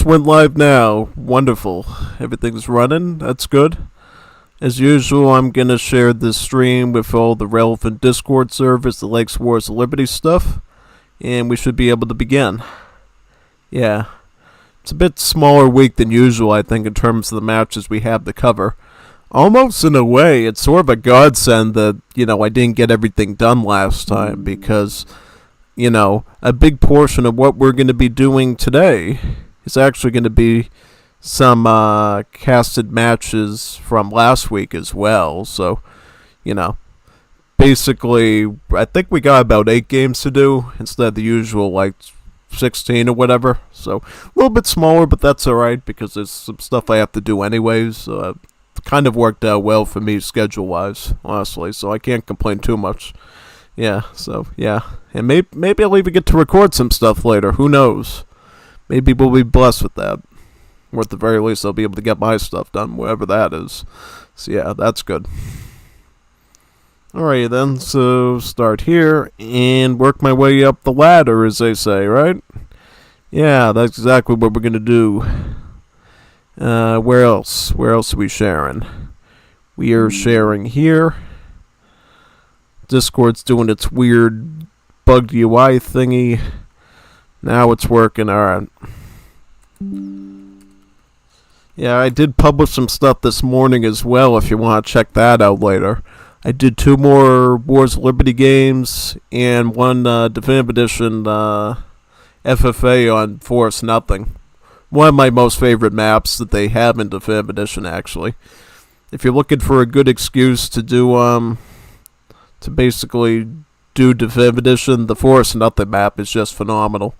Went live now. Wonderful. Everything's running. That's good. As usual, I'm going to share this stream with all the relevant Discord servers that likes Wars of Liberty stuff. And we should be able to begin. Yeah. It's a bit smaller week than usual, I think, in terms of the matches we have to cover. Almost in a way, it's sort of a godsend that, I didn't get everything done last time because, a big portion of what we're going to be doing today is actually going to be some casted matches from last week as well. So, basically, I think we got about 8 games to do instead of the usual, 16 or whatever. So, a little bit smaller, but that's alright because there's some stuff I have to do anyways. So, it kind of worked out well for me schedule-wise, honestly. So, I can't complain too much. Yeah, so, yeah. And maybe I'll even get to record some stuff later. Who knows? Maybe we'll be blessed with that. Or at the very least, I'll be able to get my stuff done, wherever that is. So yeah, that's good. Alright then, so start here and work my way up the ladder, as they say, right? Yeah, that's exactly what we're going to do. Where else? Where else are we sharing? We are sharing here. Discord's doing its weird bugged UI thingy. Now it's working, alright. Yeah, I did publish some stuff this morning as well if you want to check that out later. I did 2 more Wars of Liberty games and 1 Definitive Edition FFA on Force Nothing. One of my most favorite maps that they have in Definitive Edition, actually. If you're looking for a good excuse to do, to basically do Definitive Edition, the Force Nothing map is just phenomenal.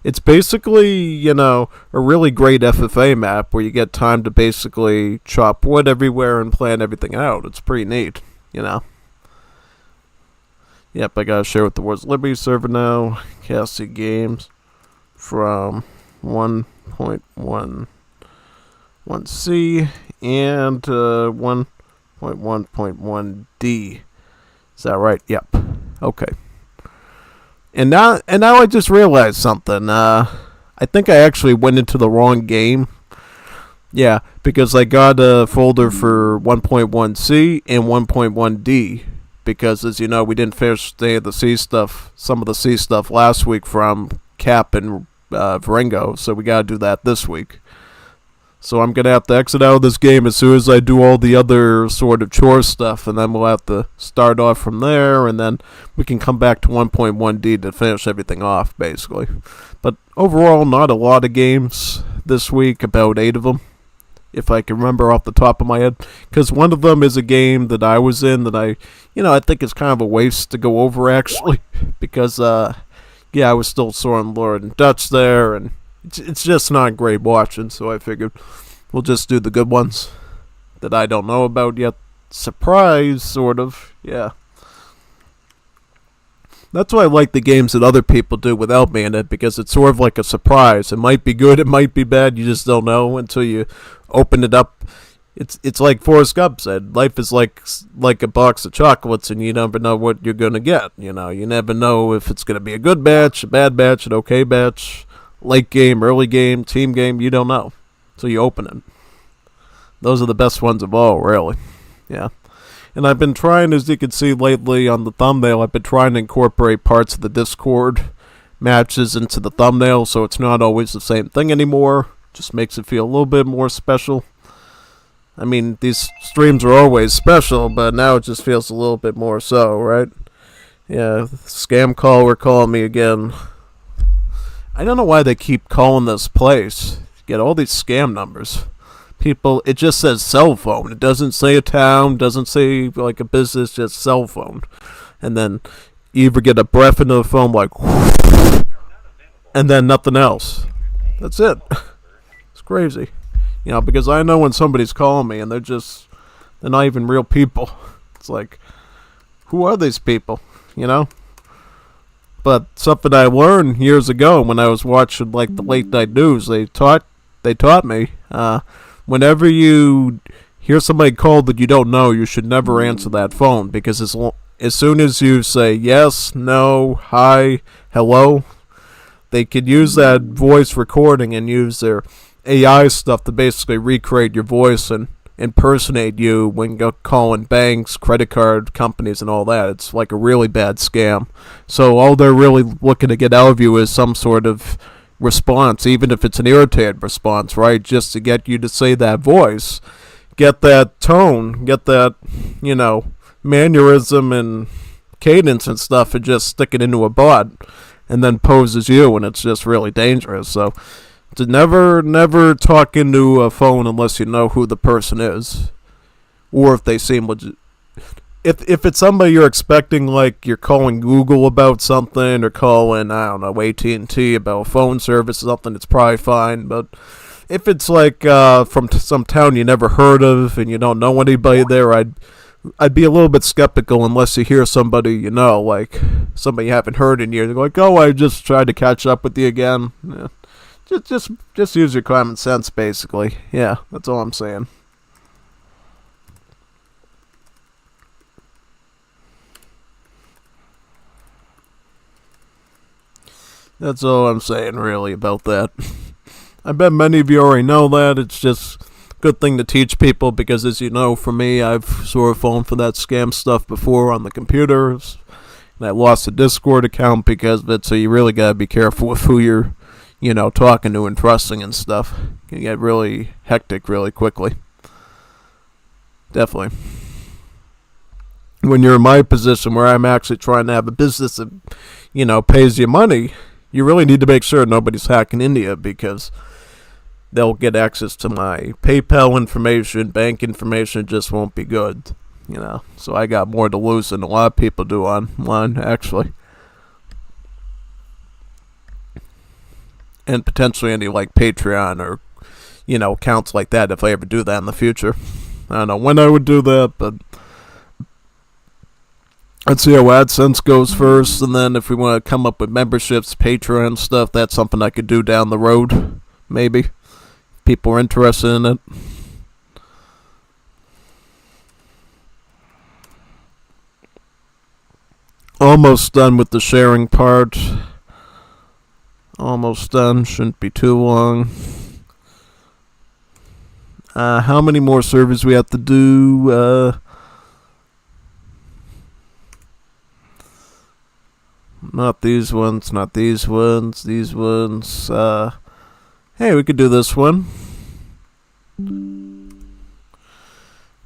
It's basically, a really great FFA map where you get time to basically chop wood everywhere and plan everything out. It's pretty neat, Yep, I gotta share with the Wars of Liberty server now. Cassie games from 1.11C and 1.1.1D. Is that right? Yep. Okay. And now I just realized something. I think I actually went into the wrong game. Yeah, because I got a folder for 1.1C and 1.1D. Because, as you know, we didn't finish some of the C stuff last week from Cap and Viringo. So we gotta do that this week. So I'm going to have to exit out of this game as soon as I do all the other sort of chore stuff, and then we'll have to start off from there, and then we can come back to 1.1D to finish everything off, basically. But overall, not a lot of games this week, about 8 of them, if I can remember off the top of my head, because one of them is a game that I was in that I think it's kind of a waste to go over, actually, because, I was still soaring Lord and Dutch there, and it's just not great watching, so I figured we'll just do the good ones that I don't know about yet. Surprise, sort of, yeah. That's why I like the games that other people do without me in it, because it's sort of like a surprise. It might be good, it might be bad, you just don't know until you open it up. It's like Forrest Gump said, life is like a box of chocolates, and you never know what you're going to get, You never know if it's going to be a good batch, a bad batch, an okay batch. Late game, early game, team game, you don't know. So you open it. Those are the best ones of all, really. Yeah. And I've been trying, as you can see lately on the thumbnail, I've been trying to incorporate parts of the Discord matches into the thumbnail, so it's not always the same thing anymore. Just makes it feel a little bit more special. I mean, these streams are always special, but now it just feels a little bit more so, right? Yeah, scam caller calling me again. I don't know why they keep calling this place. You get all these scam numbers. People, it just says cell phone. It doesn't say a town, doesn't say like a business, just cell phone. And then you either get a breath into the phone like, and then nothing else. That's it. It's crazy. Because I know when somebody's calling me and they're not even real people. It's like, who are these people? But something I learned years ago when I was watching the late night news, they taught me whenever you hear somebody call that you don't know, you should never answer that phone, because as soon as you say yes, no, hi, hello, they could use that voice recording and use their AI stuff to basically recreate your voice and impersonate you when you're calling banks, credit card companies, and all that. It's like a really bad scam. So all they're really looking to get out of you is some sort of response, even if it's an irritated response, right? Just to get you to say that voice, get that tone, get that, mannerism and cadence and stuff, and just stick it into a bot and then pose as you, and it's just really dangerous. So to never talk into a phone unless you know who the person is, or if they seem legit. If it's somebody you're expecting, like you're calling Google about something, or calling, I don't know, AT&T about phone service or something, it's probably fine. But if it's like from some town you never heard of and you don't know anybody there, I'd be a little bit skeptical unless you hear somebody like somebody you haven't heard in years. They're like, oh, I just tried to catch up with you again. Yeah. Just use your common sense, basically. Yeah, that's all I'm saying. That's all I'm saying, really, about that. I bet many of you already know that. It's just a good thing to teach people because, as you know, for me, I've sort of fallen for that scam stuff before on the computers. And I lost a Discord account because of it, so you really gotta be careful with who you're talking to and trusting and stuff. It can get really hectic really quickly. Definitely. When you're in my position where I'm actually trying to have a business that, pays you money, you really need to make sure nobody's hacking into you because they'll get access to my PayPal information, bank information. It just won't be good, So I got more to lose than a lot of people do online, actually. And potentially any Patreon or accounts like that if I ever do that in the future. I don't know when I would do that, but let's see how AdSense goes first, and then if we want to come up with memberships, Patreon stuff, that's something I could do down the road, maybe. If people are interested in it. Almost done with the sharing part. Almost done. Shouldn't be too long. How many more surveys we have to do? Not these ones. Not these ones. These ones. Hey, we could do this one.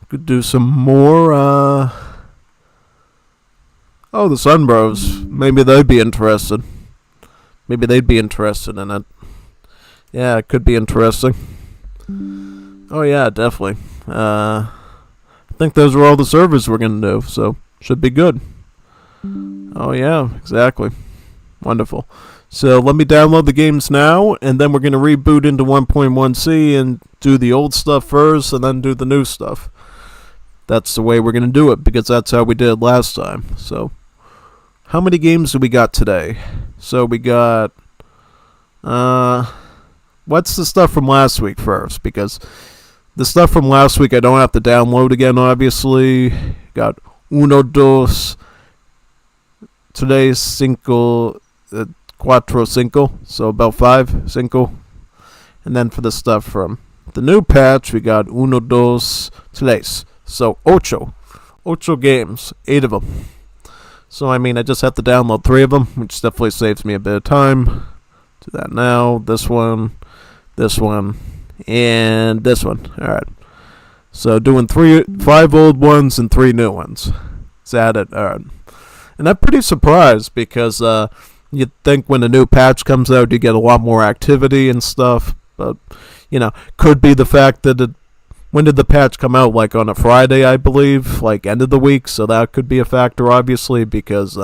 Could do some more. Oh, the Sunbros. Maybe they'd be interested. Maybe they'd be interested in it. Yeah, it could be interesting. Oh, yeah, definitely. I think those are all the servers we're going to do, so should be good. Oh, yeah, exactly. Wonderful. So let me download the games now, and then we're going to reboot into 1.1c and do the old stuff first, and then do the new stuff. That's the way we're going to do it, because that's how we did last time. So, how many games do we got today? So we got, what's the stuff from last week first? Because the stuff from last week I don't have to download again, obviously. Got uno, dos, today's cinco, cuatro, cinco, so about 5, cinco. And then for the stuff from the new patch, we got uno, dos, tres, so ocho games, 8 of them. So, I just have to download 3 of them, which definitely saves me a bit of time. Do that now. This one, and this one. Alright. So, doing 5 old ones and 3 new ones. Is that it? Alright. And I'm pretty surprised because you'd think when a new patch comes out, you get a lot more activity and stuff. But, could be the fact that when did the patch come out? On a Friday, I believe, end of the week. So that could be a factor, obviously, because,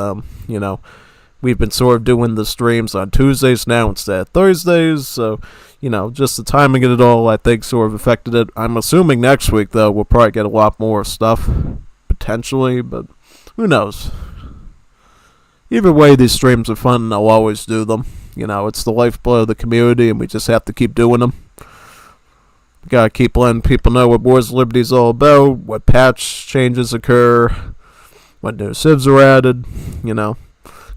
we've been sort of doing the streams on Tuesdays now instead of Thursdays. So, just the timing of it all, I think, sort of affected it. I'm assuming next week, though, we'll probably get a lot more stuff, potentially, but who knows? Either way, these streams are fun, and I'll always do them. It's the lifeblood of the community, and we just have to keep doing them. Gotta keep letting people know what Wars of Liberty is all about, what patch changes occur, what new civs are added,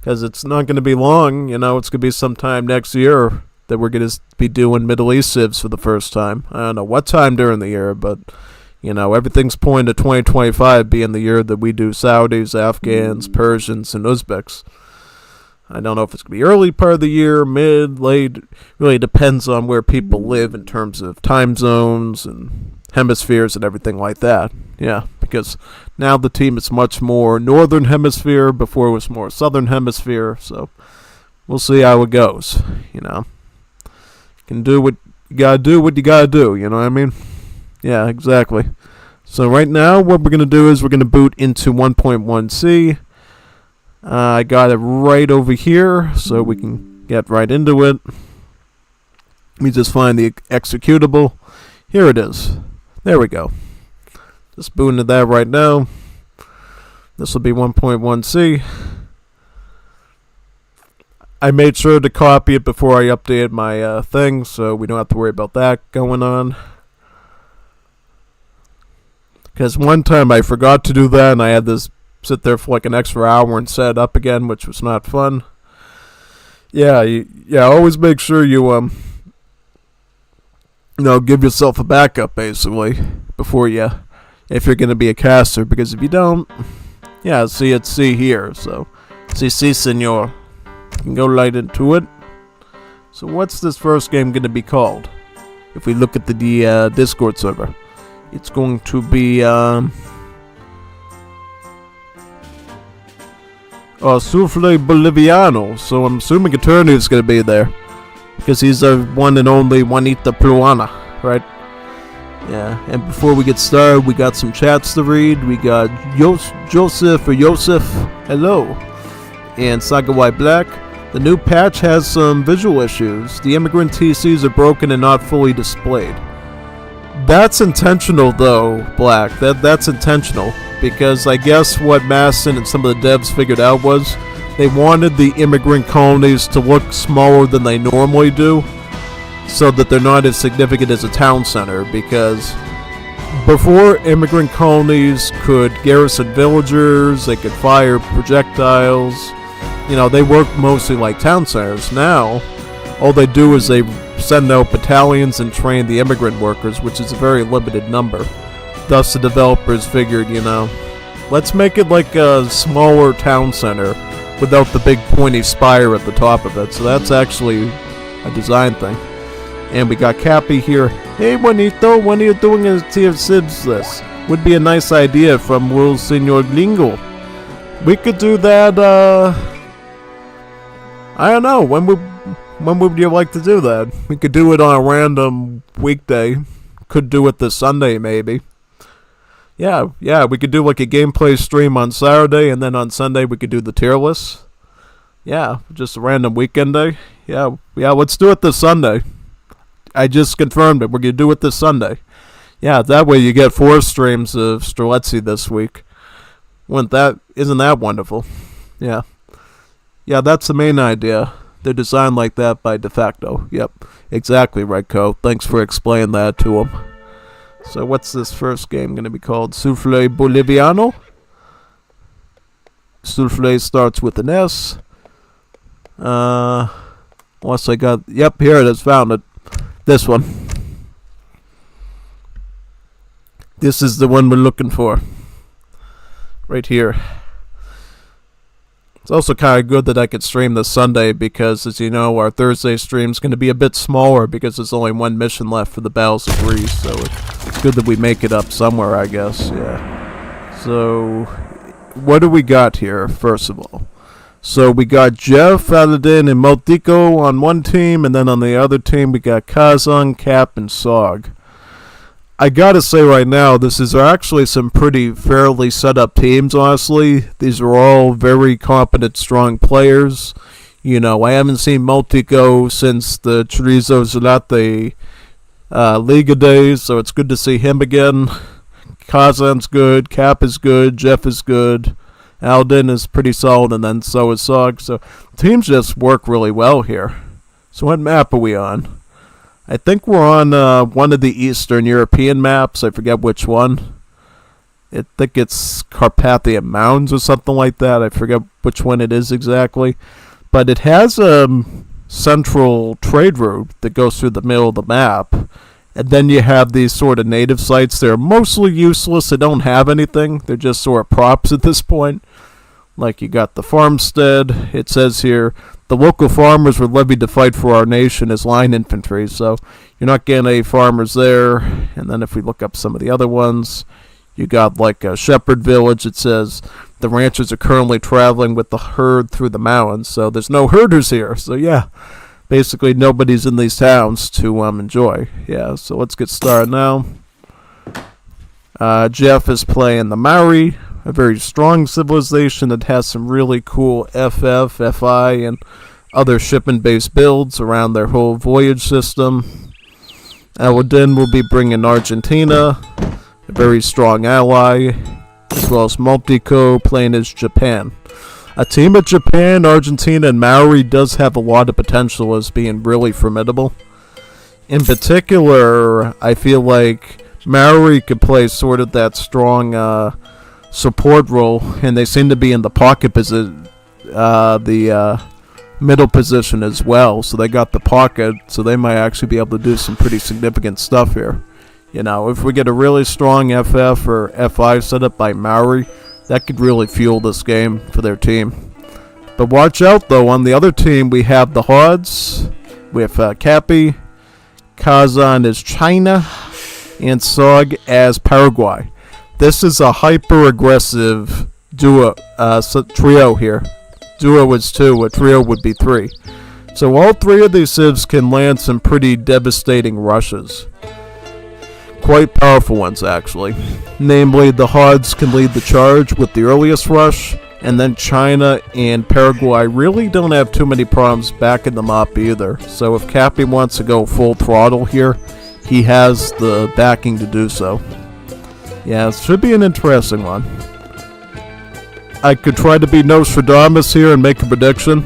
because it's not going to be long. It's going to be sometime next year that we're going to be doing Middle East civs for the first time. I don't know what time during the year, but everything's pointing to 2025 being the year that we do Saudis, Afghans, Persians, and Uzbeks. I don't know if it's going to be early part of the year, mid, late. Really depends on where people live in terms of time zones and hemispheres and everything like that. Yeah, because now the team is much more northern hemisphere. Before it was more southern hemisphere. So we'll see how it goes. Can do what you gotta do. What you gotta do. You know what I mean? Yeah, exactly. So right now, what we're gonna do is we're gonna boot into 1.1c. I got it right over here, so we can get right into it. Let me just find the executable. Here it is. There we go. Just boot into that right now. This will be 1.1c. I made sure to copy it before I updated my thing, so we don't have to worry about that going on. Because one time I forgot to do that, and I had this sit there for like an extra hour and set it up again, which was not fun. Yeah, always make sure you give yourself a backup basically before if you're gonna be a caster, because if you don't, see here. So, si, senor. You can go right into it. So, what's this first game gonna be called? If we look at the Discord server, it's going to be Souffle Boliviano, so I'm assuming Eternity is going to be there, because he's the one and only Juanita Peruana, right? Yeah, and before we get started, we got some chats to read. We got Joseph, hello, and Saga White Black. The new patch has some visual issues. The immigrant TCs are broken and not fully displayed. That's intentional though, Black. That's intentional. Because I guess what Masson and some of the devs figured out was they wanted the immigrant colonies to look smaller than they normally do, so that they're not as significant as a town center. Because before, immigrant colonies could garrison villagers, they could fire projectiles, they work mostly like town centers. Now, all they do is they send out battalions and train the immigrant workers, which is a very limited number. Thus, the developers figured, let's make it like a smaller town center without the big pointy spire at the top of it. So that's actually a design thing. And we got Cappy here. Hey, Juanito, when are you doing a Tier Sibs list? Would be a nice idea from Will Senor Glingo. We could do that, I don't know, when would you like to do that? We could do it on a random weekday. Could do it this Sunday, maybe. Yeah, we could do like a gameplay stream on Saturday, and then on Sunday we could do the tier list. Yeah, just a random weekend day. Yeah, let's do it this Sunday. I just confirmed it. We're going to do it this Sunday. Yeah, that way you get 4 streams of Streletsy this week. Isn't that wonderful? Yeah. Yeah, that's the main idea. They're designed like that by de facto. Yep, exactly right, Co. Thanks for explaining that to them. So what's this first game going to be called? Souffle Boliviano? Souffle starts with an S. Unless I got... Yep, here it is. Found it. This one. This is the one we're looking for. Right here. It's also kind of good that I could stream this Sunday because, as you know, our Thursday stream's going to be a bit smaller because there's only one mission left for the Battles of Greece, so it's good that we make it up somewhere, I guess, yeah. So, what do we got here, first of all? So, we got Jeff, Aladin, and Multico on one team, and then on the other team we got Kazan, Cap, and Sog. I gotta say right now, this is actually some pretty fairly set up teams, honestly. These are all very competent, strong players. You know, I haven't seen Multico since the Chorizo Zalate Liga days, so it's good to see him again. Kazan's good, Cap is good, Jeff is good, Alden is pretty solid, and then so is Sog. So teams just work really well here. So what map are we on? I think we're on one of the Eastern European maps. I forget which one. I think it's Carpathian Mounds or something like that. I forget which one it is exactly. But it has a central trade route that goes through the middle of the map. And then you have these sort of native sites. They're mostly useless. They don't have anything. They're just sort of props at this point. Like you got the farmstead. It says here, the local farmers were levied to fight for our nation as line infantry. So you're not getting any farmers there. And then if we look up some of the other ones, you got like a shepherd village. It says the ranchers are currently traveling with the herd through the mountains. So there's no herders here. So yeah, basically nobody's in these towns to enjoy. Yeah, so let's get started now. Jeff is playing the Maori, a very strong civilization that has some really cool FF, FI, and other shipment-based builds around their whole voyage system. Aladdin will be bringing Argentina, a very strong ally, as well as Multico playing as Japan. A team of Japan, Argentina, and Maori does have a lot of potential as being really formidable. In particular, I feel like Maori could play sort of that strong support role, and they seem to be in the pocket position, the middle position as well. So they got the pocket, so they might actually be able to do some pretty significant stuff here. You know, if we get a really strong FF or FI set up by Maori, that could really fuel this game for their team. But watch out, though. On the other team, we have the Hods with Cappy, Kazan as China, and Sog as Paraguay. This is a hyper-aggressive trio here. Duo is 2, a trio would be 3. So all 3 of these civs can land some pretty devastating rushes. Quite powerful ones, actually. Namely, the Hods can lead the charge with the earliest rush, and then China and Paraguay really don't have too many problems backing them up either. So if Cappy wants to go full throttle here, he has the backing to do so. Yeah, it should be an interesting one. I could try to be Nostradamus here and make a prediction.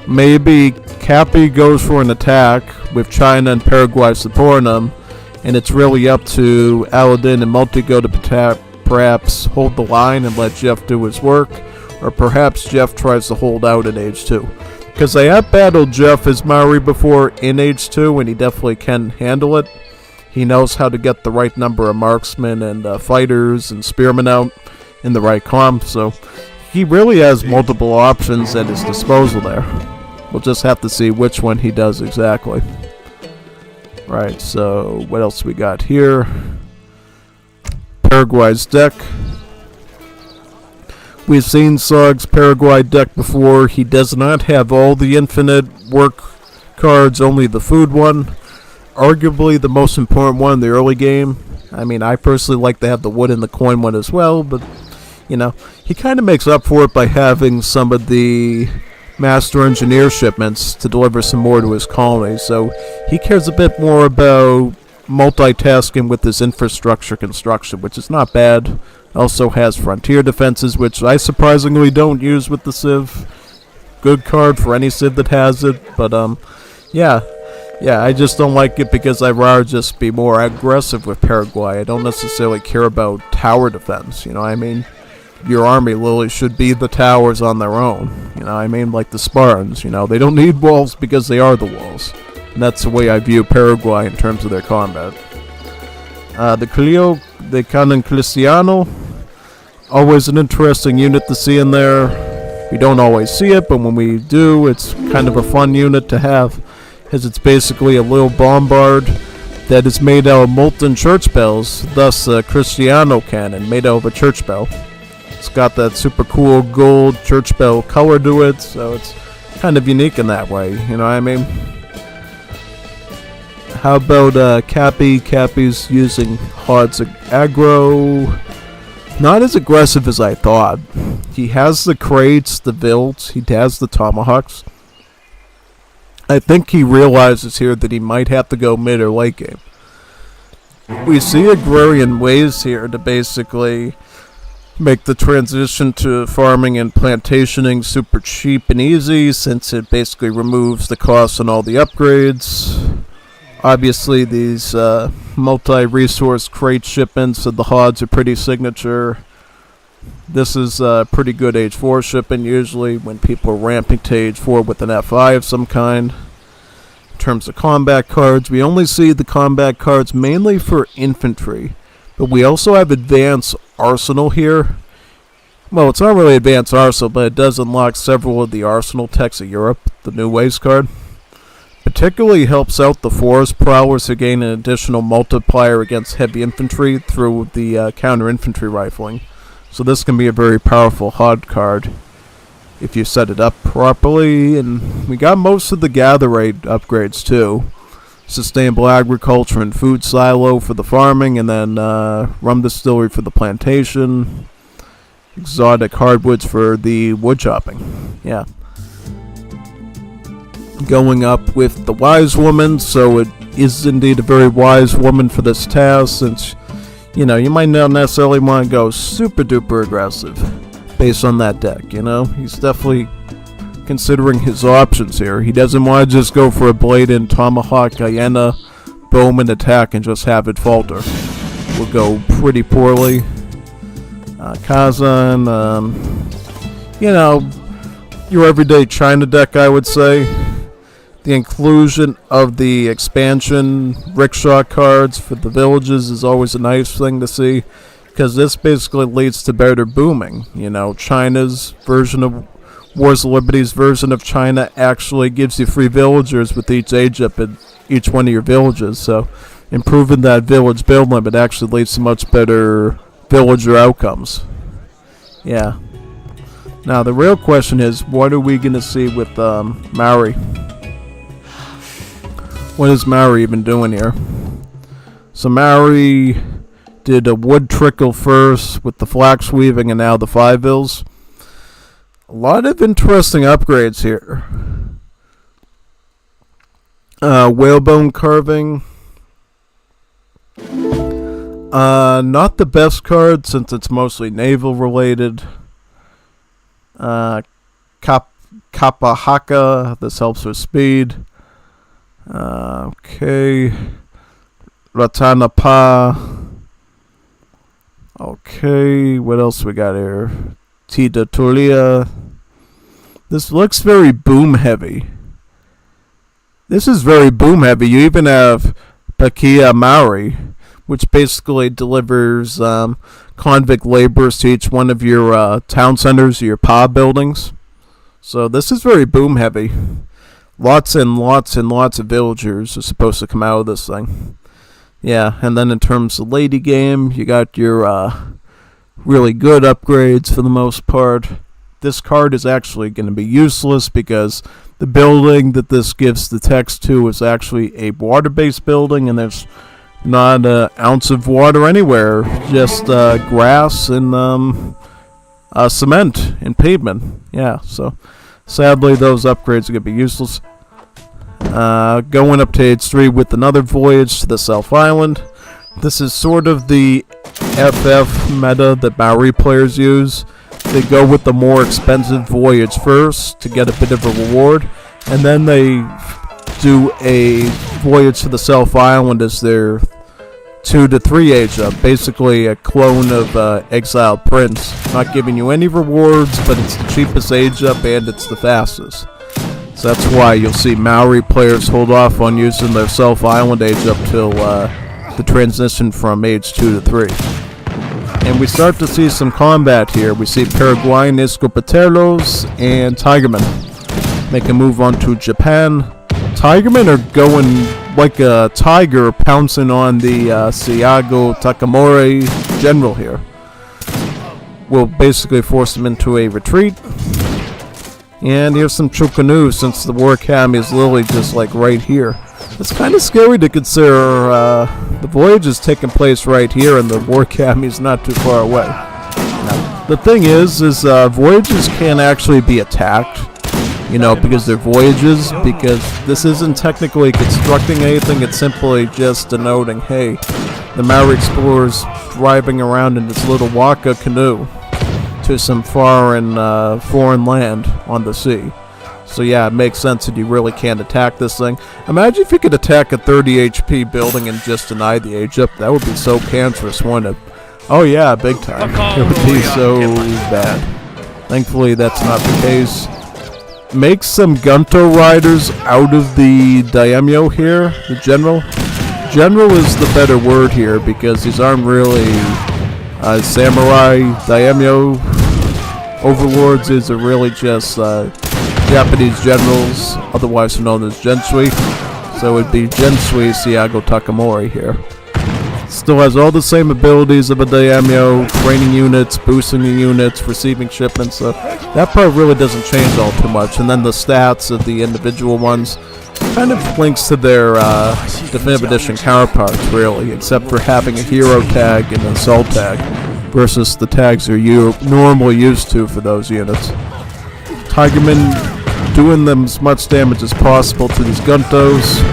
Maybe Cappy goes for an attack with China and Paraguay supporting him, and it's really up to Aladdin and Multigo to perhaps hold the line and let Jeff do his work, or perhaps Jeff tries to hold out in Age 2. Because I have battled Jeff as Maori before in Age 2, and he definitely can handle it. He knows how to get the right number of marksmen and fighters and spearmen out in the right comp, so he really has multiple options at his disposal there. We'll just have to see which one he does exactly. Right, so what else we got here? Paraguay's deck. We've seen Sog's Paraguay deck before. He does not have all the infinite work cards, only the food one. Arguably the most important one in the early game. I mean, I personally like to have the wood and the coin one as well, but, you know, he kind of makes up for it by having some of the master engineer shipments to deliver some more to his colony, so he cares a bit more about multitasking with his infrastructure construction, which is not bad. Also has frontier defenses, which I surprisingly don't use with the Civ. Good card for any Civ that has it, but yeah, I just don't like it because I'd rather just be more aggressive with Paraguay. I don't necessarily care about tower defense, you know what I mean? Your army literally should be the towers on their own. You know what I mean? Like the Spartans, you know, they don't need walls because they are the walls. And that's the way I view Paraguay in terms of their combat. The Canon Cristiano, always an interesting unit to see in there. We don't always see it, but when we do, it's kind of a fun unit to have, as it's basically a little bombard that is made out of molten church bells, thus a Cristiano cannon made out of a church bell. It's got that super cool gold church bell color to it, so it's kind of unique in that way, you know what I mean? How about Cappy? Cappy's using Hod's aggro. Not as aggressive as I thought. He has the crates, the vilts, he has the tomahawks. I think he realizes here that he might have to go mid or late game. We see agrarian ways here to basically make the transition to farming and plantationing super cheap and easy, since it basically removes the cost on all the upgrades. Obviously, these multi-resource crate shipments of the HODs are pretty signature. This is a pretty good Age 4 shipment, usually, when people are ramping to Age 4 with an FI of some kind. In terms of combat cards, we only see the combat cards mainly for infantry, but we also have Advanced Arsenal here. Well, it's not really Advanced Arsenal, but it does unlock several of the Arsenal techs of Europe, the New Waves card. Particularly helps out the Forest Prowlers to gain an additional multiplier against heavy infantry through the counter-infantry rifling. So this can be a very powerful HOD card if you set it up properly. And we got most of the gather rate upgrades too. Sustainable agriculture and food silo for the farming, and then rum distillery for the plantation. Exotic hardwoods for the wood chopping. Yeah. Going up with the wise woman, so it is indeed a very wise woman for this task, since you might not necessarily want to go super duper aggressive based on that deck. He's definitely considering his options here. He doesn't want to just go for a blatant tomahawk hyena bowman attack and just have it falter. Will go pretty poorly. Kazan, your everyday China deck, I would say. The inclusion of the expansion rickshaw cards for the villages is always a nice thing to see, because this basically leads to better booming. China's version of Wars of Liberty's version of China actually gives you free villagers with each age up in each one of your villages, so improving that village build limit actually leads to much better villager outcomes. Yeah. Now the real question is, what are we going to see with Maori? What is Maori even doing here? So Maori did a wood trickle first with the flax weaving and now the 5-vills. A lot of interesting upgrades here. Whalebone carving. Not the best card since it's mostly naval related. Kapahaka, this helps with speed. Okay. Ratanapa. Okay, what else we got here? Tita Tulia. This looks very boom heavy. This is very boom heavy. You even have Pakia Maori, which basically delivers convict laborers to each one of your town centers, your PA buildings. So this is very boom heavy. Lots and lots and lots of villagers are supposed to come out of this thing. Yeah, and then in terms of lady game, you got your really good upgrades for the most part. This card is actually going to be useless because the building that this gives the text to is actually a water-based building, and there's not an ounce of water anywhere, just grass and cement and pavement. Yeah, so sadly those upgrades are going to be useless. Going up to Age 3 with another voyage to the South Island. This is sort of the FF meta that Maori players use. They go with the more expensive voyage first to get a bit of a reward, and then they do a voyage to the South Island as their 2 to 3 age up. Basically a clone of Exiled Prince. Not giving you any rewards, but it's the cheapest age up and it's the fastest. So that's why you'll see Maori players hold off on using their South Island age up till the transition from age 2 to 3. And we start to see some combat here. We see Paraguayan Escopeteros and Tigermen make a move on to Japan. Tigermen are going like a tiger pouncing on the Siago Takamori general here. Will basically force them into a retreat. And here's some Chukanu, since the War Academy is literally just like right here. It's kind of scary to consider the voyage is taking place right here and the War Academy is not too far away. Now, the thing is voyages can actually be attacked, because they're voyages, because this isn't technically constructing anything, it's simply just denoting, hey, the Maori explorers driving around in this little waka canoe to some foreign land on the sea. So yeah, it makes sense that you really can't attack this thing. Imagine if you could attack a 30 HP building and just deny the age up. That would be so cancerous, wouldn't it? Oh yeah, big time. It would be so bad. Thankfully, that's not the case. Make some Gunto riders out of the Daimyo here, the General. General is the better word here because these aren't really samurai Daimyo overlords. These are really just Japanese generals, otherwise known as Gensui. So it would be Gensui Siago Takamori here. Still has all the same abilities of a Daimyo, training units, boosting the units, receiving shipments, so that part really doesn't change all too much. And then the stats of the individual ones kind of links to their Definitive Edition counterparts, really, except for having a hero tag and an assault tag versus the tags you're normally used to for those units. Tigerman doing them as much damage as possible to these Guntos.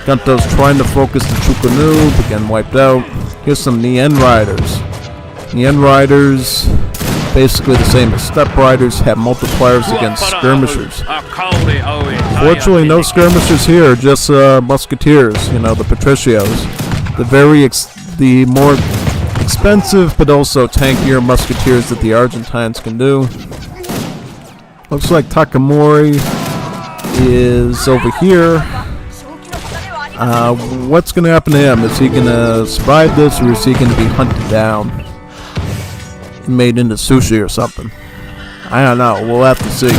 Gunto's trying to focus the Chukunu, but getting wiped out. Here's some Nien Riders. Nien Riders, basically the same as Step Riders, have multipliers against skirmishers. Fortunately, no skirmishers here, just musketeers, you know, the patricios. The more expensive, but also tankier musketeers that the Argentines can do. Looks like Takamori is over here. What's going to happen to him? Is he going to survive this, or is he going to be hunted down and made into sushi or something? I don't know. We'll have to see.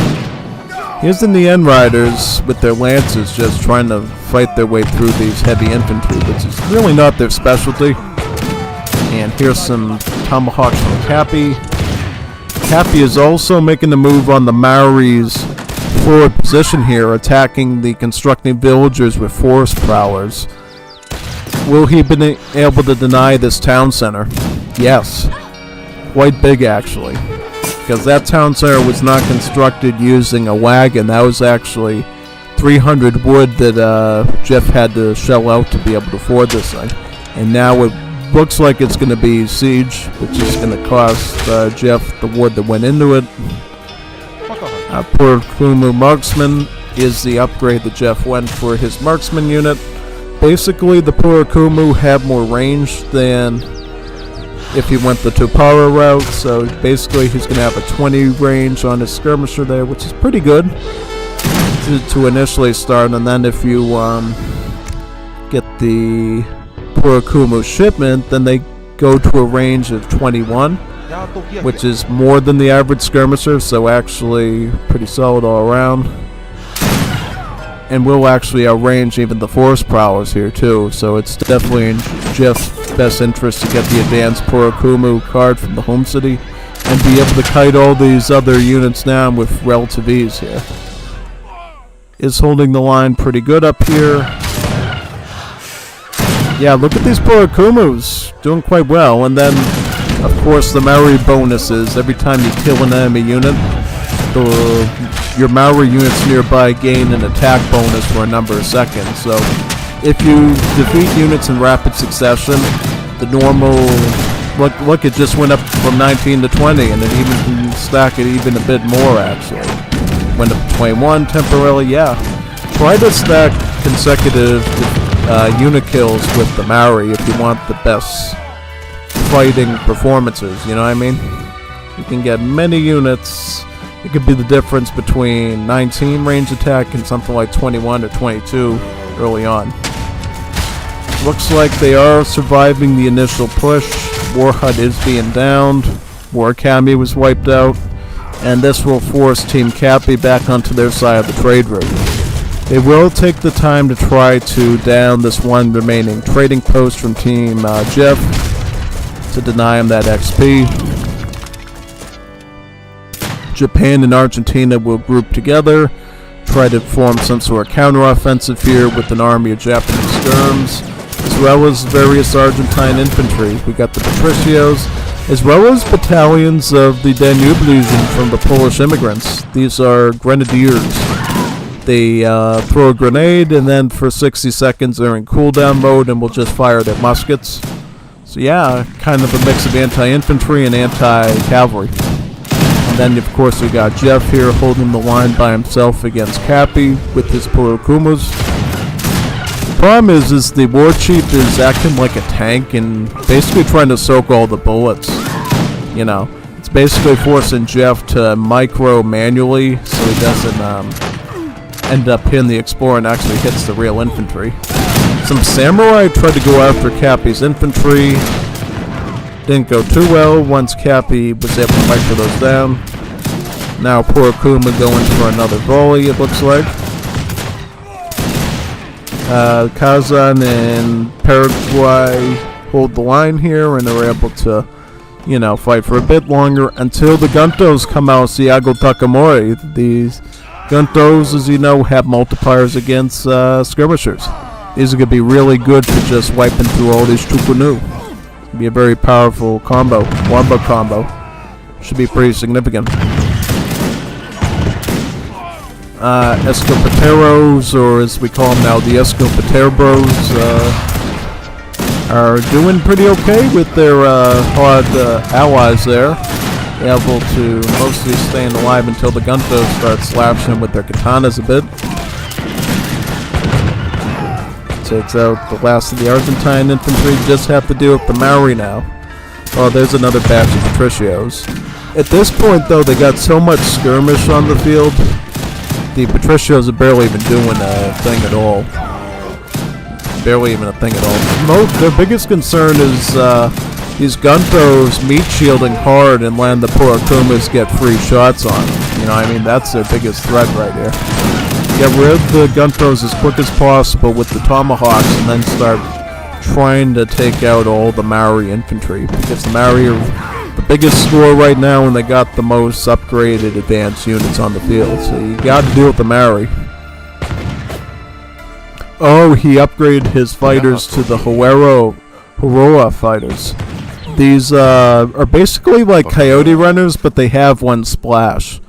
Here's the Nien Riders with their lances just trying to fight their way through these heavy infantry, which is really not their specialty. And here's some tomahawks from Cappy. Cappy is also making the move on the Maori's forward position here, attacking the constructing villagers with forest prowlers. Will he be able to deny this town center? Yes. Quite big, actually. Because that town center was not constructed using a wagon. That was actually 300 wood that Jeff had to shell out to be able to afford this thing. And now it looks like it's going to be siege, which is going to cost Jeff the wood that went into it. Purakumu Marksman is the upgrade that Jeff went for his Marksman unit. Basically, the Purakumu have more range than if he went the Topara route, so basically he's going to have a 20 range on his skirmisher there, which is pretty good to initially start. And then if you get the Purakumu shipment, then they go to a range of 21, which is more than the average skirmisher, so actually pretty solid all around. And will actually outrange even the forest prowlers here too, so it's definitely in Jeff's best interest to get the advanced Purakumu card from the home city and be able to kite all these other units down with relative ease here. Is holding the line pretty good up here. Yeah, look at these Purakumus, doing quite well. And then, of course, the Maori bonuses. Every time you kill an enemy unit, your Maori units nearby gain an attack bonus for a number of seconds. So, if you defeat units in rapid succession, the normal... Look, it just went up from 19 to 20, and it even can stack it even a bit more, actually. Went up to 21 temporarily, yeah. Try to stack consecutive unit kills with the Maori if you want the best fighting performances, you know what I mean? You can get many units. It could be the difference between 19 range attack and something like 21 or 22 early on. Looks like they are surviving the initial push. War Hut is being downed. War Academy was wiped out. And this will force Team Cappy back onto their side of the trade route. They will take the time to try to down this one remaining trading post from Team Jeff to deny him that XP. Japan and Argentina will group together, try to form some sort of counteroffensive here with an army of Japanese skirms, as well as various Argentine infantry. We got the Patricios, as well as battalions of the Danube Legion from the Polish immigrants. These are grenadiers. They throw a grenade, and then for 60 seconds they're in cooldown mode and will just fire their muskets. So yeah, kind of a mix of anti-infantry and anti-cavalry. And then, of course, we got Jeff here holding the line by himself against Cappy with his Porokumas. The problem is the war chief is acting like a tank and basically trying to soak all the bullets. You know, it's basically forcing Jeff to micro manually so he doesn't end up hitting the Explorer and actually hits the real infantry. Some samurai tried to go after Cappy's infantry. Didn't go too well once Cappy was able to micro those down. Now Porokuma going for another volley, it looks like. Kazan and Paraguay hold the line here and are able to, you know, fight for a bit longer until the Guntos come out. Siago Takamori. These Guntos, as you know, have multipliers against skirmishers. These are going to be really good for just wiping through all these Tukunu. Be a very powerful combo. Wombo combo. Should be pretty significant. Escopateros, or as we call them now, the Escopateros, are doing pretty okay with their hard allies there. Able to mostly staying alive until the Guntos start slashing them with their katanas a bit. Takes out the last of the Argentine infantry. Just have to deal with the Maori now. Oh, there's another batch of Patricios. At this point, though, they got so much skirmish on the field. The Patricios are barely even doing a thing at all. Barely even a thing at all. Their biggest concern is these Guntos meat shielding hard and land the Porokumas get free shots on them. You know, I mean, that's their biggest threat right here. Get rid of the Guntos as quick as possible with the tomahawks and then start trying to take out all the Maori infantry, because the Maori are the biggest score right now and they got the most upgraded advanced units on the field, so you gotta deal with the Maori. Oh, he upgraded his fighters to the Horoa fighters. These are basically like coyote runners, but they have one splash.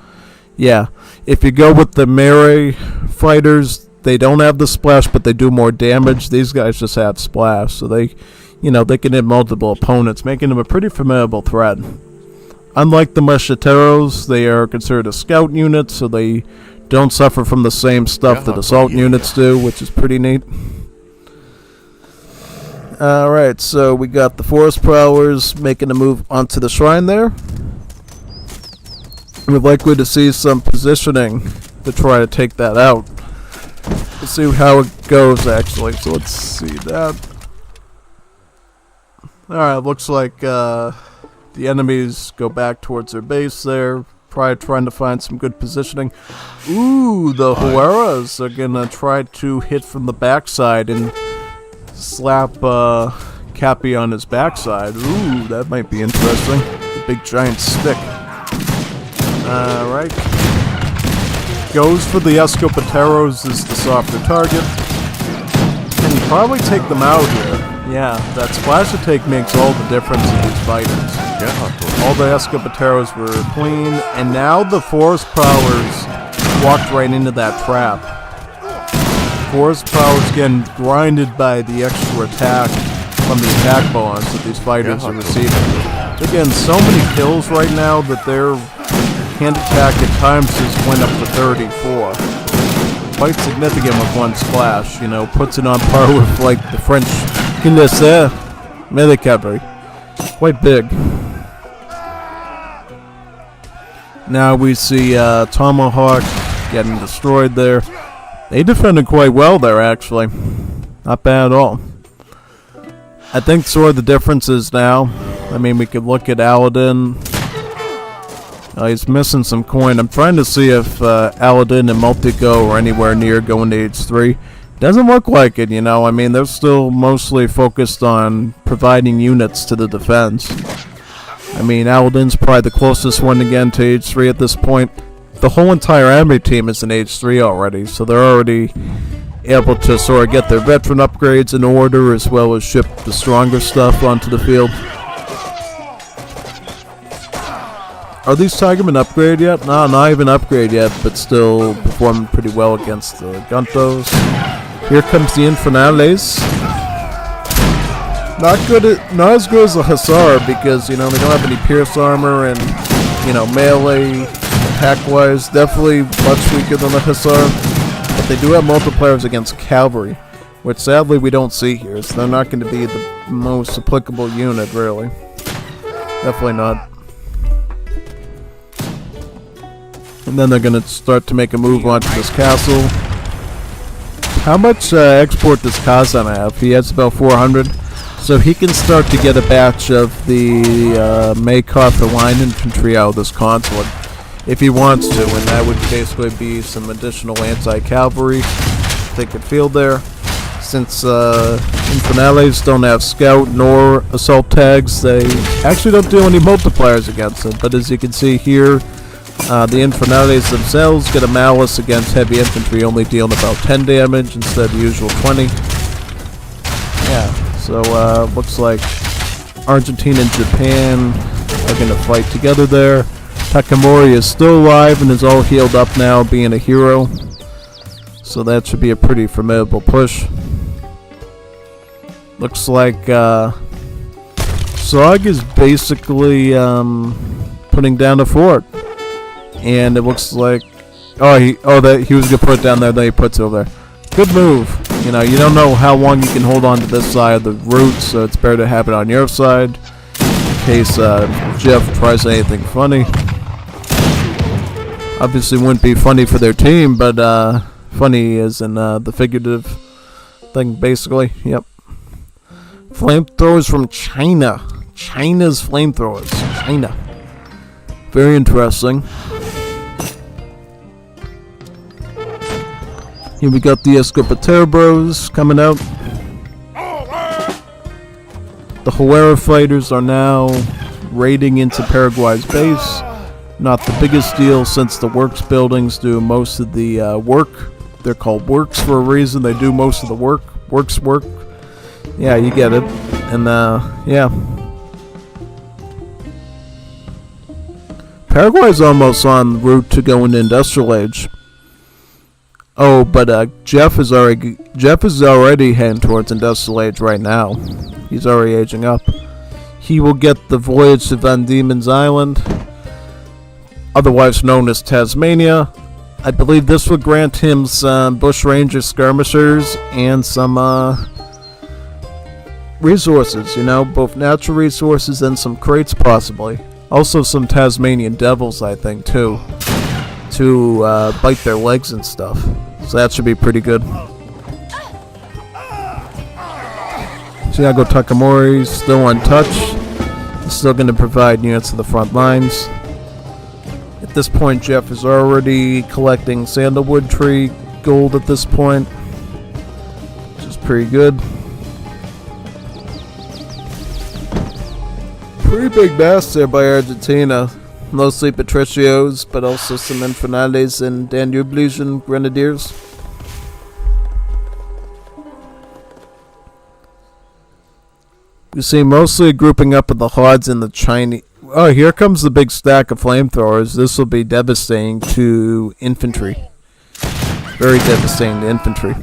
Yeah. If you go with the Maori fighters, they don't have the splash, but they do more damage. These guys just have splash, so they, you know, they can hit multiple opponents, making them a pretty formidable threat. Unlike the Macheteros, they are considered a scout unit, so they don't suffer from the same stuff that assault units do, which is pretty neat. Alright, so we got the Forest Prowlers making a move onto the shrine there. We're likely to see some positioning to try to take that out. Let's see how it goes, actually. So let's see that. Alright, looks like the enemies go back towards their base there. Probably trying to find some good positioning. Ooh, the Huaras are going to try to hit from the backside and slap Cappy on his backside. Ooh, that might be interesting. The big giant stick. Alright. Goes for the Escopateros as the softer target. Can probably take them out here. Yeah, that splash attack makes all the difference in these fighters. Yeah. All the Escopateros were clean, and now the Forest Prowlers walked right into that trap. Forest Prowlers getting grinded by the extra attack from the attack bonus that these fighters are receiving. They're getting so many kills right now that their hand attack at times just went up to 34. Quite significant with one splash, you know, puts it on par with like the French melee cavalry. Quite big. Now we see Tomahawk getting destroyed there. They defended quite well there, actually. Not bad at all. I think sort of the difference is now, I mean, we could look at Aladdin. He's missing some coin. I'm trying to see if Aladdin and Multigo are anywhere near going to age 3. Doesn't look like it, you know. I mean, they're still mostly focused on providing units to the defense. I mean, Aladdin's probably the closest one again to age 3 at this point. The whole entire enemy team is in age 3 already, so they're already able to sort of get their veteran upgrades in order, as well as ship the stronger stuff onto the field. Are these Tigermen upgraded yet? No, not even upgraded yet, but still performing pretty well against the Guntos. Here comes the Infernales. Not as good as the Hussar, because, you know, they don't have any pierce armor, and you know, melee, attack-wise, definitely much weaker than the Hussar. But they do have multipliers against cavalry, which sadly we don't see here, so they're not going to be the most applicable unit, really. Definitely not. And then they're going to start to make a move onto this castle. How much export does Kazan have? He has about 400. So he can start to get a batch of the Maykartha line infantry out of this consulate if he wants to, and that would basically be some additional anti-cavalry they could field there. Since Infernales don't have scout nor assault tags, they actually don't do any multipliers against them. But as you can see here, the Infernales themselves get a malice against heavy infantry, only dealing about 10 damage instead of the usual 20. Yeah, so looks like Argentina and Japan are going to fight together there. Takamori is still alive and is all healed up now, being a hero. So that should be a pretty formidable push. Looks like Zog is basically putting down a fort. And it looks like he was gonna put it down there, then he puts it over there. Good move. You know, you don't know how long you can hold on to this side of the route, so it's better to have it on your side in case Jeff tries anything funny. Obviously wouldn't be funny for their team, but funny as in the figurative thing, basically. Yep. Flamethrowers from China. China's flamethrowers. China. Very interesting. Here we got the Escopetero Bros coming out. The Huera fighters are now raiding into Paraguay's base. Not the biggest deal since the works buildings do most of the work. They're called works for a reason. They do most of the work. Works work. Yeah, you get it. And yeah. Paraguay's almost en route to go into industrial age. Oh, but Jeff is already heading towards industrial age right now. He's already aging up. He will get the voyage to Van Diemen's Island, otherwise known as Tasmania. I believe this will grant him some bushranger skirmishers and some resources, you know, both natural resources and some crates possibly. Also some Tasmanian devils, I think, too, to bite their legs and stuff. So that should be pretty good. Thiago Takamori still untouched. He's still going to provide units to the front lines. At this point, Jeff is already collecting sandalwood tree gold at this point, which is pretty good. Pretty big mass there by Argentina. Mostly Patricios, but also some Infernales and Danublian Grenadiers. You see mostly grouping up of the Hods and the Chinese. Oh, here comes the big stack of flamethrowers. This will be devastating to infantry. Very devastating to infantry.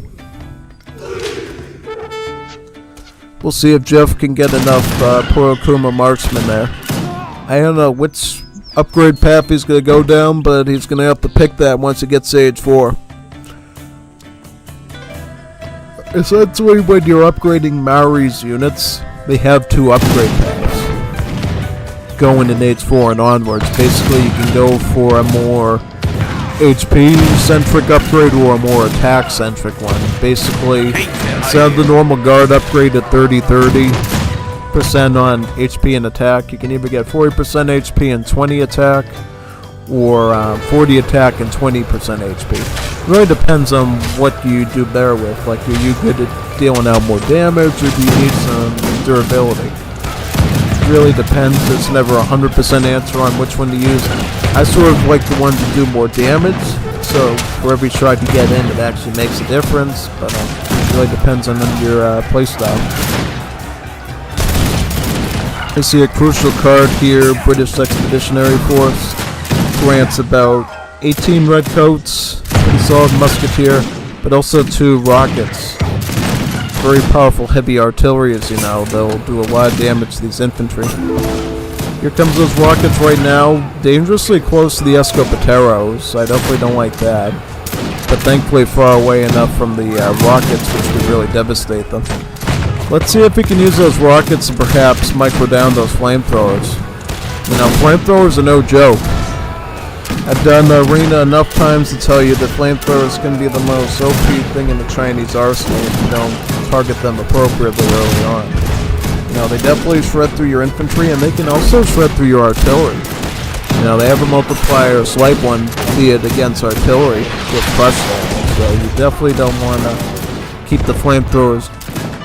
We'll see if Jeff can get enough Porokuma marksmen there. I don't know which upgrade path he's going to go down, but he's going to have to pick that once he gets to age 4. Essentially, when you're upgrading Maori's units, they have 2 upgrade paths going in age 4 and onwards. Basically, you can go for a more HP-centric upgrade or a more attack-centric one. Basically, instead of the normal guard upgrade at 30% on HP and attack, you can either get 40% HP and 20 attack, or 40 attack and 20% HP. It really depends on what you do better with. Like, are you good at dealing out more damage, or do you need some durability? It really depends. There's never a 100% answer on which one to use. I sort of like the ones that do more damage, so for every shot you get in, it actually makes a difference, but it really depends on your playstyle. I see a crucial card here. British Expeditionary Force grants about 18 redcoats, pretty solid musketeer, but also 2 rockets. Very powerful heavy artillery, as you know. They'll do a lot of damage to these infantry. Here comes those rockets right now, dangerously close to the Escopeteros. I definitely don't like that. But thankfully far away enough from the rockets, which could really devastate them. Let's see if we can use those rockets to perhaps micro down those flamethrowers. You know, flamethrowers are no joke. I've done the arena enough times to tell you that flamethrowers can be the most OP thing in the Chinese arsenal if you don't target them appropriately early on. You know, they definitely shred through your infantry, and they can also shred through your artillery. You know, they have a multiplier, a slight one, be it against artillery with crush damage, so you definitely don't want to keep the flamethrowers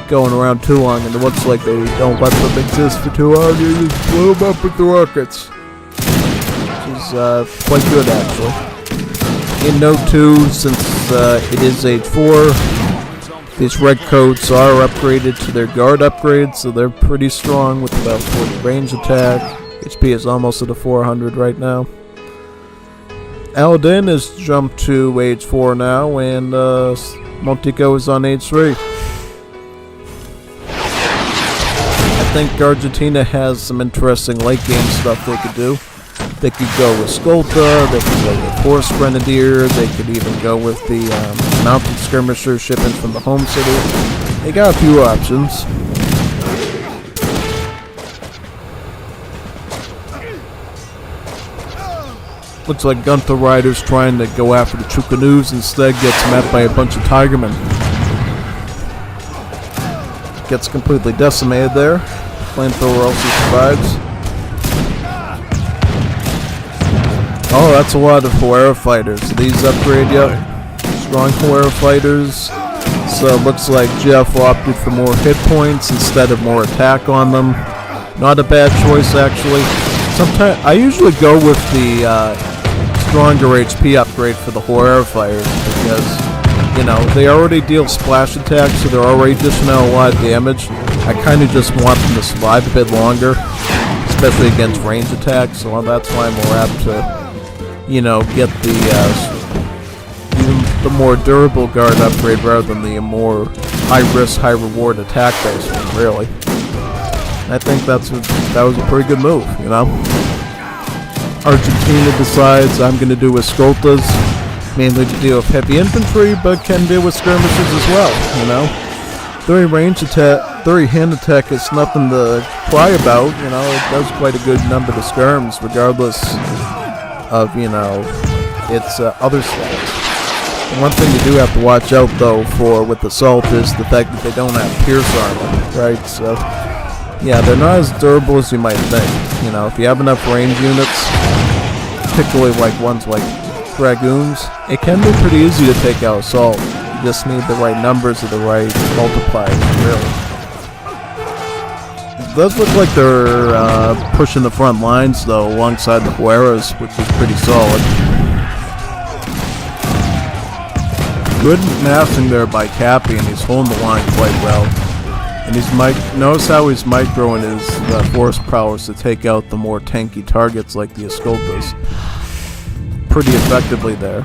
going around too long, and it looks like they don't let them exist for too long. You just blow them up with the rockets, which is quite good actually. In note 2, since it is age 4, these red coats are upgraded to their guard upgrades, so they're pretty strong with about 40 range attack. HP is almost at a 400 right now. Aladdin has jumped to age 4 now, and Montico is on age 3. I think Argentina has some interesting late game stuff they could do. They could go with Skolta, they could go with Horse Grenadier, they could even go with the Mounted Skirmisher shipping from the home city. They got a few options. Looks like Gunther Rider's trying to go after the Chukanus, instead gets met by a bunch of Tigermen. Gets completely decimated there. Flamethrower also survives. Oh, that's a lot of Huera fighters. These upgrade yet? Strong Huera fighters. So it looks like Jeff opted for more hit points instead of more attack on them. Not a bad choice actually. Sometimes I usually go with the stronger HP upgrade for the Huera fighters because, you know, they already deal splash attacks, so they're already dishing out a lot of damage. I kind of just want them to survive a bit longer, especially against range attacks, so that's why I'm more apt to, you know, get the more durable guard upgrade rather than the more high-risk, high-reward attack-based one, really. I think that was a pretty good move, you know? Argentina decides I'm going to do with Skoltas, mainly to deal with heavy infantry, but can deal with skirmishes as well, you know? 30 range attack, 30 hand attack is nothing to cry about, you know? It does quite a good number to skirms, regardless of, you know, its other stats. And one thing you do have to watch out, though, for with Assault is the fact that they don't have Pierce armor, right? So, yeah, they're not as durable as you might think. You know, if you have enough range units, particularly like ones like Dragoons, it can be pretty easy to take out Assault. You just need the right numbers or the right multipliers, really. It does look like they're pushing the front lines, though, alongside the Hueras, which is pretty solid. Good massing there by Cappy, and he's holding the line quite well. And he's notice how he's microing his force prowess to take out the more tanky targets like the Escoltas. Pretty effectively there.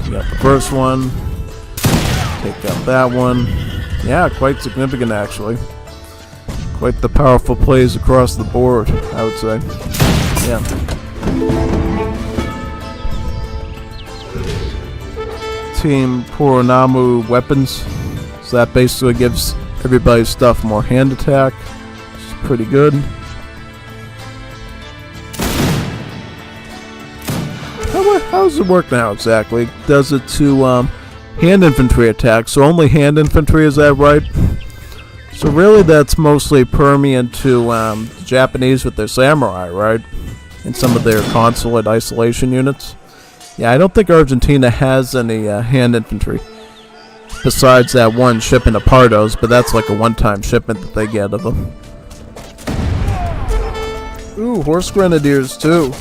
You got the first one. Take out that one. Yeah, quite significant actually. Quite the powerful plays across the board, I would say. Yeah. Team Poronamu weapons. So that basically gives everybody's stuff more hand attack, which is pretty good. How does it work now exactly? Does it to hand infantry attack? So only hand infantry, is that right? So really that's mostly permeant to the Japanese with their samurai, right? And some of their consulate isolation units. Yeah, I don't think Argentina has any hand infantry. Besides that one shipment of Pardos, but that's like a one-time shipment that they get of them. Ooh, Horse Grenadiers too.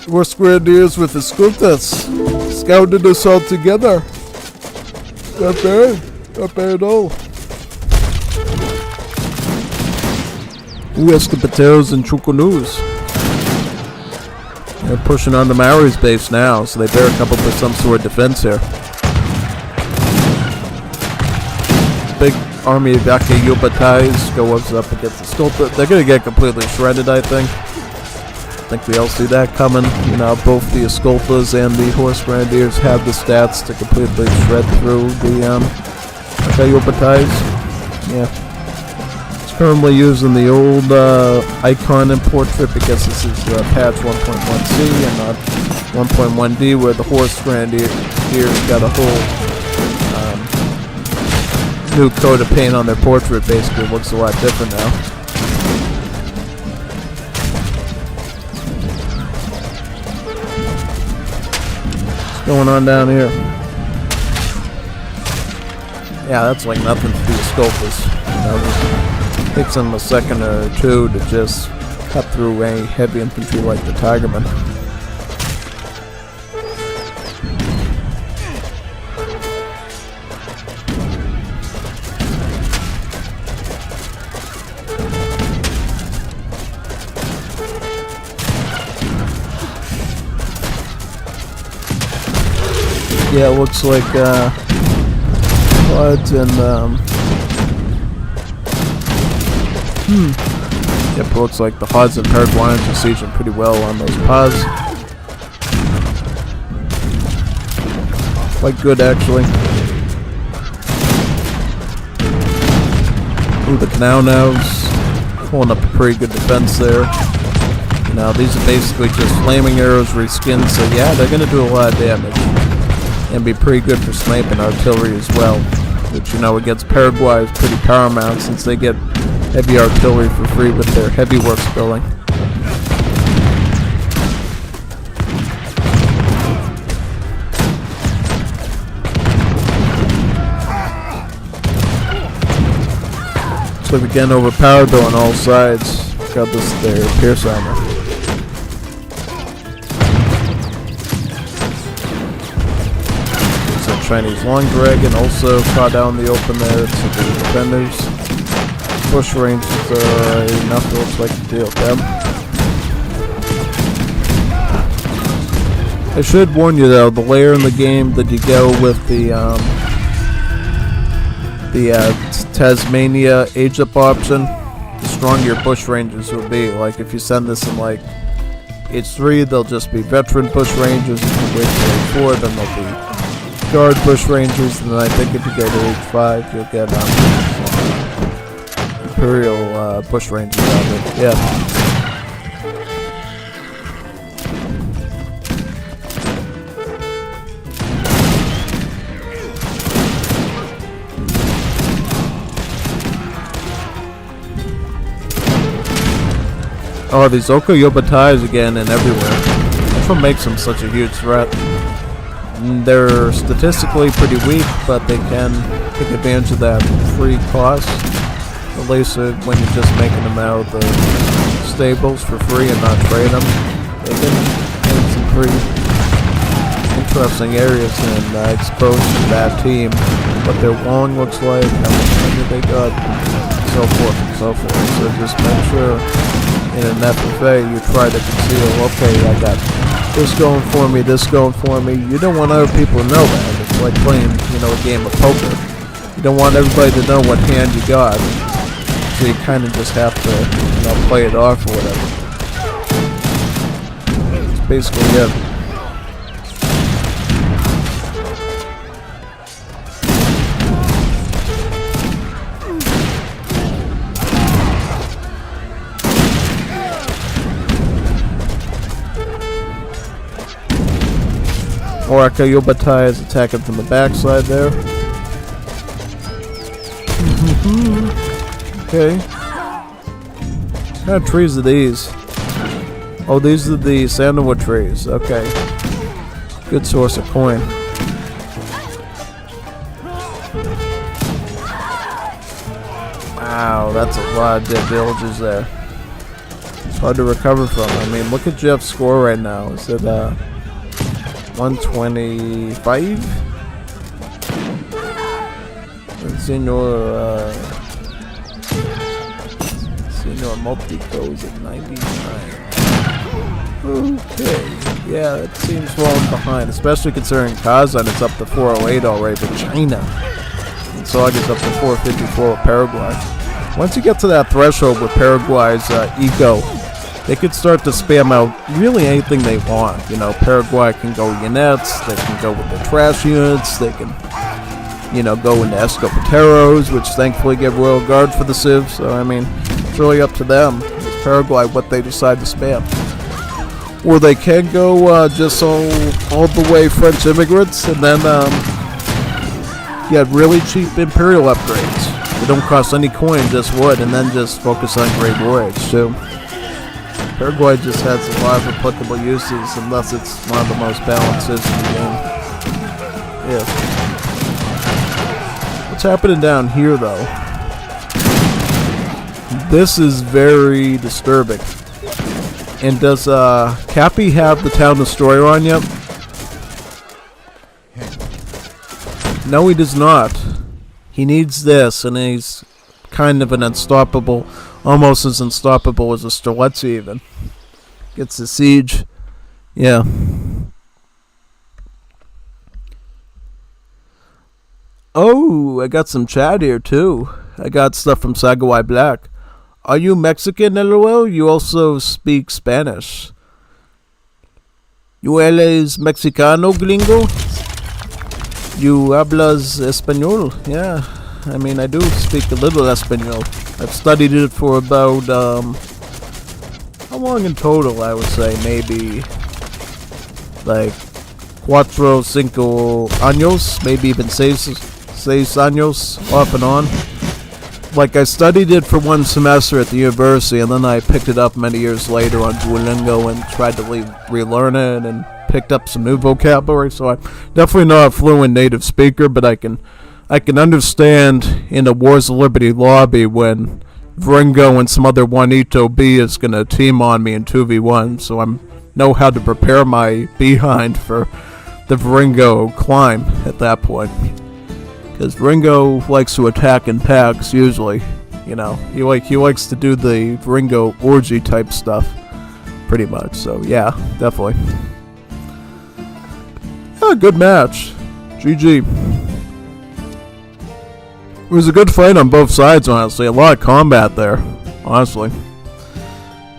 Horse Grenadiers with the Escoltas. Scouted us all together. Not bad. Not bad at all. Ooh, Escopeteros and Chukunus. They're pushing on the Maori's base now, so they better come up with some sort of defense here. army of Yakayubatais goes up against the Sculptor. They're going to get completely shredded, I think. I think we all see that coming. You know, both the Escoltas and the Horse Grenadiers have the stats to completely shred through the Yakayubatais. Yeah. Currently using the old icon and portrait because this is patch 1.1c and not 1.1d, where the Horse Grenadiers got a whole new coat of paint on their portrait. Basically looks a lot different now. What's going on down here? Yeah, that's like nothing to do with Sculptus. It takes them a second or two to just cut through any heavy infantry like the Tigerman. Yeah, it looks like Floods and Yep, it looks like the Huds and Paraguayans are sieging pretty well on those Paz. Quite good, actually. Ooh, the Canal Nows pulling up a pretty good defense there. Now, these are basically just flaming arrows reskinned, so yeah, they're going to do a lot of damage. And be pretty good for sniping artillery as well. Which, you know, against Paraguay is pretty paramount since they get heavy artillery for free with their heavy works building. Looks like we're getting overpowered though on all sides. Got this there, Pierce armor. There's a Chinese Long Dragon also caught out in the open there to the defenders. Push ranges are enough, it looks like, to deal with them. I should warn you though, the later in the game that you go with the Tasmania age up option, the stronger your bush rangers will be. Like if you send this in like age 3, they'll just be veteran bush rangers. If you wait till age 4, then they'll be guard bush rangers. And then I think if you go to age 5, you'll get Imperial bush rangers out of it. Yeah. Oh, these Okoyobatais again and everywhere. That's what makes them such a huge threat. They're statistically pretty weak, but they can take advantage of that free cost. At least when you're just making them out of the stables for free and not trade them. They can make some pretty interesting areas and expose that team. What their long looks like, how much money they got, so forth and so forth. So just make sure in an FFA you try to conceal, okay, I got this going for me, this going for me. You don't want other people to know that. It's like playing, you know, a game of poker. You don't want everybody to know what hand you got. So you kind of just have to, you know, play it off or whatever. It's basically it. Oraka Yobatai is attacking from the backside there. Okay. What kind of trees are these? Oh, these are the sandalwood trees. Okay. Good source of coin. Wow, that's a lot of dead villagers there. It's hard to recover from. I mean, look at Jeff's score right now. Is it 125? And Senor Multico's at 99. Okay, yeah, it seems falling behind, especially considering Kazan is up to 408 already, but China Saga's up to 454 with Paraguay. Once you get to that threshold with Paraguay's eco, they could start to spam out really anything they want. You know, Paraguay can go units, they can go with the trash units, they can, you know, go into Escopeteros, which thankfully get Royal Guard for the Civ. So, I mean, it's really up to them, Paraguay, what they decide to spam. Or they can go just all the way French immigrants and then get really cheap Imperial upgrades. They don't cost any coin, just wood, and then just focus on Great Voyage, too. Paraguay just has a lot of applicable uses, unless it's one of the most balanced in the game. Yeah. What's happening down here, though? This is very disturbing. And does Cappy have the Town Destroyer on yet? No, he does not. He needs this, and he's kind of an unstoppable, almost as unstoppable as a Streletsy even. Gets the siege. Yeah. Oh, I got some chat here too. I got stuff from Sagawai Black. Are you Mexican, LOL? You also speak Spanish. You eres Mexicano, gringo? You hablas español? Yeah, I mean, I do speak a little español. I've studied it for about, how long in total, I would say? Maybe, like, 4, 5 años, maybe even 6 años, off and on. Like, I studied it for 1 semester at the university, and then I picked it up many years later on Viringo and tried to relearn it, and picked up some new vocabulary. So I'm definitely not a fluent native speaker, but I can understand in the Wars of Liberty lobby when Viringo and some other Juanito B is going to team on me in 2v1, so I know how to prepare my behind for the Viringo climb at that point. Because Viringo likes to attack in packs, usually. You know, he likes to do the Viringo orgy type stuff, pretty much. So yeah, definitely. Yeah, good match. GG. It was a good fight on both sides, honestly. A lot of combat there, honestly.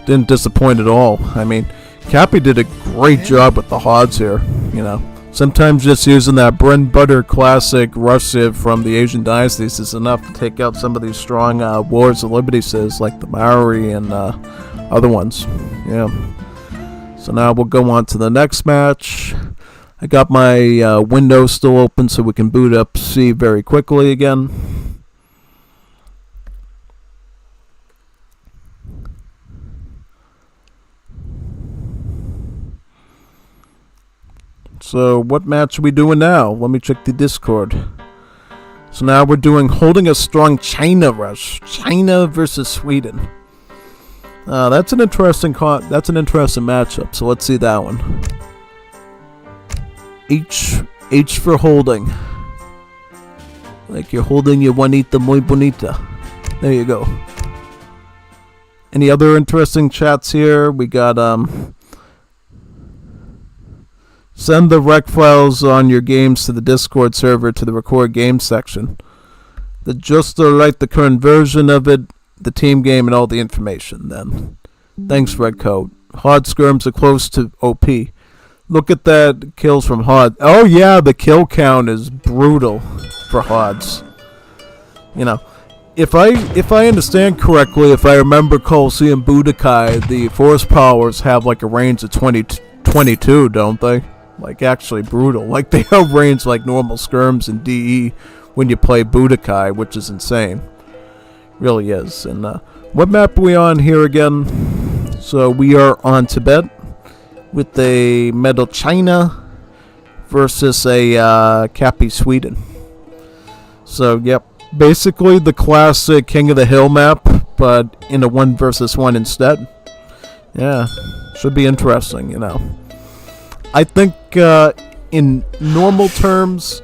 Didn't disappoint at all. I mean, Cappy did a great job with the Hods here, you know. Sometimes just using that bread and butter classic rush civ from the Asian dynasties is enough to take out some of these strong Wars of Liberty civs like the Maori and other ones. Yeah. So now we'll go on to the next match. I got my window still open so we can boot up C very quickly again. So what match are we doing now? Let me check the Discord. So now we're doing holding a strong China rush. China versus Sweden. That's an interesting matchup. So let's see that one. H for holding. Like you're holding your Juanita muy bonita. There you go. Any other interesting chats here? We got send the rec files on your games to the Discord server to the record game section. Just like the current version of it, the team game, and all the information then. Thanks, Redcoat. Hod skirms are close to OP. Look at that kills from Hod. Oh yeah, the kill count is brutal for Hods. You know, if I understand correctly, if I remember Colosseum Budokai, the force powers have like a range of 22, don't they? Like actually brutal. Like they outrange like normal skirms in DE when you play Budokai, which is insane. Really is. And what map are we on here again? So we are on Tibet with a Metal China versus a Cappy Sweden. So yep, basically the classic King of the Hill map, but in a 1 versus 1 instead. Yeah, should be interesting, you know. I think in normal terms,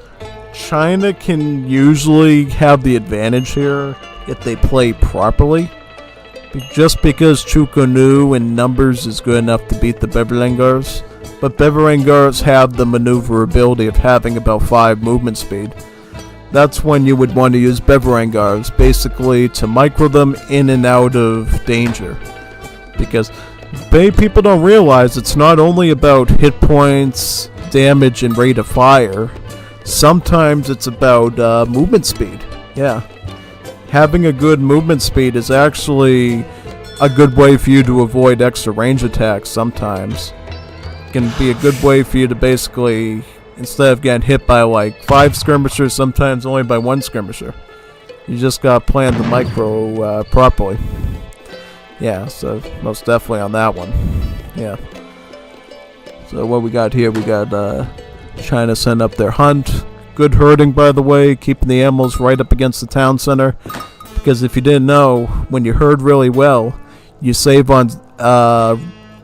China can usually have the advantage here if they play properly. Just because Chukonu in numbers is good enough to beat the Beverengars. But Beverengars have the maneuverability of having about 5 movement speed. that's when you would want to use Viringos, basically to micro them in and out of danger. Because people don't realize it's not only about hit points, damage, and rate of fire. Sometimes it's about movement speed. Yeah. Having a good movement speed is actually a good way for you to avoid extra range attacks sometimes. It can be a good way for you to basically, instead of getting hit by like 5 skirmishers, sometimes only by 1 skirmisher. You just gotta plan the micro properly. Yeah, so most definitely on that one. Yeah. So what we got here, we got China send up their hunt. Good herding, by the way, keeping the animals right up against the town center. Because if you didn't know, when you herd really well, you save on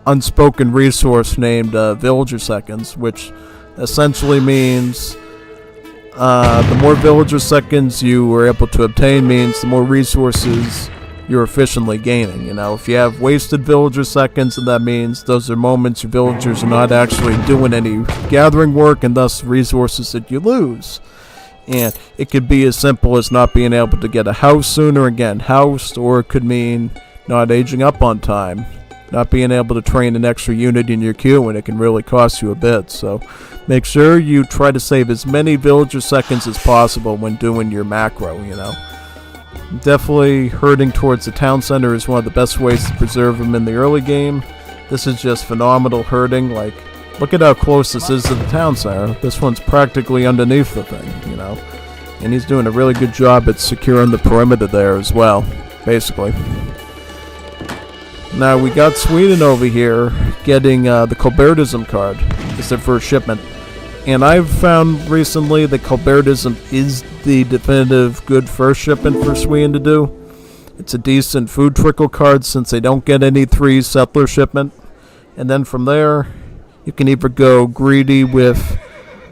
unspoken resource named villager seconds, which essentially means the more villager seconds you were able to obtain means the more resources you're efficiently gaining. You know, if you have wasted villager seconds, then that means those are moments your villagers are not actually doing any gathering work, and thus resources that you lose. And it could be as simple as not being able to get a house sooner and getting housed, or it could mean not aging up on time, not being able to train an extra unit in your queue, and it can really cost you a bit. So make sure you try to save as many villager seconds as possible when doing your macro, you know. Definitely herding towards the town center is one of the best ways to preserve them in the early game. This is just phenomenal herding. Like, look at how close this is to the town center. This one's practically underneath the thing, you know. And he's doing a really good job at securing the perimeter there as well, basically. Now we got Sweden over here getting the Colbertism card. It's their first shipment. And I've found recently that Colbertism is the definitive good first shipment for Sweden to do. It's a decent food trickle card since they don't get any 3 settler shipment. And then from there, you can either go greedy with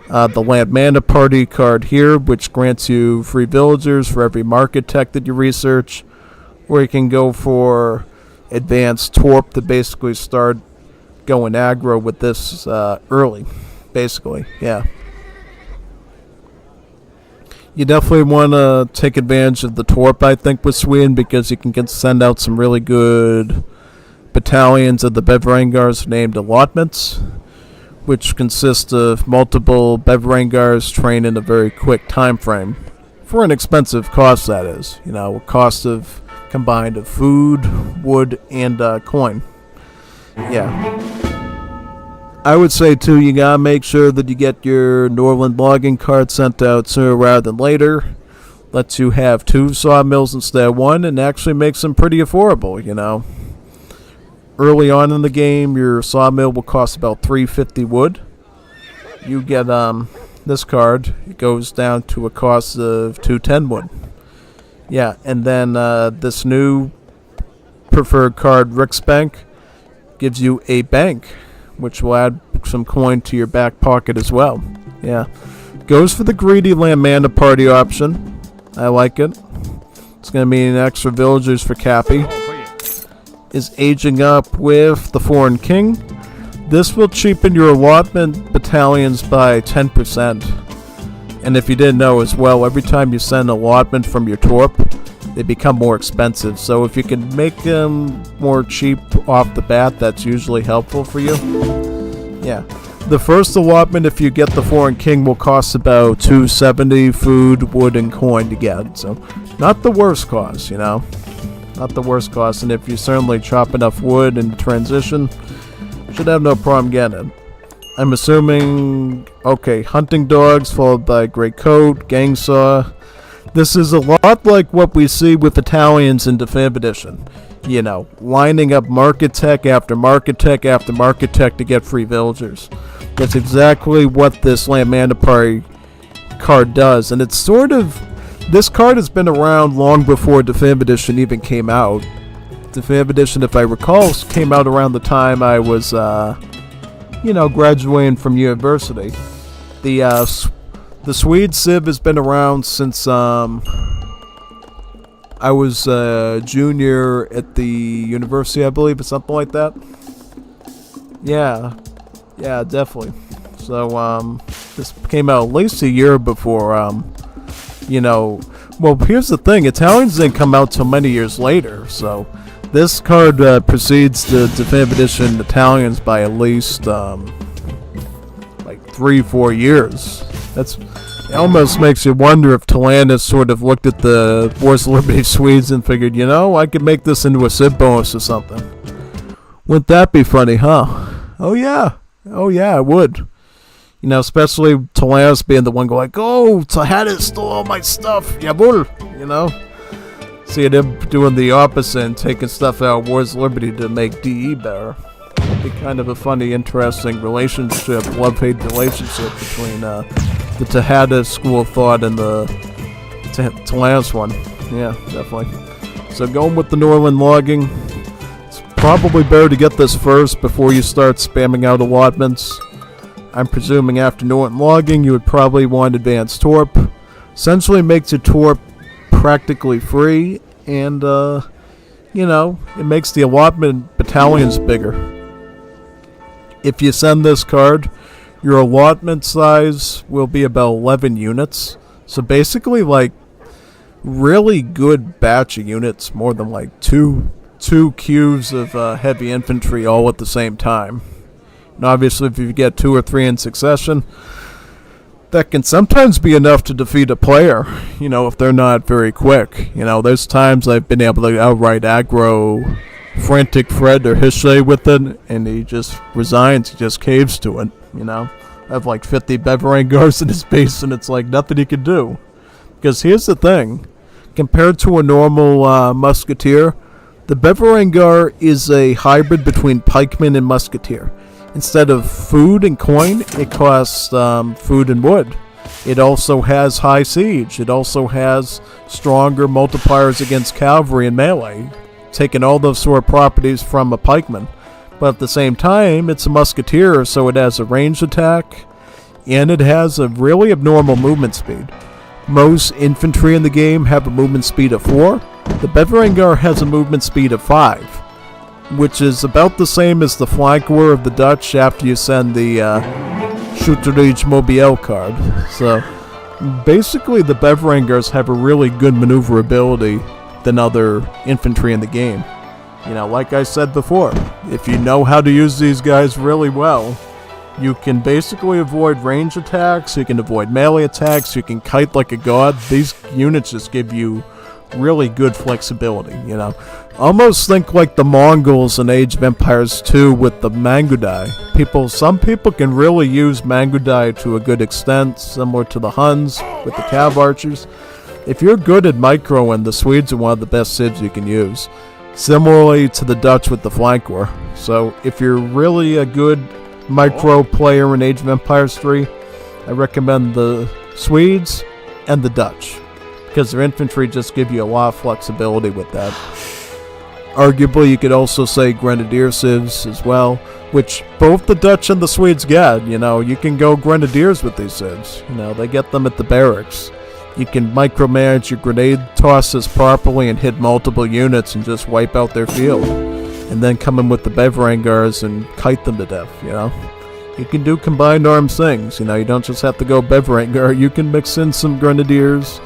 the Land Mana Party card here, which grants you free villagers for every market tech that you research. Or you can go for advanced Torp to basically start going aggro with this early. Basically, yeah. You definitely want to take advantage of the Torp, I think, with Sweden, because you can send out some really good battalions of the Viringos named allotments, which consist of multiple Viringos trained in a very quick time frame. For an expensive cost, that is. You know, a cost of combined of food, wood, and coin. Yeah. I would say, too, you gotta make sure that you get your Norland logging card sent out sooner rather than later. Lets you have 2 sawmills instead of 1, and actually makes them pretty affordable, you know. Early on in the game, your sawmill will cost about 350 wood. You get this card, it goes down to a cost of 210 wood. Yeah, and then this new preferred card, Riksbank, gives you a bank, which will add some coin to your back pocket as well. Yeah. Goes for the greedy Land Mana Party option. I like it. It's going to mean extra villagers for Cappy. Is aging up with the Foreign King. This will cheapen your allotment battalions by 10%. And if you didn't know as well, every time you send an allotment from your Torp, they become more expensive. So if you can make them more cheap off the bat, that's usually helpful for you. Yeah. The first allotment, if you get the Foreign King, will cost about 270 food, wood, and coin to get. So not the worst cost, you know. Not the worst cost. And if you certainly chop enough wood in transition, should have no problem getting it. I'm assuming, okay, hunting dogs followed by Great Coat, Gang Saw. This is a lot like what we see with Italians in Definitive Edition. You know, lining up market tech after market tech after market tech to get free villagers. That's exactly what this Land Mana Party card does. And it's sort of, this card has been around long before Definitive Edition even came out. Definitive Edition, if I recall, came out around the time I was, graduating from university. The Swede Civ has been around since I was a junior at the university, I believe, or something like that. Yeah, definitely. So this came out at least a year before you know, well, here's the thing. Italians didn't come out till many years later, so this card precedes the Definitive Edition Italians by at least, like 3-4 years. It almost makes you wonder if Talantis sort of looked at the Wars of Liberty Swedes and figured, you know, I could make this into a Civ bonus or something. Wouldn't that be funny, huh? Oh yeah, it would. You know, especially Talantis being the one going like, oh, Talantis stole all my stuff, jawohl, you know? See them doing the opposite and taking stuff out of Wars of Liberty to make DE better. It'd be kind of a funny, interesting relationship, love-hate relationship between the Tejada school of thought and the Talantis one. Yeah, definitely. So going with the Norland logging, it's probably better to get this first before you start spamming out allotments. I'm presuming after Norton logging, you would probably want advanced torp. Essentially makes your torp practically free, and, you know, it makes the allotment battalions bigger. If you send this card, your allotment size will be about 11 units. So basically, like, really good batch of units, more than like two queues of heavy infantry all at the same time. And obviously, if you get 2 or 3 in succession, that can sometimes be enough to defeat a player, you know, if they're not very quick. You know, there's times I've been able to outright aggro Frantic Fred or Hishay with it, and he just resigns, he just caves to it, you know. I have like 50 Beverangars in his base, and it's like nothing he can do. Because here's the thing, compared to a normal musketeer, the Beverangar is a hybrid between pikeman and musketeer. Instead of food and coin, it costs food and wood. It also has high siege. It also has stronger multipliers against cavalry and melee, taking all those sort of properties from a pikeman. But at the same time, it's a musketeer, so it has a ranged attack, and it has a really abnormal movement speed. Most infantry in the game have a movement speed of 4. The Beverangar has a movement speed of 5. Which is about the same as the flanker of the Dutch after you send the Schutterige Mobile card. So, basically the Beverangars have a really good maneuverability than other infantry in the game. You know, like I said before, if you know how to use these guys really well, you can basically avoid range attacks, you can avoid melee attacks, you can kite like a god. These units just give you really good flexibility, you know. Almost think like the Mongols in Age of Empires 2 with the Mangudai. Some people can really use Mangudai to a good extent, similar to the Huns with the Cav Archers. If you're good at microing, the Swedes are one of the best civs you can use. Similarly to the Dutch with the Flanker. So if you're really a good micro player in Age of Empires 3, I recommend the Swedes and the Dutch, because their infantry just give you a lot of flexibility with that. Arguably, you could also say Grenadier civs as well, which both the Dutch and the Swedes get. You know, you can go Grenadiers with these civs. You know, they get them at the barracks. You can micromanage your grenade tosses properly and hit multiple units and just wipe out their field. And then come in with the Beverangars and kite them to death, you know. You can do combined arms things, you know, you don't just have to go Beverangar. You can mix in some Grenadiers,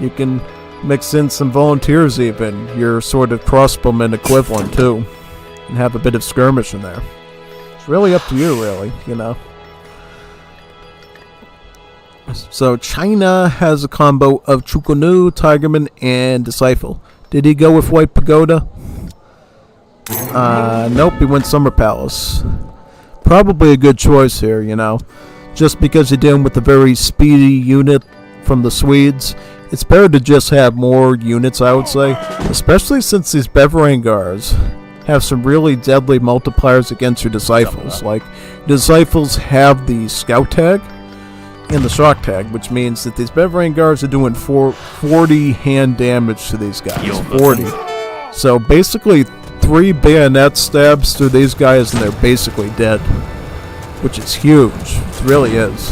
you can mix in some volunteers even, your sort of crossbowman equivalent too, and have a bit of skirmish in there. It's really up to you, really, you know. So China has a combo of Chukonu, Tigerman, and Disciple. Did he go with White Pagoda? Nope, he went Summer Palace. Probably a good choice here, you know. Just because you're dealing with a very speedy unit from the Swedes, it's better to just have more units, I would say. Especially since these Beverangars have some really deadly multipliers against your Disciples. Like, Disciples have the Scout tag and the Shock tag, which means that these Beverangars are doing 40 hand damage to these guys. 40. So basically 3 bayonet stabs through these guys and they're basically dead. Which is huge. It really is.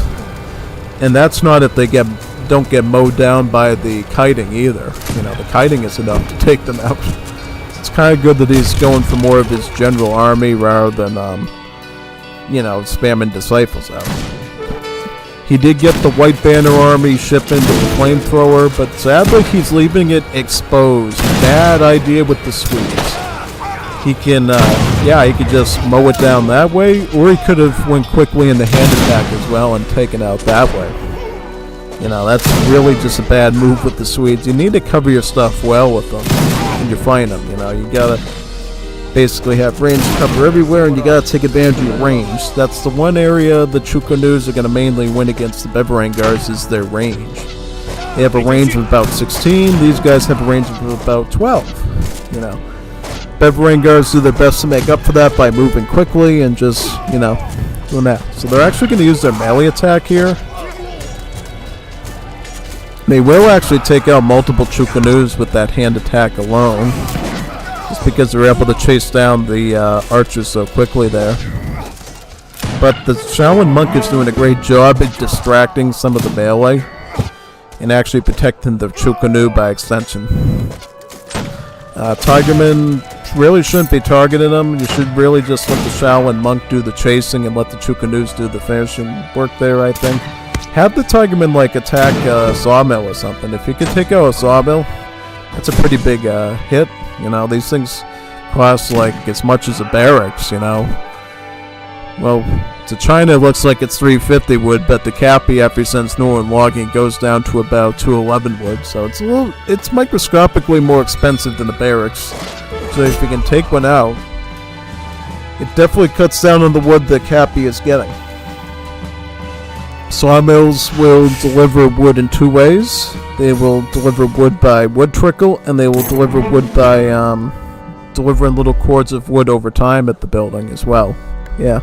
And that's not if they don't get mowed down by the kiting either. You know, the kiting is enough to take them out. It's kind of good that he's going for more of his general army rather than, you know, spamming Disciples out. He did get the White Banner Army shipment with the flamethrower, but sadly he's leaving it exposed. Bad idea with the Swedes. He can, he could just mow it down that way, or he could have went quickly in the hand attack as well and taken out that way. You know, that's really just a bad move with the Swedes. You need to cover your stuff well with them when you're fighting them. You know, you gotta basically have range cover everywhere, and you gotta take advantage of your range. That's the one area the Chukanus are gonna mainly win against the Beverangars is their range. They have a range of about 16. These guys have a range of about 12. You know, Beverangars do their best to make up for that by moving quickly and just, you know, doing that. So they're actually gonna use their melee attack here. They will actually take out multiple Chukanus with that hand attack alone, just because they're able to chase down the archers so quickly there. But the Shaolin Monk is doing a great job at distracting some of the melee and actually protecting the Chukanu by extension. Tigerman really shouldn't be targeting them. You should really just let the Shaolin Monk do the chasing and let the Chukanus do the finishing work there, I think. Have the Tigerman like attack a sawmill or something. If you can take out a sawmill, that's a pretty big hit. You know, these things cost like as much as a barracks, you know. Well, to China it looks like it's 350 wood, but the Cappy after he sends Northern logging goes down to about 211 wood. So it's microscopically more expensive than the barracks. So if you can take one out, it definitely cuts down on the wood the Cappy is getting. Sawmills will deliver wood in two ways. They will deliver wood by wood trickle, and they will deliver wood by delivering little cords of wood over time at the building as well. Yeah.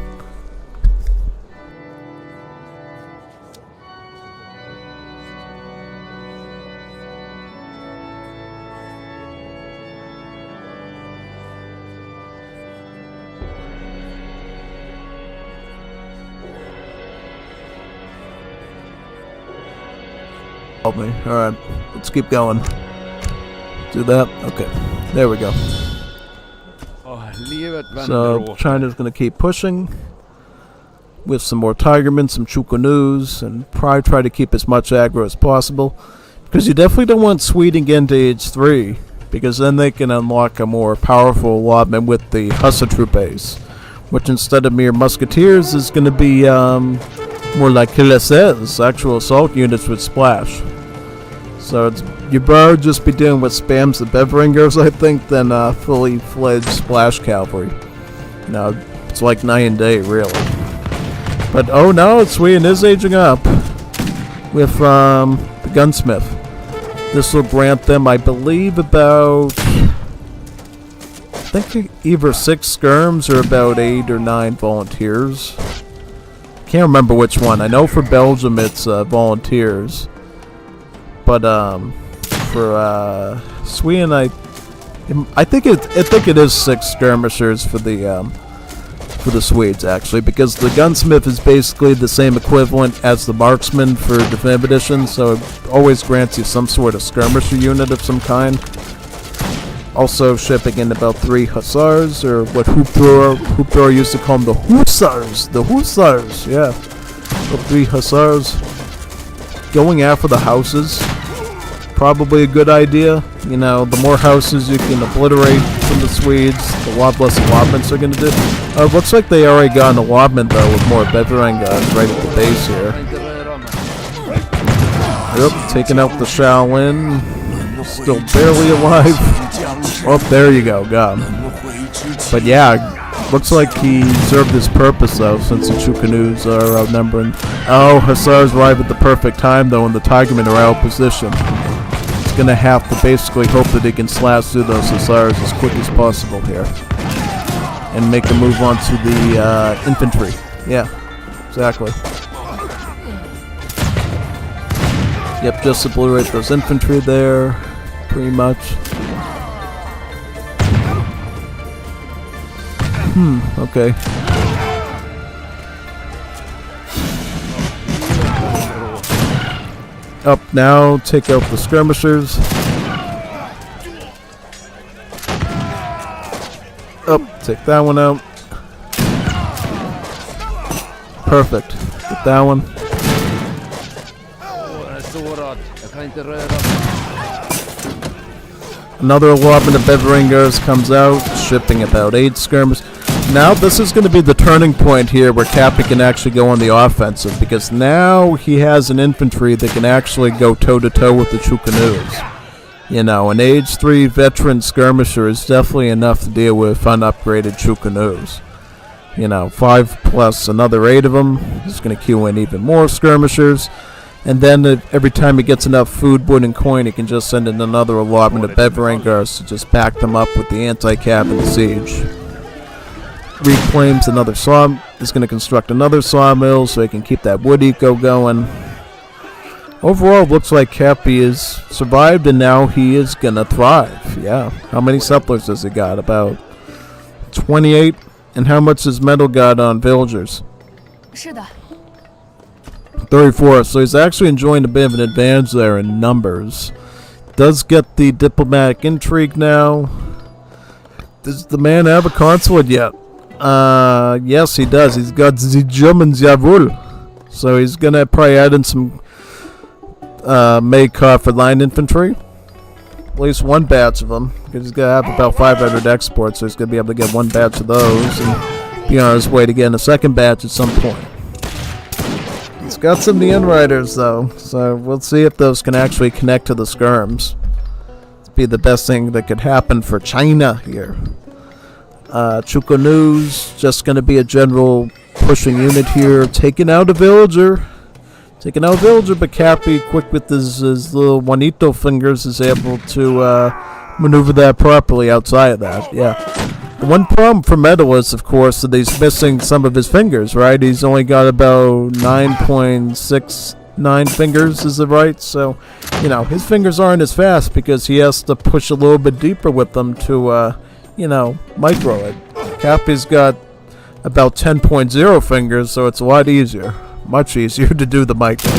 Me. Alright, let's keep going. Do that. Okay, there we go. So China's going to keep pushing with some more Tigermen, some Chukanus, and probably try to keep as much aggro as possible, because you definitely don't want Sweden getting to age 3, because then they can unlock a more powerful allotment with the Hussar troop base, which instead of mere musketeers is going to be more like cuirassiers, actual assault units with splash. So you'd better just be dealing with spams of Beverangars, I think, than fully fledged splash cavalry. No, it's like night and day, really. But oh no, Sweden is aging up with the gunsmith. This will grant them, I believe, about I think either 6 skirms or about 8 or 9 volunteers. Can't remember which one. I know for Belgium it's volunteers. But for Sweden, I think it is 6 skirmishers for the Swedes, actually, because the gunsmith is basically the same equivalent as the marksman for definitive edition, so it always grants you some sort of skirmisher unit of some kind. Also shipping in about 3 hussars, or what Hoop Thrower used to call them, the hussars. The hussars, yeah. About 3 hussars. Going after the houses, probably a good idea. You know, the more houses you can obliterate from the Swedes, the lot less allotments they're going to do. Looks like they already got an allotment, though, with more Beverangars right at the base here. Yep, taking out the Shaolin. Still barely alive. Oh, there you go, God. But yeah, looks like he served his purpose, though, since the Chukanus are outnumbering. Oh, Hussars arrive at the perfect time, though, and the Tigermen are out of position. He's going to have to basically hope that he can slash through those Hussars as quick as possible here. And make a move on to the infantry. Yeah, exactly. Yep, just obliterate those infantry there, pretty much. Okay. Up now, take out the skirmishers. Up, take that one out. Perfect. Get that one. Another allotment of Viringos comes out, shipping about 8 skirmishers. Now this is going to be the turning point here where Cappy can actually go on the offensive, because now he has an infantry that can actually go toe-to-toe with the Chukanus. You know, an age 3 veteran skirmisher is definitely enough to deal with unupgraded Chukanus. You know, 5 plus another 8 of them. He's going to queue in even more skirmishers. And then every time he gets enough food, wood, and coin, he can just send in another allotment of Viringos to just back them up with the anti-cap and the siege. Reclaims another saw. Is going to construct another sawmill so he can keep that wood eco going. Overall, it looks like Cappy has survived, and now he is going to thrive. Yeah. How many settlers has he got? About 28. And how much has Metal got on villagers? 34. So he's actually enjoying a bit of an advantage there in numbers. Does get the diplomatic intrigue now. Does the man have a consulate yet? Yes, he does. He's got the Germans, jawohl. So he's going to probably add in some Maycar for line infantry. At least one batch of them. Because he's going to have about 500 exports, so he's going to be able to get one batch of those and be on his way to getting a second batch at some point. He's got some Neon Riders, though, so we'll see if those can actually connect to the skirms. It'd be the best thing that could happen for China here. Chukanus, just going to be a general pushing unit here, taking out a villager. But Cappy, quick with his little Juanito fingers, is able to maneuver that properly outside of that. Yeah. The one problem for Metal is, of course, that he's missing some of his fingers, right? He's only got about 9.69 fingers, is it right? So, you know, his fingers aren't as fast because he has to push a little bit deeper with them to, you know, micro it. Cappy's got about 10.0 fingers, so it's a lot easier. Much easier to do the micro.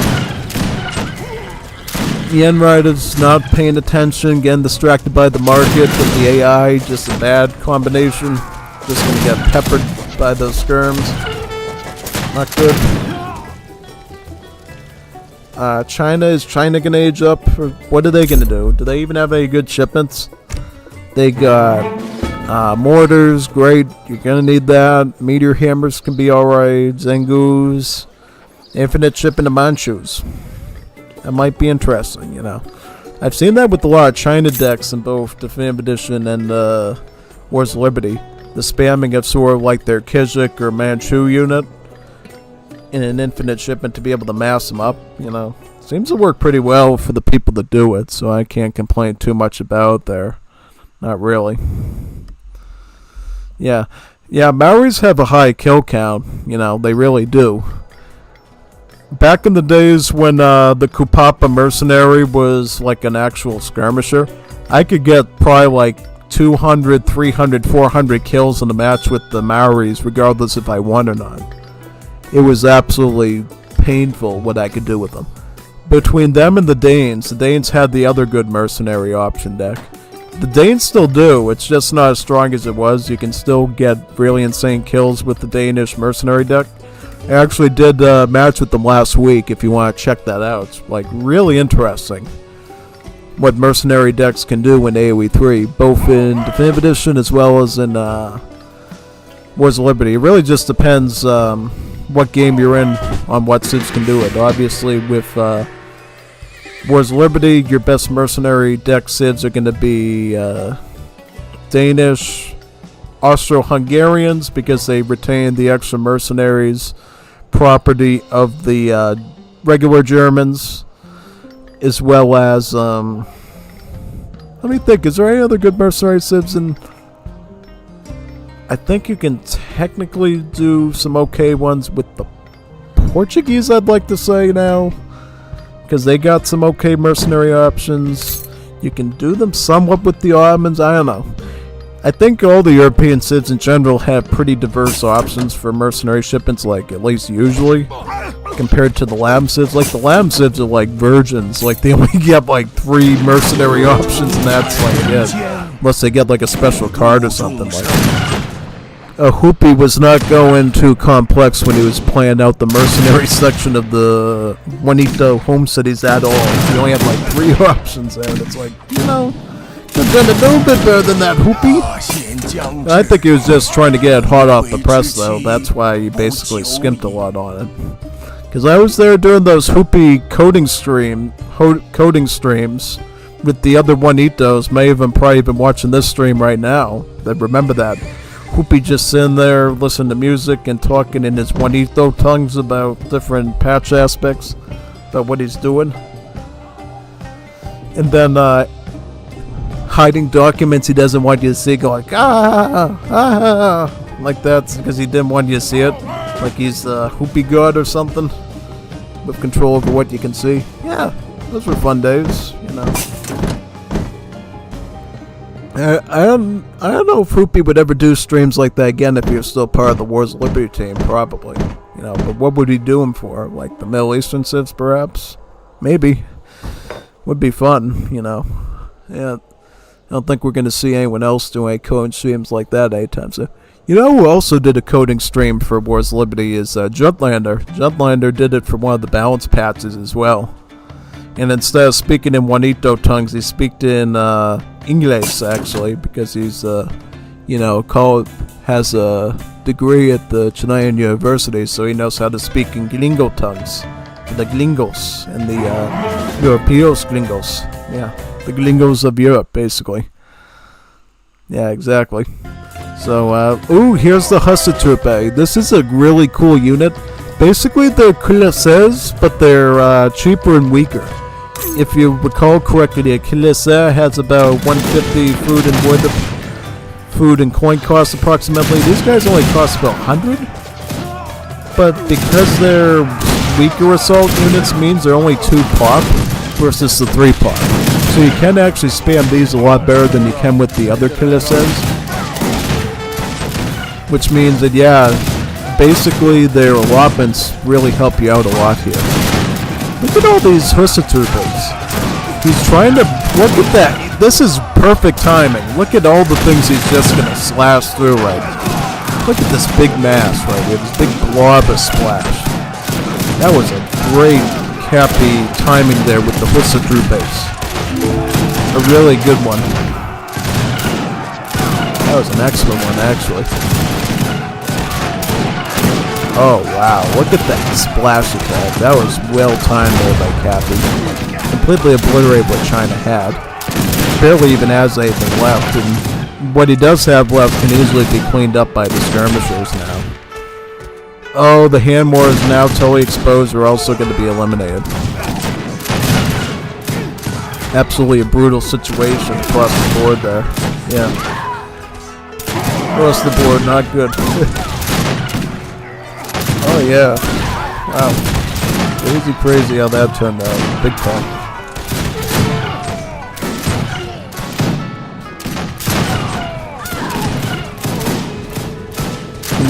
The N-Rider's not paying attention, getting distracted by the market with the AI, just a bad combination. Just gonna get peppered by those skirms. Not good. Is China gonna age up? Or what are they gonna do? Do they even have any good shipments? They got mortars, great, you're gonna need that. Meteor hammers can be alright. Zengus. Infinite shipping to Manchus. That might be interesting, you know. I've seen that with a lot of China decks in both Definitive Edition and Wars of Liberty. The spamming of sort of like their Kijik or Manchu unit in an infinite shipment to be able to mass them up, you know. Seems to work pretty well for the people that do it, so I can't complain too much about there. Not really. Yeah, Maoris have a high kill count, you know, they really do. Back in the days when the Kupapa mercenary was like an actual skirmisher, I could get probably like 200, 300, 400 kills in a match with the Maoris, regardless if I won or not. It was absolutely painful what I could do with them. Between them and the Danes had the other good mercenary option deck. The Danes still do, it's just not as strong as it was. You can still get really insane kills with the Danish mercenary deck. I actually did a match with them last week, if you want to check that out. It's like really interesting what mercenary decks can do in AoE 3, both in Definitive Edition as well as in Wars of Liberty. It really just depends what game you're in on what civs can do it. Obviously with Wars of Liberty, your best mercenary deck civs are going to be Danish, Austro-Hungarians, because they retain the extra mercenaries property of the regular Germans, as well as let me think, is there any other good mercenary civs in? I think you can technically do some okay ones with the Portuguese, I'd like to say now, because they got some okay mercenary options. You can do them somewhat with the Ottomans, I don't know. I think all the European civs in general have pretty diverse options for mercenary shipments, like at least usually, compared to the Lam civs. Like the Lam civs are like virgins, like they only get like 3 mercenary options and that's like it. Unless they get like a special card or something like that. Hoopy was not going too complex when he was playing out the mercenary section of the Juanito home cities at all. He only had like 3 options there, and it's like, you know, could have done a little bit better than that, Hoopy. I think he was just trying to get it hot off the press, though. That's why he basically skimped a lot on it. Because I was there during those Hoopy coding streams with the other Juanitos. May have probably been watching this stream right now. They remember that. Hoopy just sitting there listening to music and talking in his Juanito tongues about different patch aspects, about what he's doing. And then hiding documents he doesn't want you to see, going like that, because he didn't want you to see it. Like he's Hoopy God or something, with control over what you can see. Yeah, those were fun days, you know. I don't know if Hoopy would ever do streams like that again if he was still part of the Wars of Liberty team, probably. You know, but what would he do him for? Like the Middle Eastern civs, perhaps? Maybe. Would be fun, you know. Yeah, I don't think we're going to see anyone else doing coding streams like that anytime soon. You know who also did a coding stream for Wars of Liberty is Jutlander. Jutlander did it for one of the balance patches as well. And instead of speaking in Juanito tongues, he speaks in English, actually, because he's, you know, has a degree at the Chilean University, so he knows how to speak in Gringo tongues. The Glingos and the Europeos Glingos. Yeah, the Glingos of Europe, basically. Yeah, exactly. So, ooh, here's the Hussitruppe. This is a really cool unit. Basically, they're cuirassiers, but they're cheaper and weaker. If you recall correctly, the cuirassier has about 150 food and wood, food and coin cost approximately. These guys only cost about 100. But because they're weaker assault units, means they're only 2 pop versus the 3 pop. So you can actually spam these a lot better than you can with the other cuirassiers. Which means that, yeah, basically their allotments really help you out a lot here. Look at all these Hussitruppes. He's trying to... Look at that. This is perfect timing. Look at all the things he's just going to slash through right now. Look at this big mass right here. This big blob of splash. That was a great, happy timing there with the Hussitruppes. A really good one. That was an excellent one, actually. Oh, wow. Look at that splash attack. That was well timed there by Cappy. Completely obliterated what China had. Barely even has anything left. And what he does have left can easily be cleaned up by the skirmishers now. Oh, the hand wars now totally exposed are also going to be eliminated. Absolutely a brutal situation across the board there. Yeah. Across the board, not good. Oh yeah. Wow. Crazy how that turned out. Big time.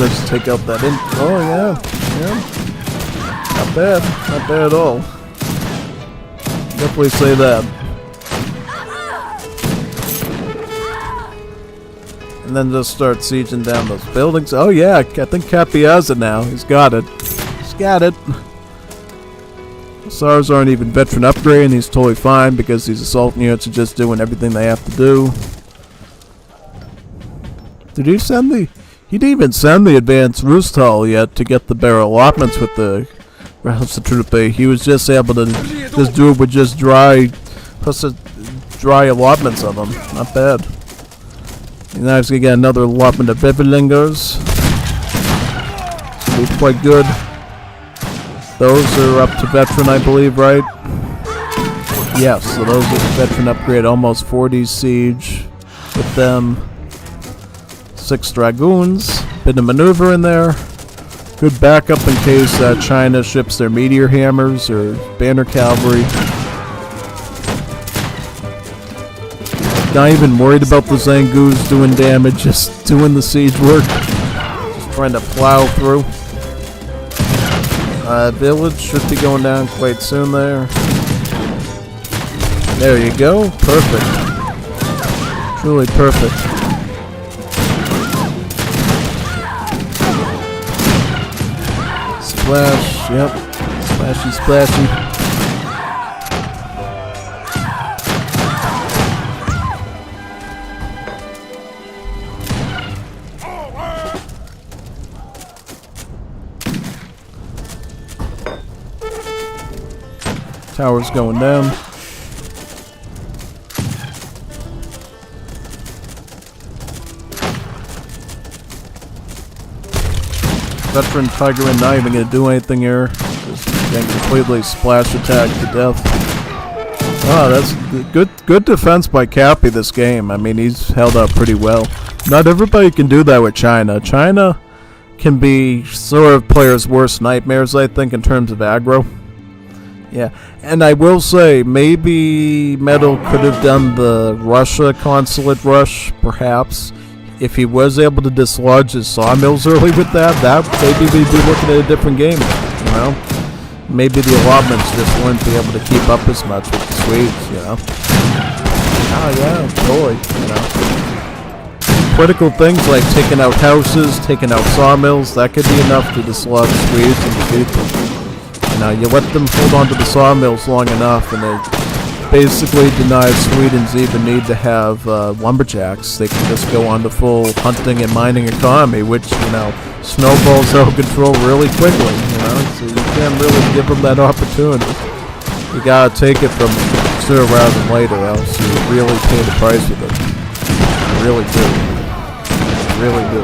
Let's take out that in. Oh yeah. Yeah. Not bad. Not bad at all. Definitely say that. And then just start sieging down those buildings. Oh yeah, I think Cappy has it now. He's got it. He's got it. SARs aren't even veteran upgrade, and he's totally fine because these assault units are just doing everything they have to do. Did he send the... He didn't even send the advanced roost hull yet to get the better allotments with the Hussitruppe. He was just able to just do it with just dry allotments of them. Not bad. And now he's going to get another allotment of Viringos. This will be quite good. Those are up to veteran, I believe, right? Yes, so those are the veteran upgrade. Almost 40 siege with them. 6 dragoons. Bit of maneuver in there. Good backup in case China ships their meteor hammers or banner cavalry. Not even worried about the Zangoos doing damage, just doing the siege work. Just trying to plow through. Village should be going down quite soon there. There you go. Perfect. Truly perfect. splash. Yep. Splashy, splashy. Tower's going down. Veteran Tiger and not even going to do anything here. Just getting completely splash attacked to death. Oh, that's good defense by Cappy this game. I mean, he's held up pretty well. Not everybody can do that with China. China can be sort of players' worst nightmares, I think, in terms of aggro. Yeah, and I will say, maybe Metal could have done the Russia consulate rush, perhaps. If he was able to dislodge his sawmills early with that, maybe we'd be looking at a different game, you know? Maybe the allotments just wouldn't be able to keep up as much with the Swedes, you know? Oh yeah, totally, you know? Critical things like taking out houses, taking out sawmills, that could be enough to dislodge Swedes and defeat them. You know, you let them hold on to the sawmills long enough and it basically denies Sweden's even need to have lumberjacks. They can just go on to full hunting and mining economy, which, you know, snowballs out of control really quickly, you know, so you can't really give them that opportunity. You gotta take it from sooner rather than later, else you really pay the price with it. You really do. You really do.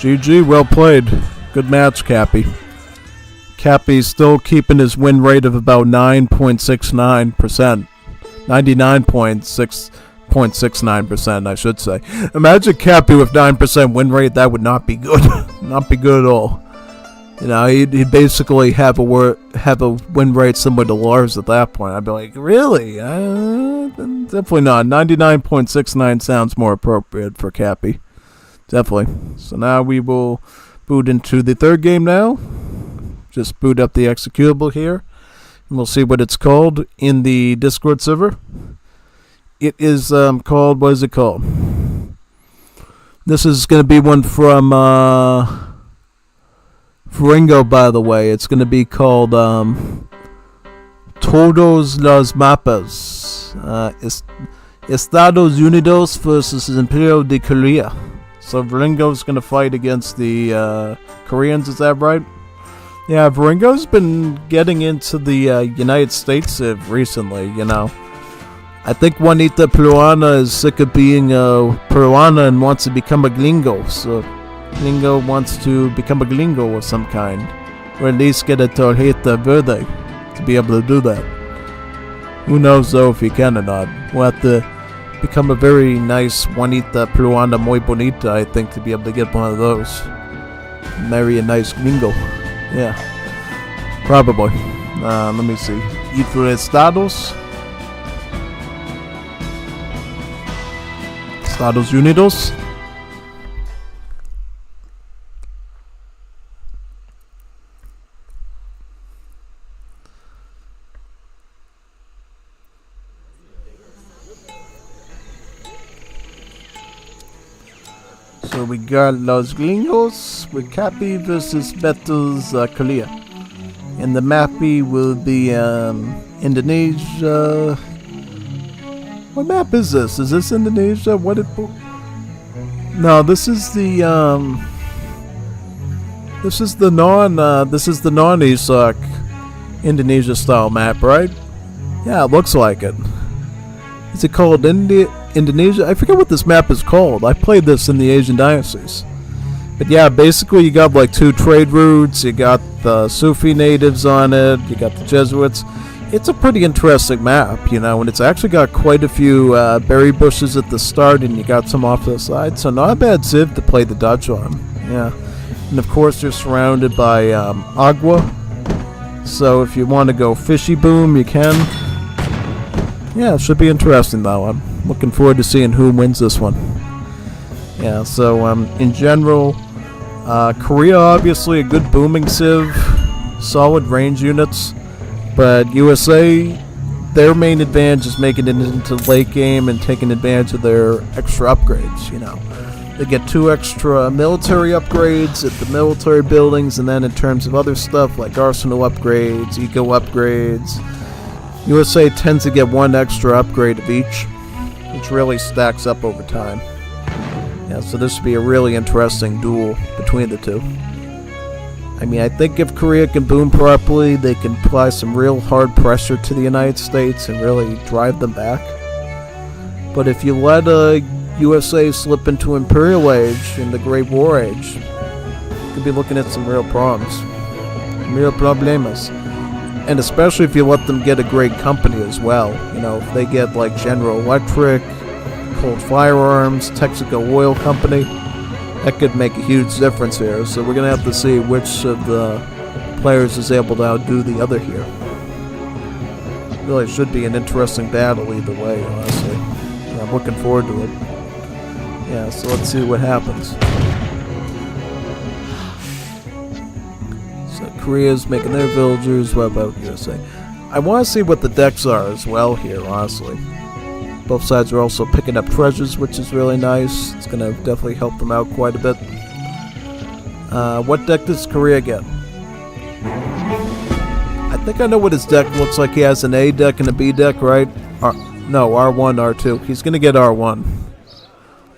GG, well played. Good match, Cappy. Cappy's still keeping his win rate of about 9.69%. 99.69%, I should say. Imagine Cappy with 9% win rate. That would not be good. Not be good at all. You know, he'd basically have a win rate similar to Lars at that point. I'd be like, really? Definitely not. 99.69 sounds more appropriate for Cappy. Definitely. So now we will boot into the third game now. Just boot up the executable here. And we'll see what it's called in the Discord server. It is called, what is it called? This is going to be one from Viringo, by the way. It's going to be called Todos los Mapas. Estados Unidos versus Imperio de Korea. So Viringo's going to fight against the Koreans, is that right? Yeah, Viringo's been getting into the United States recently, you know. I think Juanita Peruana is sick of being a Peruana and wants to become a gringo. So Gringo wants to become a gringo of some kind. Or at least get a tarjeta verde to be able to do that. Who knows though if he can or not. We'll have to become a very nice Juanita Peruana muy bonita, I think, to be able to get one of those. Marry a nice gringo. Yeah. Probably. Let me see. Estados Unidos. So we got Los Gringos with Cappy versus Bettel's Korea. And the mappy will be Indonesia. What map is this? Is this Indonesia? What it? No, this is the non-ESOC Indonesia style map, right? Yeah, it looks like it. Is it called Indonesia? I forget what this map is called. I played this in the Asian Diocese. But yeah, basically you got like two trade routes, you got the Sufi natives on it, you got the Jesuits. It's a pretty interesting map, you know, and it's actually got quite a few berry bushes at the start, and you got some off to the side, so not a bad civ to play the Dutch on. Yeah, and of course you're surrounded by agua, so if you want to go fishy boom, you can. Yeah, it should be interesting though. I'm looking forward to seeing who wins this one. Yeah, so in general, Korea obviously a good booming civ, solid range units. But USA, their main advantage is making it into the late game and taking advantage of their extra upgrades, They get 2 extra military upgrades at the military buildings, and then in terms of other stuff like arsenal upgrades, eco upgrades, USA tends to get 1 extra upgrade of each, which really stacks up over time. Yeah, so this would be a really interesting duel between the two. I mean, I think if Korea can boom properly, they can apply some real hard pressure to the United States and really drive them back. But if you let USA slip into Imperial Age and the Great War Age, you could be looking at some real problems. Real problemas. And especially if you let them get a great company as well. If they get like General Electric, Cold Firearms, Texaco Oil Company, that could make a huge difference here. So we're going to have to see which of the players is able to outdo the other here. Really should be an interesting battle either way, honestly. I'm looking forward to it. Yeah, so let's see what happens. So Korea's making their villagers. What about USA? I want to see what the decks are as well here, honestly. Both sides are also picking up treasures, which is really nice. It's going to definitely help them out quite a bit. What deck does Korea get? I think I know what his deck looks like. He has an A deck and a B deck, right? No, R1, R2. He's going to get R1.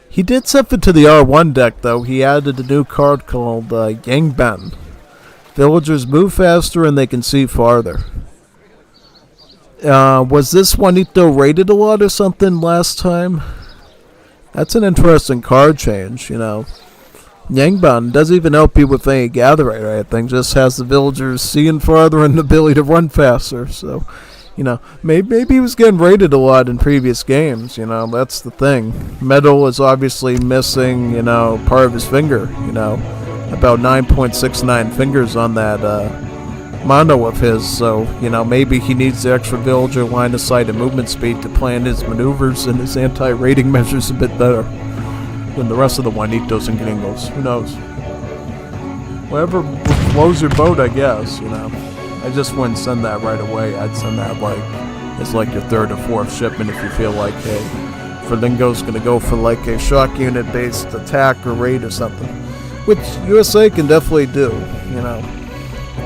He did something to the R1 deck, though. He added a new card called Yangban. Villagers move faster and they can see farther. Was this Juanito rated a lot or something last time? That's an interesting card change, Yangban doesn't even help you with any gathering or anything, just has the villagers seeing farther and the ability to run faster. So, maybe he was getting rated a lot in previous games, that's the thing. Metal is obviously missing, part of his finger, about 9.69 fingers on that, mono of his, so maybe he needs the extra villager line of sight and movement speed to plan his maneuvers and his anti-rating measures a bit better than the rest of the Juanitos and Gringos. Who knows? Whatever flows your boat, I guess. I just wouldn't send that right away. I'd send that as like your 3rd or 4th shipment if you feel like, hey, Viringo's gonna go for like a shock unit based attack or raid or something, which USA can definitely do.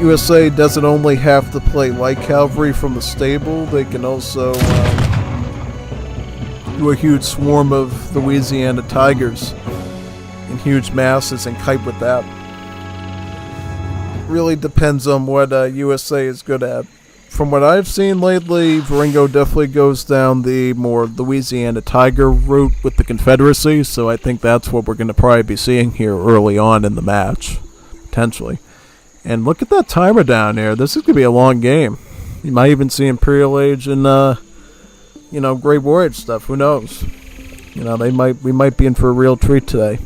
USA doesn't only have to play light cavalry from the stable, they can also do a huge swarm of Louisiana Tigers in huge masses and kite with that. Really depends on what USA is good at. From what I've seen lately, Viringo definitely goes down the more Louisiana Tiger route with the Confederacy, so I think that's what we're going to probably be seeing here early on in the match, potentially. And look at that timer down there. This is going to be a long game. You might even see Imperial Age and, Great War Age stuff. Who knows? We might be in for a real treat today.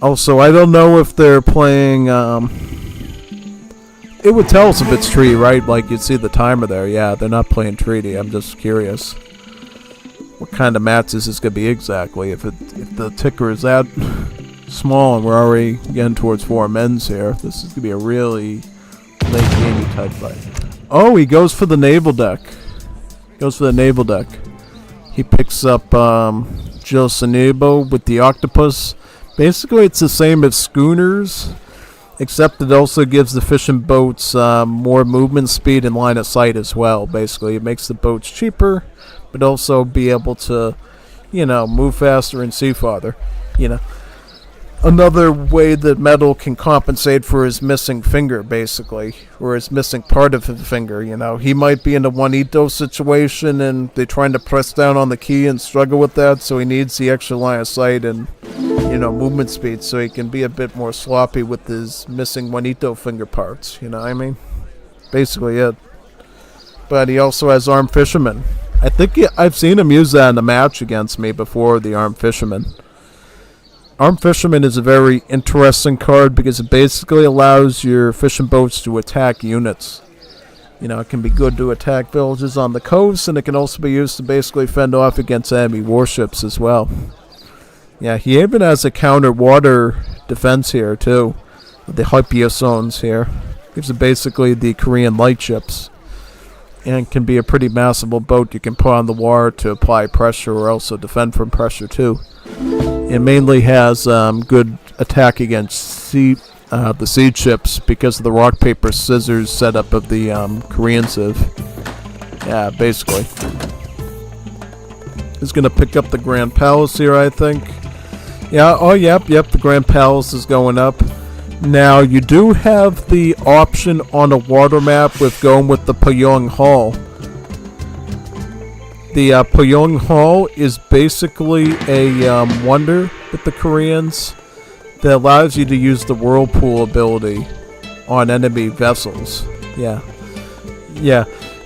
Also, I don't know if they're playing, it would tell us if it's treaty, right? Like, you'd see the timer there. Yeah, they're not playing treaty. I'm just curious. What kind of match this is going to be exactly? If the ticker is that small and we're already getting towards 4 men's here, this is going to be a really late gamey type fight. Oh, he goes for the naval deck. He picks up Gilsonebo with the octopus. Basically, it's the same as schooners, except it also gives the fishing boats more movement speed and line of sight as well. Basically, it makes the boats cheaper, but also be able to, move faster and see farther. Another way that Metal can compensate for his missing finger, basically, or his missing part of his finger. He might be in a Juanito situation and they're trying to press down on the key and struggle with that, so he needs the extra line of sight and movement speed so he can be a bit more sloppy with his missing Juanito finger parts, you know what I mean? Basically it. But he also has Armed Fisherman. I think I've seen him use that in a match against me before, the Armed Fisherman. Armed Fisherman is a very interesting card because it basically allows your fishing boats to attack units. It can be good to attack villages on the coast, and it can also be used to basically fend off against enemy warships as well. Yeah, he even has a counter water defense here too, with the Hypiozones here. These are basically the Korean light ships. and can be a pretty massive boat you can put on the water to apply pressure or also defend from pressure too. It mainly has good attack against the siege ships because of the rock paper scissors setup of the Korean Civ. Yeah, basically. He's gonna pick up the Grand Palace here, I think. Yeah, oh yep, the Grand Palace is going up. Now, you do have the option on a water map with going with the Pyeong Hall. The Pyeong Hall is basically a wonder with the Koreans that allows you to use the Whirlpool ability on enemy vessels. Yeah.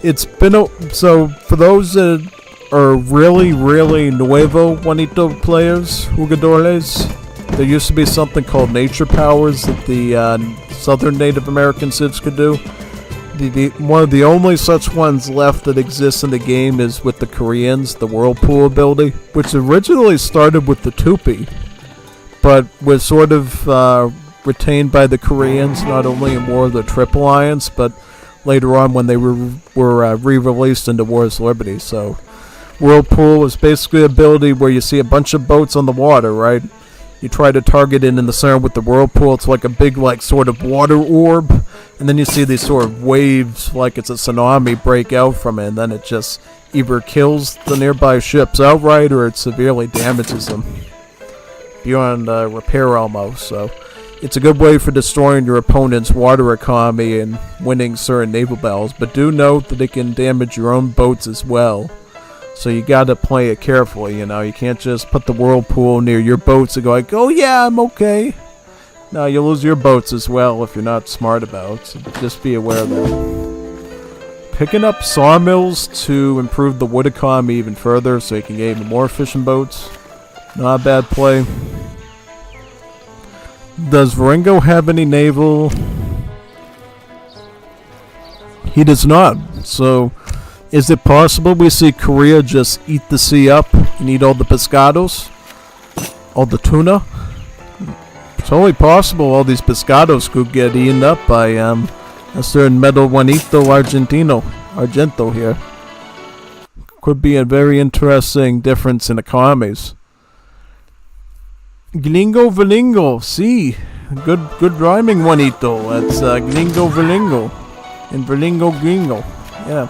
It's been so for those that are really nuevo Juanito players, jugadores, there used to be something called nature powers that the southern Native American civs could do. One of the only such ones left that exists in the game is with the Koreans, the Whirlpool ability, which originally started with the Tupi, but was sort of retained by the Koreans, not only in War of the Triple Alliance, but later on when they were re-released into Wars of Liberty. So Whirlpool is basically an ability where you see a bunch of boats on the water, right? You try to target it in the center with the Whirlpool. It's like a big, sort of water orb. And then you see these sort of waves, like it's a tsunami, break out from it. And then it just either kills the nearby ships outright or it severely damages them beyond repair almost. So it's a good way for destroying your opponent's water economy and winning certain naval battles. But do note that it can damage your own boats as well. So you gotta play it carefully, you know. You can't just put the Whirlpool near your boats and go like, oh yeah, I'm okay. No, you'll lose your boats as well if you're not smart about it. So just be aware of that. Picking up sawmills to improve the wood economy even further so you can get even more efficient boats. Not a bad play. Does Viringo have any naval? He does not. So is it possible we see Korea just eat the sea up and eat all the pescados? All the tuna? It's only possible all these pescados could get eaten up by a certain Metal Juanito Argento here. Could be a very interesting difference in economies. Gringo Viringo, see. Good rhyming, Juanito. That's Gringo Viringo. And Viringo Gringo. Yeah.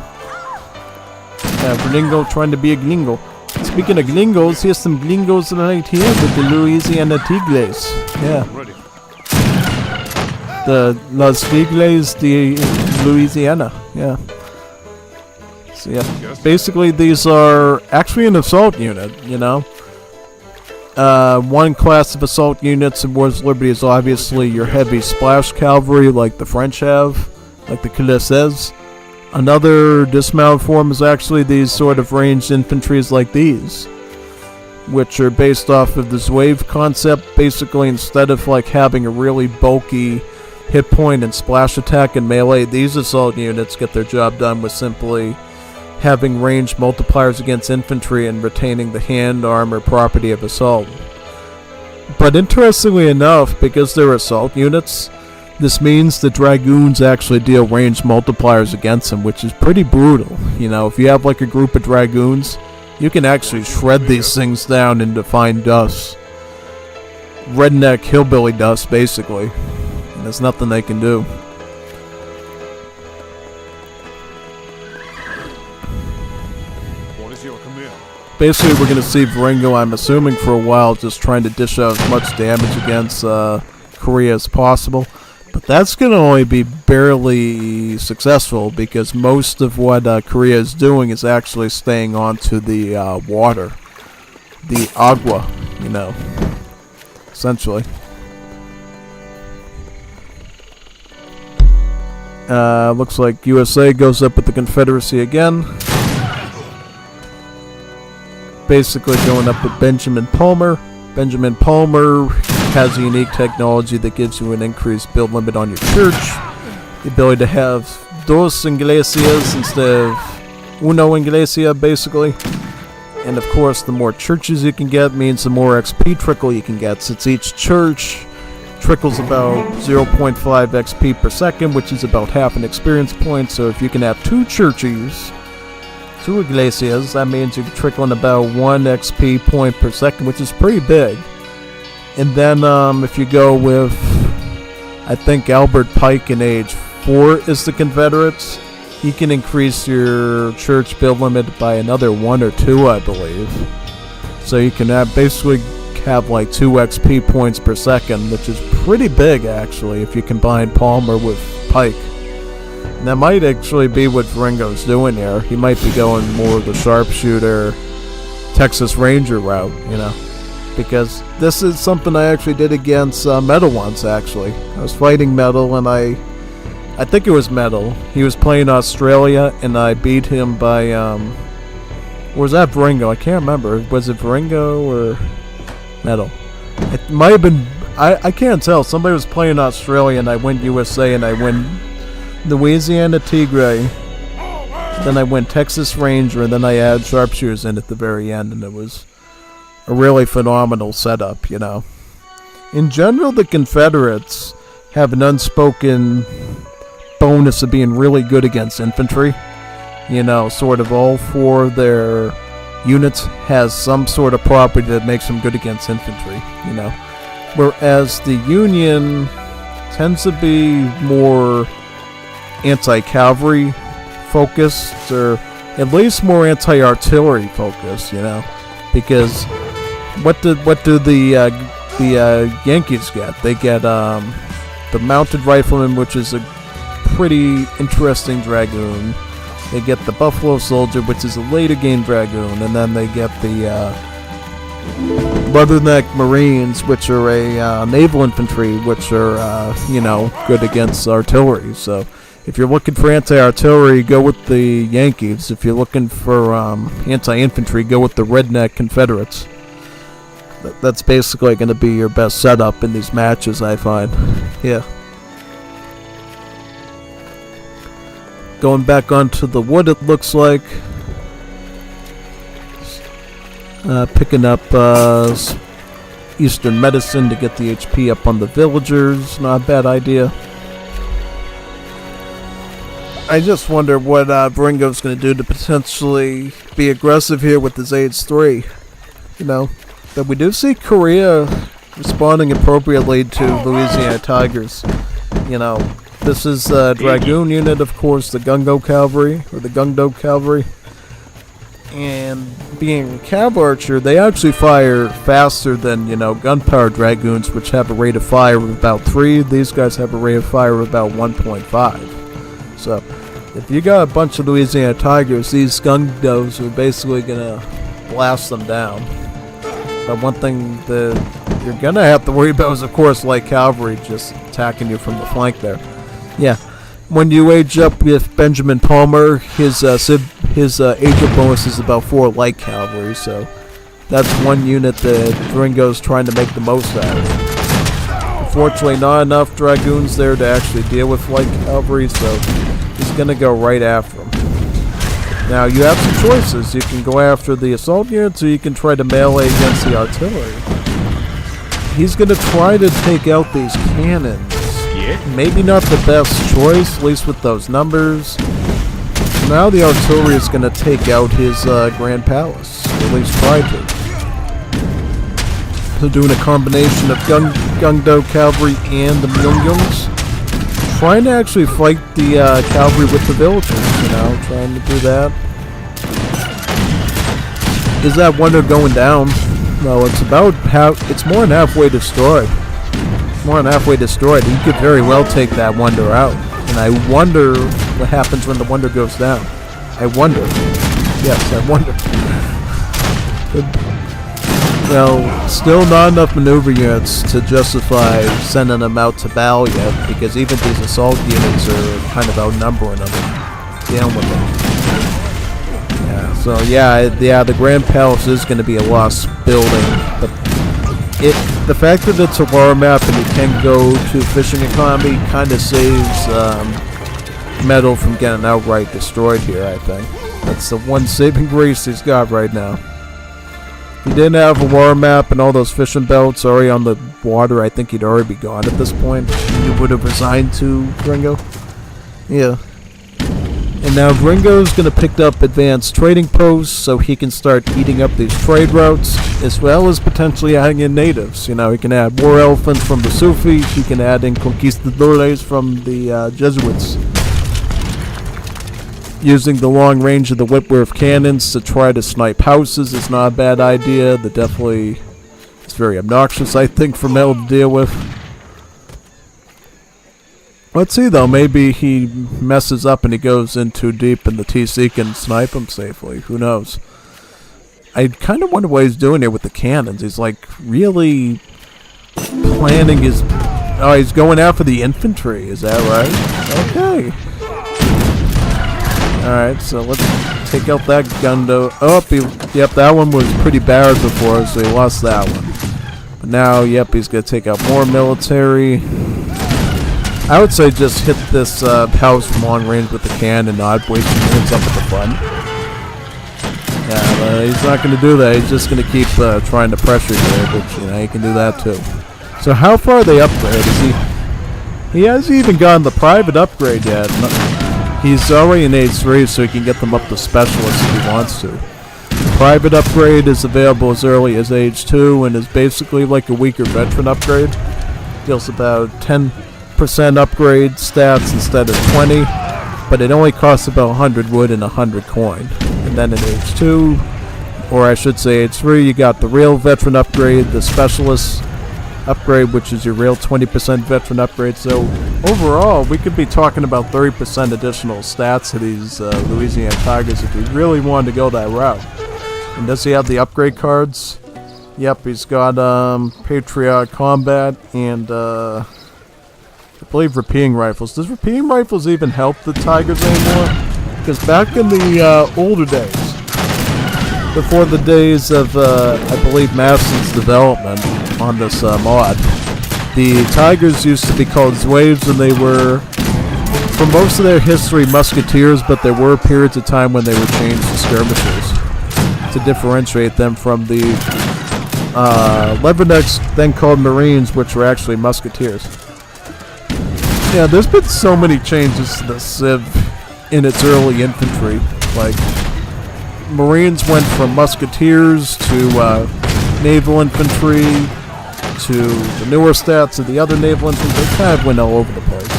Viringo trying to be a gringo. Speaking of gringos, here's some gringos right here with the Louisiana Tigres. Yeah. The Los Tigres de Louisiana. Yeah. So yeah, basically these are actually an assault unit, you know. One class of assault units in Wars of Liberty is obviously your heavy splash cavalry like the French have, like the Cuirassiers. Another dismounted form is actually these sort of ranged infantries like these, which are based off of this wave concept. Basically, instead of having a really bulky hit point and splash attack and melee, these assault units get their job done with simply having ranged multipliers against infantry and retaining the hand armor property of assault. But interestingly enough, because they're assault units, this means the dragoons actually deal ranged multipliers against them, which is pretty brutal. You know, if you have a group of dragoons, you can actually shred these things down into fine dust. Redneck hillbilly dust, basically. And there's nothing they can do. What is your command? Basically, we're going to see Viringo, I'm assuming, for a while, just trying to dish out as much damage against Korea as possible. But that's going to only be barely successful because most of what Korea is doing is actually staying onto the water. The agua, you know, essentially. Looks like USA goes up with the Confederacy again. Basically going up with Benjamin Palmer. Benjamin Palmer has a unique technology that gives you an increased build limit on your church. The ability to have dos iglesias instead of uno iglesia, basically. And of course, the more churches you can get means the more XP trickle you can get, since each church trickles about 0.5 XP per second, which is about half an experience point. So if you can have 2 churches, 2 iglesias, that means you're trickling about 1 XP point per second, which is pretty big. And then if you go with, I think Albert Pike in age 4 is the Confederates, you can increase your church build limit by another 1 or 2, I believe. So you can basically have like 2 XP points per second, which is pretty big actually if you combine Palmer with Pike. And that might actually be what Viringo's doing here. He might be going more the sharpshooter, Texas Ranger route, you know. Because this is something I actually did against Metal once, actually. I was fighting Metal, and I think it was Metal. He was playing Australia, and I beat him by, or was that Viringo? I can't remember. Was it Viringo or Metal? It might have been, I can't tell. Somebody was playing Australia, and I went USA, and I went Louisiana Tigre. Then I went Texas Ranger, and then I added sharpshooters in at the very end, and it was a really phenomenal setup, you know. In general, the Confederates have an unspoken bonus of being really good against infantry. You know, sort of all 4 of their units has some sort of property that makes them good against infantry, you know. Whereas the Union tends to be more anti-cavalry focused, or at least more anti-artillery focused, you know. Because what do the Yankees get? They get the mounted rifleman, which is a pretty interesting dragoon. They get the Buffalo Soldier, which is a later game dragoon, and then they get the Leatherneck Marines, which are a naval infantry, which are you know, good against artillery. So if you're looking for anti-artillery, go with the Yankees. If you're looking for anti-infantry, go with the Redneck Confederates. That's basically going to be your best setup in these matches, I find. Yeah. Going back onto the wood, it looks like. Picking up Eastern Medicine to get the HP up on the villagers. Not a bad idea. I just wonder what Viringo's going to do to potentially be aggressive here with his age 3. You know, but we do see Korea responding appropriately to Louisiana Tigers. You know, this is a Dragoon unit, of course, the Gungo Cavalry, or the Gungdo Cavalry. And being a cav archer, they actually fire faster than, you know, gunpowder Dragoons, which have a rate of fire of about 3. These guys have a rate of fire of about 1.5. So, if you got a bunch of Louisiana Tigers, these Gungdos are basically going to blast them down. But one thing that you're going to have to worry about is, of course, light cavalry just attacking you from the flank there. Yeah. When you age up with Benjamin Palmer, his age up bonus is about 4 light cavalry, so that's one unit that Viringo's trying to make the most out of. Unfortunately, not enough Dragoons there to actually deal with light cavalry, so he's going to go right after him. Now, you have some choices. You can go after the assault units, or you can try to melee against the artillery. He's going to try to take out these cannons. Maybe not the best choice, at least with those numbers. Now the artillery is going to take out his Grand Palace, or at least try to. So doing a combination of Gungdo Cavalry and the Myungyungs. Trying to actually fight the cavalry with the villagers, you know, trying to do that. Is that wonder going down? Well, it's about it's more than halfway destroyed. More than halfway destroyed. He could very well take that wonder out. And I wonder what happens when the wonder goes down. I wonder. Yes, I wonder. Well, still not enough maneuver units to justify sending them out to battle yet, because even these assault units are kind of outnumbering them and dealing with them. Yeah, so yeah, the Grand Palace is going to be a lost building, but the fact that it's a war map and you can go to fishing economy kind of saves Metal from getting outright destroyed here, I think. That's the one saving grace he's got right now. he didn't have a water map and all those fishing boats already on the water, I think he'd already be gone at this point. He would have resigned to Viringo. Yeah. And now Viringo's going to pick up advanced trading posts so he can start eating up these trade routes, as well as potentially adding in natives. You know, he can add war elephants from the Sufi, he can add in conquistadores from the Jesuits. Using the long range of the Whitworth cannons to try to snipe houses is not a bad idea. It's very obnoxious, I think, for Mel to deal with. Let's see, though. Maybe he messes up and he goes in too deep and the TC can snipe him safely. Who knows? I kind of wonder what he's doing here with the cannons. He's, like, really planning his... Oh, he's going after the infantry. Is that right? Okay. Alright, so let's take out that Gundo. Oh, yep, that one was pretty bad before, so he lost that one. But now, yep, he's going to take out more military. I would say just hit this house from long range with the cannon and not waste your units up at the front. Yeah, but he's not going to do that. He's just going to keep trying to pressure here, which, you know, he can do that too. So how far are they upgraded? He hasn't even gotten the private upgrade yet. He's already in age 3, so he can get them up to specialist if he wants to. The private upgrade is available as early as age 2 and is basically like a weaker veteran upgrade. Deals about 10% upgrade stats instead of 20, but it only costs about 100 wood and 100 coin. And then in age 2, or I should say age 3, you got the real veteran upgrade, the specialist upgrade, which is your real 20% veteran upgrade. So overall, we could be talking about 30% additional stats to these Louisiana Tigers if we really wanted to go that route. And does he have the upgrade cards? Yep, he's got Patriot Combat and I believe repeating rifles. Does repeating rifles even help the Tigers anymore? Because back in the older days, before the days of, I believe, Madison's development on this mod, the Tigers used to be called Zouaves, and they were, for most of their history, musketeers, but there were periods of time when they were changed to skirmishers to differentiate them from the Leathernecks, then called Marines, which were actually musketeers. Yeah, there's been so many changes to the Civ in its early infantry. Like, Marines went from musketeers to naval infantry to the newer stats of the other naval infantry. They kind of went all over the place.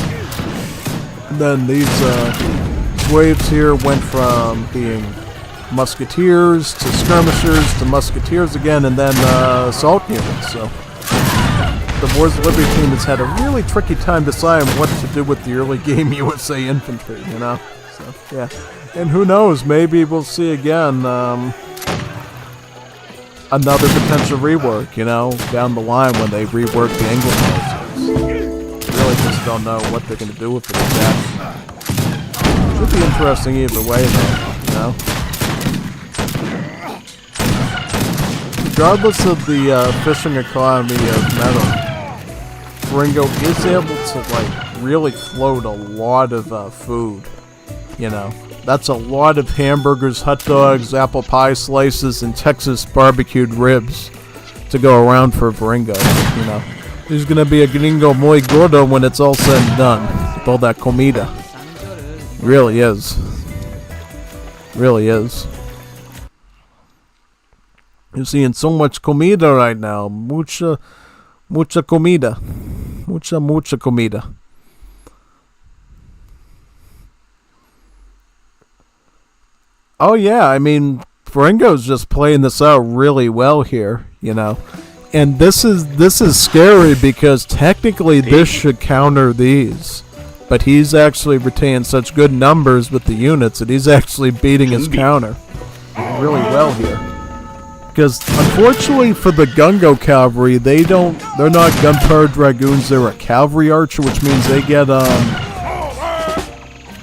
And then these waves here went from being musketeers to skirmishers to musketeers again, and then assault units. So the Wars of Liberty team has had a really tricky time deciding what to do with the early game USA infantry, you know? So, yeah. And who knows, maybe we'll see again another potential rework, you know, down the line when they rework the England militaries. Really just don't know what they're going to do with it exactly. Should be interesting either way, though, you know? Regardless of the fishing economy of metal, Viringo is able to, like, really float a lot of food, you know. That's a lot of hamburgers, hot dogs, apple pie slices, and Texas barbecued ribs to go around for Viringo, you know. He's gonna be a gringo muy gordo when it's all said and done, with all that comida. Really is. Really is. You're seeing so much comida right now. Mucha comida. Mucha comida. Oh yeah, I mean, Viringo's just playing this out really well here, you know. And this is scary because technically this should counter these. But he's actually retained such good numbers with the units that he's actually beating his counter really well here. Because unfortunately for the Gungo cavalry, they're not gunpowder dragoons, they're a cavalry archer, which means they get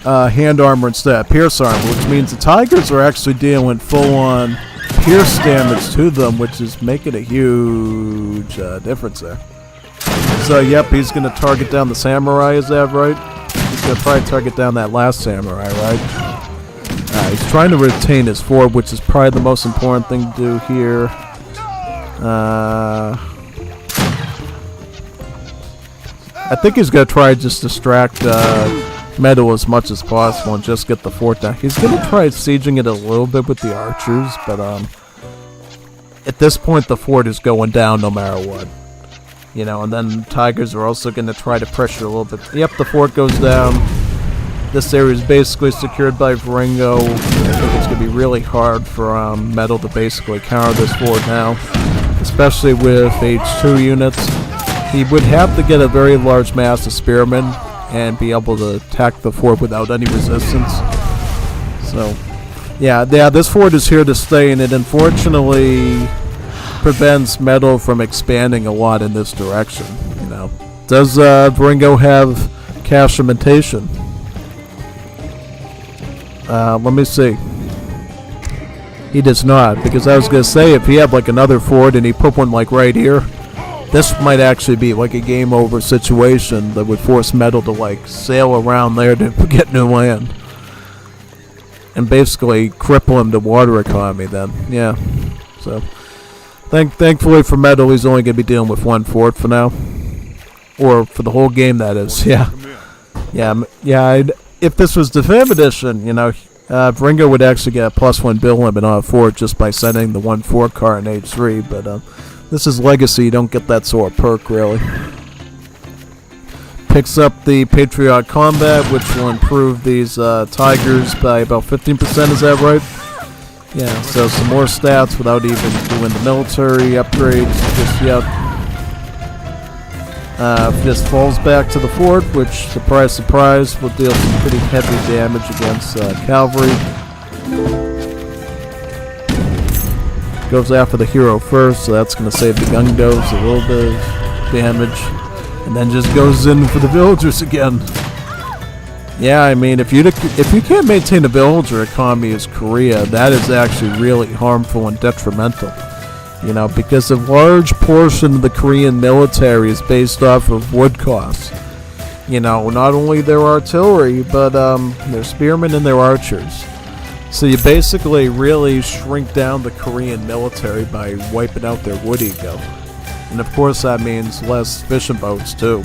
hand armor instead, pierce armor, which means the Tigers are actually dealing full-on pierce damage to them, which is making a huge difference there. So, yep, he's going to target down the samurai, is that right? He's going to probably target down that last samurai, right? He's trying to retain his fort, which is probably the most important thing to do here. I think he's gonna try to just distract Meadow as much as possible and just get the fort down. He's gonna try sieging it a little bit with the archers, but at this point the fort is going down no matter what. You know, and then Tigers are also gonna try to pressure a little bit. Yep, the fort goes down. This area is basically secured by Viringo. I think it's gonna be really hard for Meadow to basically counter this fort now, especially with H2 units. He would have to get a very large mass of spearmen and be able to attack the fort without any resistance. So, yeah, this fort is here to stay, and it unfortunately prevents Meadow from expanding a lot in this direction. You know, does Viringo have cash limitation? Let me see. He does not, because I was gonna say if he had like another fort and he put one like right here, this might actually be like a game over situation that would force Meadow to like sail around there to get new land and basically cripple him to water economy then. Yeah. So thankfully for Meadow, he's only going to be dealing with one fort for now. Or for the whole game, that is. Yeah. If this was Definitive Edition, you know, Viringo would actually get a +1 build limit on a fort just by sending the 1 fort card in H3, but this is Legacy, you don't get that sort of perk, really. Picks up the Patriot Combat, which will improve these Tigers by about 15%, is that right? Yeah, so some more stats without even doing the military upgrades just yet. Just falls back to the fort, which, surprise, surprise, will deal some pretty heavy damage against cavalry. Goes after the hero first, so that's going to save the Gungos a little bit of damage. And then just goes in for the villagers again. Yeah, I mean, if you can't maintain a villager economy as Korea, that is actually really harmful and detrimental. You know, because a large portion of the Korean military is based off of wood costs. You know, not only their artillery, but their spearmen and their archers. So you basically really shrink down the Korean military by wiping out their wood ego. And of course that means less fishing boats too.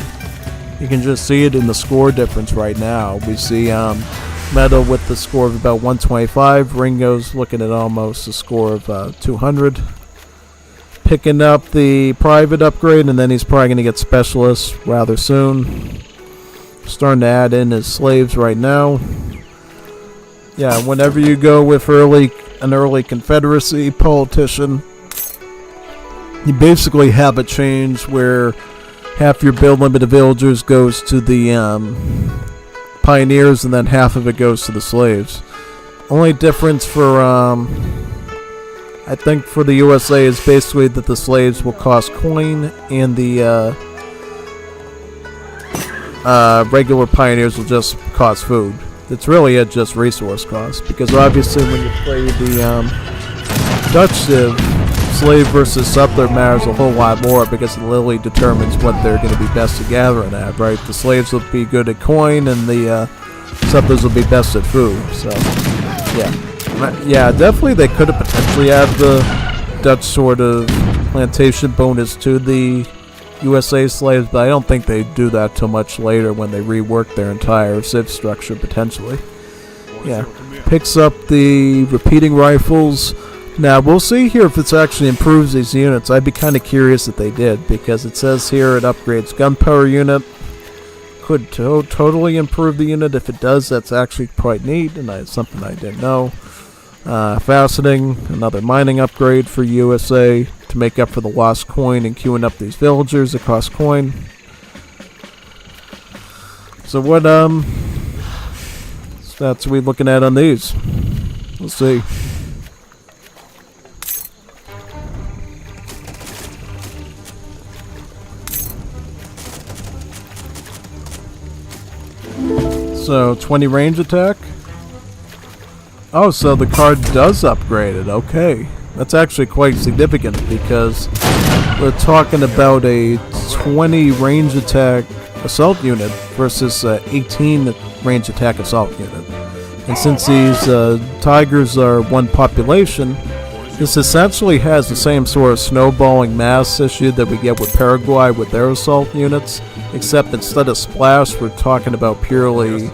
You can just see it in the score difference right now. We see Meadow with the score of about 125. Ringo's looking at almost a score of 200. Picking up the private upgrade, and then he's probably going to get specialists rather soon. Starting to add in his slaves right now. Yeah, whenever you go with an early Confederacy politician, you basically have a change where half your build limit of villagers goes to the pioneers, and then half of it goes to the slaves. Only difference for I think for the USA is basically that the slaves will cost coin, and the regular pioneers will just cost food. It's really just resource cost, because obviously when you play the Dutch Civ, slave versus settler matters a whole lot more, because it literally determines what they're going to be best at gathering at, right? The slaves will be good at coin, and the settlers will be best at food. So, yeah, definitely they could have potentially added the Dutch sort of plantation bonus to the USA slaves, but I don't think they do that too much later when they rework their entire Civ structure potentially. Yeah, picks up the repeating rifles. Now we'll see here if it actually improves these units. I'd be kind of curious if they did, because it says here it upgrades gunpowder unit. Could totally improve the unit. If it does, that's actually quite neat, and it's something I didn't know. Faceting, another mining upgrade for USA to make up for the lost coin and queuing up these villagers that cost coin. So what stats are we looking at on these? Let's see. So 20 range attack. Oh, so the card does upgrade it. Okay. That's actually quite significant, because we're talking about a 20 range attack assault unit versus 18 range attack assault unit. And since these tigers are one population, This essentially has the same sort of snowballing mass issue that we get with Paraguay with their assault units, except instead of splash, we're talking about purely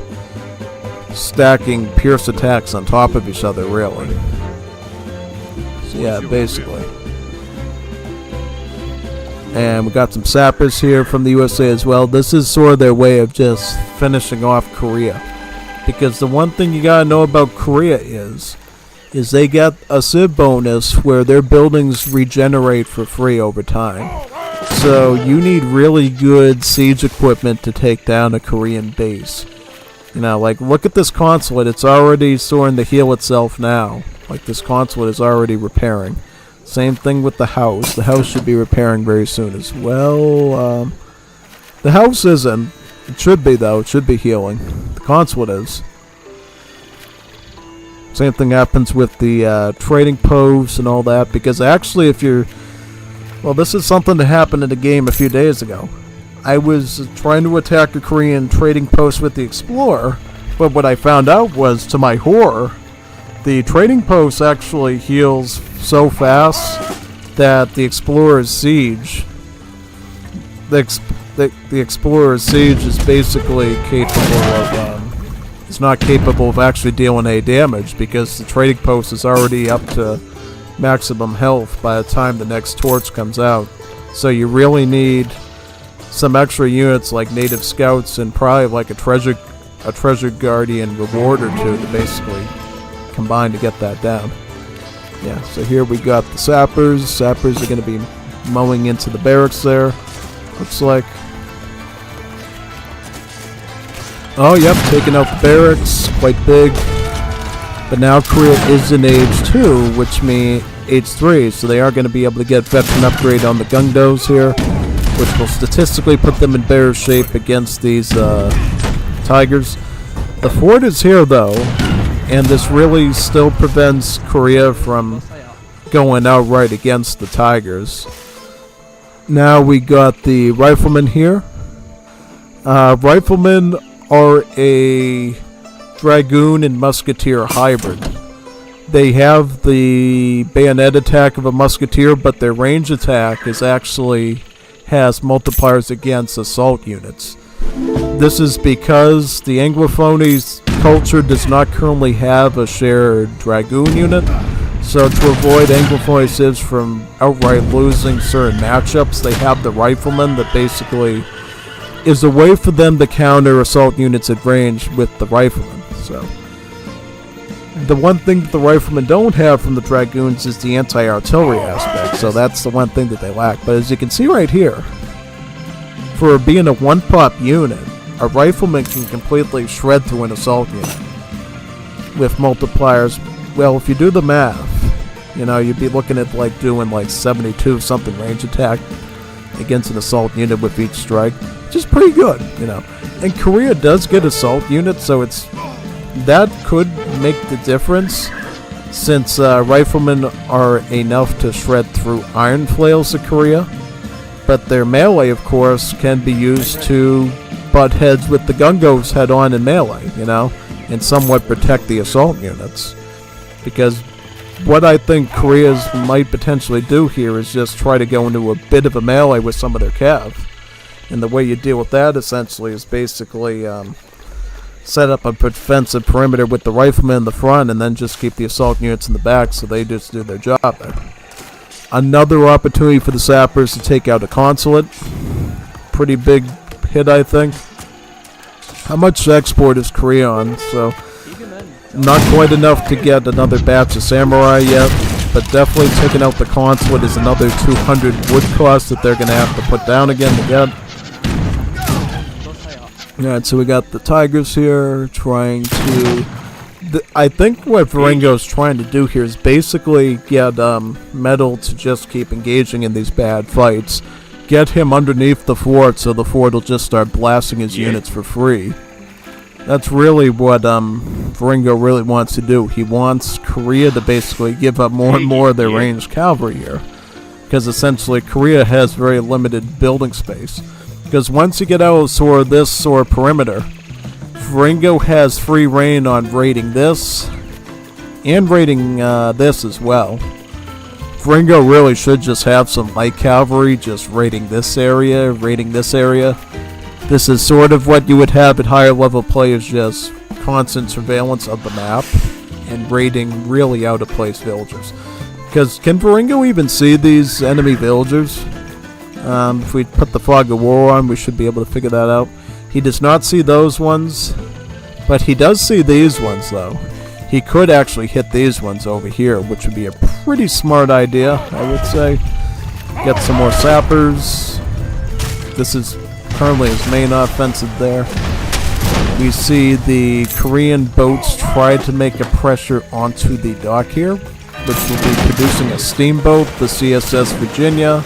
stacking pierce attacks on top of each other, really. So yeah, basically. And we got some sappers here from the USA as well. This is sort of their way of just finishing off Korea. Because the one thing you gotta know about Korea is they get a SIV bonus where their buildings regenerate for free over time. So you need really good siege equipment to take down a Korean base. You know, like, look at this consulate. It's already starting to heal itself now. Like, this consulate is already repairing. Same thing with the house. The house should be repairing very soon as well. The house isn't. It should be, though. It should be healing. The consulate is. Same thing happens with the trading posts and all that. Because actually, if you're... Well, this is something that happened in the game a few days ago. I was trying to attack a Korean trading post with the Explorer. But what I found out was, to my horror, the trading post actually heals so fast that the Explorer's siege... The Explorer's siege is basically capable of... it's not capable of actually dealing any damage because the trading post is already up to maximum health by the time the next torch comes out. So you really need some extra units like native scouts and probably like a treasure guardian reward or two to basically combine to get that down. Yeah, so here we got the sappers. Sappers are going to be mowing into the barracks there. Looks like. Oh, yep, taking out the barracks. Quite big. But now Korea is in Age 2, which means Age 3, so they are going to be able to get veteran upgrade on the Gungdos here, which will statistically put them in better shape against these Tigers. The fort is here, though, and this really still prevents Korea from going outright against the Tigers. Now we got the Riflemen here. Riflemen are a Dragoon and Musketeer hybrid. They have the bayonet attack of a Musketeer, but their range attack is actually has multipliers against assault units. This is because the Anglophonies culture does not currently have a shared Dragoon unit, so to avoid Anglophony civs from outright losing certain matchups, they have the Riflemen that basically is a way for them to counter assault units at range with the Riflemen. So the one thing that the Riflemen don't have from the Dragoons is the anti-artillery aspect, so that's the one thing that they lack. But as you can see right here, for being a one-pop unit, a Rifleman can completely shred through an assault unit with multipliers. Well, if you do the math, you know, you'd be looking at like doing like 72 something range attack against an assault unit with each strike, which is pretty good, you know. And Korea does get assault units, so that could make the difference, since Riflemen are enough to shred through iron flails of Korea. But their melee, of course, can be used to butt heads with the Gungos head on in melee, you know, and somewhat protect the assault units. Because what I think Korea's might potentially do here is just try to go into a bit of a melee with some of their cav. And the way you deal with that, essentially, is basically set up a defensive perimeter with the Riflemen in the front and then just keep the assault units in the back so they just do their job there. Another opportunity for the sappers to take out a consulate. Pretty big hit, I think. How much export is Korea on? So, not quite enough to get another batch of samurai yet, but definitely taking out the consulate is another 200 wood cost that they're going to have to put down again to get. Alright, so we got the Tigers here trying to... I think what Viringo's trying to do here is basically get Metal to just keep engaging in these bad fights. Get him underneath the fort so the fort will just start blasting his units for free. That's really what Viringo really wants to do. He wants Korea to basically give up more and more of their ranged cavalry here. Because essentially Korea has very limited building space. Because once you get out of this sort of perimeter, Viringo has free reign on raiding this, and raiding this as well. Viringo really should just have some light cavalry just raiding this area, This is sort of what you would have at higher level players, just constant surveillance of the map and raiding really out of place villagers. Because can Viringo even see these enemy villagers? If we put the Fog of War on, we should be able to figure that out. He does not see those ones, but he does see these ones though. He could actually hit these ones over here, which would be a pretty smart idea, I would say. Get some more sappers. This is currently his main offensive there. We see the Korean boats try to make a pressure onto the dock here, which will be producing a steamboat, the CSS Virginia.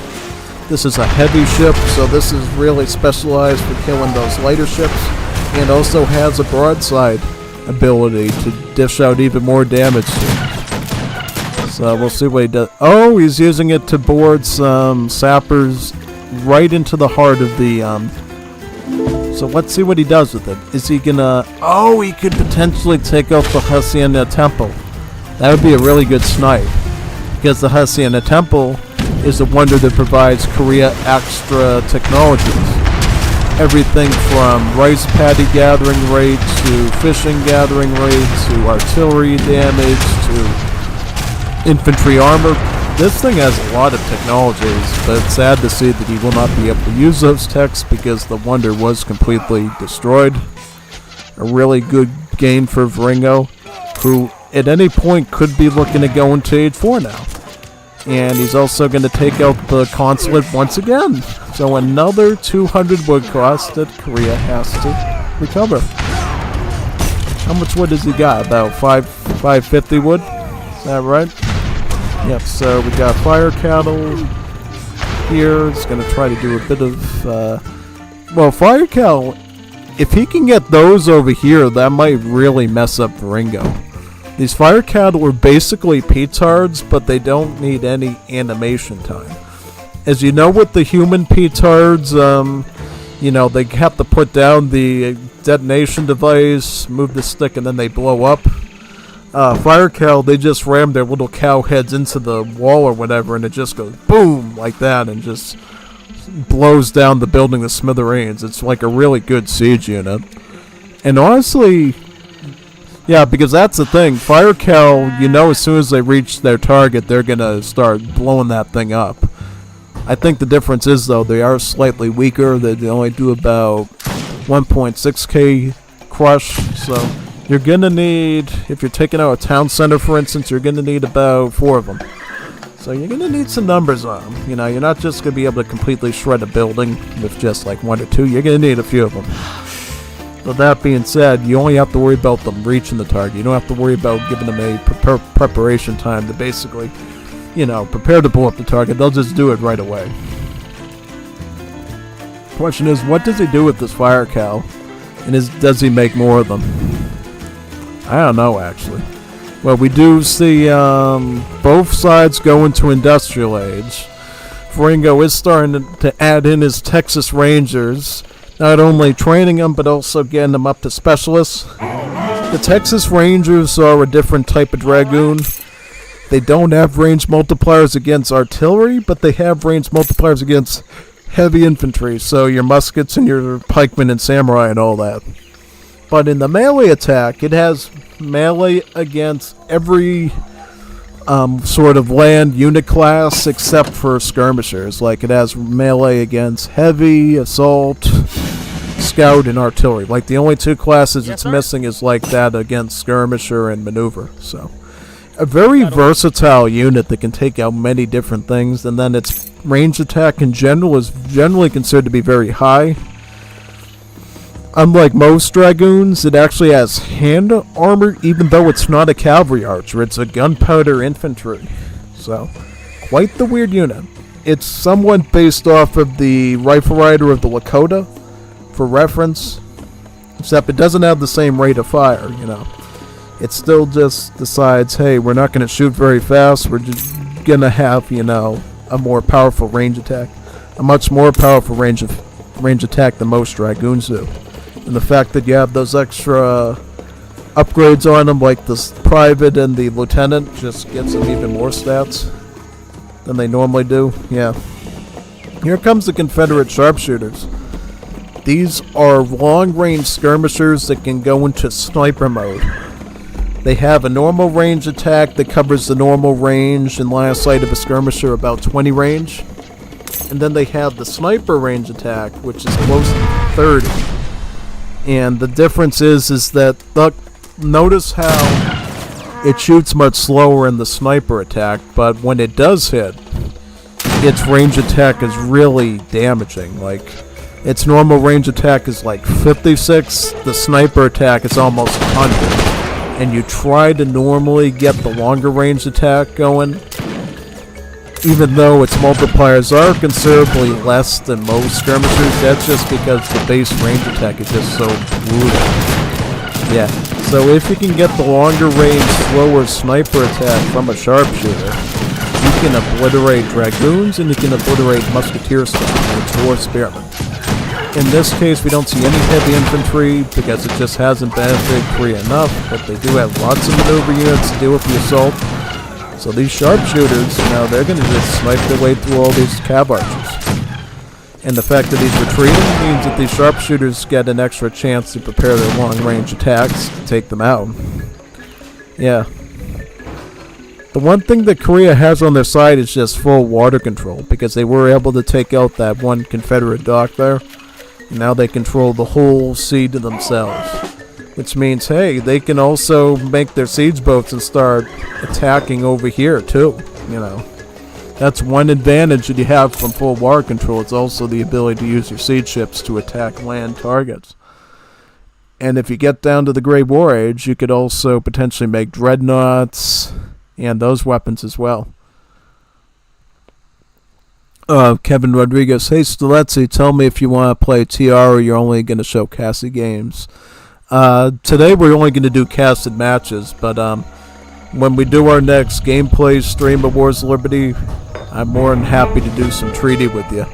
This is a heavy ship, so this is really specialized for killing those lighter ships, and also has a broadside ability to dish out even more damage to. So we'll see what he does. Oh, he's using it to board some sappers right into the heart of the so let's see what he does with it. Is he gonna... Oh, he could potentially take out the Hacienda Temple. That would be a really good snipe, because the Hacienda Temple is a wonder that provides Korea extra technologies. Everything from rice paddy gathering rate to fishing gathering rate to artillery damage to infantry armor. This thing has a lot of technologies, but it's sad to see that he will not be able to use those techs because the wonder was completely destroyed. A really good gain for Viringo, who at any point could be looking to go into Age 4 now. And he's also going to take out the consulate once again. So another 200 wood cost that Korea has to recover. How much wood has he got? About 550 wood? Is that right? Yep, so we got fire cattle here. It's going to try to do a bit of... well, fire cattle, if he can get those over here, that might really mess up Viringo. These fire cattle are basically petards, but they don't need any animation time. As you know with the human petards, you know, they have to put down the detonation device, move the stick, and then they blow up. Fire cow, they just ram their little cow heads into the wall or whatever, and it just goes boom like that and just blows down the building to smithereens. It's like a really good siege unit. And honestly, yeah, because that's the thing. Fire cow, you know, as soon as they reach their target, they're gonna start blowing that thing up. I think the difference is, though, they are slightly weaker. They only do about 1.6k crush, so you're gonna need, if you're taking out a town center, for instance, you're gonna need about 4 of them. So you're gonna need some numbers on them. You know, you're not just gonna be able to completely shred a building with just like 1 or 2. You're gonna need a few of them. But that being said, you only have to worry about them reaching the target. You don't have to worry about giving them a preparation time to basically, you know, prepare to blow up the target. They'll just do it right away. Question is, what does he do with this fire cow? And does he make more of them? I don't know, actually. Well, we do see both sides go into industrial age. Viringo is starting to add in his Texas Rangers, not only training them, but also getting them up to specialists. The Texas Rangers are a different type of dragoon. They don't have range multipliers against artillery, but they have range multipliers against heavy infantry, so your muskets and your pikemen and samurai and all that. But in the melee attack, it has melee against every sort of land unit class except for skirmishers. Like, it has melee against heavy, assault, scout, and artillery. Like, the only 2 classes it's missing is like that against skirmisher and maneuver. So, a very versatile unit that can take out many different things, and then its range attack in general is generally considered to be very high. Unlike most dragoons, it actually has hand armor, even though it's not a cavalry archer. It's a gunpowder infantry. So, quite the weird unit. It's somewhat based off of the Rifle Rider of the Lakota, for reference. Except it doesn't have the same rate of fire, you know. It still just decides, hey, we're not going to shoot very fast. We're just going to have, you know, a more powerful range attack. A much more powerful range attack than most dragoons do. And the fact that you have those extra upgrades on them, like the private and the lieutenant, just gets them even more stats. than they normally do. Yeah. Here comes the Confederate sharpshooters. These are long-range skirmishers that can go into sniper mode. They have a normal range attack that covers the normal range and line of sight of a skirmisher, about 20 range. And then they have the sniper range attack, which is close to 30. And the difference is that, look, notice how it shoots much slower in the sniper attack, but when it does hit, its range attack is really damaging. Like, its normal range attack is like 56, the sniper attack is almost 100. And you try to normally get the longer range attack going, even though its multipliers are considerably less than most skirmishers. That's just because the base range attack is just so brutal. Yeah, so if you can get the longer range, slower sniper attack from a sharpshooter, you can obliterate dragoons and you can obliterate musketeer style or spearmen. In this case, we don't see any heavy infantry because it just hasn't benefited Korea enough, but they do have lots of maneuver units to deal with the assault. So these sharpshooters, they're going to just snipe their way through all these cav archers. And the fact that he's retreating means that these sharpshooters get an extra chance to prepare their long-range attacks to take them out. Yeah. The one thing that Korea has on their side is just full water control, because they were able to take out that one Confederate dock there. Now they control the whole sea to themselves, which means, hey, they can also make their siege boats and start attacking over here too. That's one advantage that you have from full water control. It's also the ability to use your siege ships to attack land targets. And if you get down to the Great War Age, you could also potentially make dreadnoughts and those weapons as well. Kevin Rodriguez, hey Stiletsy, tell me if you want to play TR or you're only going to show casted games. Today we're only going to do casted matches, but when we do our next gameplay stream of Wars of Liberty, I'm more than happy to do some treaty with you.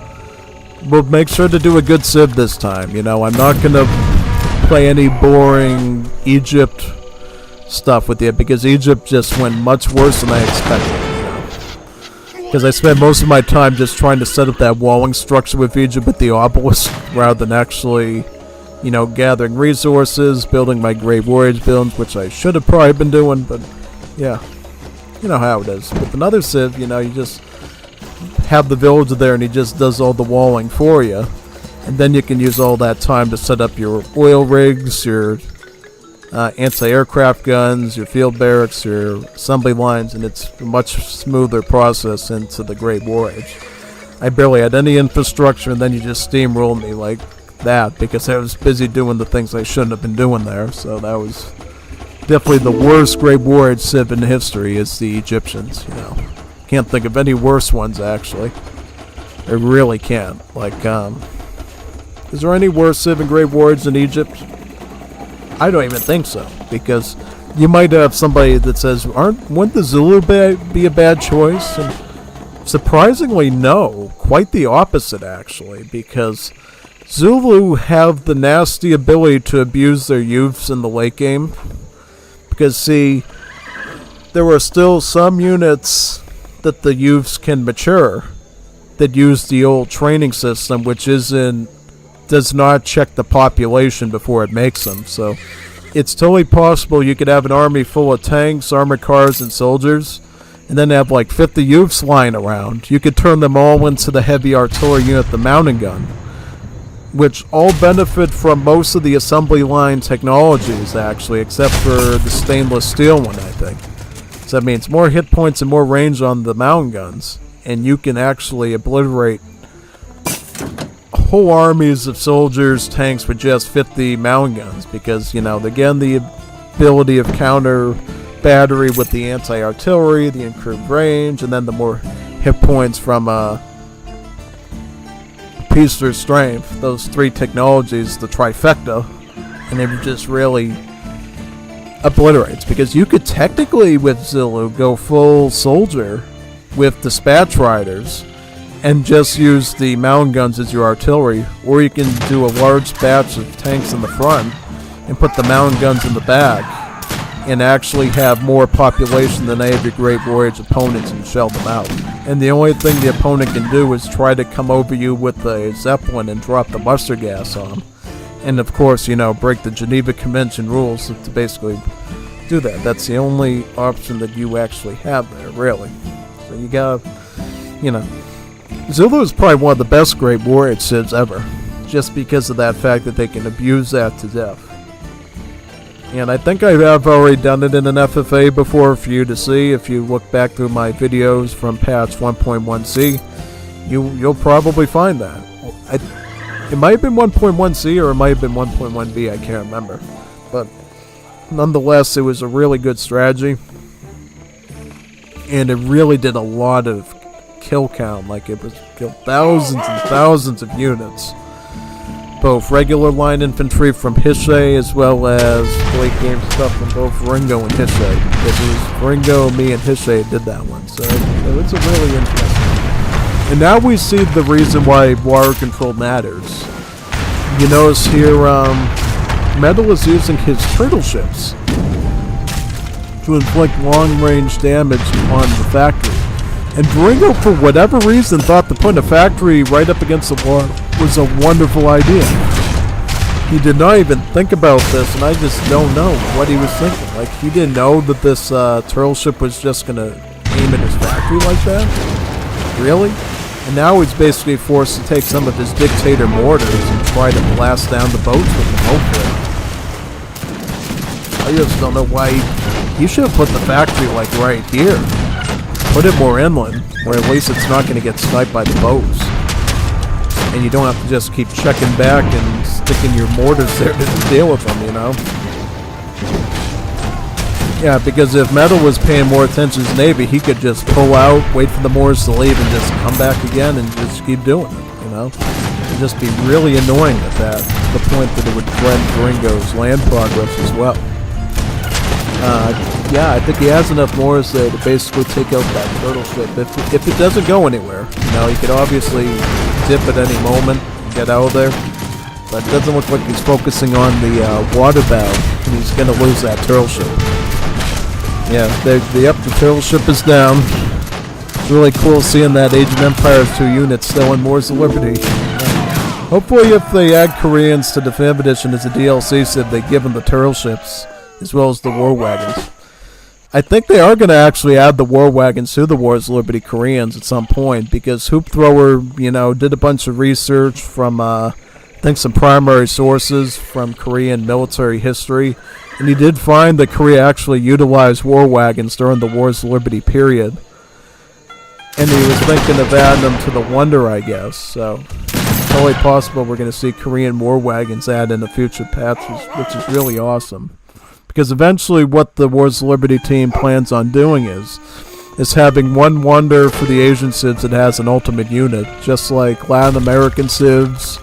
We'll make sure to do a good civ this time. I'm not going to play any boring Egypt stuff with you, because Egypt just went much worse than I expected. Because I spent most of my time just trying to set up that walling structure with Egypt with the obelisk, rather than actually, gathering resources, building my Great War Age builds, which I should have probably been doing, but yeah. You know how it is. With another civ, you just have the villager there and he just does all the walling for you. And then you can use all that time to set up your oil rigs, your anti-aircraft guns, your field barracks, your assembly lines, and it's a much smoother process into the Great War Age. I barely had any infrastructure, and then you just steamrolled me like that because I was busy doing the things I shouldn't have been doing there. So that was definitely the worst Great War Age civ in history, is the Egyptians. Can't think of any worse ones, actually. I really can't. Is there any worse civ in Great War Age than Egypt? I don't even think so, because you might have somebody that says, wouldn't the Zulu be a bad choice? And surprisingly, no. Quite the opposite, actually, because Zulu have the nasty ability to abuse their youths in the late game. Because, see, there are still some units that the youths can mature that use the old training system, which does not check the population before it makes them. So it's totally possible you could have an army full of tanks, armored cars, and soldiers, and then have like 50 youths lying around. You could turn them all into the heavy artillery unit, the mountain gun, which all benefit from most of the assembly line technologies, actually, except for the stainless steel one, I think. So that means more hit points and more range on the mountain guns, and you can actually obliterate whole armies of soldiers, tanks with just 50 mountain guns, because, again, the ability of counter battery with the anti-artillery, the improved range, and then the more hit points from peace through strength. Those three technologies, the trifecta, and it just really obliterates, because you could technically with Zulu go full soldier with dispatch riders and just use the mountain guns as your artillery, or you can do a large batch of tanks in the front and put the mountain guns in the back and actually have more population than any of your Great Warrior's opponents and shell them out. And the only thing the opponent can do is try to come over you with a Zeppelin and drop the mustard gas on them. And of course, break the Geneva Convention rules to basically do that. That's the only option that you actually have there, really. So you gotta, Zulu is probably one of the best Great Warrior Civs ever, just because of that fact that they can abuse that to death. And I think I have already done it in an FFA before for you to see. If you look back through my videos from patch 1.1c, you'll probably find that. It might have been 1.1c or it might have been 1.1b, I can't remember. But nonetheless, it was a really good strategy. And it really did a lot of kill count. Like, it was killed thousands and thousands of units. Both regular line infantry from Hishe as well as late game stuff from both Viringo and Hishe. It was Viringo, me, and Hishe did that one. So it's a really interesting. And now we see the reason why water control matters. You notice here, Metal is using his turtle ships to inflict long-range damage on the factory. And Viringo, for whatever reason, thought that putting a factory right up against the wall was a wonderful idea. He did not even think about this, and I just don't know what he was thinking. Like, he didn't know that this turtle ship was just going to aim at his factory like that? Really? And now he's basically forced to take some of his dictator mortars and try to blast down the boats with them, hopefully. I just don't know why he should have put the factory, like, right here. Put it more inland, where at least it's not going to get sniped by the boats. And you don't have to just keep checking back and sticking your mortars there to deal with them, Yeah, because if Metal was paying more attention to his Navy, he could just pull out, wait for the mortars to leave, and just come back again and just keep doing it, It'd just be really annoying at that, to the point that it would threaten Viringo's land progress as well. Yeah, I think he has enough mortars there to basically take out that turtle ship. If it doesn't go anywhere, he could obviously dip at any moment and get out of there. But it doesn't look like he's focusing on the water bow, and he's going to lose that turtle ship. Yeah, the turtle ship is down. It's really cool seeing that Age of Empires 2 unit still in Wars of Liberty. Hopefully if they add Koreans to Definitive Edition as a DLC, said they give them the turtle ships, as well as the war wagons. I think they are going to actually add the war wagons to the Wars of Liberty Koreans at some point, because Hoop Thrower, did a bunch of research from, I think, some primary sources from Korean military history, and he did find that Korea actually utilized war wagons during the Wars of Liberty period. And he was thinking of adding them to the Wonder, I guess, so it's totally possible we're going to see Korean war wagons added in the future patches, which is really awesome. Because eventually what the Wars of Liberty team plans on doing is having one Wonder for the Asian civs that has an ultimate unit, just like Latin American civs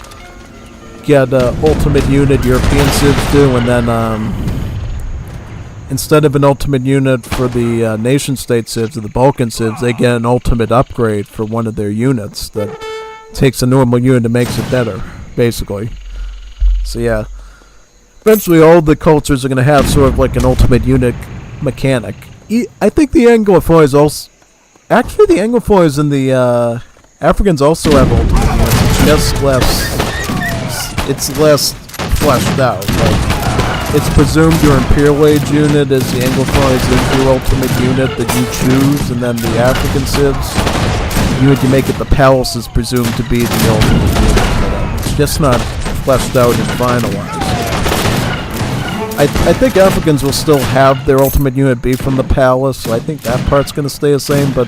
get an ultimate unit, European civs do, and then instead of an ultimate unit for the nation-state civs or the Balkan civs, they get an ultimate upgrade for one of their units that takes a normal unit and makes it better, basically. So yeah. Eventually, all the cultures are going to have sort of like an ultimate unit mechanic. I think the Anglophones also... Actually, the Anglophones and the Africans also have ultimate units. It's less fleshed out. Like, it's presumed your Imperial Age unit is the Anglophones is your ultimate unit that you choose, and then the African civs, the unit you make at the palace is presumed to be the ultimate unit. But it's just not fleshed out and finalized. I think Africans will still have their ultimate unit be from the palace, so I think that part's going to stay the same, but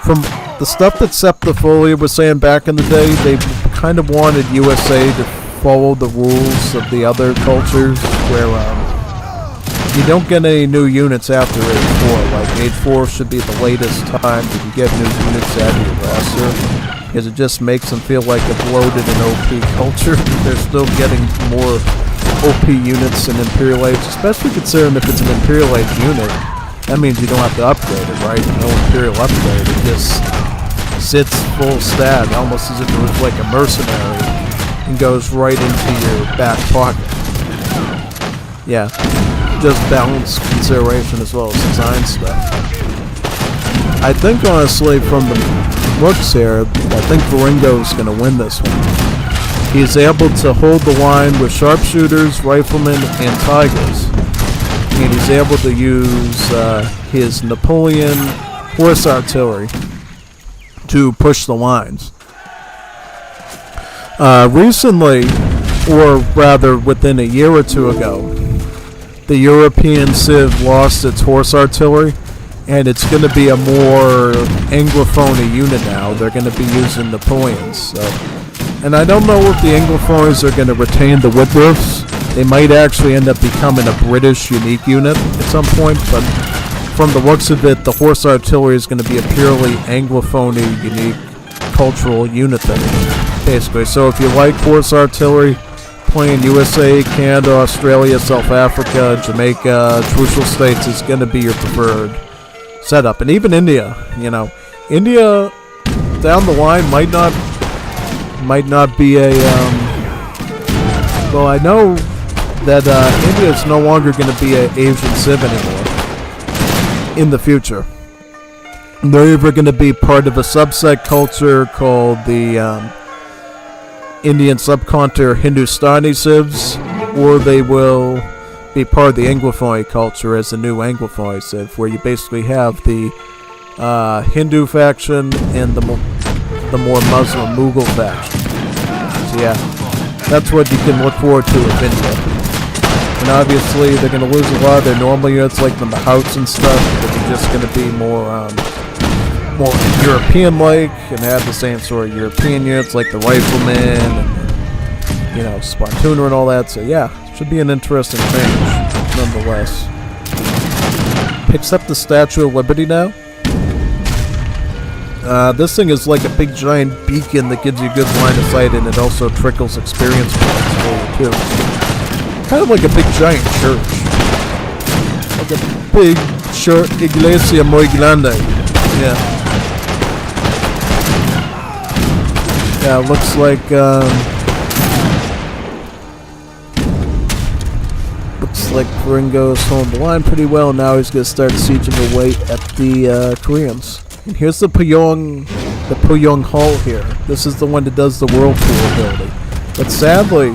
from the stuff that Septifolia was saying back in the day, they kind of wanted USA to follow the rules of the other cultures, where you don't get any new units after Age 4. Like, Age 4 should be the latest time that you get new units out of your roster, because it just makes them feel like a bloated and OP culture. They're still getting more OP units in Imperial Age, especially considering if it's an Imperial Age unit, that means you don't have to upgrade it, right? No Imperial upgrade, it just sits full stat, almost as if it was like a mercenary, and goes right into your back pocket. Yeah. just balance consideration as well as design stuff. I think honestly from the looks here, I think Viringo's going to win this one. He's able to hold the line with sharpshooters, riflemen, and tigers. And he's able to use his Napoleon horse artillery to push the lines. Recently, or rather within a year or two ago, the European Civ lost its horse artillery, and it's going to be a more Anglophone unit now. They're going to be using Napoleons. So. And I don't know if the Anglophones are going to retain the Whitworths. They might actually end up becoming a British unique unit at some point, but from the looks of it, the horse artillery is going to be a purely Anglophone unique cultural unit then, basically. So if you like horse artillery, playing USA, Canada, Australia, South Africa, Jamaica, Trucial States is going to be your preferred setup. And even India, you know. India, down the line, might not be a, well, I know that India is no longer going to be an Asian Civ anymore in the future. They're either going to be part of a subset culture called the Indian subcontinent Hindustani Civs, or they will be part of the Anglophone culture as the new Anglophone Civ, where you basically have the Hindu faction and the more Muslim Mughal faction. So yeah, that's what you can look forward to with India. And obviously they're going to lose a lot of their normal units like the Mahouts and stuff, but they're just going to be more European-like and have the same sort of European units like the Riflemen and, you know, Spartooner and all that. So yeah, should be an interesting change nonetheless. Picks up the Statue of Liberty now. This thing is like a big giant beacon that gives you good line of sight, and it also trickles experience points for you too. Kind of like a big giant church. Like a big church, Iglesia muy grande. Yeah. Yeah, looks like, Viringo's holding the line pretty well. Now he's going to start sieging away at the Koreans. And here's the Puyong Hull here. This is the one that does the whirlpool ability. But sadly,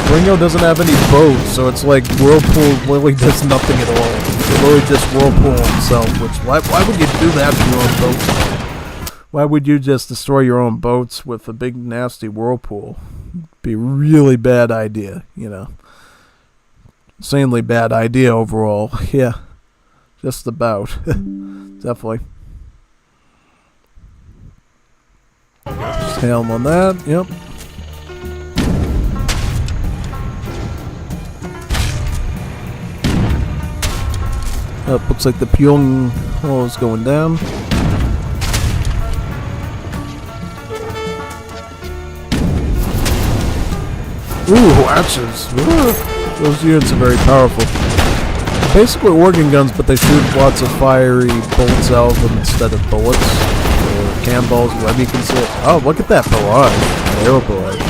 Viringo doesn't have any boats, so it's like Whirlpool really does nothing at all. It's really just Whirlpool himself, which, why would you do that to your own boats? Why would you just destroy your own boats with a big nasty Whirlpool? It'd be a really bad idea, you know. Insanely bad idea overall. Yeah, just about. Definitely. Just helm on that, yep. Looks like the Puyong Hull is going down. Ooh, hatches. Those units are very powerful. Basically organ guns, but they shoot lots of fiery bolts out of them instead of bullets. Or cannonballs, whatever you can say. Oh, look at that barrage. Arrow barrage.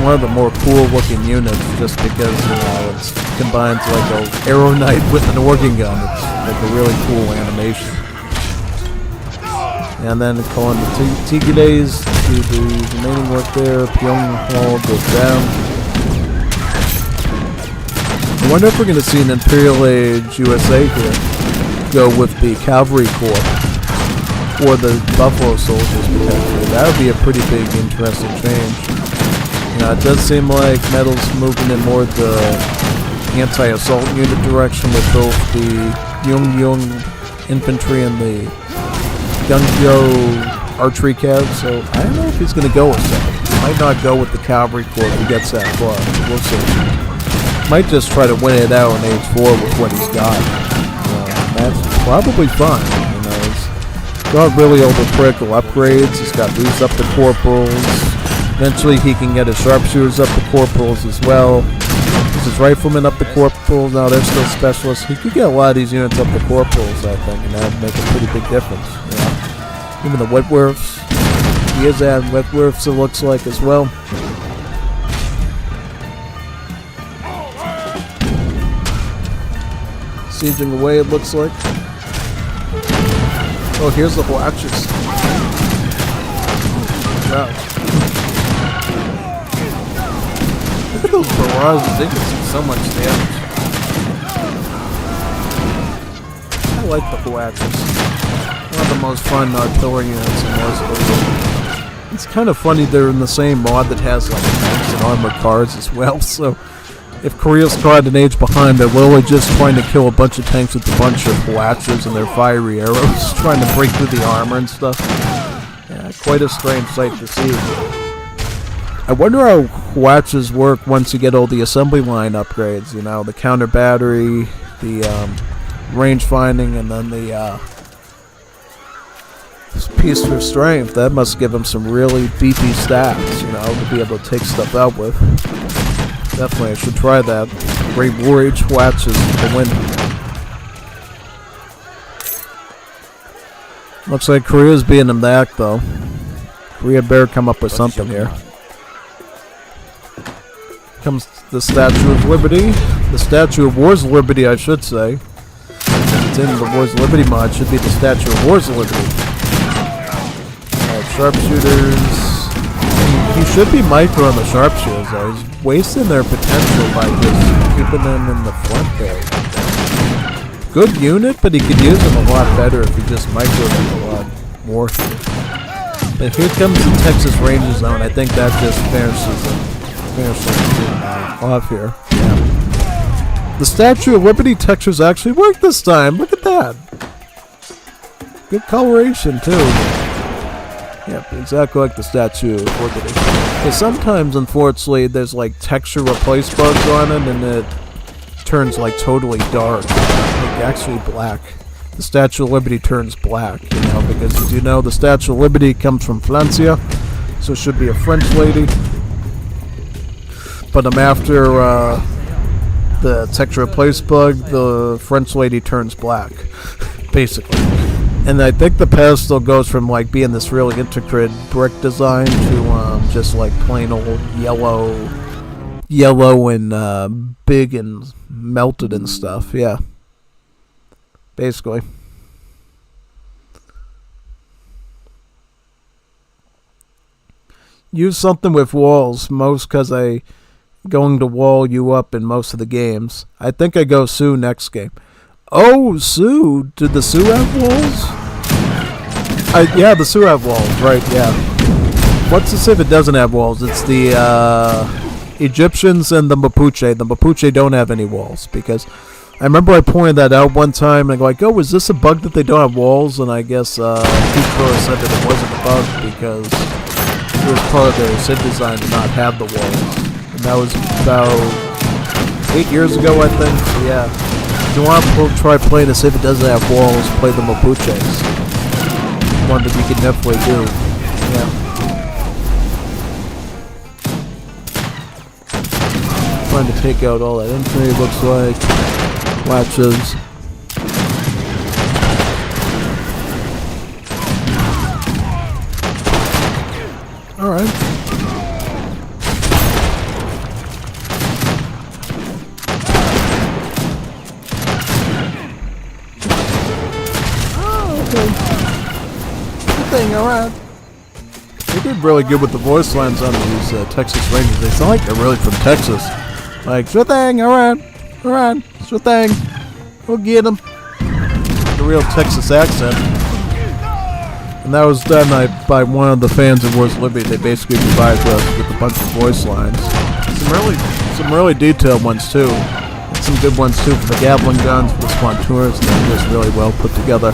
One of the more cool looking units, just because, you know, it combines like an arrow knight with an organ gun. It's like a really cool animation. And then calling the Tigres to the remaining work there. Puyong Hull goes down. I wonder if we're going to see an Imperial Age USA here go with the Cavalry Corps or the Buffalo Soldiers potentially. That would be a pretty big, interesting change. It does seem like Metal's moving in more the anti-assault unit direction with both the Yung infantry and the Gungyo archery cav, so I don't know if he's going to go with that. He might not go with the Cavalry Corps if he gets that far. We'll see. Might just try to win it out in Age 4 with what he's got. That's probably fine. You know, he's got really all the critical upgrades. He's got these up to corporals. Eventually he can get his sharpshooters up to corporals as well. His riflemen up to corporals. Now they're still specialists. He could get a lot of these units up to corporals, I think, and that would make a pretty big difference. You know? Even the Whitworths. He is adding Whitworths, it looks like, as well. Sieging away, it looks like. Oh, here's the Huachas. Wow. Look at those barrages, they can see so much damage. I like the Huachas. One of the most fun artillery units in Warzone. It's kind of funny they're in the same mod that has like tanks and armored cars as well, so if Korea's caught an age behind, they're literally just trying to kill a bunch of tanks with a bunch of Huachas and their fiery arrows, trying to break through the armor and stuff. Yeah, quite a strange sight to see. I wonder how Huachas work once you get all the assembly line upgrades, you know, the counter battery, the range finding, and then the piece for strength. That must give them some really beefy stats, you know, to be able to take stuff out with. Definitely, I should try that. Great War Age Huachas to win. Looks like Korea's beating them back, though. Korea better come up with something here. Comes the Statue of Liberty. The Statue of War's Liberty, I should say. It's in the War's Liberty mod. Should be the Statue of War's Liberty. Sharpshooters. He should be micro on the sharpshooters, though. He's wasting their potential by just keeping them in the front there. Good unit, but he could use them a lot better if he just micro them a lot more. But here comes the Texas Ranger zone. I think that just finishes off here. Yeah. The Statue of Liberty textures actually work this time. Look at that. Good coloration, too. Yep, exactly like the Statue of Liberty. Because sometimes, unfortunately, there's like texture replace bugs on it, and it turns like totally dark, like actually black. The Statue of Liberty turns black, you know, because as you know, the Statue of Liberty comes from Francia, so it should be a French lady. But after the texture replace bug, the French lady turns black, basically. And I think the pedestal goes from like being this really intricate brick design to just like plain old yellow and big and melted and stuff. Yeah, basically. Use something with walls, most because I going to wall you up in most of the games. I think I go Sioux next game. Oh, Sioux! Did the Sioux have walls? Yeah, the Sioux have walls, right, yeah. What's this if it doesn't have walls? It's the Egyptians and the Mapuche. The Mapuche don't have any walls, because I remember I pointed that out one time, and I'm like, oh, is this a bug that they don't have walls? And I guess P-Pro said that it wasn't a bug, because it was part of their SID design to not have the walls. And that was about 8 years ago, I think, so yeah. If you want to try playing this if it doesn't have walls, play the Mapuches. One that you can definitely do. Yeah. Trying to take out all that infantry, looks like. Latches. Alright. Alright. They did really good with the voice lines on these Texas Rangers. They sound like they're really from Texas. Like, sure thing, alright, sure thing. We'll get them. The real Texas accent. And that was done by one of the fans of Wars Liberty. They basically provided us with a bunch of voice lines. Some really detailed ones too. And some good ones too for the Gatling guns, for the Spontours. They're just really well put together.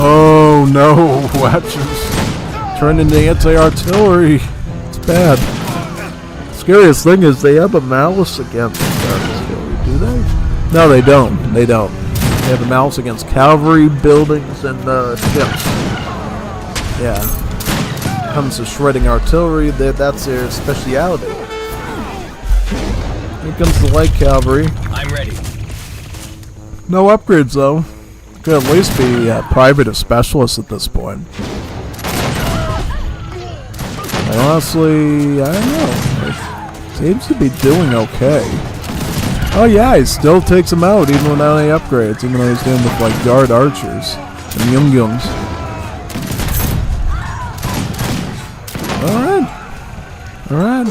Oh no, Watchers turned into anti-artillery. It's bad. The scariest thing is they have a malice against artillery, do they? No, they don't. They don't. They have a malice against cavalry, buildings, and ships. Yeah. When it comes to shredding artillery, that's their speciality. Here comes the light cavalry. I'm ready. No upgrades though. Could at least be private or specialist at this point. And honestly, I don't know. It seems to be doing okay. Oh yeah, he still takes him out even without any upgrades, even though he's dealing with like guard archers and Young-Youngs. Alright.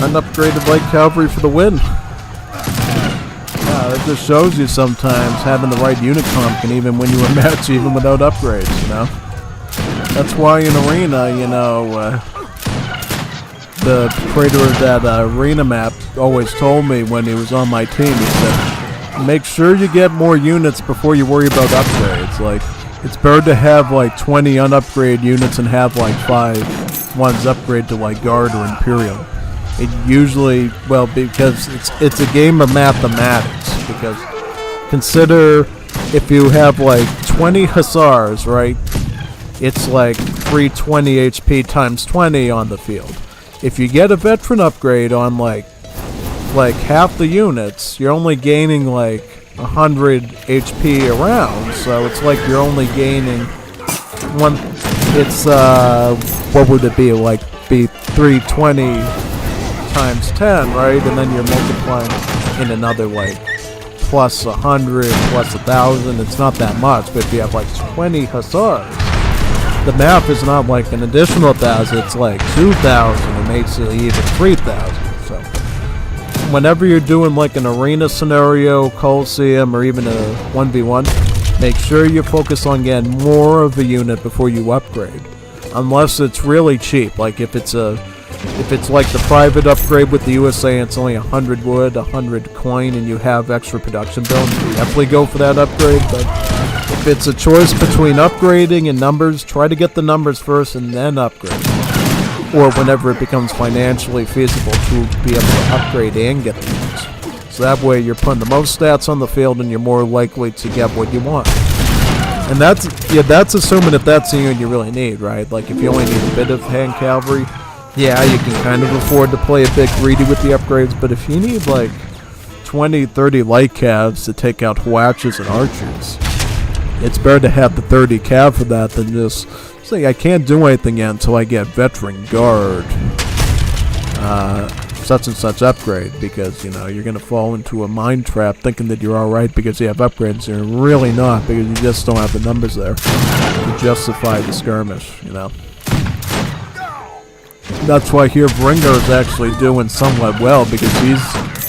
Unupgraded light cavalry for the win. Yeah, that just shows you sometimes having the right unit comp can even win you a match even without upgrades, you know? That's why in Arena, you know, the creator of that Arena map always told me when he was on my team, he said, make sure you get more units before you worry about upgrades. Like, it's better to have like 20 unupgraded units and have like 5 ones upgrade to like Guard or Imperial. It usually, well, because it's a game of mathematics. Because consider if you have like 20 Hussars, right? It's like 320 HP times 20 on the field. If you get a veteran upgrade on like half the units, you're only gaining like 100 HP around. So it's like you're only gaining one. It's what would it be? Like be 320 times 10, right? And then you're multiplying in another like plus 100, plus 1,000. It's not that much, but if you have like 20 Hussars, the math is not like an additional 1,000, it's like 2,000, it makes it even 3,000. So whenever you're doing like an arena scenario, Coliseum, or even a 1v1, make sure you focus on getting more of a unit before you upgrade. Unless it's really cheap, like if it's like the private upgrade with the USA and it's only 100 wood, 100 coin, and you have extra production builds, definitely go for that upgrade. But if it's a choice between upgrading and numbers, try to get the numbers first and then upgrade. Or whenever it becomes financially feasible to be able to upgrade and get the numbers. So that way you're putting the most stats on the field and you're more likely to get what you want. And that's assuming that that's the unit you really need, right? Like if you only need a bit of hand cavalry, yeah, you can kind of afford to play a bit greedy with the upgrades, but if you need like 20, 30 light calves to take out Huaches and archers, it's better to have the 30 cav for that than just say I can't do anything yet until I get veteran guard such and such upgrade, because you know you're gonna fall into a mind trap thinking that you're alright because you have upgrades. You're really not, because you just don't have the numbers there to justify the skirmish, you know. That's why here Viringo is actually doing somewhat well, because he's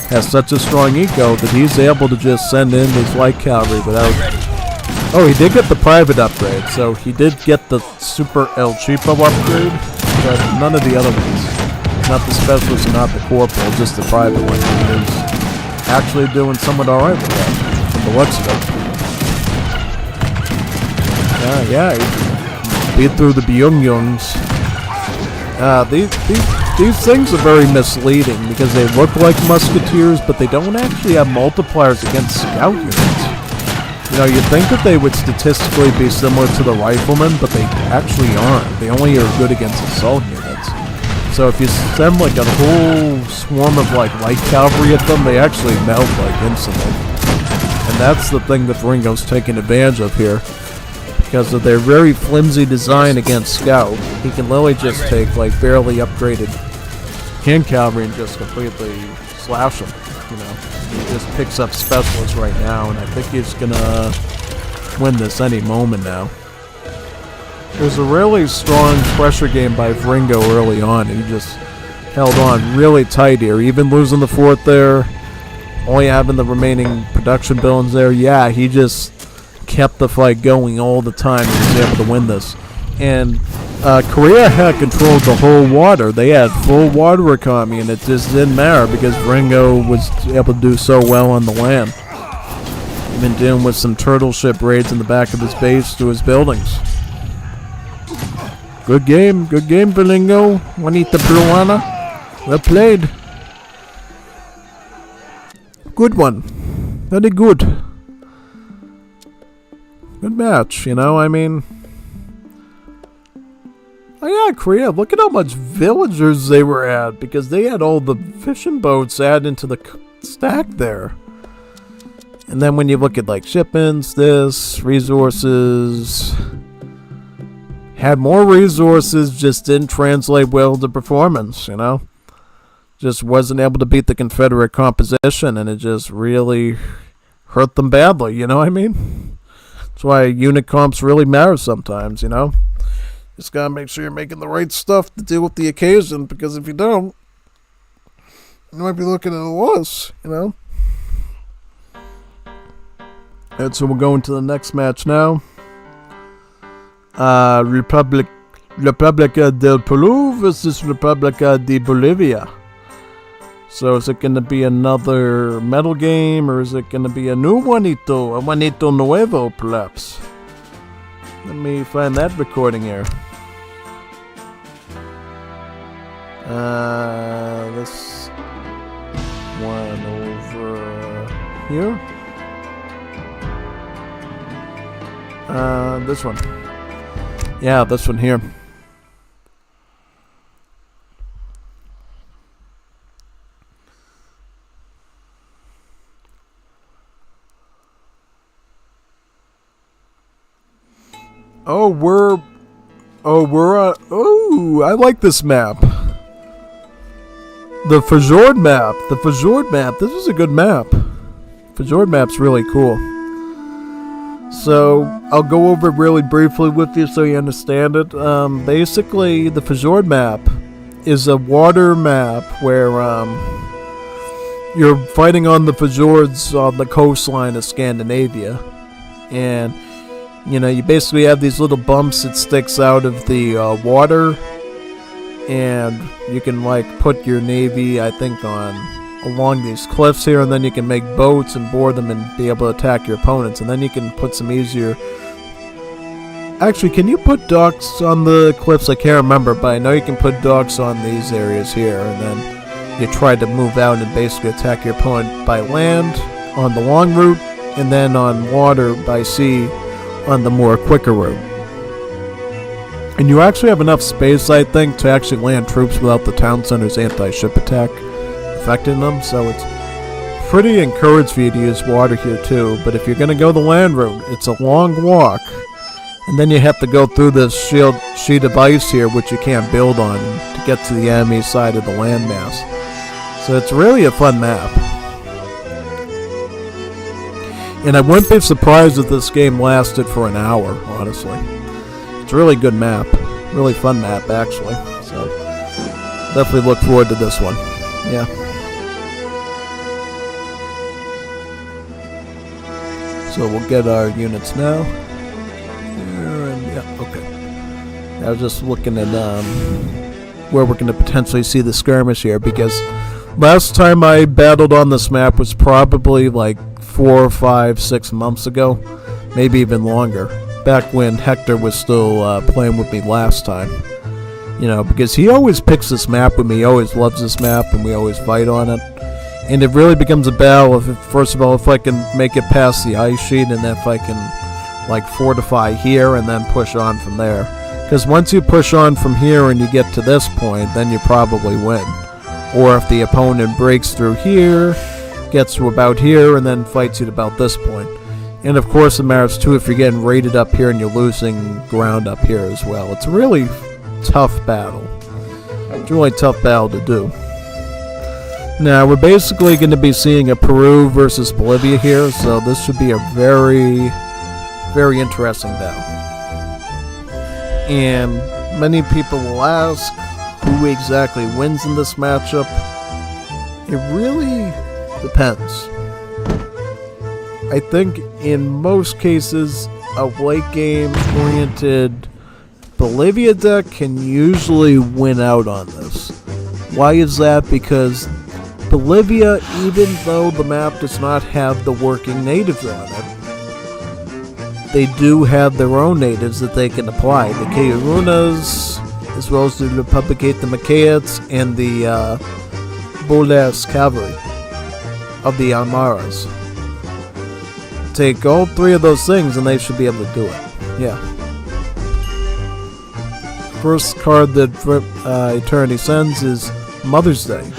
has such a strong eco that he's able to just send in his light cavalry without. Oh, he did get the private upgrade, so he did get the Super El Cheapo upgrade, but none of the other ones. Not the specialist and not the corporal, just the private one. He's actually doing somewhat alright with that, from the looks of it. Yeah, he beat through the Young-Youngs. These things are very misleading because they look like musketeers, but they don't actually have multipliers against scout units. You know, you'd think that they would statistically be similar to the riflemen, but they actually aren't. They only are good against assault units. So if you send like a whole swarm of like light cavalry at them, they actually melt like instantly. And that's the thing that Viringo's taking advantage of here. Because of their very flimsy design against scout, he can literally just take like barely upgraded hand cavalry and just completely slash them. You know, he just picks up specialists right now, and I think he's gonna win this any moment now. There's a really strong pressure game by Viringo early on, and he just held on really tight here, even losing the fort there, only having the remaining production buildings there. Yeah, he just kept the fight going all the time and was able to win this. And Korea had controlled the whole water. They had full water economy, and it just didn't matter because Viringo was able to do so well on the land. Even dealing with some turtle ship raids in the back of his base to his buildings. Good game, Viringo. Juanita Peruana. Well played. Good one. Very good. Good match, you know, I mean. Oh yeah, Korea, look at how much villagers they were at, because they had all the fishing boats added into the stack there. And then when you look at like shipments, this, resources, had more resources, just didn't translate well to performance, you know? Just wasn't able to beat the Confederate composition, and it just really hurt them badly, you know what I mean? That's why unit comps really matter sometimes, you know? Just gotta make sure you're making the right stuff to deal with the occasion, because if you don't, you might be looking at a loss, you know? And so we'll go into the next match now. República del Perú versus República de Bolivia. So is it going to be another metal game, or is it going to be a new Juanito? A Juanito Nuevo, perhaps? Let me find that recording here. This one over here. This one. Yeah, this one here. I like this map. The Fjord map. This is a good map. Fjord map's really cool. So, I'll go over it really briefly with you so you understand it. Basically, the Fjord map is a water map where you're fighting on the fjords on the coastline of Scandinavia. And, you know, you basically have these little bumps that sticks out of the water. And you can, like, put your navy, I think, along these cliffs here, and then you can make boats and board them and be able to attack your opponents. And then you can put some easier... Actually, can you put docks on the cliffs? I can't remember, but I know you can put docks on these areas here, and then you try to move out and basically attack your opponent by land on the long route, and then on water by sea on the more quicker route. And you actually have enough space, I think, to actually land troops without the town center's anti-ship attack affecting them, so it's pretty encouraged for you to use water here too. But if you're going to go the land route, it's a long walk, and then you have to go through this sheet of ice here, which you can't build on to get to the enemy side of the landmass. So it's really a fun map. And I wouldn't be surprised if this game lasted for an hour, honestly. It's a really good map. Really fun map, actually. So, definitely look forward to this one. Yeah. So, we'll get our units now. Yeah, okay. I was just looking at where we're going to potentially see the skirmish here, because last time I battled on this map was probably like 4, 5, 6 months ago. Maybe even longer. Back when Hector was still playing with me last time. You know, because he always picks this map with me, he always loves this map, and we always fight on it. And it really becomes a battle, first of all, if I can make it past the ice sheet, and then if I can, like, fortify here, and then push on from there. Because once you push on from here and you get to this point, then you probably win. Or if the opponent breaks through here, gets to about here, and then fights you at about this point. And of course it matters too if you're getting raided up here and you're losing ground up here as well. It's a really tough battle. It's a really tough battle to do. Now we're basically going to be seeing a Peru versus Bolivia here, so this should be a very, very interesting battle. And many people will ask who exactly wins in this matchup. It really depends. I think in most cases, a late game oriented Bolivia deck can usually win out on this. Why is that? Because Bolivia, even though the map does not have the working natives on it, they do have their own natives that they can apply. The Kayurunas, as well as the Republicate the Macaets, and the Bolas cavalry of the Amaras. Take all three of those things and they should be able to do it. Yeah. First card that Eternity sends is Mother's Day.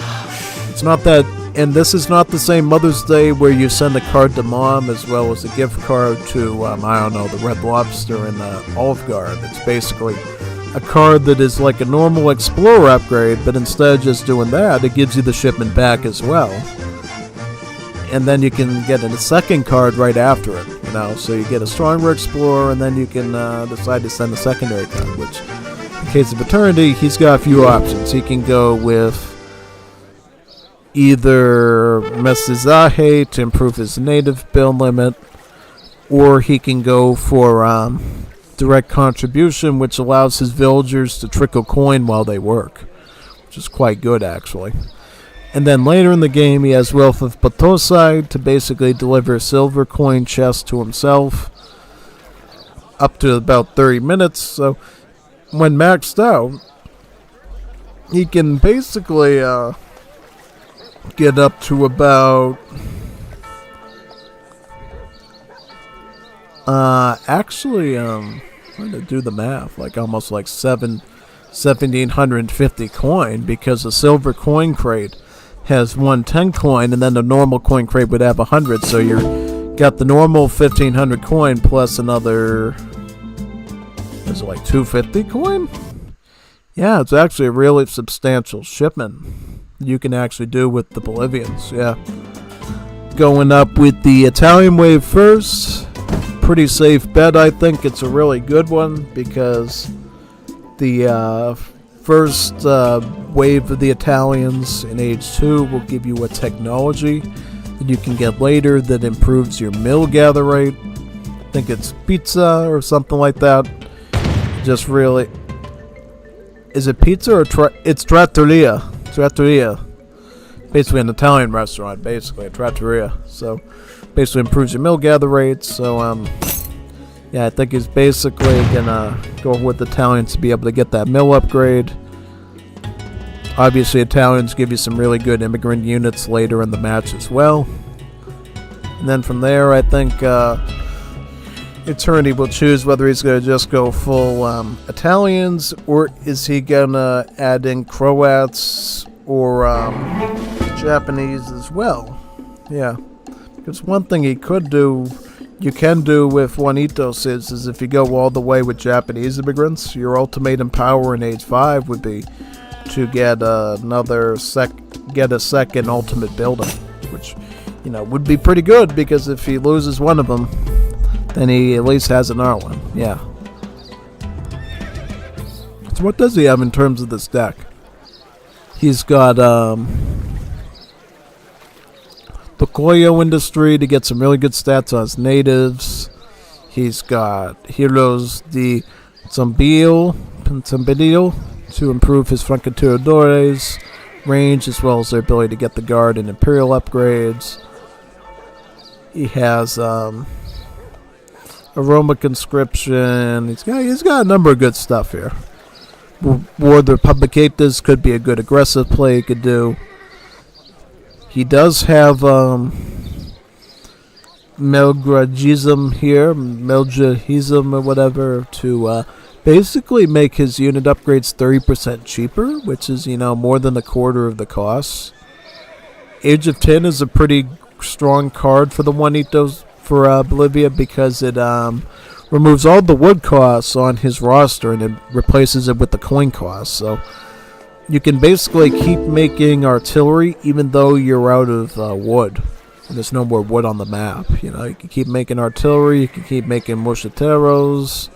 It's not that And this is not the same Mother's Day where you send a card to mom as well as a gift card to, I don't know, the Red Lobster and Olive Garden. It's basically a card that is like a normal Explorer upgrade, but instead of just doing that, it gives you the shipment back as well. And then you can get a second card right after it, you know. So you get a stronger Explorer, and then you can decide to send a secondary card, which, in case of Eternity, he's got a few options. He can go with either Mestizaje to improve his native build limit, or he can go for direct contribution, which allows his villagers to trickle coin while they work, which is quite good actually. And then later in the game he has Wealth of Potosai to basically deliver a silver coin chest to himself up to about 30 minutes. So when maxed out, he can basically get up to about I'm trying to do the math, like almost like 1,750 coin, because a silver coin crate has 110 coin, and then the normal coin crate would have 100, so you're got the normal 1,500 coin plus another, is it like 250 coin? Yeah, it's actually a really substantial shipment you can actually do with the Bolivians. Yeah, going up with the Italian wave first. Pretty safe bet, I think. It's a really good one because the first wave of the Italians in Age 2 will give you a technology that you can get later that improves your mill gather rate. I think it's pizza or something like that. Just really... Is it pizza or it's trattoria? Trattoria. Basically an Italian restaurant, basically a trattoria. So basically improves your mill gather rates. So yeah, I think he's basically gonna go with Italians to be able to get that mill upgrade. Obviously Italians give you some really good immigrant units later in the match as well. And then from there I think Eternity will choose whether he's gonna just go full Italians, or is he gonna add in Croats or Japanese as well. Yeah. Because one thing he could do, you can do with Juanitos is if you go all the way with Japanese immigrants, your ultimatum power in Age 5 would be to get a second ultimate building, which, you know, would be pretty good, because if he loses one of them, then he at least has another one. Yeah. So what does he have in terms of this deck? He's got the Koyo industry to get some really good stats on his natives. He's got Heroes de Zambilio to improve his Francotiradores range, as well as their ability to get the guard and imperial upgrades. He has Aroma Conscription. He's got a number of good stuff here. War of the Republicatas could be a good aggressive play he could do. He does have Melgragism here, Melgrahism or whatever, to basically make his unit upgrades 30% cheaper, which is, you know, more than a quarter of the cost. Age of 10 is a pretty strong card for the Juanitos for Bolivia, because it removes all the wood costs on his roster and it replaces it with the coin costs. So you can basically keep making artillery even though you're out of wood. And there's no more wood on the map. You know, you can keep making artillery, you can keep making mosquiteros,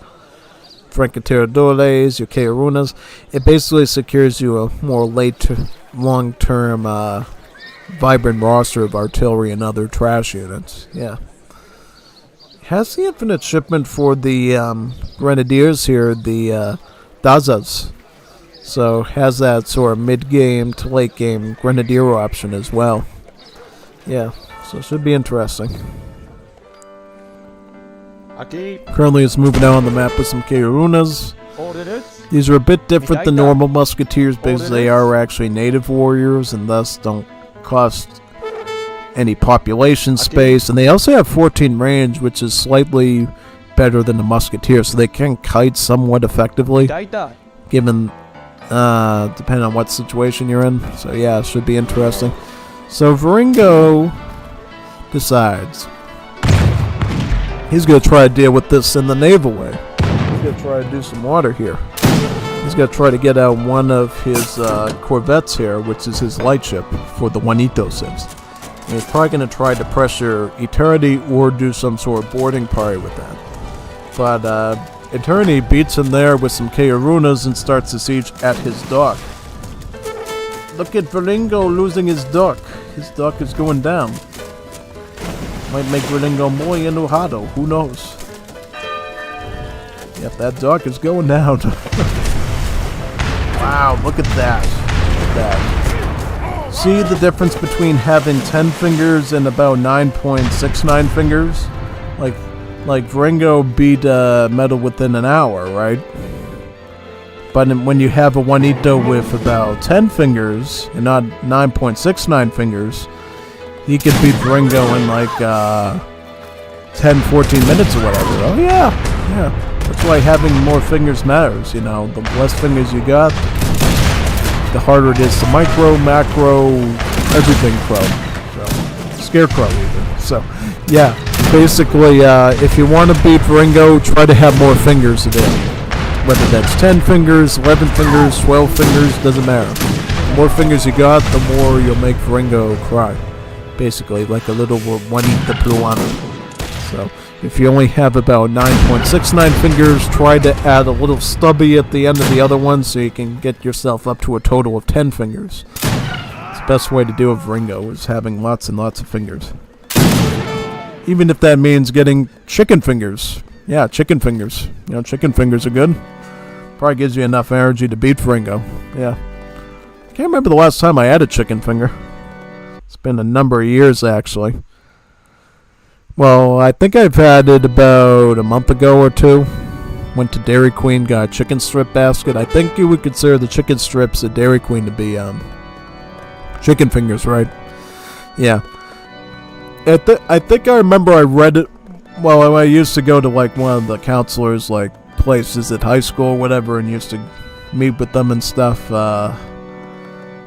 francotiradores, your Keirunas. It basically secures you a more long-term vibrant roster of artillery and other trash units. Yeah. Has the infinite shipment for the Grenadiers here, the Dazas. So has that sort of mid-game to late-game Grenadier option as well. Yeah, so it should be interesting. Currently it's moving out on the map with some Keirunas. These are a bit different than normal Musketeers because they are actually native warriors and thus don't cost any population space, and they also have 14 range, which is slightly better than the Musketeer, so they can kite somewhat effectively, given depending on what situation you're in. So yeah, it should be interesting. So Viringo decides he's going to try to deal with this in the naval way. He's going to try to do some water here. He's going to try to get out one of his corvettes here, which is his lightship for the Juanito ships. And he's probably going to try to pressure Eternity or do some sort of boarding party with that. But Eternity beats him there with some Keirunas and starts the siege at his dock. Look at Viringo losing his dock. His dock is going down. Might make Viringo muy enojado. Who knows? Yep, that dock is going down. Wow, look at that. Look at that. See the difference between having 10 fingers and about 9.69 fingers? Like Viringo beat Metal within an hour, right? But when you have a Juanito with about 10 fingers and not 9.69 fingers, he could beat Viringo in like 10, 14 minutes or whatever. Oh yeah. That's why having more fingers matters, you know. The less fingers you got, the harder it is to micro, macro, everything pro. So, scarecrow even. So, yeah. Basically, if you want to beat Viringo, try to have more fingers a day. Whether that's 10 fingers, 11 fingers, 12 fingers, doesn't matter. The more fingers you got, the more you'll make Viringo cry. Basically, like a little Juanita Peruana. So, if you only have about 9.69 fingers, try to add a little stubby at the end of the other one so you can get yourself up to a total of 10 fingers. It's the best way to do a Viringo, is having lots and lots of fingers. Even if that means getting chicken fingers. Yeah, chicken fingers. You know, chicken fingers are good. Probably gives you enough energy to beat Viringo. Yeah. Can't remember the last time I had a chicken finger. It's been a number of years, actually. Well, I think I've had it about a month ago or two. Went to Dairy Queen, got a chicken strip basket. I think you would consider the chicken strips at Dairy Queen to be chicken fingers, right? Yeah. I think I remember I read it. Well, I used to go to like one of the counselors' like places at high school or whatever, and used to meet with them and stuff.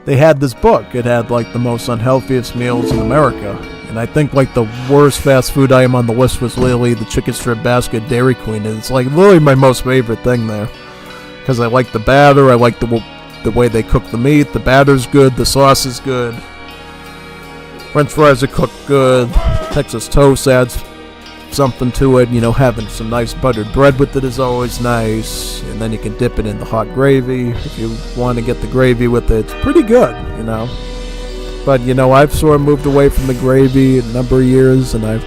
They had this book. It had like the most unhealthiest meals in America, and I think like the worst fast food item on the list was literally the chicken strip basket at Dairy Queen, and it's like literally my most favorite thing there, because I like the batter, I like the way they cook the meat. The batter's good, the sauce is good, French fries are cooked good, Texas toast adds something to it, you know, having some nice buttered bread with it is always nice, and then you can dip it in the hot gravy if you want to get the gravy with it. It's pretty good, you know. But, you know, I've sort of moved away from the gravy a number of years, and I've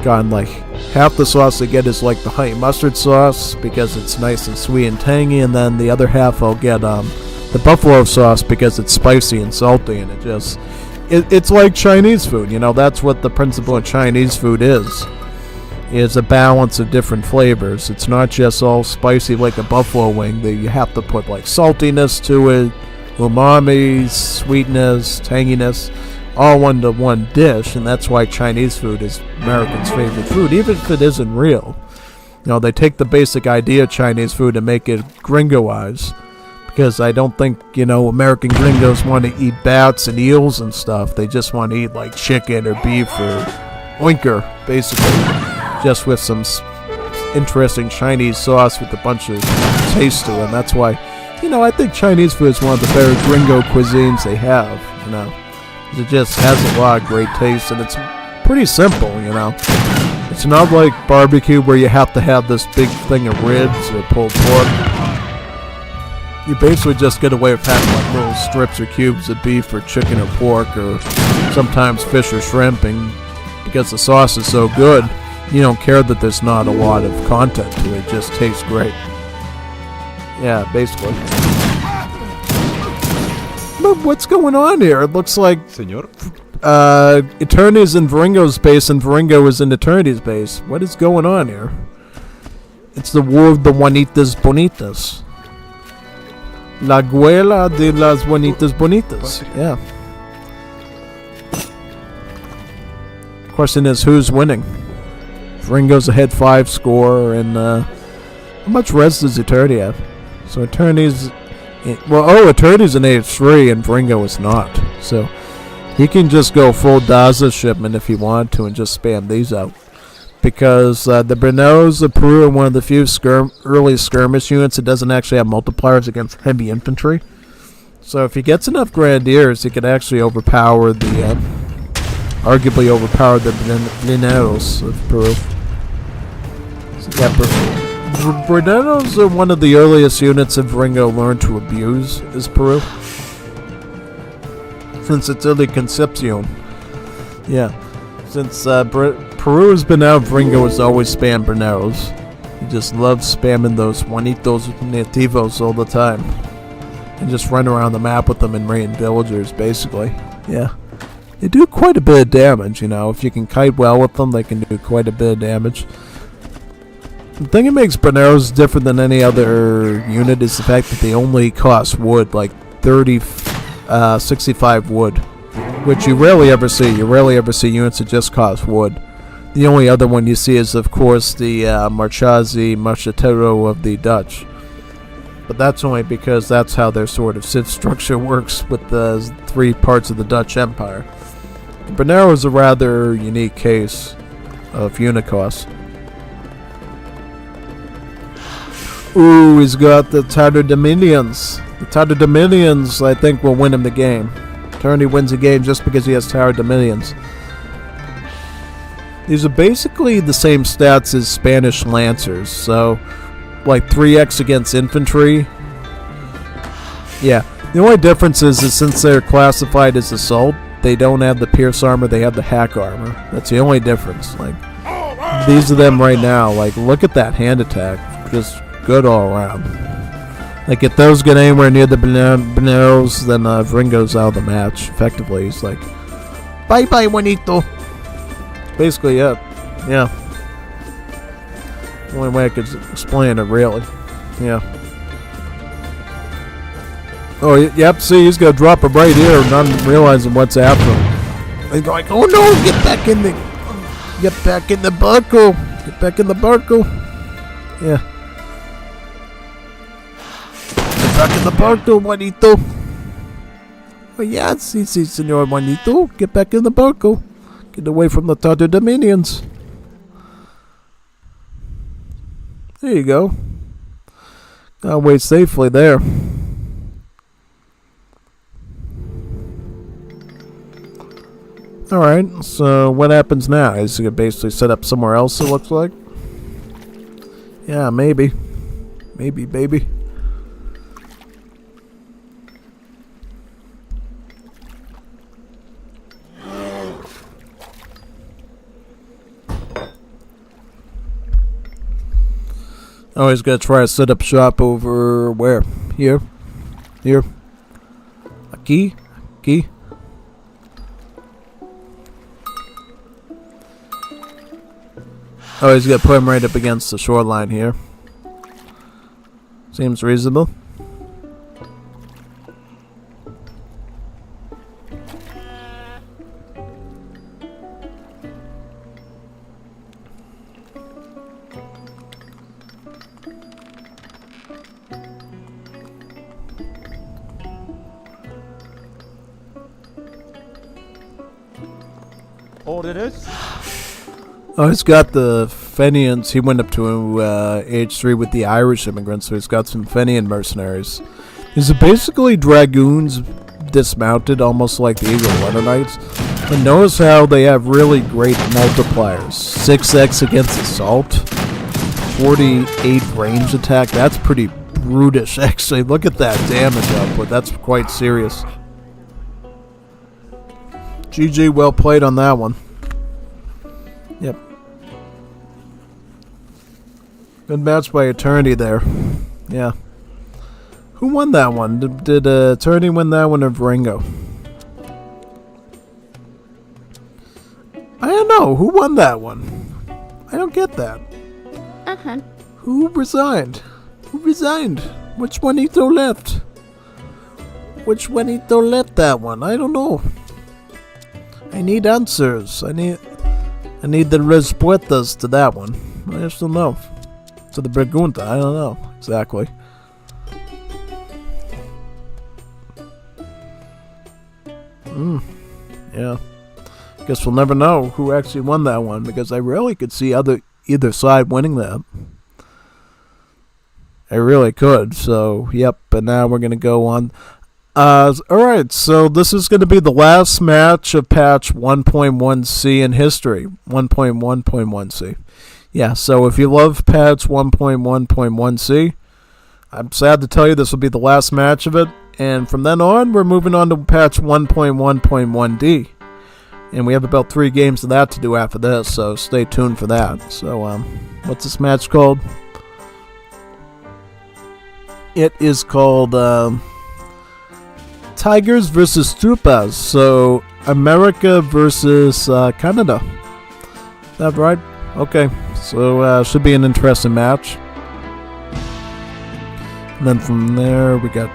gotten like half the sauce I get is like the honey mustard sauce because it's nice and sweet and tangy, and then the other half I'll get the buffalo sauce because it's spicy and salty, and it's like Chinese food, you know. That's what the principle of Chinese food is a balance of different flavors. It's not just all spicy like a buffalo wing. You have to put like saltiness to it, umami, sweetness, tanginess, all into one dish, and that's why Chinese food is Americans' favorite food, even if it isn't real. You know, they take the basic idea of Chinese food and make it gringoized, because I don't think, you know, American gringos want to eat bats and eels and stuff. They just want to eat like chicken or beef or oinker, basically. Just with some interesting Chinese sauce with a bunch of taste to it. And that's why, you know, I think Chinese food is one of the better gringo cuisines they have, you know. It just has a lot of great taste, and it's pretty simple, you know. It's not like barbecue where you have to have this big thing of ribs or pulled pork. You basically just get away with having like little strips or cubes of beef or chicken or pork or sometimes fish or shrimp, and because the sauce is so good, you don't care that there's not a lot of content to it. It just tastes great. Yeah, basically. But what's going on here? It looks like Señor? Eternity's in Viringo's base and Viringo is in Eternity's base. What is going on here? It's the war of the Juanitas Bonitas. La Guerra de las Juanitas Bonitas. Yeah. Question is, who's winning? Viringo's ahead 5 score, and how much res does Eternity have? So Eternity's Eternity's in age 3 and Viringo is not. So He can just go full Daza shipment if he wanted to and just spam these out. Because the Brineros of Peru are one of the few early skirmish units that doesn't actually have multipliers against heavy infantry. So if he gets enough Grenadiers, he could actually overpower the, arguably overpower the Brineros of Peru. So yeah, Brineros are one of the earliest units that Viringo learned to abuse is Peru. Since it's early Concepcion. Yeah. Since Peru has been out, Viringo has always spammed Brineros. He just loves spamming those Juanitos Nativos all the time. And just run around the map with them and rain villagers, basically. Yeah. They do quite a bit of damage, you know. If you can kite well with them, they can do quite a bit of damage. The thing that makes Brineros different than any other unit is the fact that they only cost wood, like 65 wood, which you rarely ever see. You rarely ever see units that just cost wood. The only other one you see is, of course, the Marchazi Marchetero of the Dutch. But that's only because that's how their sort of civ structure works with the 3 parts of the Dutch Empire. Bernero is a rather unique case of unit cost. Ooh, he's got the Tatterdemilions. The Tatterdemilions, I think, will win him the game. Attorney wins the game just because he has Tatterdemilions. These are basically the same stats as Spanish Lancers, so like 3x against infantry. Yeah, the only difference is since they're classified as assault, they don't have the pierce armor, they have the hack armor. That's the only difference. Like, these are them right now. Like, look at that hand attack. Just good all around. Like, if those get anywhere near the Brineros, then Viringo's out of the match. Effectively, he's like, bye-bye, Juanito. Basically, it. Yeah. The only way I could explain it, really. Yeah. Oh, yep, see, he's gonna drop him right here, not realizing what's after him. He's like, oh no, get back in the barco. Get back in the barco. Yeah. Get back in the barco, Juanito. Oh, yeah, si, senor Juanito. Get back in the barco. Get away from the Tatterdemilions. There you go. Gotta wait safely there. Alright, so what happens now? Is he gonna basically set up somewhere else, it looks like? Yeah, maybe. Maybe, baby. Oh, he's gonna try to set up shop over where? Here? Here? Aquí? Aquí? Oh, he's gonna put him right up against the shoreline here. Seems reasonable. Orders. Oh, he's got the Fenians. He went up to age 3 with the Irish immigrants, so he's got some Fenian mercenaries. These are basically dragoons dismounted, almost like the Eagle Letter Knights. But notice how they have really great multipliers. 6x against assault, 48 range attack. That's pretty brutish, actually. Look at that damage output. That's quite serious. GG, well played on that one. Yep. Good match by Eternity there. Yeah. Who won that one? Did Eternity win that one or Viringo? I don't know. Who won that one? I don't get that. Uh-huh. Who resigned? Who resigned? Which Juanito left? Which Juanito left that one? I don't know. I need answers. I need the respuestas to that one. I just don't know. To the pregunta, I don't know exactly. Yeah. Guess we'll never know who actually won that one because I really could see either side winning that. I really could. So, yep. And now we're going to go on. Alright, so this is going to be the last match of patch 1.1c in history. 1.1.1c. Yeah, so if you love patch 1.1.1c, I'm sad to tell you this will be the last match of it. And from then on, we're moving on to patch 1.1.1d. And we have about 3 games of that to do after this, so stay tuned for that. So, what's this match called? It is called, Tigers versus Trupas. So, America versus, Canada. Is that right? Okay. So, should be an interesting match. And then from there, we got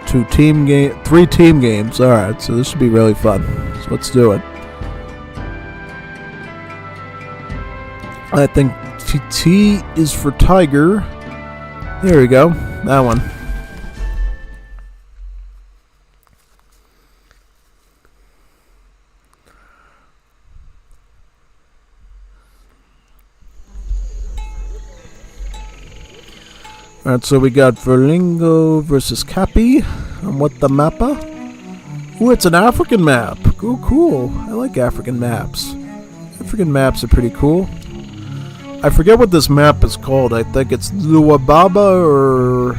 3 team games. Alright, so this should be really fun. So, let's do it. I think T is for Tiger. There we go. That one. Alright, so we got Viringo versus Cappy. And what the mappa? Ooh, it's an African map. Oh, cool. I like African maps. African maps are pretty cool. I forget what this map is called. I think it's Luababa or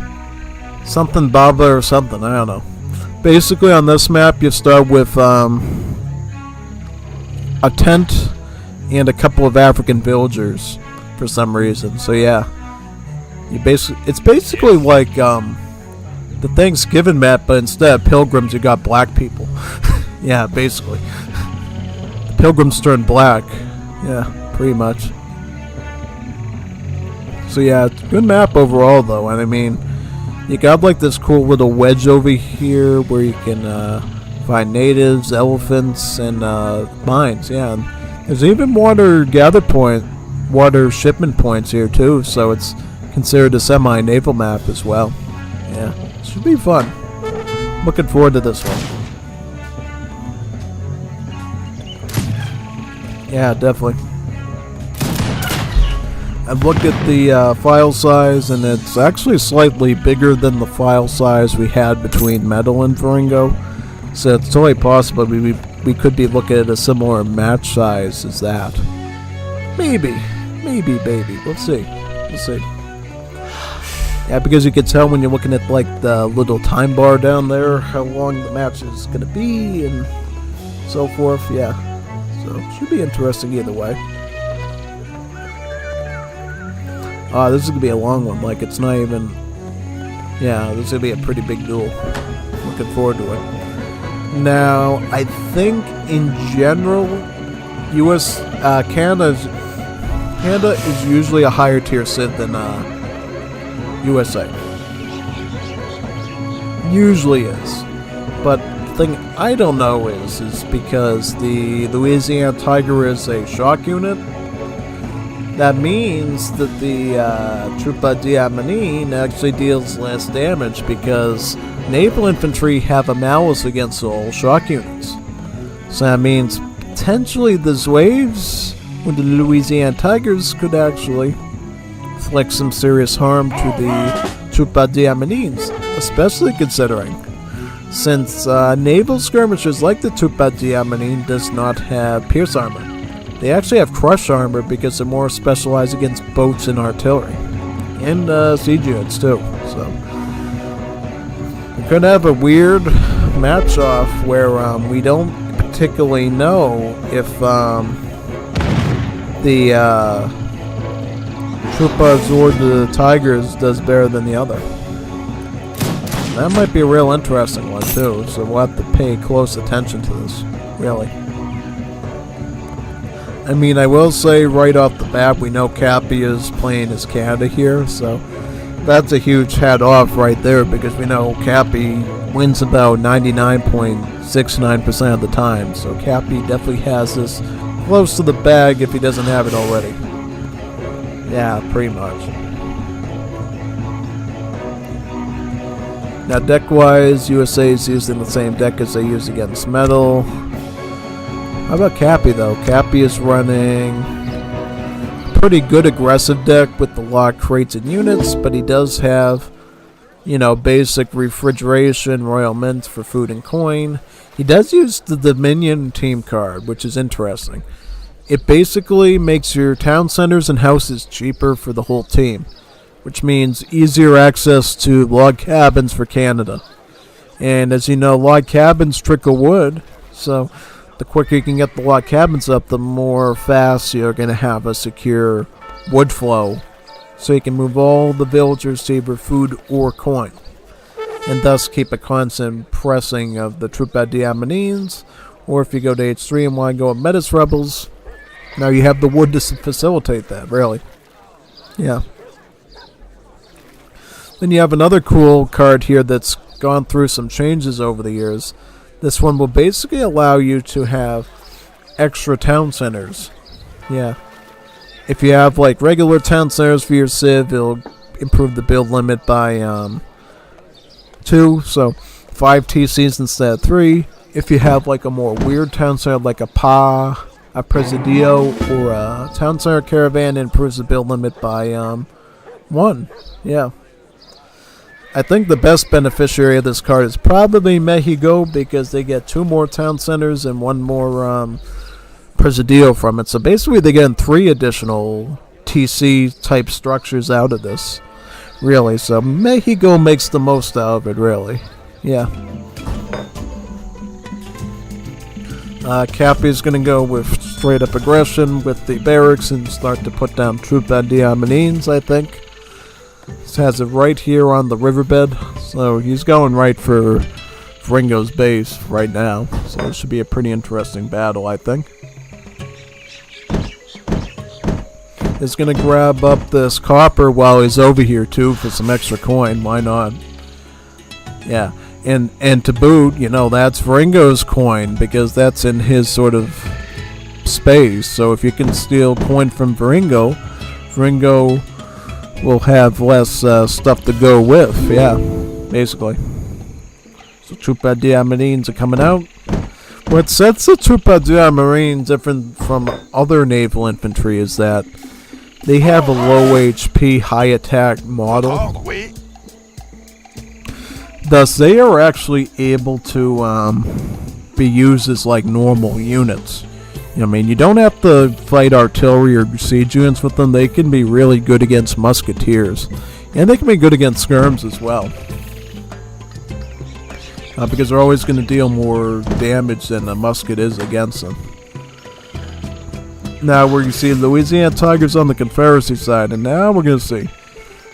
something Baba or something. I don't know. Basically, on this map, you start with a tent and a couple of African villagers for some reason. So yeah, it's basically like the Thanksgiving map, but instead of pilgrims, you got black people. Yeah, basically, the pilgrims turn black. Yeah, pretty much. So yeah, it's a good map overall though, and I mean, you got like this cool little wedge over here where you can find natives, elephants, and mines, yeah. And there's even water shipment points here too, so it's considered a semi-naval map as well. Yeah, it should be fun. Looking forward to this one. Yeah, definitely. I've looked at the file size, and it's actually slightly bigger than the file size we had between Metal and Viringo. So it's totally possible we could be looking at a similar match size as that. Maybe. We'll see. Yeah, because you can tell when you're looking at like the little time bar down there how long the match is going to be and so forth. Yeah. So it should be interesting either way. This is going to be a long one. Like, it's not even... Yeah, this is going to be a pretty big duel. Looking forward to it. Now, I think, in general, Canada is usually a higher tier Civ than USA. Usually is. But the thing I don't know is because the Louisiana Tiger is a shock unit, that means that the Troupa Diamantine actually deals less damage because naval infantry have a malice against all shock units. So that means potentially the Zouaves with the Louisiana Tigers could actually inflict some serious harm to the Troupa Diamantines, especially considering since naval skirmishers like the Troupa Diamantine does not have pierce armor. They actually have crush armor because they're more specialized against boats and artillery. And siege units too. So we're going to have a weird match-off where we don't particularly know if the Troupa or the Tigers does better than the other. That might be a real interesting one too, so we'll have to pay close attention to this, really. I mean, I will say right off the bat, we know Cappy is playing as Canada here, so that's a huge hat off right there because we know Cappy wins about 99.69% of the time, so Cappy definitely has this close to the bag if he doesn't have it already. Yeah, pretty much. Now, deck-wise, USA is using the same deck as they used against Metal. How about Cappy, though? Cappy is running a pretty good aggressive deck with the lock crates and units, but he does have, basic refrigeration, Royal Mint for food and coin. He does use the Dominion team card, which is interesting. It basically makes your town centers and houses cheaper for the whole team, which means easier access to log cabins for Canada. And as you know, log cabins trickle wood, so the quicker you can get the log cabins up, the more fast you're going to have a secure wood flow, so you can move all the villagers to either food or coin, and thus keep a constant pressing of the Troupe Diamonines. Or if you go to H3 and want to go with Metis Rebels, now you have the wood to facilitate that, really. Yeah. Then you have another cool card here that's gone through some changes over the years. This one will basically allow you to have extra town centers. Yeah. If you have like regular town centers for your Civ, it'll improve the build limit by 2, so 5 TCs instead of 3. If you have like a more weird town center like a Pa, a Presidio, or a town center caravan, it improves the build limit by 1. Yeah. I think the best beneficiary of this card is probably Mexico, because they get 2 more town centers and 1 more Presidio from it. So basically they get 3 additional TC type structures out of this, really. So Mexico makes the most out of it, really. Yeah. Cappy's going to go with straight up aggression with the barracks and start to put down Troupe Diamonines, I think. This has it right here on the riverbed, so he's going right for Viringo's base right now. So this should be a pretty interesting battle, I think. He's going to grab up this copper while he's over here too for some extra coin. Why not? Yeah, and to boot, that's Viringo's coin, because that's in his sort of space. So if you can steal coin from Viringo, Viringo will have less stuff to go with. Yeah, basically. So Troupe Diamonines are coming out. What sets the Troupe Diamonines different from other naval infantry is that they have a low HP, high attack model. Thus, they are actually able to be used as like normal units. You don't have to fight artillery or siege units with them. They can be really good against musketeers. And they can be good against skirms as well. Because they're always going to deal more damage than a musket is against them. Now where you see Louisiana Tigers on the Confederacy side. And now we're going to see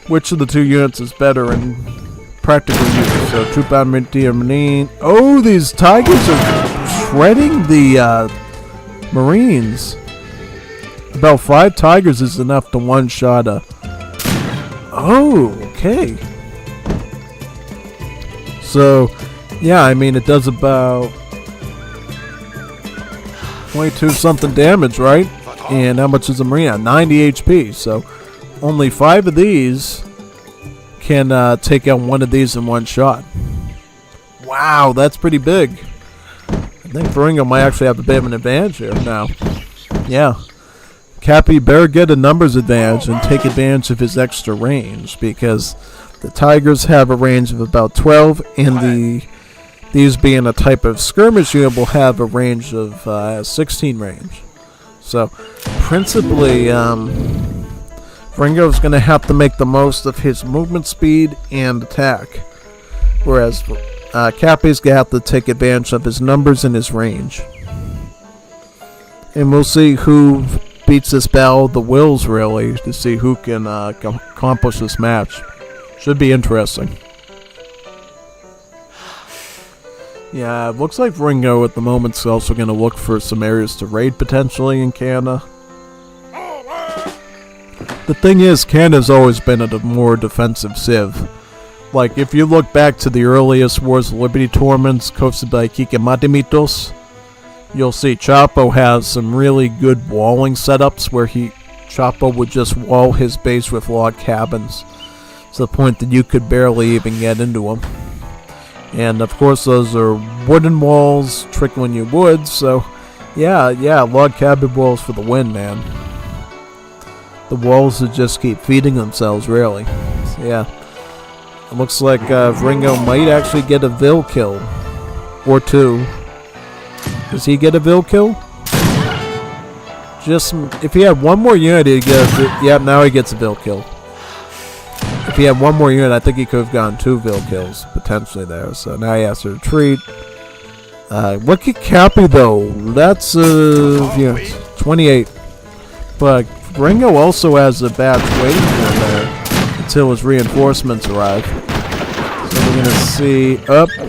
which of the 2 units is better in practical use. So Troupe Diamonine. Oh, these Tigers are shredding the Marines. About 5 Tigers is enough to one-shot a... Oh, okay. So, yeah, it does about 22 something damage, right? And how much is a Marine? 90 HP. So, only 5 of these can take out 1 of these in one shot. Wow, that's pretty big. I think Viringo might actually have a bit of an advantage here now. Yeah. Cappy better get a numbers advantage and take advantage of his extra range, because the Tigers have a range of about 12, and these being a type of skirmish unit will have a range of 16 range. So, principally, Viringo's going to have to make the most of his movement speed and attack, whereas Cappy's going to have to take advantage of his numbers and his range. And we'll see who beats this battle of the wills, really, to see who can accomplish this match. Should be interesting. Yeah, it looks like Viringo at the moment is also going to look for some areas to raid potentially in Canada. The thing is, Canada's always been a more defensive civ. Like, if you look back to the earliest Wars of Liberty tournaments, hosted by Kike Matemitos, you'll see Chapo has some really good walling setups where Chapo would just wall his base with log cabins to the point that you could barely even get into them. And of course those are wooden walls trickling you wood, so Yeah, log cabin walls for the win, man. The walls that just keep feeding themselves, really. So, yeah. It looks like Viringo might actually get a Vil kill. Or two. Does he get a Vil kill? Just, if he had one more unit, he'd get a, yeah, now he gets a Vil kill. If he had one more unit, I think he could have gotten 2 Vil kills, potentially there. So now he has to retreat. Look at Cappy, though. That's, 28. But Viringo also has a batch waiting for there until his reinforcements arrive. So we're going to see,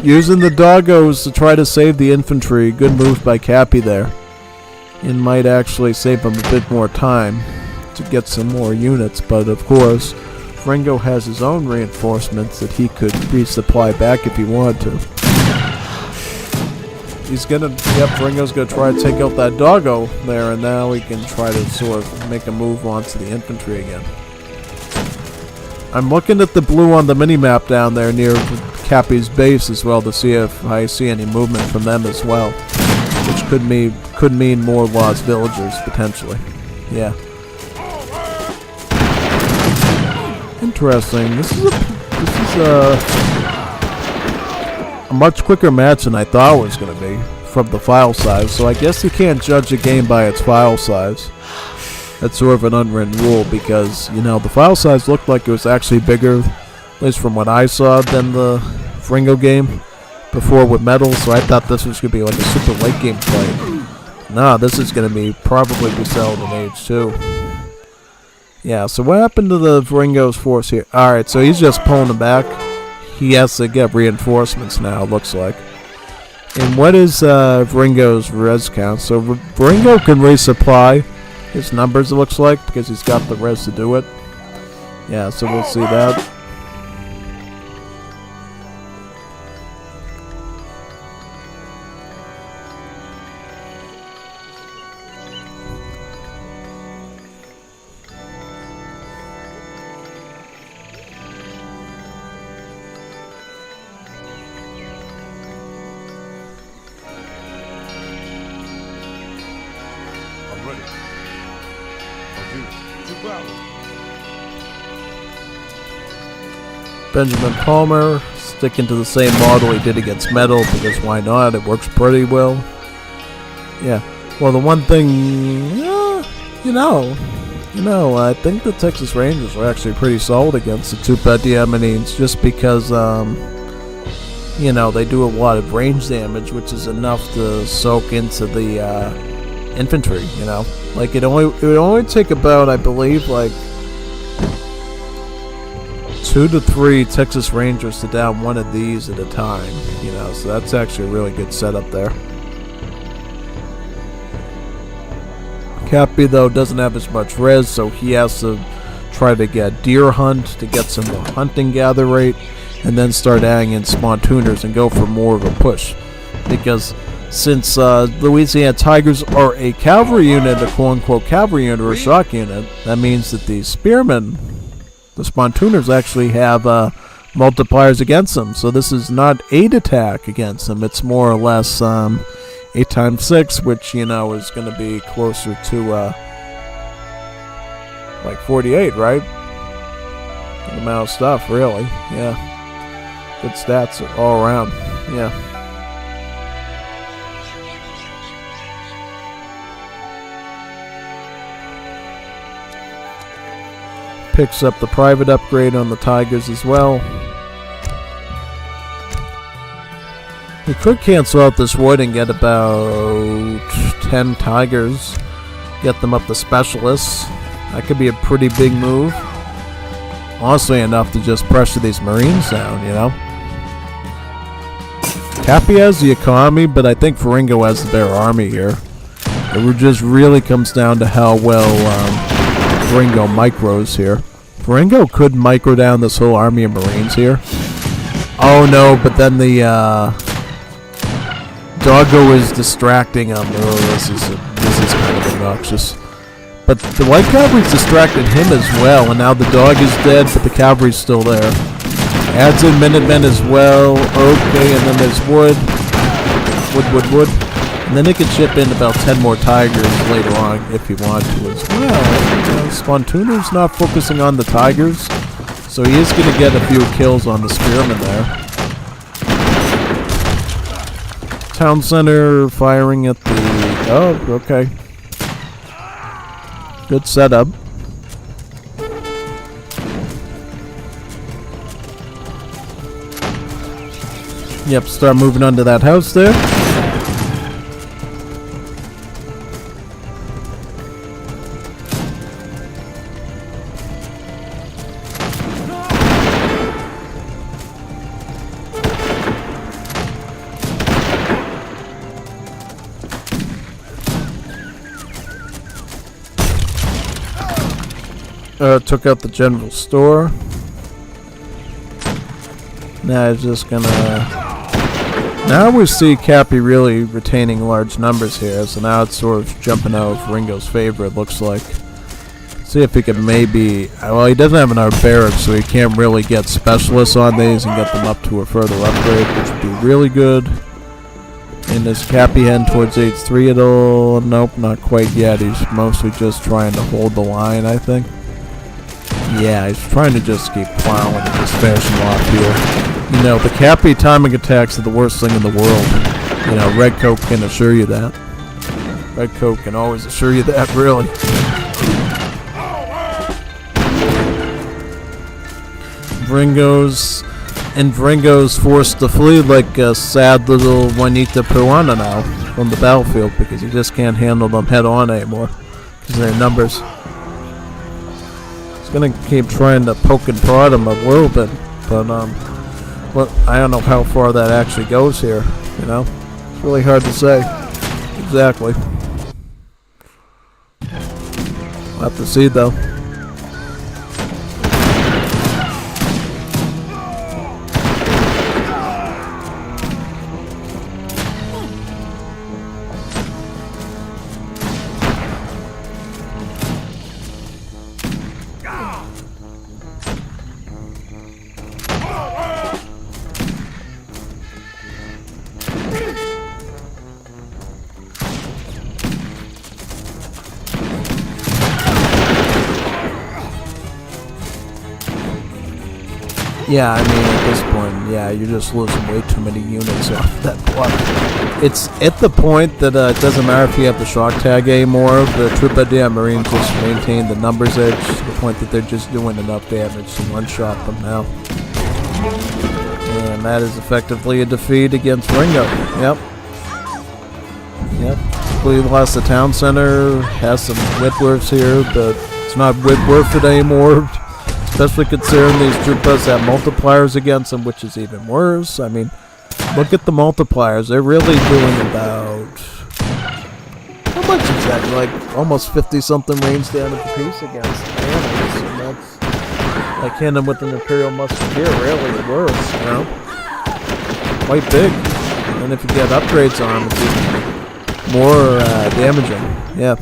using the doggos to try to save the infantry. Good move by Cappy there. And might actually save him a bit more time to get some more units. But of course, Viringo has his own reinforcements that he could resupply back if he wanted to. He's gonna, Viringo's gonna try to take out that doggo there, and now he can try to sort of make a move onto the infantry again. I'm looking at the blue on the mini-map down there near Cappy's base as well to see if I see any movement from them as well. Which could mean more lost villagers, potentially. Yeah. Interesting. This is a much quicker match than I thought it was going to be from the file size. So I guess you can't judge a game by its file size. That's sort of an unwritten rule because, you know, the file size looked like it was actually bigger, at least from what I saw, than the Viringo game before with Metal. So I thought this was going to be like a super late game fight. Nah, this is going to be probably be settled in age 2. Yeah, so what happened to the Viringo's force here? Alright, so he's just pulling them back. He has to get reinforcements now, it looks like. And what is Viringo's res count? So Viringo can resupply his numbers, it looks like, because he's got the res to do it. Yeah, so we'll see that. Benjamin Palmer sticking to the same model he did against Metal because why not? It works pretty well. Yeah. Well, the one thing, you know, I think the Texas Rangers are actually pretty solid against the two-pet Yemenis just because, you know, they do a lot of range damage, which is enough to soak into the infantry. You know, like it would only take about, I believe, like 2 to 3 Texas Rangers to down one of these at a time, you know, so that's actually a really good setup there. Cappy, though, doesn't have as much res, so he has to try to get deer hunt to get some more hunting gather rate, and then start adding in spontooners and go for more of a push. Because since Louisiana Tigers are a cavalry unit, a quote-unquote cavalry unit or a shock unit, that means that the spearmen, the spontooners, actually have multipliers against them. So this is not 8 attack against them. It's more or less 8 times 6, which, you know, is going to be closer to like 48, right? Good amount of stuff, really. Yeah. Good stats all around. Yeah. Picks up the private upgrade on the Tigers as well. We could cancel out this wood and get about 10 Tigers. Get them up to specialists. That could be a pretty big move. Honestly, enough to just pressure these Marines down, you know. Cappy has the economy, but I think Viringo has the better army here. It just really comes down to how well Viringo micros here. Viringo could micro down this whole army of Marines here. Oh no, but then the doggo is distracting him. Oh, this is kind of obnoxious. But the white cavalry's distracted him as well, and now the dog is dead, but the cavalry's still there. Adds in Minutemen as well. Okay, and then there's wood. Wood. And then he could chip in about 10 more tigers later on if he wanted to as well. Spontuno's not focusing on the tigers, so he is going to get a few kills on the spearmen there. Town center firing at the... Oh, okay. Good setup. Yep, start moving onto that house there. Took out the general store. Now he's just gonna... Now we see Cappy really retaining large numbers here, so now it's sort of jumping out of Viringo's favor, it looks like. See if he can maybe... Well, he doesn't have an barracks, so he can't really get specialists on these and get them up to a further upgrade, which would be really good. And is Cappy heading towards H3 at all? Nope, not quite yet. He's mostly just trying to hold the line, I think. Yeah, he's trying to just keep plowing and just finish him off here. You know, the Cappy timing attacks are the worst thing in the world. You know, Red Coat can assure you that. Red Coat can always assure you that, really. Viringo's forced to flee like a sad little Juanita Peruana now from the battlefield because he just can't handle them head on anymore because of their numbers. Gonna keep trying to poke and prod him a little bit, but well, I don't know how far that actually goes here. You know, it's really hard to say exactly. We'll have to see though. Yeah, I mean, at this point, yeah, you're just losing way too many units off that block. It's at the point that it doesn't matter if you have the shock tag anymore. The Trupa de Marines just maintain the numbers edge to the point that they're just doing enough damage to one-shot them now. And that is effectively a defeat against Viringo. Yep. Yep. We lost the town center, has some Whitworths here, but it's not Whitworth anymore. Especially considering these Trupas have multipliers against them, which is even worse. I mean, look at the multipliers. They're really doing about... How much is that? Like, almost 50-something range damage apiece against the enemies. And that's like hitting them with an Imperial Musketeer, really worse, you know? Quite big. And if you get upgrades on them, it's even more damaging. Yeah.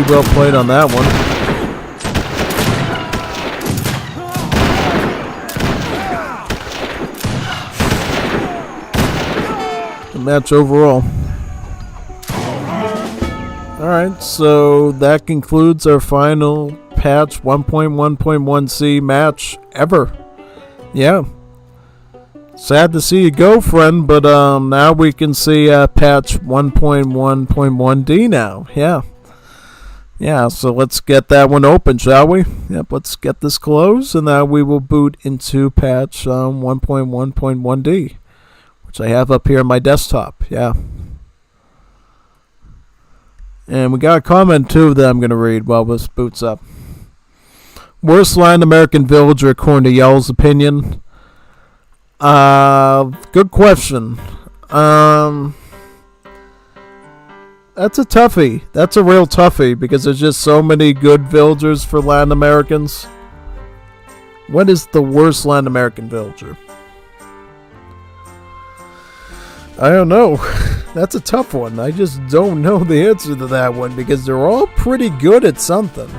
Well played on that one. The match overall. Alright, so that concludes our final patch 1.1.1c match ever. Yeah. Sad to see you go, friend, but now we can see patch 1.1.1d now. Yeah. Yeah, so let's get that one open, shall we? Yep, let's get this closed, and now we will boot into patch 1.1.1d, which I have up here on my desktop. Yeah. And we got a comment, too, that I'm going to read while this boots up. Worst Latin American villager, according to y'all's opinion? Good question. That's a toughie. That's a real toughie because there's just so many good villagers for Latin Americans. What is the worst Latin American villager? I don't know. That's a tough one. I just don't know the answer to that one because they're all pretty good at something.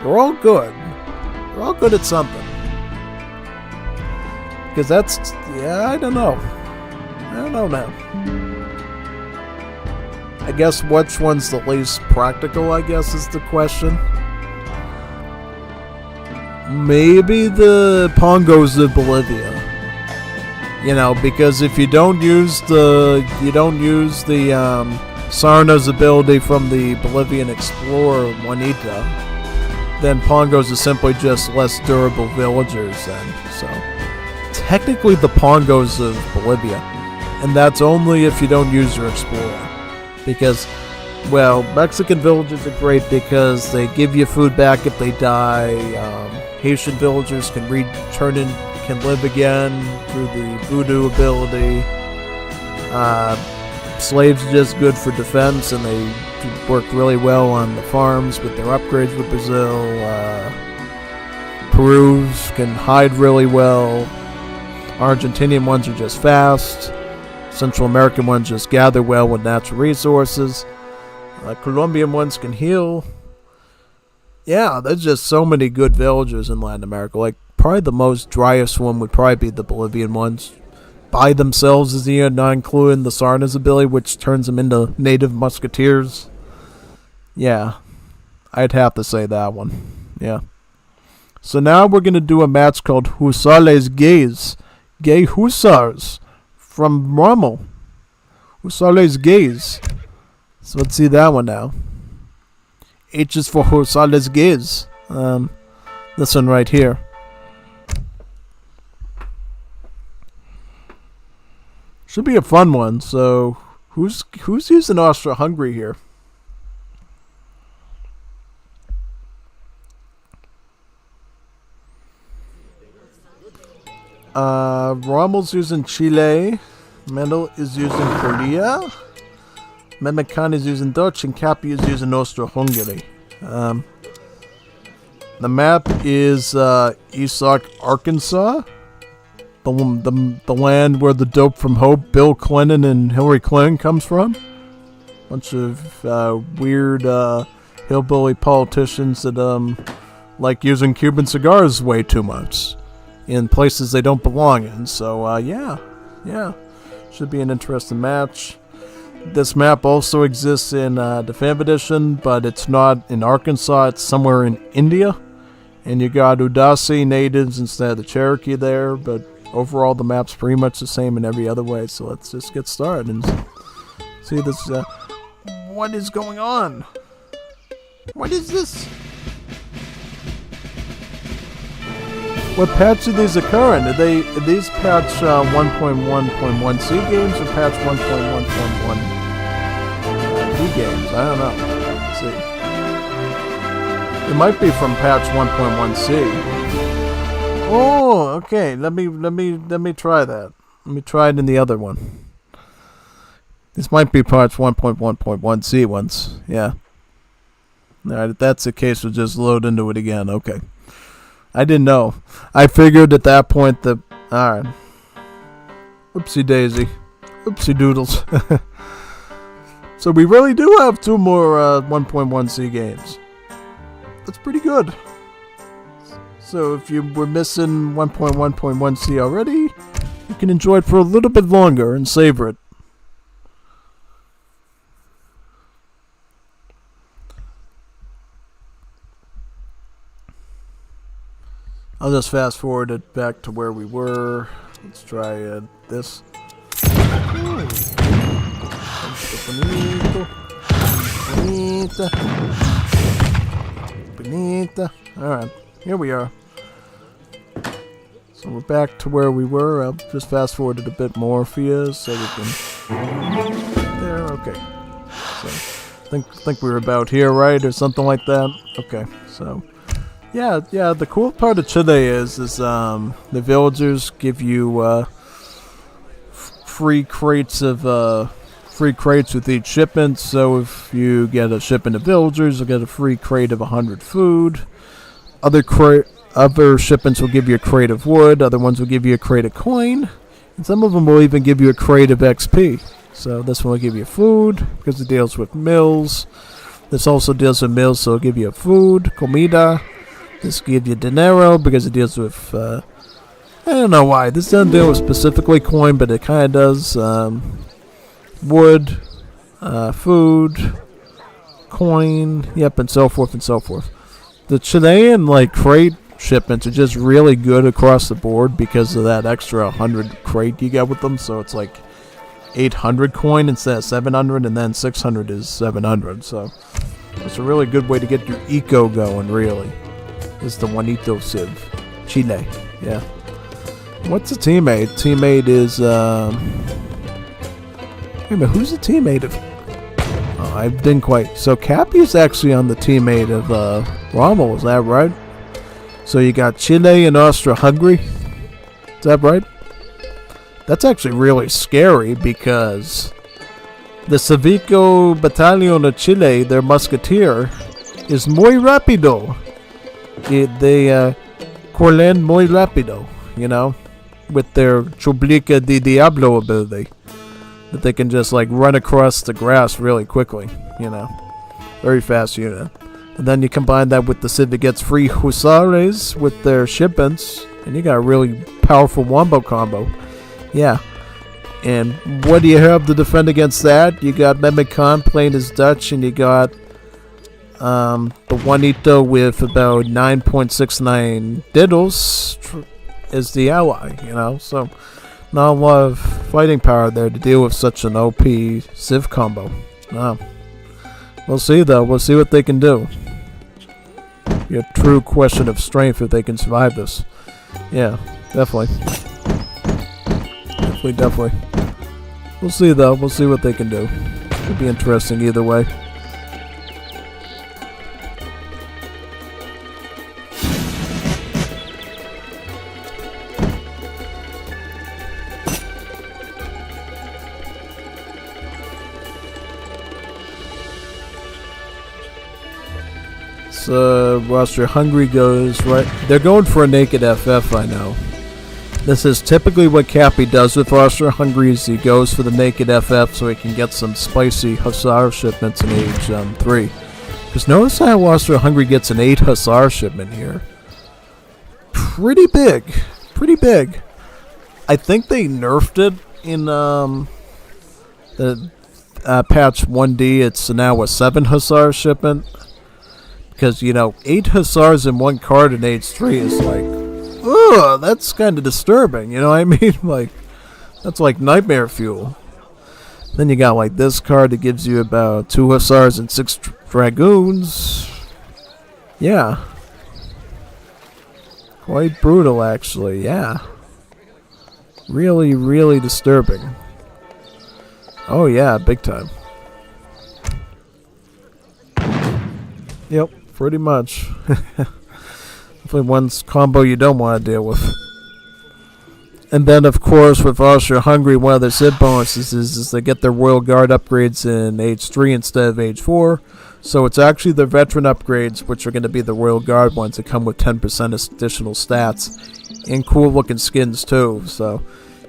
They're all good. They're all good at something. Because that's, yeah, I don't know. I don't know now. I guess which one's the least practical, I guess, is the question. Maybe the Pongos of Bolivia. You know, because if you don't use the Sarna's ability from the Bolivian explorer Juanita, then Pongos are simply just less durable villagers then. So technically the Pongos of Bolivia, and that's only if you don't use your explorer. Because, well, Mexican villagers are great because they give you food back if they die. Haitian villagers can live again through the voodoo ability. Slaves are just good for defense, and they work really well on the farms with their upgrades with Brazil. Perus can hide really well. Argentinian ones are just fast. Central American ones just gather well with natural resources. Colombian ones can heal. Yeah, there's just so many good villagers in Latin America. Like, probably the most driest one would probably be the Bolivian ones. By themselves, as you not including the Sarna's ability, which turns them into native musketeers. Yeah, I'd have to say that one. Yeah. So now we're going to do a match called Husarles Gays. Gay Hussars. From Rommel. Husarles Gays. So let's see that one now. H is for Husarles Gays. This one right here. Should be a fun one. So who's using Austria-Hungary here? Rommel's using Chile. Mendel is using Korea. Memekan is using Dutch, and Cappy is using Austria-Hungary. The map is Esauk, Arkansas. The land where the dope from Hope, Bill Clinton, and Hillary Clinton comes from. Bunch of weird hillbilly politicians that like using Cuban cigars way too much in places they don't belong in. So yeah, should be an interesting match. This map also exists in the Fam Edition, but it's not in Arkansas. It's somewhere in India, and you got Udasi natives instead of the Cherokee there. But overall, the map's pretty much the same in every other way. So let's just get started and see this. What is going on? What is this? What patch do these occur in? Are these patch 1.1.1c games or patch 1.1.1 D games? I don't know. Let's see. It might be from patch 1.1c. Oh, okay. Let me try that. Let me try it in the other one. This might be patch 1.1.1c ones. Yeah. Alright, if that's the case, we'll just load into it again. Okay. I didn't know. I figured at that point that... Alright. Oopsie daisy. Oopsie doodles. So we really do have two more 1.1c games. That's pretty good. So if you were missing 1.1.1c already, you can enjoy it for a little bit longer and savor it. I'll just fast forward it back to where we were. Let's try this. Bonita. Alright, here we are. So we're back to where we were. I'll just fast forward it a bit more for you so we can... There, okay. So, think we were about here, right? Or something like that? Okay, so... Yeah, the cool part of Chile is the villagers give you free crates with each shipment. So if you get a shipment of villagers, you'll get a free crate of 100 food. Other shipments will give you a crate of wood. Other ones will give you a crate of coin. And some of them will even give you a crate of XP. So this one will give you food, because it deals with mills. This also deals with mills, so it'll give you food, comida. This gives you dinero, because it deals with, I don't know why. This doesn't deal with specifically coin, but it kind of does. Wood, food, coin, yep, and so forth and so forth. The Chilean, like, crate shipments are just really good across the board because of that extra 100 crate you get with them. So it's like 800 coin instead of 700, and then 600 is 700. So it's a really good way to get your eco going, really. Is the Juanito Civ. Chile, yeah. What's a teammate? Teammate is, wait a minute, who's the teammate of... Oh, I didn't quite... So Cappy is actually on the teammate of, Rommel, is that right? So you got Chile and Austria-Hungary. Is that right? That's actually really scary because the Civico Battalion of Chile, their musketeer, is muy rápido. They corren muy rápido, you know, with their Chublica de Diablo ability. That they can just like run across the grass really quickly, you know. Very fast unit. And then you combine that with the Civigets Free Husares with their shipments, and you got a really powerful wombo combo. Yeah. And what do you have to defend against that? You got Mehmet Khan playing his Dutch, and you got the Juanito with about 9.69 diddles as the ally, you know. So not a lot of fighting power there to deal with such an OP Civ combo. No. We'll see, though. We'll see what they can do. Be a true question of strength if they can survive this. Yeah, definitely. Definitely. We'll see, though. We'll see what they can do. It'll be interesting either way. Austria-Hungary goes right. They're going for a naked FF, I know. This is typically what Cappy does with Austria-Hungary is he goes for the naked FF so he can get some spicy Hussar shipments in age 3. Because notice how Austria-Hungary gets an 8 Hussar shipment here. Pretty big. Pretty big. I think they nerfed it in the patch 1D. It's now a 7 Hussar shipment. Because, you know, 8 Hussars in one card in age 3 is like, ugh, that's kind of disturbing, you know what I mean? Like, that's like nightmare fuel. Then you got like this card that gives you about 2 Hussars and 6 Dragoons. Yeah. Quite brutal, actually, yeah. Really, really disturbing. Oh yeah, big time. Yep. Pretty much. Definitely one combo you don't want to deal with. And then, of course, with Austria-Hungary, one of their Civ bonuses is they get their Royal Guard upgrades in age 3 instead of age 4. So it's actually the veteran upgrades, which are going to be the Royal Guard ones that come with 10% additional stats. And cool looking skins, too. So,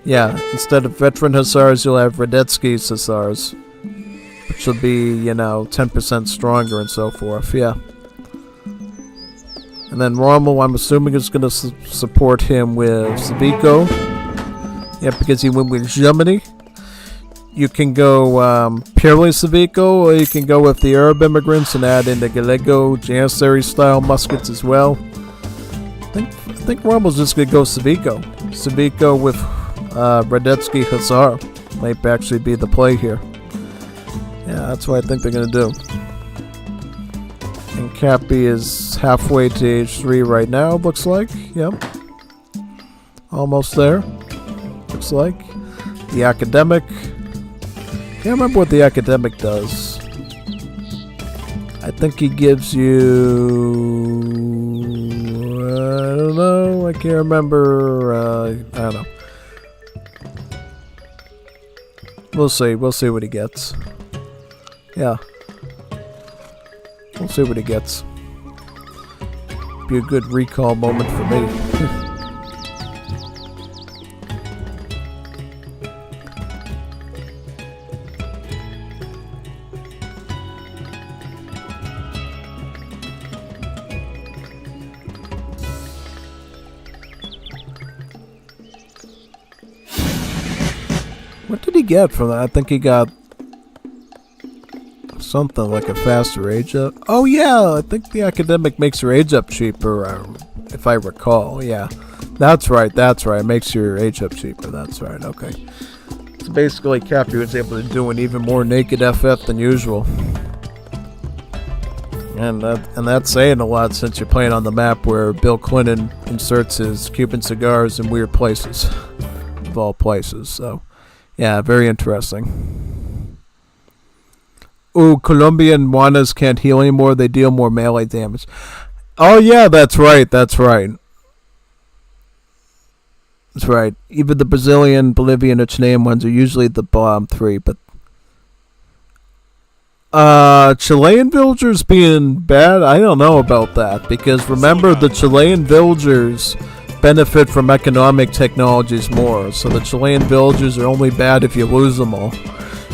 yeah, instead of veteran Hussars, you'll have Radetzky's Hussars. Which will be, you know, 10% stronger and so forth, yeah. And then Rommel, I'm assuming, is going to support him with Civico. Yeah, because he went with Germany. You can go purely Civico, or you can go with the Arab immigrants and add in the Gallego Janissary-style muskets as well. I think Rommel's just going to go Civico. Civico with Radetzky Hussar might actually be the play here. Yeah, that's what I think they're going to do. And Cappy is halfway to age 3 right now, looks like. Yep. Almost there. Looks like. The Academic. Can't remember what the Academic does. I think he gives you... I don't know. I can't remember. I don't know. We'll see. We'll see what he gets. Yeah. We'll see what he gets. Be a good recall moment for me. What did he get from that? I think he got something like a faster age up. Oh yeah, I think the academic makes your age up cheaper, if I recall. Yeah, that's right. It makes your age up cheaper. That's right. Okay. So basically, Cappy was able to do an even more naked FF than usual. And that's saying a lot since you're playing on the map where Bill Clinton inserts his Cuban cigars in weird places, of all places. So, yeah, very interesting. Ooh, Colombian Juanas can't heal anymore. They deal more melee damage. Oh, yeah, that's right. That's right. Even the Brazilian, Bolivian, or Chilean ones are usually the bottom 3, but Chilean villagers being bad, I don't know about that, because remember the Chilean villagers benefit from economic technologies more, so the Chilean villagers are only bad if you lose them all.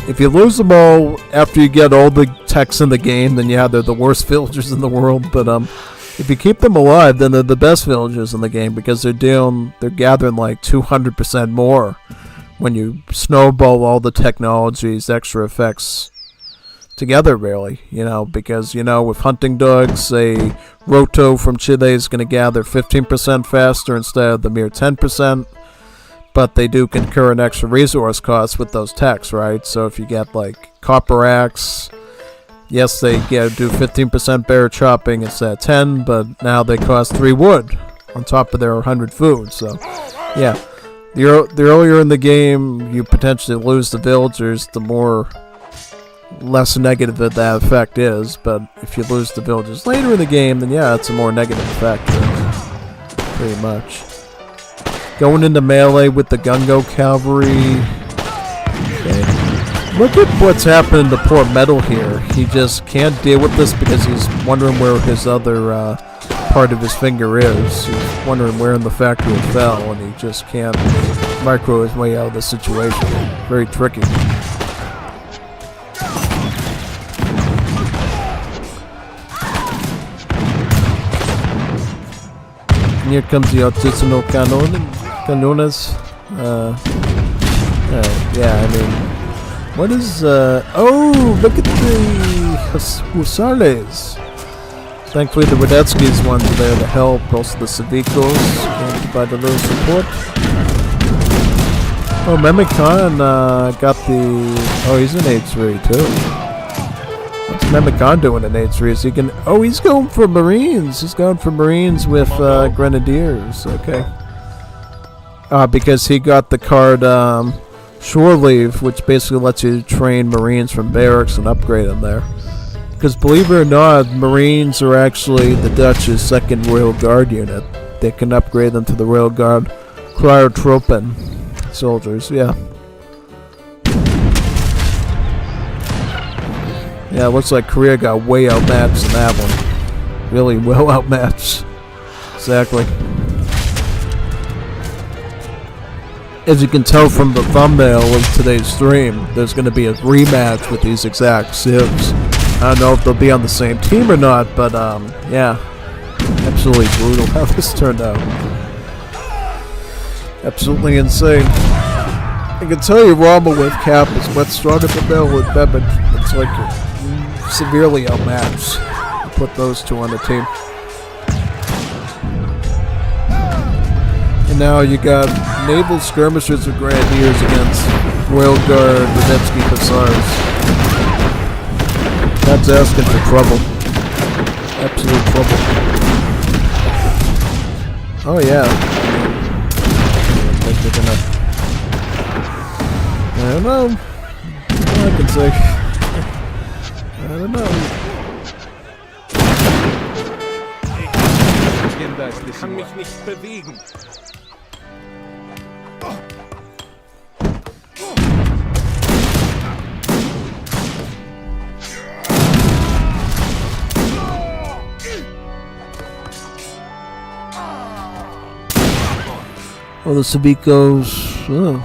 If you lose them all after you get all the techs in the game, then yeah, they're the worst villagers in the world, but if you keep them alive, then they're the best villagers in the game, because they're gathering like 200% more when you snowball all the technologies, extra effects together, really, because, with hunting dogs, a Roto from Chile is going to gather 15% faster instead of the mere 10%, but they do concur an extra resource cost with those techs, right? So if you get, like, Copper Axe, yes, they do 15% better chopping instead of 10, but now they cost 3 wood on top of their 100 food, so, yeah. The earlier in the game you potentially lose the villagers, the less negative that effect is, but if you lose the villagers later in the game, then yeah, it's a more negative effect, pretty much. Going into melee with the Gungo Cavalry. Okay. Look at what's happening to poor Metal here. He just can't deal with this because he's wondering where his other part of his finger is. He's wondering where in the factory it fell, and he just can't micro his way out of the situation. Very tricky. Here comes the artisanal canones. Yeah, I mean, what is, oh, look at the Husarles. Thankfully the Radetskis ones are there to help, also the Civicos can provide a little support. Oh, Memikan, got the, he's in H3 too. What's Memikan doing in H3? Is he can? Oh, he's going for Marines. He's going for Marines with Grenadiers. Okay. Because he got the card Shore Leave, which basically lets you train Marines from barracks and upgrade them there. Because believe it or not, Marines are actually the Dutch's second Royal Guard unit. They can upgrade them to the Royal Guard Cryotropen soldiers. Yeah. Yeah, it looks like Korea got way outmatched in that one. Really well outmatched. Exactly. As you can tell from the thumbnail of today's stream, there's going to be a rematch with these exact civs. I don't know if they'll be on the same team or not, but yeah. Absolutely brutal how this turned out. Absolutely insane. I can tell you Rommel with Cap is much stronger than Bell with Bevan. It's like severely outmatched. Put those two on the team. And now you got naval skirmishers or grenadiers against Royal Guard, Radetsky Hussars. That's asking for trouble. Absolute trouble. Oh yeah. I think they're gonna... I don't know. All I can say. I don't know. Ich kann mich nicht bewegen. Oh, the Civicos. Oh.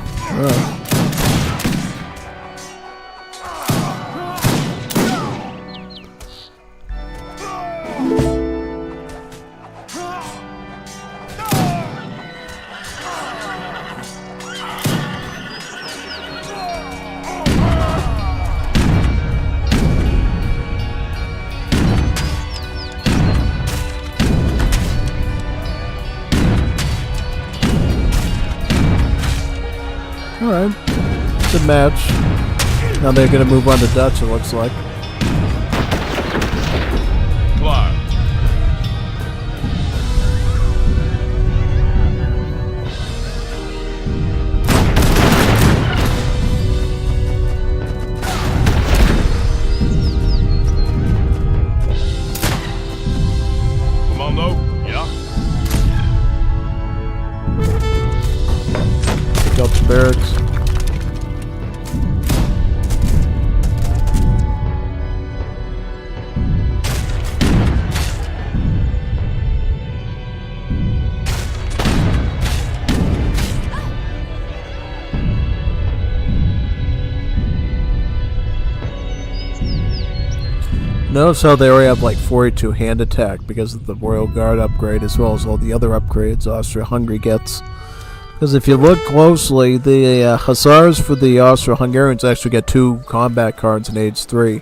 Alright. Good match. Now they're going to move on to Dutch, it looks like. Klar. Commando, ja. Dutch barracks. Notice how they already have like 42 hand attack because of the Royal Guard upgrade as well as all the other upgrades Austria-Hungary gets. Because if you look closely, the Hussars for the Austro-Hungarians actually get 2 combat cards in Age 3.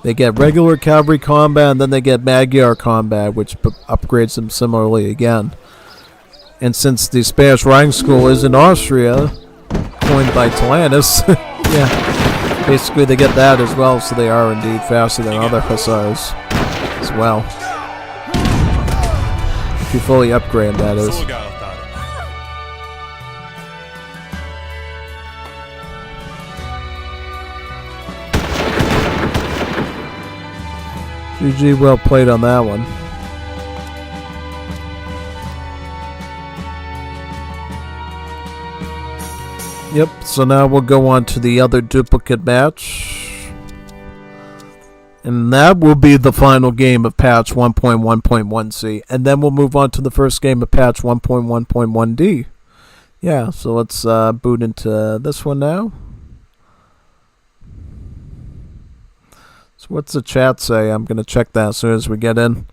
They get regular cavalry combat and then they get Magyar combat, which upgrades them similarly again. And since the Spanish riding school is in Austria, coined by Talanus, yeah, basically they get that as well, so they are indeed faster than other Hussars as well. If you fully upgrade, that is. GG, well played on that one. Yep, so now we'll go on to the other duplicate match. And that will be the final game of patch 1.1.1c. And then we'll move on to the first game of patch 1.1.1d. Yeah, so let's boot into this one now. So what's the chat say? I'm going to check that as soon as we get in.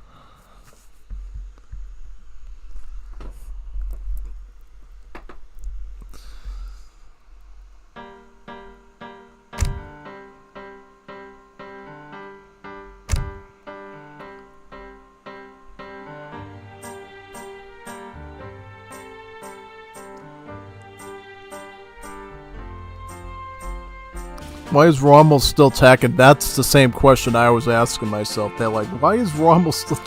Why is Rommel still attacking? That's the same question I was asking myself. They're like, why is Rommel still...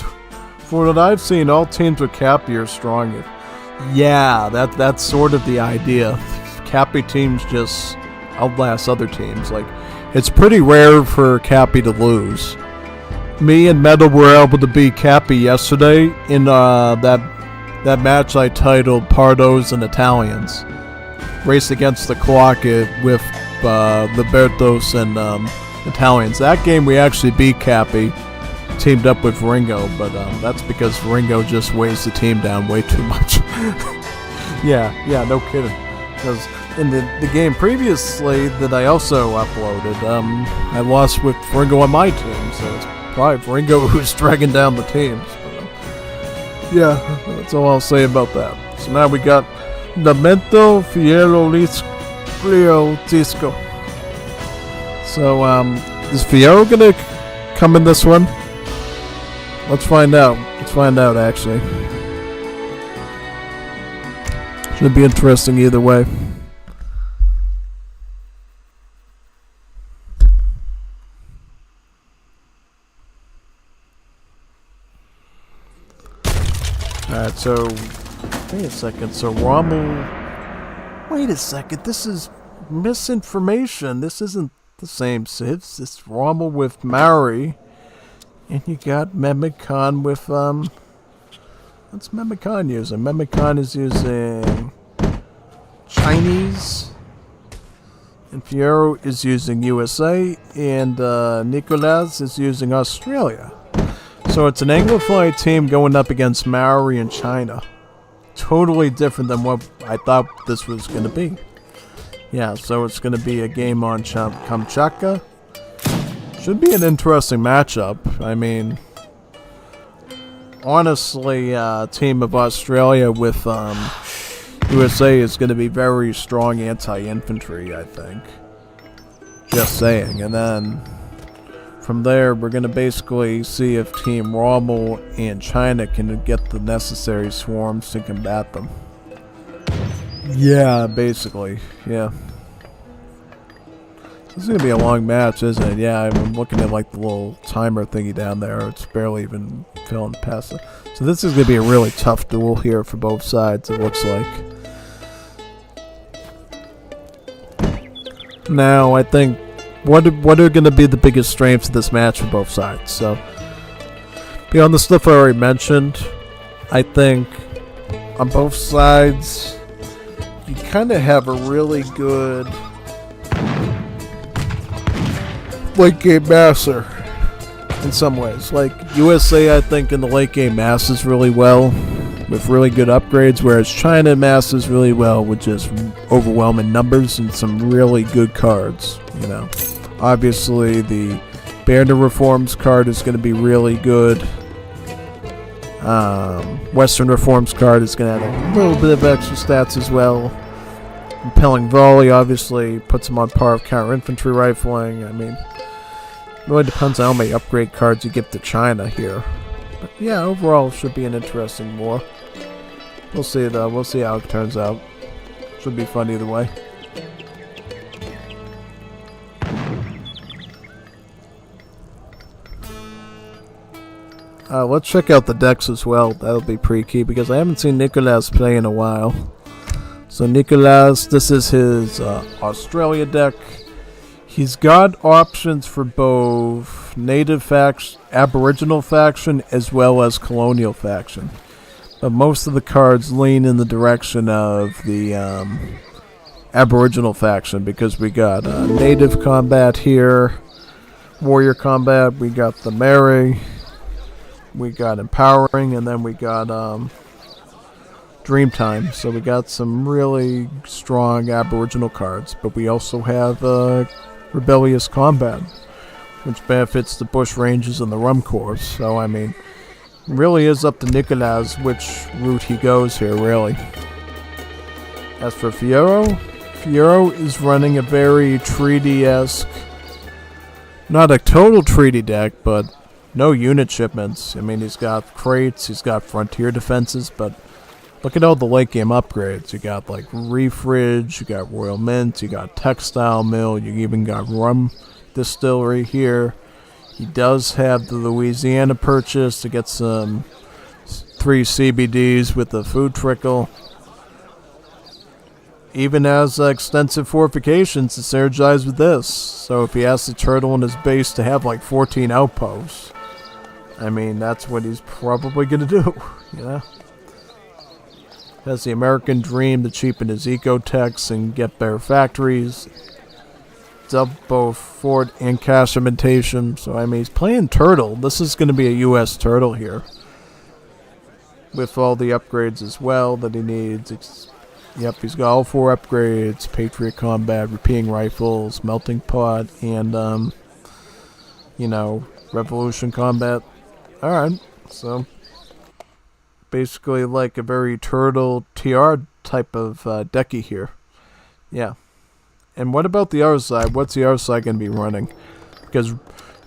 For what I've seen, all teams with Cappy are stronger. Yeah, that's sort of the idea. Cappy teams just outlast other teams. Like, it's pretty rare for Cappy to lose. Me and Metal were able to beat Cappy yesterday in that match I titled Pardos and Italians. Race against the clock with Libertos and Italians. That game we actually beat Cappy, teamed up with Viringo, but that's because Viringo just weighs the team down way too much. yeah, no kidding. Because in the game previously that I also uploaded, I lost with Viringo on my team, so it's probably Viringo who's dragging down the teams. But, yeah, that's all I'll say about that. So now we got Lamento Fiero Tisco. So, is Fiero gonna come in this one? Let's find out. Let's find out, actually. Should be interesting either way. Alright, so... Wait a second, so Rommel... Wait a second, this is misinformation. This isn't the same civs. It's Rommel with Maori. And you got Mehmet Khan with, what's Mehmet Khan using? Mehmet Khan is using Chinese. And Fiero is using USA. And Nicolas is using Australia. So it's an Anglophile team going up against Maori and China. Totally different than what I thought this was going to be. Yeah, so it's going to be a game on Kamchatka. Should be an interesting matchup. I mean, honestly, team of Australia with USA is going to be very strong anti-infantry, I think. Just saying. And then from there, we're going to basically see if Team Rommel and China can get the necessary swarms to combat them. Yeah, basically. Yeah. This is going to be a long match, isn't it? Yeah, I'm looking at like the little timer thingy down there. It's barely even filling past it. So this is going to be a really tough duel here for both sides, it looks like. Now, I think, what are going to be the biggest strengths of this match for both sides? So, beyond the stuff I already mentioned, I think on both sides, you kind of have a really good late game master in some ways. Like USA, I think in the late game masses really well with really good upgrades, whereas China masses really well with just overwhelming numbers and some really good cards. You know, obviously the Banner Reforms card is going to be really good. Western Reforms card is going to add a little bit of extra stats as well. Impelling Volley obviously puts him on par with counter infantry rifling. I mean, it really depends on how many upgrade cards you get to China here. But yeah, overall it should be an interesting war. We'll see though. We'll see how it turns out. Should be fun either way. Let's check out the decks as well. That'll be pretty key because I haven't seen Nicolas play in a while. So Nicolas, this is his Australia deck. He's got options for both native faction, aboriginal faction, as well as colonial faction. But most of the cards lean in the direction of the aboriginal faction because we got native combat here, warrior combat, we got the Mary, we got empowering, and then we got Dreamtime. So we got some really strong aboriginal cards, but we also have rebellious combat, which benefits the bush ranges and the rum corps. So I mean, it really is up to Nicolas which route he goes here, really. As for Fiero is running a very treaty-esque, not a total treaty deck, but no unit shipments. I mean, he's got crates, he's got frontier defenses, but look at all the late game upgrades. You got like Reef Ridge, you got Royal Mint, you got Textile Mill, you even got Rum Distillery here. He does have the Louisiana purchase to get some 3 CBDs with the food trickle. Even has extensive fortifications to synergize with this. So if he has the turtle in his base to have like 14 outposts, I mean, that's what he's probably going to do, you know? Has the American Dream to cheapen his ecotechs and get better factories. Dub both fort and cash imitation. So, I mean, he's playing turtle. This is going to be a U.S. turtle here. With all the upgrades as well that he needs. Yep, he's got all 4 upgrades. Patriot Combat, Repeating Rifles, Melting Pot, and, you know, Revolution Combat. Alright, so basically like a very turtle TR type of decky here. Yeah. And what about the other side? What's the other side going to be running? Because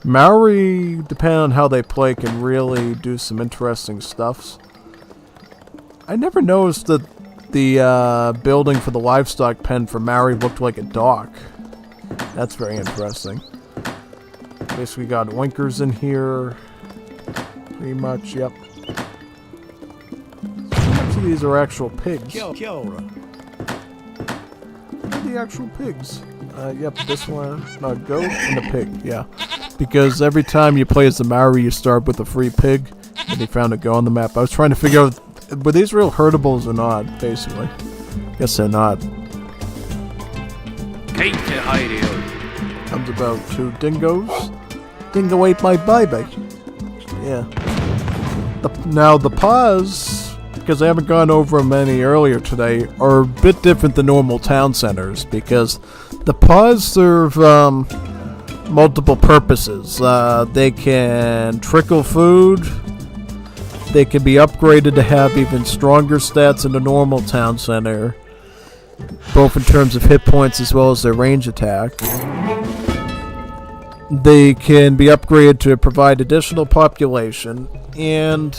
Maori, depending on how they play, can really do some interesting stuffs. I never noticed that the building for the livestock pen for Maori looked like a dock. That's very interesting. Basically got winkers in here. Pretty much, yep. How much of these are actual pigs? The actual pigs. Yep, this one, a goat and a pig, yeah. Because every time you play as the Maori, you start with a free pig, and you found a goat on the map. I was trying to figure out, were these real herdables or not, basically? Guess they're not. Comes about 2 dingoes. Dingo ate my baby. Yeah. Now the paws, because I haven't gone over many earlier today, are a bit different than normal town centers because the paws serve multiple purposes. They can trickle food. They can be upgraded to have even stronger stats in a normal town center, both in terms of hit points as well as their range attack. They can be upgraded to provide additional population, and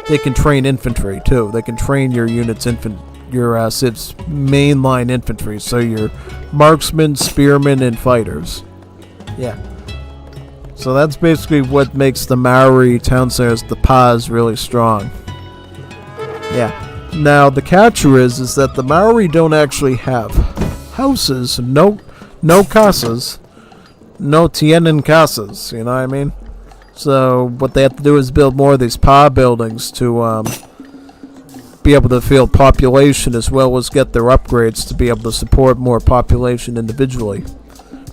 they can train infantry too. They can train your unit's Civ's mainline infantry. So your marksmen, spearmen, and fighters. Yeah. So that's basically what makes the Maori town centers, the Paz, really strong. Yeah. Now the catcher is that the Maori don't actually have houses, no casas, no tienen casas. You know what I mean? So what they have to do is build more of these pa buildings to be able to field population, as well as get their upgrades to be able to support more population individually.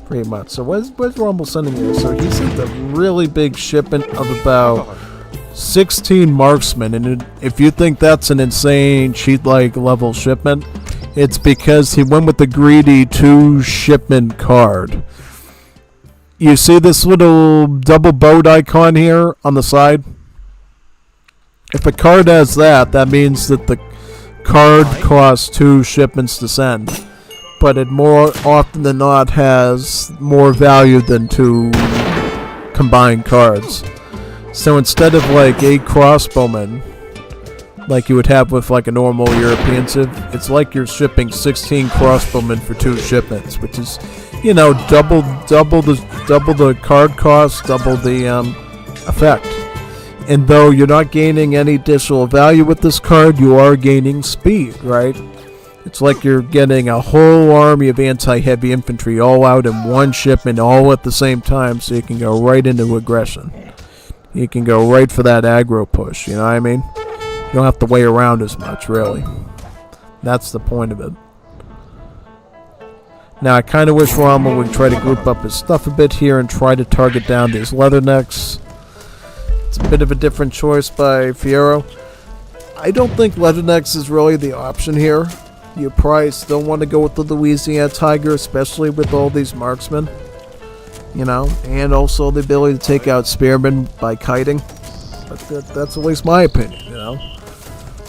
Pretty much. So where's Rommel sending here? So he sent a really big shipment of about 16 marksmen, and if you think that's an insane cheat-like level shipment, it's because he went with the greedy 2-shipment card. You see this little double boat icon here on the side? If a card has that, that means that the card costs 2 shipments to send. But it more often than not has more value than 2 combined cards. So instead of like 8 crossbowmen, like you would have with like a normal European civ, it's like you're shipping 16 crossbowmen for 2 shipments, which is, you know, double the card cost, double the effect. And though you're not gaining any additional value with this card, you are gaining speed, right? It's like you're getting a whole army of anti-heavy infantry all out in one shipment, all at the same time, so you can go right into aggression. You can go right for that aggro push, you know what I mean? You don't have to wait around as much, really. That's the point of it. Now, I kind of wish Rommel would try to group up his stuff a bit here and try to target down these leathernecks. It's a bit of a different choice by Fiero. I don't think leathernecks is really the option here. You probably still want to go with the Louisiana Tiger, especially with all these marksmen. You know, and also the ability to take out spearmen by kiting. But that's at least my opinion, you know.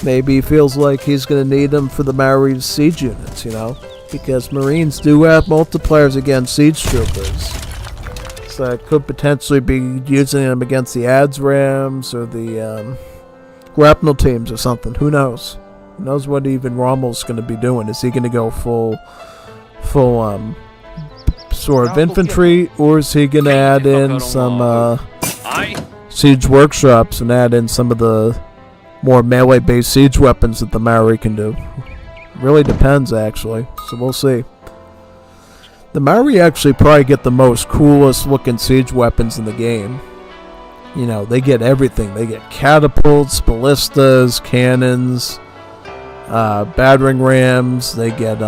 Maybe he feels like he's going to need them for the Maori siege units, you know. Because Marines do have multipliers against siege troopers. So it could potentially be using them against the ads rams or the grapnel teams or something. Who knows? Who knows what even Rommel's going to be doing? Is he going to go full sort of infantry, or is he going to add in some siege workshops and add in some of the more melee-based siege weapons that the Maori can do? Really depends, actually. So we'll see. The Maori actually probably get the most coolest looking siege weapons in the game. You know, they get everything. They get catapults, ballistas, cannons, battering rams. They get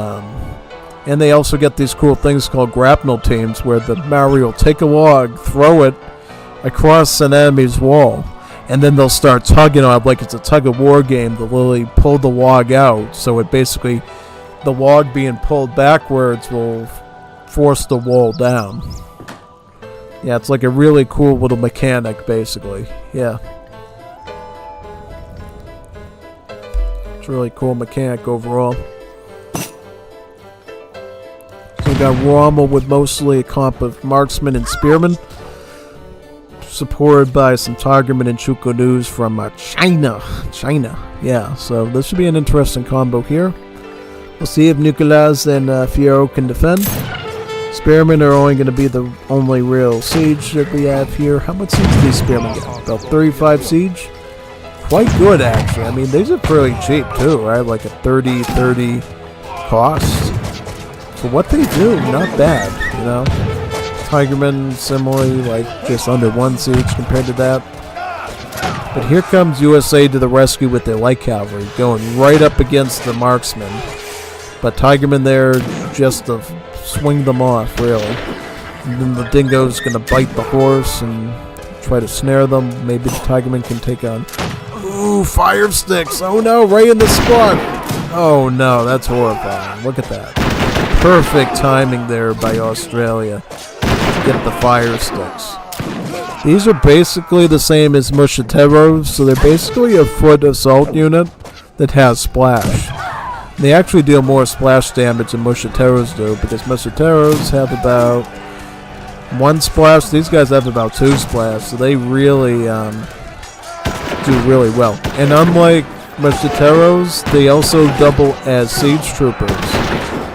and they also get these cool things called grapnel teams, where the Maori will take a log, throw it across an enemy's wall, and then they'll start tugging on it like it's a tug-of-war game. They'll literally pull the log out, so it basically, the log being pulled backwards will force the wall down. Yeah, it's like a really cool little mechanic, basically. Yeah. It's a really cool mechanic overall. So we got Rommel with mostly a comp of marksmen and spearmen, supported by some Tigermen and Chukonus from China. Yeah, so this should be an interesting combo here. We'll see if Nicolas and Fiero can defend. Spearmen are only going to be the only real siege that we have here. How much siege do these spearmen get? About 35 siege? Quite good, actually. I mean, these are fairly cheap, too, right? Like a 30 cost. For what they do, not bad, you know? Tigermen, similarly, like just under 1 siege compared to that. But here comes USA to the rescue with their light cavalry, going right up against the marksmen. But Tigermen there just to swing them off, really. And then the dingo's going to bite the horse and try to snare them. Maybe the Tigerman can take on... Ooh, fire sticks! Oh no, right in the spot! Oh no, that's horrifying. Look at that. Perfect timing there by Australia to get the fire sticks. These are basically the same as Musketeros, so they're basically a foot assault unit that has splash. They actually deal more splash damage than Musketeros do, because Musketeros have about 1 splash. These guys have about 2 splash, so they really do really well. And unlike Musketeros, they also double as siege troopers.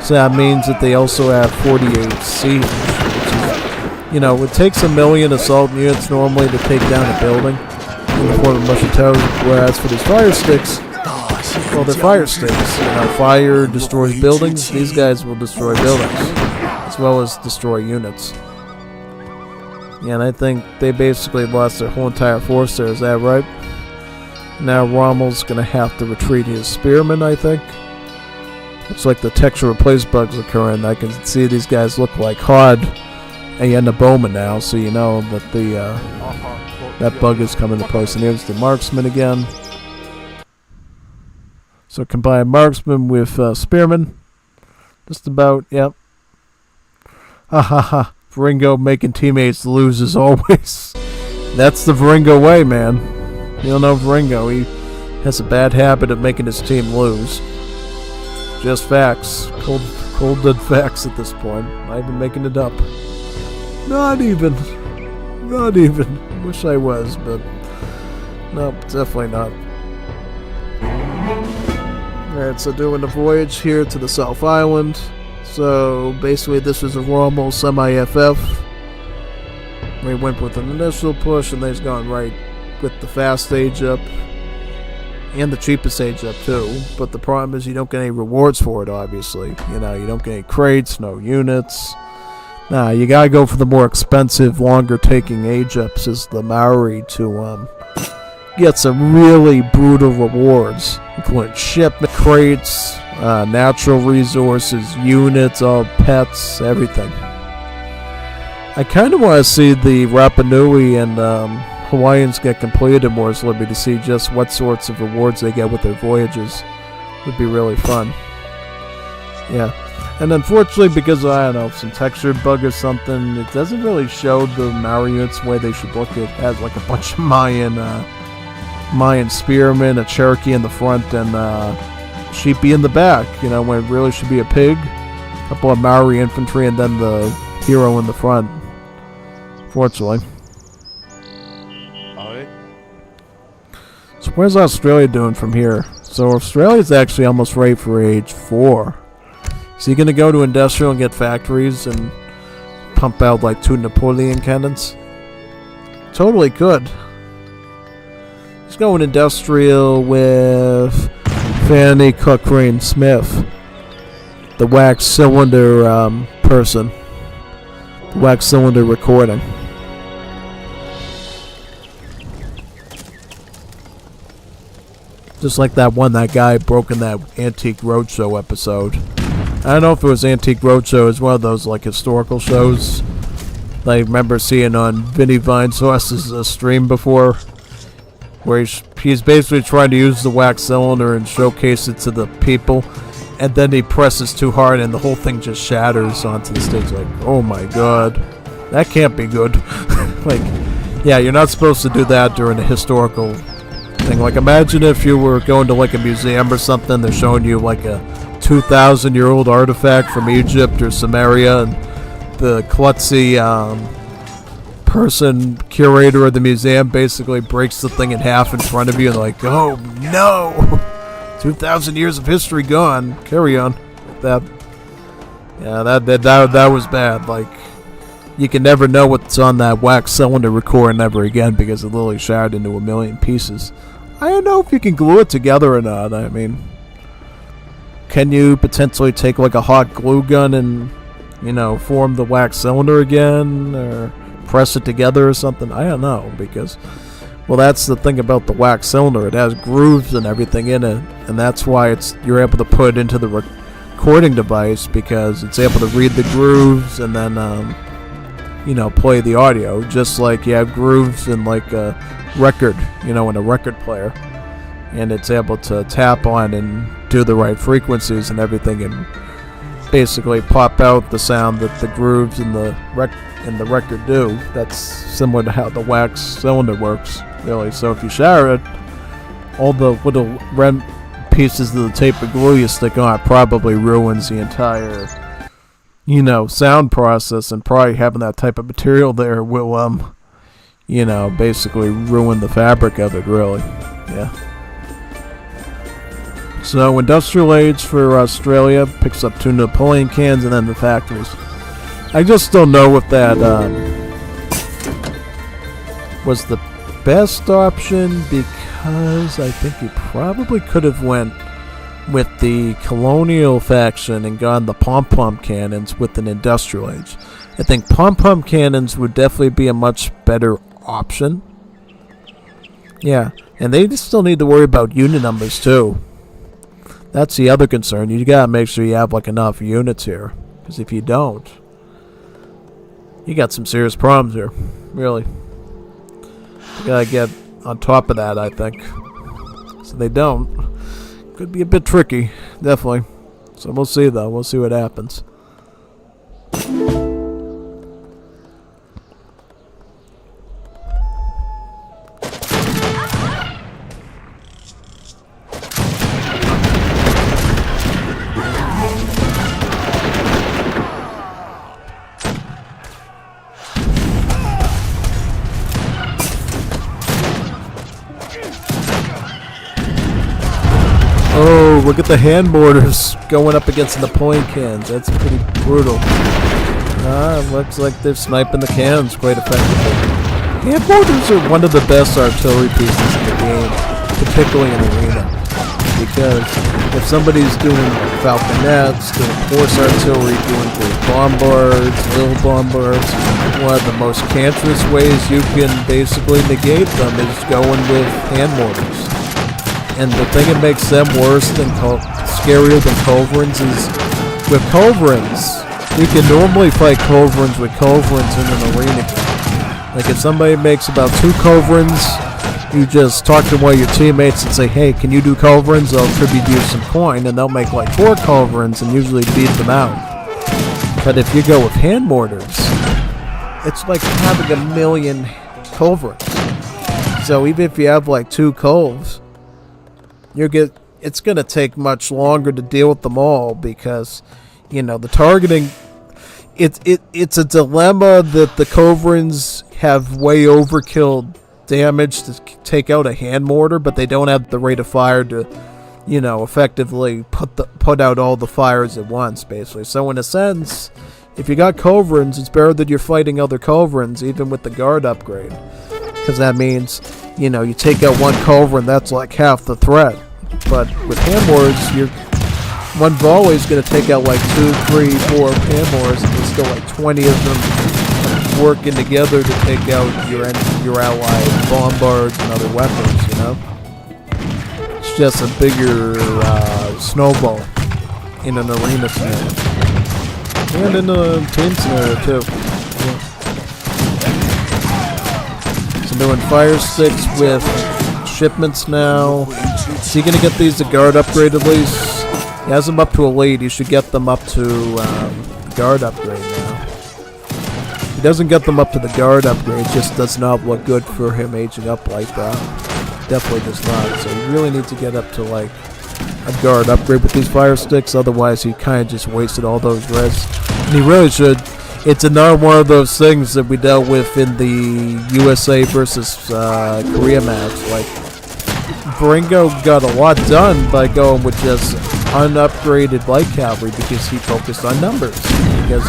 So that means that they also have 48 siege, which is, it takes 1 million assault units normally to take down a building in the form of Musketeros, whereas for these fire sticks, well, they're fire sticks. Fire destroys buildings. These guys will destroy buildings, as well as destroy units. Yeah, and I think they basically lost their whole entire force there, is that right? Now Rommel's going to have to retreat his spearmen, I think. Looks like the texture replace bugs occurring. I can see these guys look like Hod and the Bowman now, so you know that that bug is coming to place. And here's the marksman again. So combine marksman with spearman. Just about, yep. Ha ha ha. Viringo making teammates lose as always. That's the Viringo way, man. You don't know Viringo. He has a bad habit of making his team lose. Just facts. Cold dead facts at this point. Not even making it up. Not even. Wish I was, but no, definitely not. Alright, so doing the voyage here to the South Island. So basically this is a Rommel semi-FF. We went with an initial push and they've gone right with the fast age up. And the cheapest age up too. But the problem is you don't get any rewards for it, obviously. You don't get any crates, no units. Nah, you gotta go for the more expensive, longer taking age ups as the Maori to get some really brutal rewards, including shipment crates, natural resources, units, all pets, everything. I kind of want to see the Rapa Nui and Hawaiians get completed in Moore's Liberty to see just what sorts of rewards they get with their voyages. Would be really fun. Yeah. And unfortunately, because I don't know, some texture bug or something, it doesn't really show the Maori units the way they should look. It has like a bunch of Mayan spearmen, a Cherokee in the front, and sheepy in the back, when it really should be a pig. A couple of Maori infantry, and then the hero in the front. Fortunately. So where's Australia doing from here? So Australia's actually almost ready for age 4. Is he going to go to industrial and get factories and pump out like 2 Napoleon cannons? Totally could. He's going industrial with Fanny Cochrane Smith, the wax cylinder person, the wax cylinder recording. Just like that guy broke in that Antique Roadshow episode. I don't know if it was Antique Roadshow. It was one of those like historical shows that I remember seeing on Vinny Vinesauce's stream before, where he's basically trying to use the wax cylinder and showcase it to the people, and then he presses too hard and the whole thing just shatters onto the stage. Like, oh my god, that can't be good. Like, yeah, you're not supposed to do that during a historical thing. Like, imagine if you were going to like a museum or something, they're showing you like a 2,000-year-old artifact from Egypt or Samaria, and the klutzy curator of the museum basically breaks the thing in half in front of you and like, oh no, 2,000 years of history gone. Carry on. That was bad. Like, you can never know what's on that wax cylinder recording ever again because it literally shattered into a million pieces. I don't know if you can glue it together or not. I mean, can you potentially take like a hot glue gun and, form the wax cylinder again, or press it together or something? I don't know, because, well, that's the thing about the wax cylinder. It has grooves and everything in it, and that's why you're able to put it into the recording device, because it's able to read the grooves and then, play the audio, just like you have grooves in like a record, in a record player, and it's able to tap on and do the right frequencies and everything, and basically pop out the sound that the grooves in the record do. That's similar to how the wax cylinder works, really. So if you shatter it, all the little pieces of the tape of glue you stick on it probably ruins the entire, sound process, and probably having that type of material there will, basically ruin the fabric of it, really. Yeah. So industrial age for Australia picks up 2 Napoleon cans and then the factories. I just don't know if that was the best option, because I think he probably could have went with the colonial faction and gone the pom-pom cannons with an industrial age. I think pom-pom cannons would definitely be a much better option. Yeah, and they still need to worry about unit numbers too. That's the other concern. You gotta make sure you have like enough units here, because if you don't, you got some serious problems here. Really, you gotta get on top of that, I think. So they don't. Could be a bit tricky, definitely. So we'll see though. We'll see what happens. Oh, look at the hand mortars going up against the Napoleon cans. That's pretty brutal. Looks like they're sniping the cans quite effectively. Hand mortars are one of the best artillery pieces in the game, particularly in Arena. Because if somebody's doing falconets, doing horse artillery, doing big bombards, little bombards, one of the most cancerous ways you can basically negate them is going with hand mortars. And the thing that makes them worse than scarier than culverins is with culverins, you can normally fight culverins with culverins in an arena game. Like if somebody makes about 2 culverins, you just talk to one of your teammates and say, hey, can you do culverins? They'll attribute you some coin, and they'll make like 4 culverins and usually beat them out. But if you go with hand mortars, it's like having a million culverins. So even if you have like 2 culves, it's going to take much longer to deal with them all, because, you know, the targeting, it's a dilemma that the culverins have way overkill damage to take out a hand mortar, but they don't have the rate of fire to, you know, effectively put out all the fires at once, basically. So in a sense, if you got culverins, it's better that you're fighting other culverins, even with the guard upgrade, because that means, you know, you take out 1 culverin, that's like half the threat. But with hand mortars, one volley is going to take out like 2, 3, 4 hand mortars, and there's still like 20 of them working together to take out your allied bombards and other weapons, you know? It's just a bigger snowball in an arena scenario. And in a team scenario too. Yeah. So doing fire sticks with shipments now. Is he going to get these to guard upgrade at least? He has them up to elite. He should get them up to guard upgrade now. He doesn't get them up to the guard upgrade. It just does not look good for him aging up like that. Definitely does not. So he really needs to get up to like a guard upgrade with these fire sticks. Otherwise, he kind of just wasted all those res. And he really should. It's another one of those things that we dealt with in the USA versus Korea match. Like, Viringo got a lot done by going with just unupgraded light cavalry because he focused on numbers. Because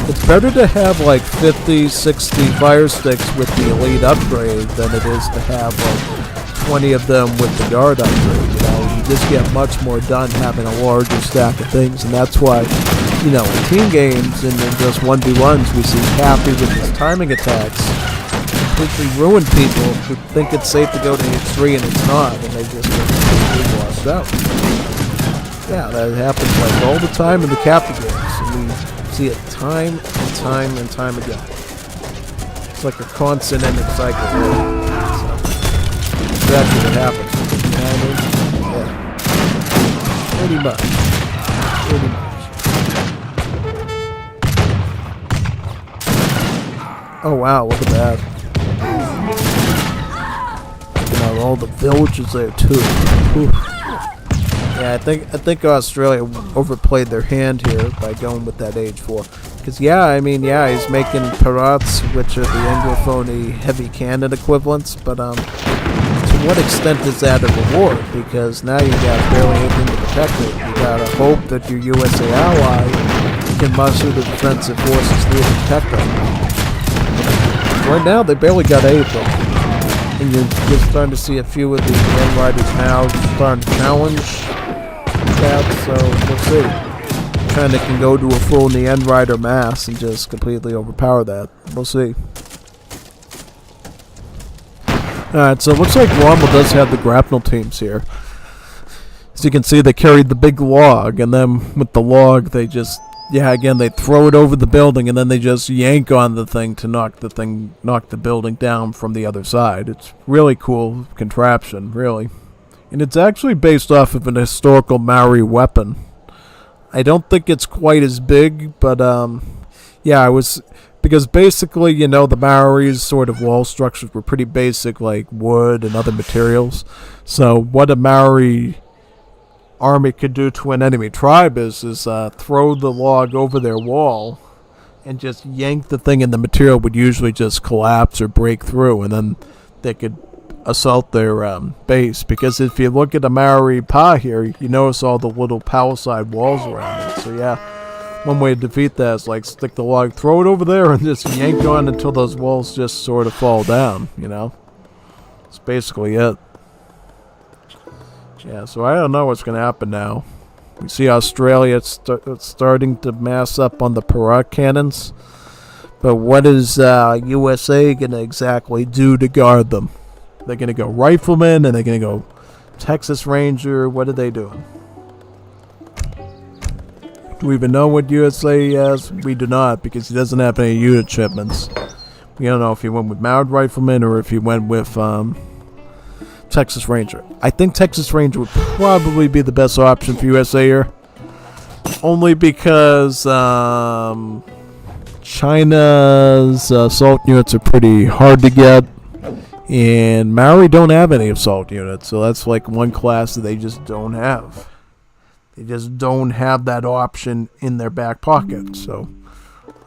it's better to have like 50, 60 fire sticks with the elite upgrade than it is to have like 20 of them with the guard upgrade. You know, you just get much more done having a larger stack of things, and that's why, you know, in team games and in just 1v1s, we see Cappy with his timing attacks completely ruin people who think it's safe to go to H3 and it's not, and they just get completely lost out. Yeah, that happens like all the time in the Cappy games, and we see it time and time and time again. It's like a constant ending cycle, really. So, that's what happens. You know what I mean? Yeah. Pretty much. Pretty much. Oh wow, look at that. Looking at all the villages there too. Oof. Yeah, I think Australia overplayed their hand here by going with that age 4. Because yeah, he's making parats, which are the Anglophony heavy cannon equivalents, but to what extent is that a reward? Because now you got barely anything to protect it. You gotta hope that your USA ally can muster the defensive forces through to protect them. Right now, they barely got anything. And you're just starting to see a few of the End Riders now starting to challenge that, so we'll see. China can go to a full End Rider mass and just completely overpower that. We'll see. Alright, so it looks like Rommel does have the grapnel teams here. As you can see, they carried the big log, and then with the log, they just, again, they throw it over the building, and then they just yank on the thing to knock the building down from the other side. It's really cool contraption, really. And it's actually based off of an historical Maori weapon. I don't think it's quite as big, but, yeah, because basically, the Maori's sort of wall structures were pretty basic, like wood and other materials. So what a Maori army could do to an enemy tribe is throw the log over their wall and just yank the thing, and the material would usually just collapse or break through, and then they could assault their base. Because if you look at a Maori pa here, you notice all the little palisade walls around it. So yeah, one way to defeat that is like stick the log, throw it over there, and just yank on until those walls just sort of fall down, That's basically it. Yeah, so I don't know what's going to happen now. We see Australia starting to mass up on the Para cannons. But what is USA going to exactly do to guard them? They're going to go riflemen, and they're going to go Texas Ranger. What are they doing? Do we even know what USA has? We do not, because he doesn't have any unit shipments. We don't know if he went with Mounted Riflemen or if he went with Texas Ranger. I think Texas Ranger would probably be the best option for USA here. Only because China's assault units are pretty hard to get. And Maori don't have any assault units. So that's like one class that they just don't have. They just don't have that option in their back pocket. So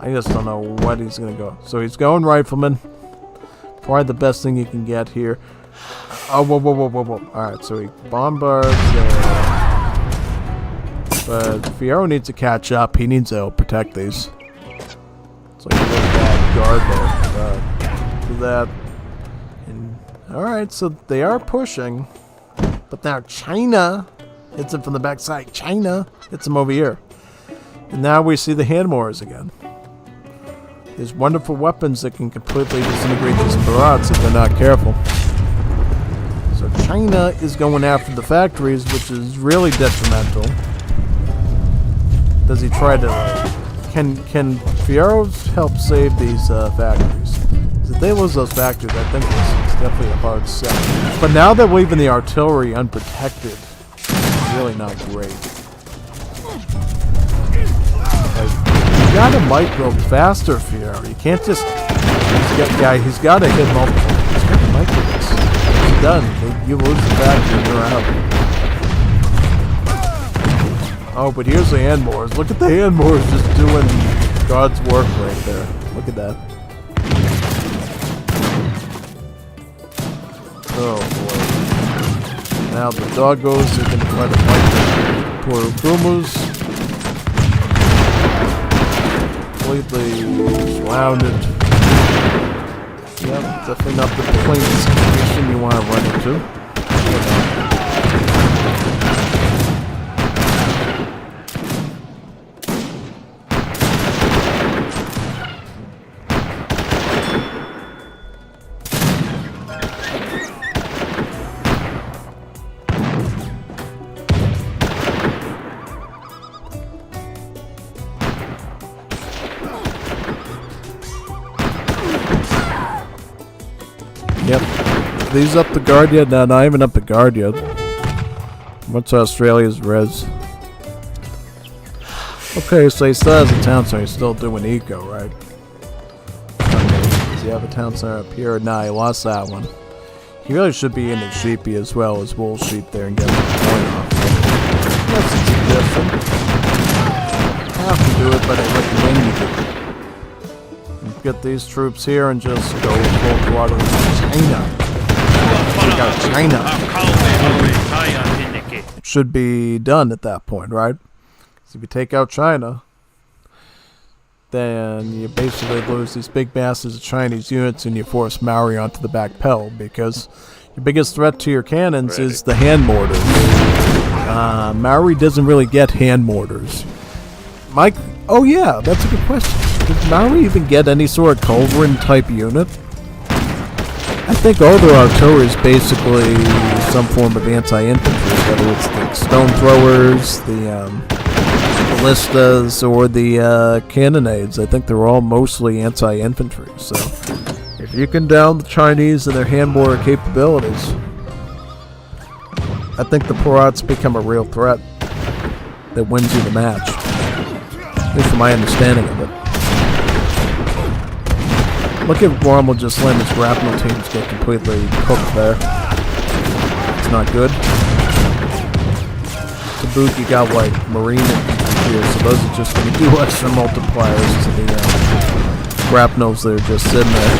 I just don't know what he's going to go. So he's going Rifleman. Probably the best thing you can get here. Oh, whoa. Alright, so he bombards there. But Fierro needs to catch up. He needs to protect these. It's like a little bad guard there. Do that. Alright, so they are pushing. But now China hits him from the backside. China hits him over here. And now we see the hand mowers again. These wonderful weapons that can completely disintegrate these barrats if they're not careful. So China is going after the factories, which is really detrimental. Does he try to... Can Fierro help save these factories? Because if they lose those factories, I think it's definitely a hard set. But now they're leaving the artillery unprotected. It's really not great. Like, you gotta micro faster, Fierro. You can't just... he's gotta hit multiple. He's gotta micro this. He's done. You lose the factory and you're out. Oh, but here's the hand mowers. Look at the hand mowers just doing God's work right there. Look at that. Oh boy. Now the doggos are going to try to fight the poor Kumus. Completely surrounded. Yep, definitely not the cleanest situation you want to run into. Yep. Are these up the guard yet? No, not even up the guard yet. What's Australia's res? Okay, so he still has a town center. He's still doing eco, right? Okay. Does he have a town center up here? Nah, he lost that one. He really should be in his sheepy as well as wool sheep there and get the point off. That's a suggestion. I have to do it, but I recommend you do it. Get these troops here and just go full throttle into China. out China. Should be done at that point, right? So if you take out China, then you basically lose these big masses of Chinese units and you force Maori onto the back pedal because your biggest threat to your cannons is the hand mortars. Maori doesn't really get hand mortars. Mike, oh yeah, that's a good question. Did Maori even get any sort of culverin type unit? I think all their artillery is basically some form of anti-infantry, whether it's the stone throwers, the ballistas, or the cannonades. I think they're all mostly anti-infantry. So if you can down the Chinese and their hand mortar capabilities, I think the Pirats become a real threat that wins you the match. At least from my understanding of it. Look at Rommel just letting his grapnel teams get completely cooked there. It's not good. To boot, you got like Marine infantry here, so those are just going to do extra multipliers to the grapnels that are just sitting there.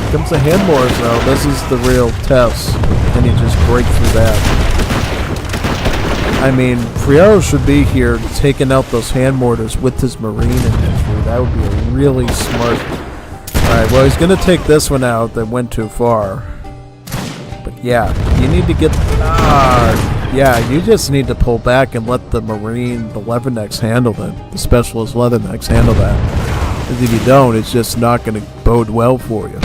Here comes the hand mortars though. This is the real test. And you just break through that. I mean, Friero should be here taking out those hand mortars with his Marine infantry. That would be a really smart... Alright, well he's going to take this one out that went too far. But yeah, you need to get... yeah, you just need to pull back and let the Marine, the Leathernecks handle it. The Specialist Leathernecks handle that. Because if you don't, it's just not going to bode well for you.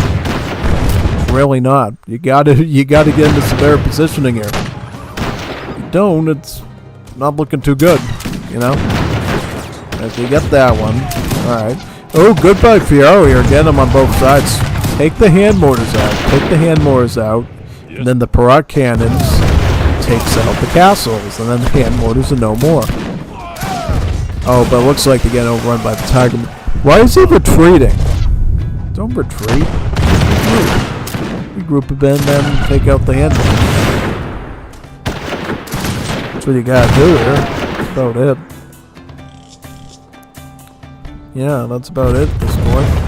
Really not. You gotta get into some better positioning here. If you don't, it's not looking too good, you know? If you get that one, alright. Oh, good by Friero here. Get them on both sides. Take the hand mortars out. Take the hand mortars out. And then the Pirat cannons takes out the castles. And then the hand mortars are no more. Oh, but it looks like they're getting overrun by the Tiger. Why is he retreating? Don't retreat. Regroup a bit and then take out the hand mortars. That's what you gotta do here. That's about it. Yeah, that's about it at this point.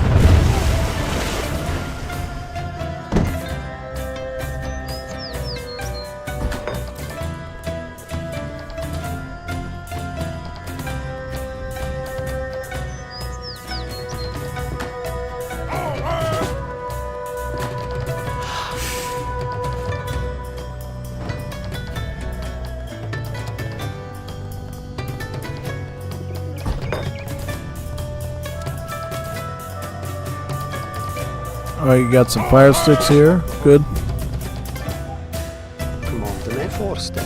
Alright, you got some fire sticks here. Good. Come on, den är första.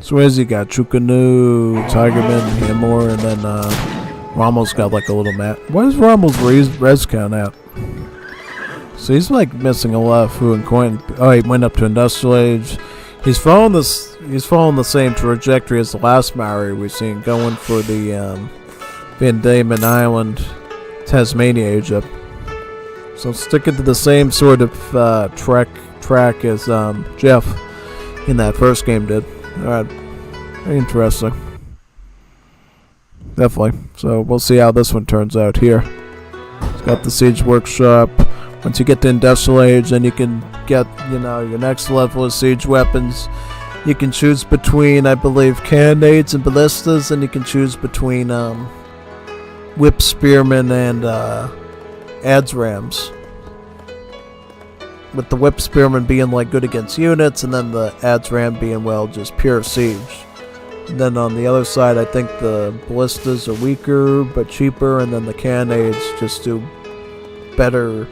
So as you got Chukanu, Tigerman, Hamor, and then Rommel's got like a little map. What is Rommel's res count at? So he's like missing a lot of food and coin. Oh, he went up to Industrial Age. He's following this. He's following the same trajectory as the last Maori we've seen, going for the Van Diemen Island, Tasmania age up. So sticking to the same sort of track as Jeff in that first game did. Alright, very interesting. Definitely. So we'll see how this one turns out here. It's got the Siege Workshop. Once you get to Industrial Age, then you can get, you know, your next level of siege weapons. You can choose between, I believe, cannonades and ballistas, and you can choose between whip spearmen and adz rams. With the whip spearman being like good against units, and then the adz ram being, well, just pure siege. And then on the other side, I think the ballistas are weaker but cheaper, and then the cannonades just do better.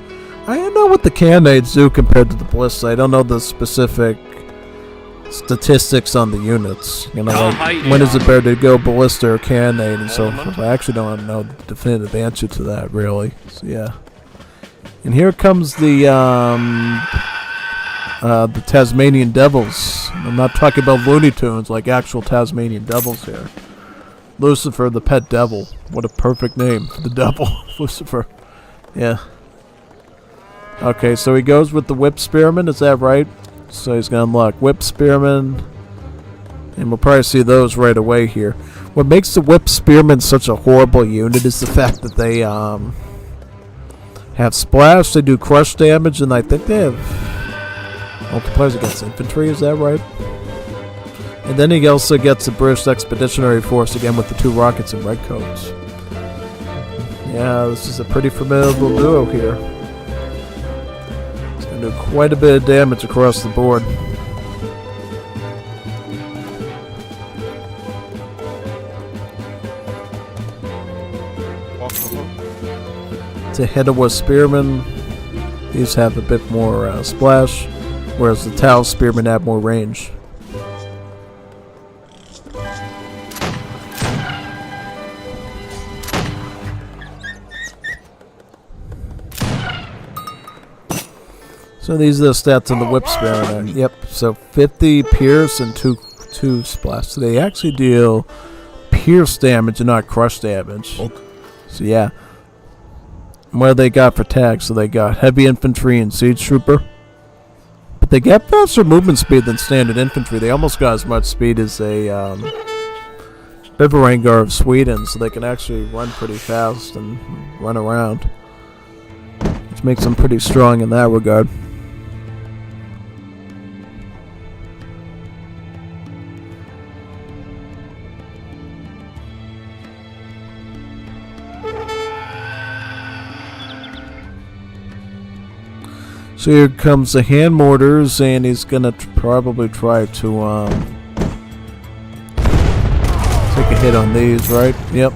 I don't know what the cannonades do compared to the ballistas. I don't know the specific statistics on the units. You know, like, when is it better to go ballista or cannonade and so forth. I actually don't know the definitive answer to that, really. So yeah. And here comes the the Tasmanian Devils. I'm not talking about Looney Tunes, like actual Tasmanian Devils here. Lucifer, the pet devil. What a perfect name for the devil. Lucifer. Yeah. Okay, so he goes with the Whip Spearman, is that right? So he's going to unlock Whip Spearman. And we'll probably see those right away here. What makes the Whip Spearman such a horrible unit is the fact that they have splash, they do crush damage, and I think they have multipliers against infantry, is that right? And then he also gets the British Expeditionary Force again with the 2 rockets and redcoats. Yeah, this is a pretty formidable duo here. It's going to do quite a bit of damage across the board. To hit with Spearmen, these have a bit more splash, whereas the Tau Spearmen have more range. So these are the stats on the Whip Spearmen. Yep, so 50 pierce and 2 splash. So they actually deal pierce damage and not crush damage. Okay. So yeah. What do they got for tags? So they got heavy infantry and siege trooper. But they get faster movement speed than standard infantry. They almost got as much speed as a Viringo of Sweden, so they can actually run pretty fast and run around. Which makes them pretty strong in that regard. So here comes the hand mortars, and he's gonna probably try to take a hit on these, right? Yep.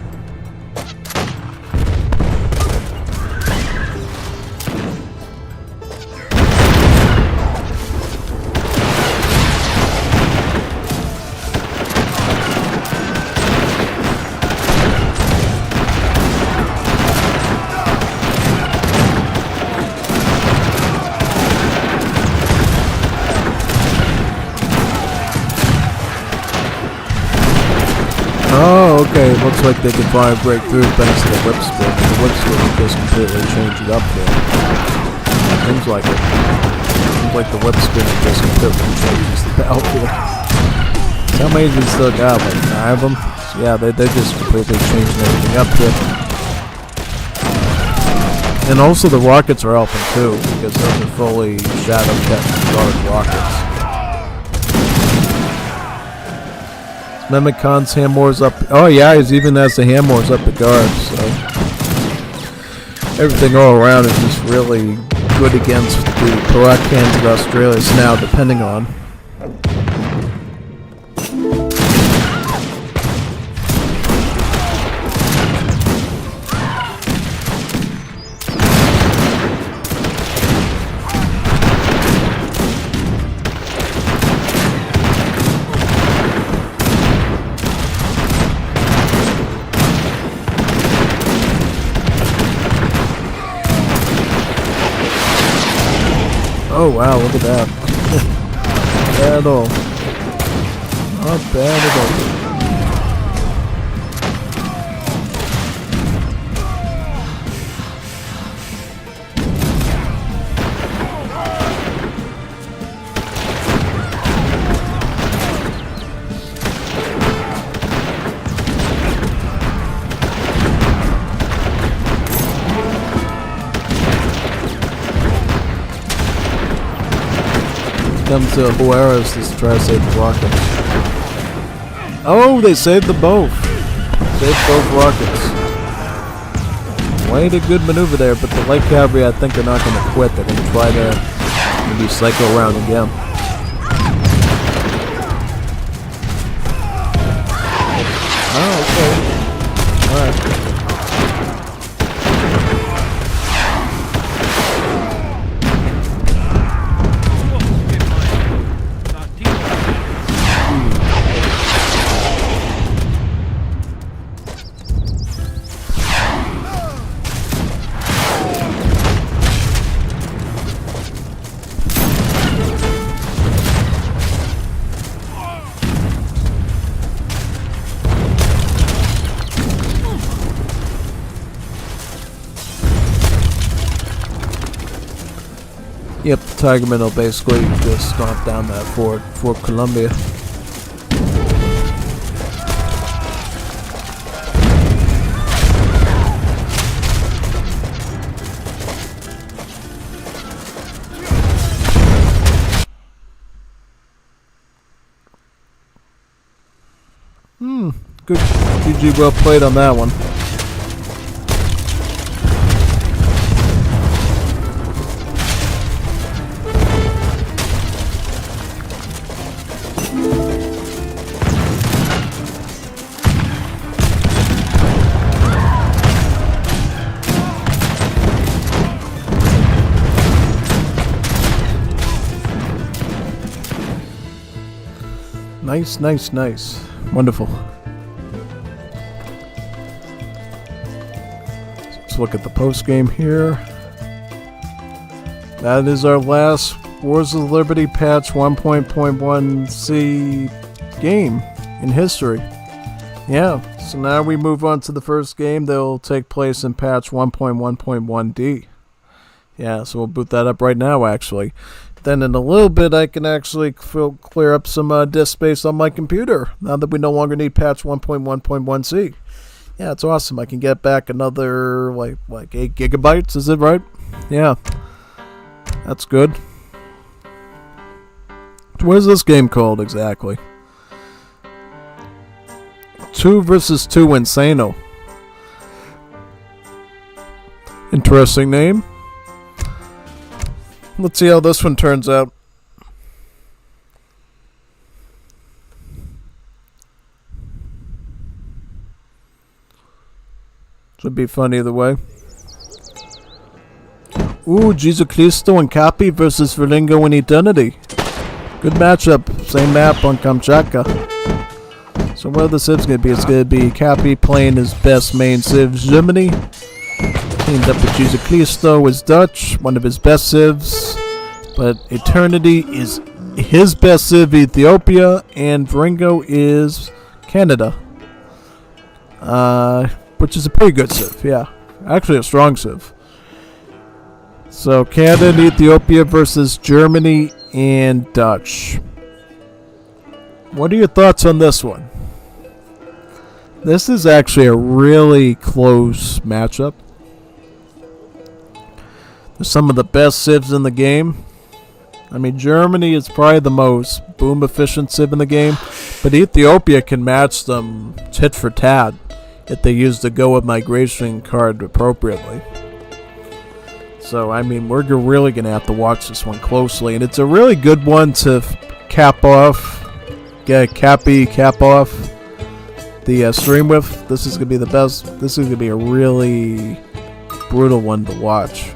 Oh, okay. Looks like they can probably break through thanks to the Whip Spearman. The Whip Spearman just completely changed it up there. Seems like it. Seems like the Whip Spearman just completely changes the battlefield. How many do we still got? Like 9 of them? So yeah, they just completely changed everything up here. And also the rockets are helping too, because those are fully shadow cat guard rockets. Mimicon's Hammor's up. Oh yeah, he's even has the Hammor's up the guard, so everything all around is just really good against the Paracans of Australia now, depending on. Oh wow, look at that. Not bad at all. Not bad at all. Comes to Juarez to try to save the rockets. Oh, they saved them both. Saved both rockets. Quite a good maneuver there, but the light cavalry, I think, are not going to quit. They're going to try to maybe cycle around again. Oh, okay. Alright. Yep, the Tigerman will basically just stomp down that Fort Columbia. Good GG, well played on that one. Nice, nice, nice. Wonderful. Let's look at the post game here. That is our last Wars of Liberty patch 1.1c game in history. Yeah, so now we move on to the first game that will take place in patch 1.1.1d. Yeah, so we'll boot that up right now, actually. Then in a little bit, I can actually clear up some disk space on my computer, now that we no longer need patch 1.1.1c. Yeah, it's awesome. I can get back another, like 8 gigabytes, is it right? Yeah, that's good. What is this game called exactly? 2 versus 2 Insano. Interesting name. Let's see how this one turns out. Should be fun either way. Ooh, Jesus Cristo and Cappy versus Viringo and Eternity. Good matchup. Same map on Kamchatka. So what are the civs going to be? It's going to be Cappy playing his best main civ, Germany. Teamed up with Jesus Cristo is Dutch, one of his best civs. But Eternity is his best civ, Ethiopia, and Viringo is Canada. Which is a pretty good civ, yeah. Actually a strong civ. So Canada and Ethiopia versus Germany and Dutch. What are your thoughts on this one? This is actually a really close matchup. There's some of the best civs in the game. I mean, Germany is probably the most boom efficient civ in the game, but Ethiopia can match them tit for tat if they use the Go of Migration card appropriately. So, I mean, we're really going to have to watch this one closely, and it's a really good one to cap off the stream with. This is going to be the best. This is going to be a really brutal one to watch.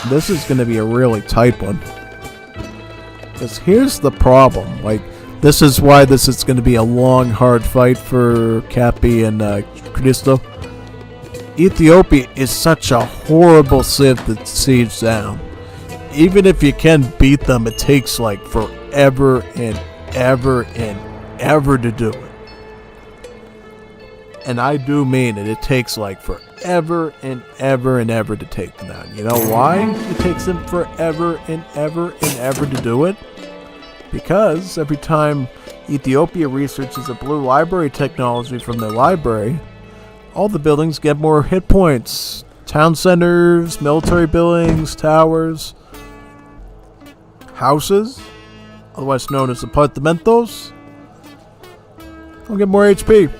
This is going to be a really tight one. Because here's the problem. Like, this is why this is going to be a long, hard fight for Cappy and Cristo. Ethiopia is such a horrible civ to siege down. Even if you can beat them, it takes like forever and ever and ever to do it. And I do mean it. It takes like forever and ever and ever to take them down. You know why it takes them forever and ever and ever to do it? Because every time Ethiopia researches a blue library technology from their library, all the buildings get more hit points. Town centers, military buildings, towers, houses, otherwise known as apartamentos, will get more HP.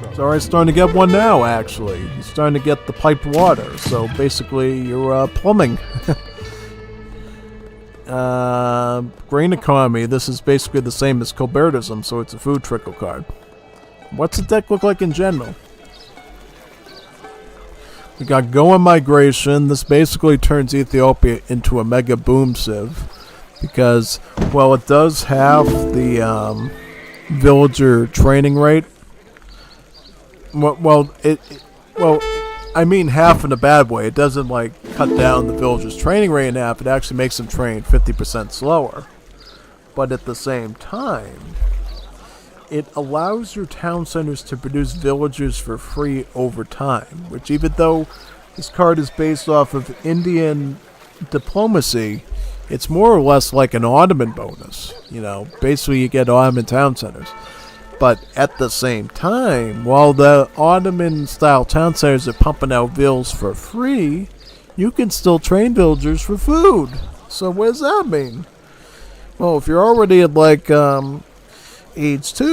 It's already starting to get one now, actually. He's starting to get the piped water, so basically you're plumbing. Grain economy, this is basically the same as Colbertism, so it's a food trickle card. What's the deck look like in general? We got Go and Migration. This basically turns Ethiopia into a mega boom civ. Because, well, it does have the villager training rate. Well, I mean half in a bad way. It doesn't, like, cut down the villagers' training rate in half. It actually makes them train 50% slower. But at the same time, it allows your town centers to produce villagers for free over time. Which, even though This card is based off of Indian diplomacy. It's more or less like an Ottoman bonus. Basically you get Ottoman town centers. But at the same time, while the Ottoman-style town centers are pumping out vills for free, you can still train villagers for food. So what does that mean? Well, if you're already at age 2,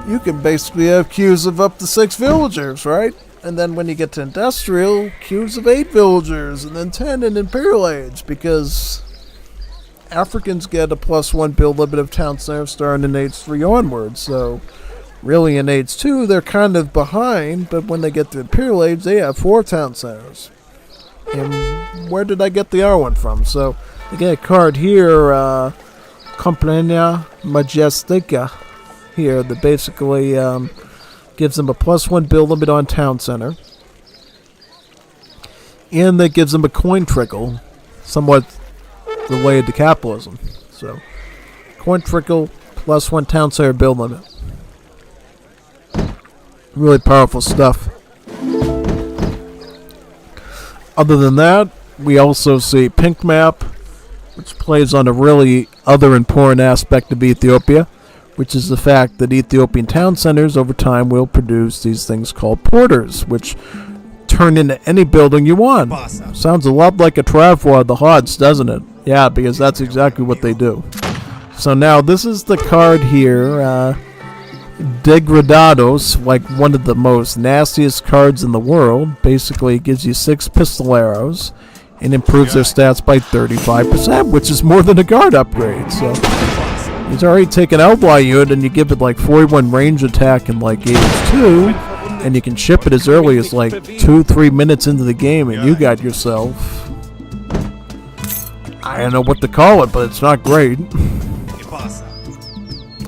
you can basically have queues of up to 6 villagers, right? And then when you get to industrial, queues of 8 villagers, and then 10 in Imperial Age, because Africans get a +1 build limit of town centers starting in age 3 onwards, so really in age 2 they're kind of behind, but when they get to Imperial Age they have 4 town centers. And where did I get the other one from? So I get a card here, Compagnia Majestica, here that basically gives them a +1 build limit on town center, and that gives them a coin trickle, somewhat related to capitalism. So, coin trickle, +1 town center build limit. Really powerful stuff. Other than that, we also see Pink Map, which plays on a really other important aspect of Ethiopia, which is the fact that Ethiopian town centers over time will produce these things called porters, which turn into any building you want. Sounds a lot like a travois of the Hods, doesn't it? Yeah, because that's exactly what they do. So now this is the card here, Degradados, like one of the most nastiest cards in the world. Basically it gives you 6 pistoleros and improves their stats by 35%, which is more than a guard upgrade. So he's already taken outlaw unit, and you give it like 41 range attack in like age 2, and you can ship it as early as like 2-3 minutes into the game, and you got yourself, I don't know what to call it, but it's not great.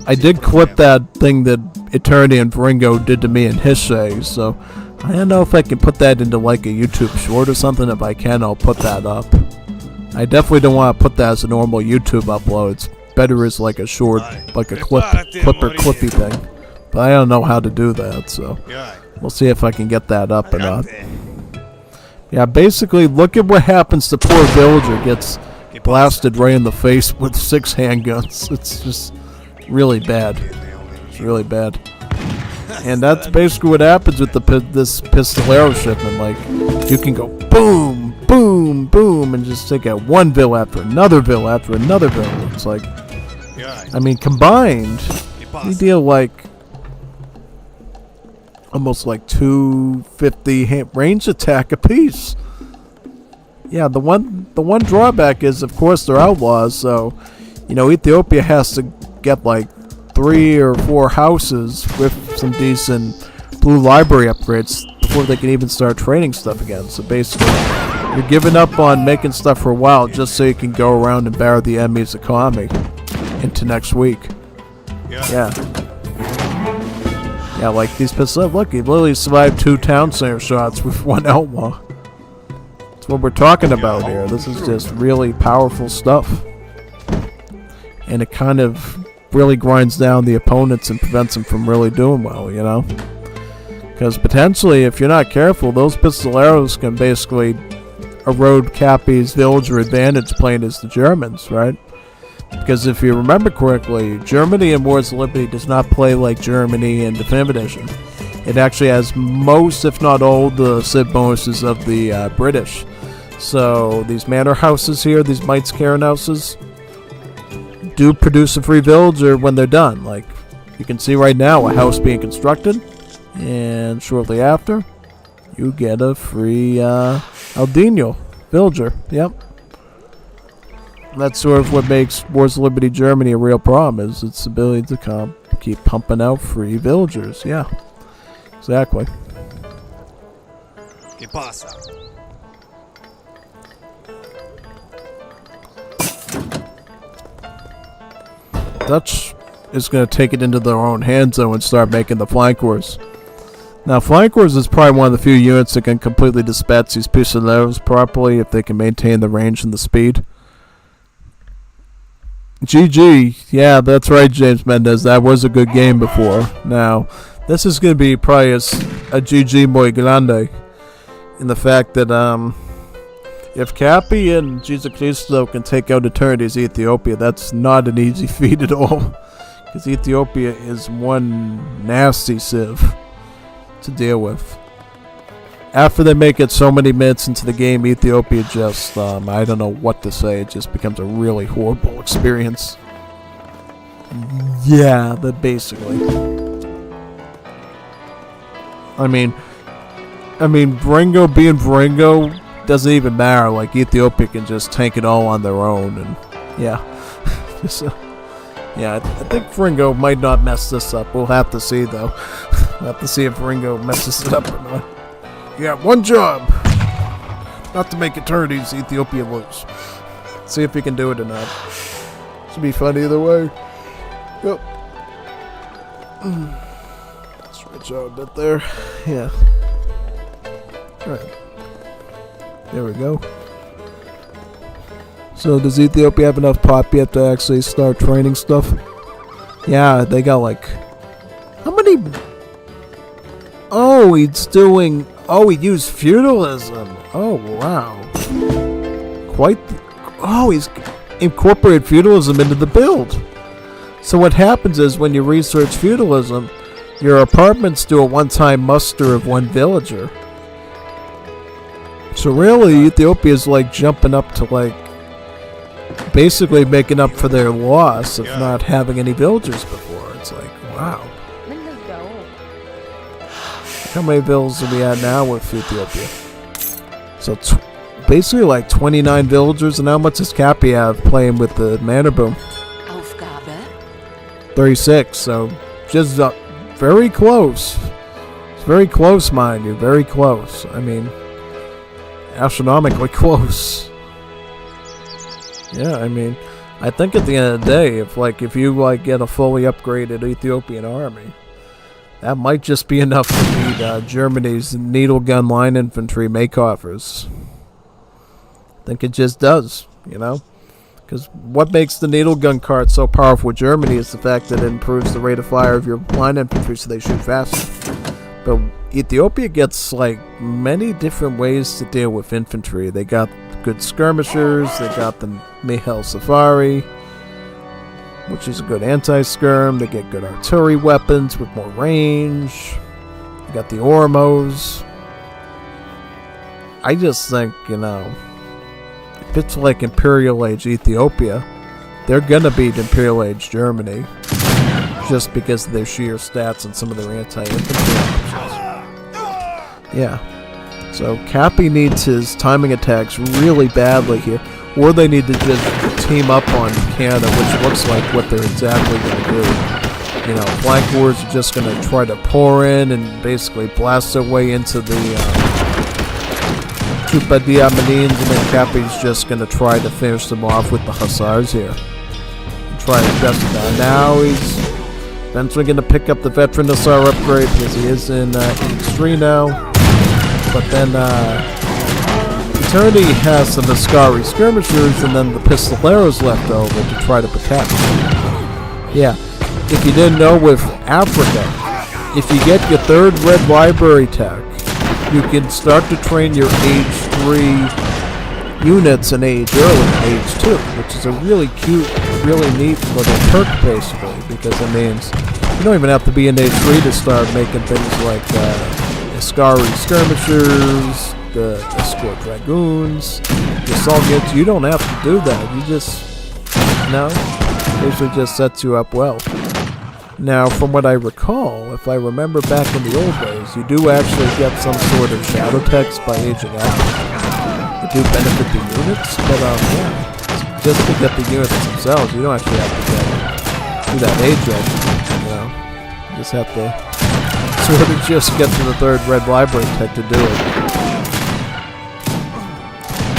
I did clip that thing that Eternity and Viringo did to me in Hishay, so I don't know if I can put that into like a YouTube short or something. If I can, I'll put that up. I definitely don't want to put that as a normal YouTube upload. It's better as like a short, like a clippy thing. But I don't know how to do that, so we'll see if I can get that up or not. Yeah, basically, look at what happens to poor villager gets blasted right in the face with 6 handguns. It's just really bad. It's really bad. And that's basically what happens with this pistolero shipment. Like, you can go boom, boom, boom, and just take out one vill after another vill after another vill. It's like, I mean, combined, you deal like almost like 250 range attack apiece. Yeah, the one drawback is, of course, they're outlaws. So, Ethiopia has to get like 3 or 4 houses with some decent blue library upgrades before they can even start training stuff again. So basically, you're giving up on making stuff for a while just so you can go around and batter the enemy's economy into next week. Yeah, like these pistols. Look, he literally survived 2 town center shots with 1 outlaw. That's what we're talking about here. This is just really powerful stuff. And it kind of really grinds down the opponents and prevents them from really doing well, Because potentially, if you're not careful, those pistoleros can basically erode Cappy's villager advantage playing as the Germans, right? Because if you remember correctly, Germany in Wars of Liberty does not play like Germany in Definitive Edition. It actually has most, if not all, the civ bonuses of the British. So these manor houses here, these Mites Cairn houses, do produce a free villager when they're done. Like, you can see right now a house being constructed, and shortly after, you get a free Aldino villager. Yep. That's sort of what makes Wars of Liberty Germany a real problem, is its ability to keep pumping out free villagers. Yeah, exactly. ¿Qué pasa? Dutch is going to take it into their own hands, though, and start making the flankers. Now, flankers is probably one of the few units that can completely dispatch these pistoleros properly if they can maintain the range and the speed. GG. Yeah, that's right, James Mendez. That was a good game before. Now, this is going to be probably a GG muy grande. in the fact that if Cappy and Jesus Christo can take out Eternity's Ethiopia, that's not an easy feat at all. Because Ethiopia is one nasty sieve to deal with. After they make it so many minutes into the game, Ethiopia just, I don't know what to say, it just becomes a really horrible experience. Yeah, that basically. I mean, Viringo being Viringo doesn't even matter. Like, Ethiopia can just tank it all on their own, and yeah. Just, yeah, I think Viringo might not mess this up. We'll have to see, though. We'll have to see if Viringo messes it up or not. You got one job. Not to make Eternity's Ethiopia lose. See if he can do it or not. Should be fun either way. Yep. Switch out a bit there. Yeah. Alright. There we go. So does Ethiopia have enough pop yet to actually start training stuff? Yeah, they got like... How many... Oh, he's doing... Oh, he used feudalism. Oh, wow. Oh, he's incorporated feudalism into the build. So what happens is when you research feudalism, your apartments do a one-time muster of one villager. So really, Ethiopia is like jumping up to like basically making up for their loss of not having any villagers before. It's like, wow. How many villages are we at now with Ethiopia? So basically like 29 villagers, and how much does Cappy have playing with the Manor Boom? 36, so just very close. It's very close, mind you, very close. I mean, astronomically close. Yeah, I mean, I think at the end of the day, if you get a fully upgraded Ethiopian army, that might just be enough to beat Germany's needle gun line infantry makeoffers. I think it just does, you know? Because what makes the needle gun cart so powerful with Germany is the fact that it improves the rate of fire of your line infantry so they shoot faster. But Ethiopia gets like many different ways to deal with infantry. They got good skirmishers, they got the Mihel Safari, which is a good anti-skirm. They get good artillery weapons with more range. They got the Ormos. I just think, you know, if it's like Imperial Age Ethiopia, they're gonna beat Imperial Age Germany just because of their sheer stats and some of their anti-infantry options. Yeah. So Cappy needs his timing attacks really badly here, or they need to just team up on Canada, which looks like what they're exactly going to do. You know, flank wars are just going to try to pour in and basically blast their way into the Tupadia Marines, and then Cappy's just going to try to finish them off with the Hussars here. And try to best it down. Now he's eventually going to pick up the Veteran Hussar upgrade because he is in H3 now. But then Eternity has some Ascari skirmishers and then the Pistoleros left over to try to protect. Yeah, if you didn't know, with Africa, if you get your 3rd Red Library tech, you can start to train your Age 3 units in Age early, Age 2, which is a really cute, really neat little perk basically, because it means you don't even have to be in Age 3 to start making things like Ascari skirmishers, the escort dragoons, the Solgits. You don't have to do that. You just, basically just sets you up well. Now, from what I recall, if I remember back in the old days, you do actually get some sort of shadow text by aging out. They do benefit the units, but yeah, just to get the units themselves, you don't actually have to do that age edge. You know, you just have to sort of just get to the 3rd Red Library tech to do it.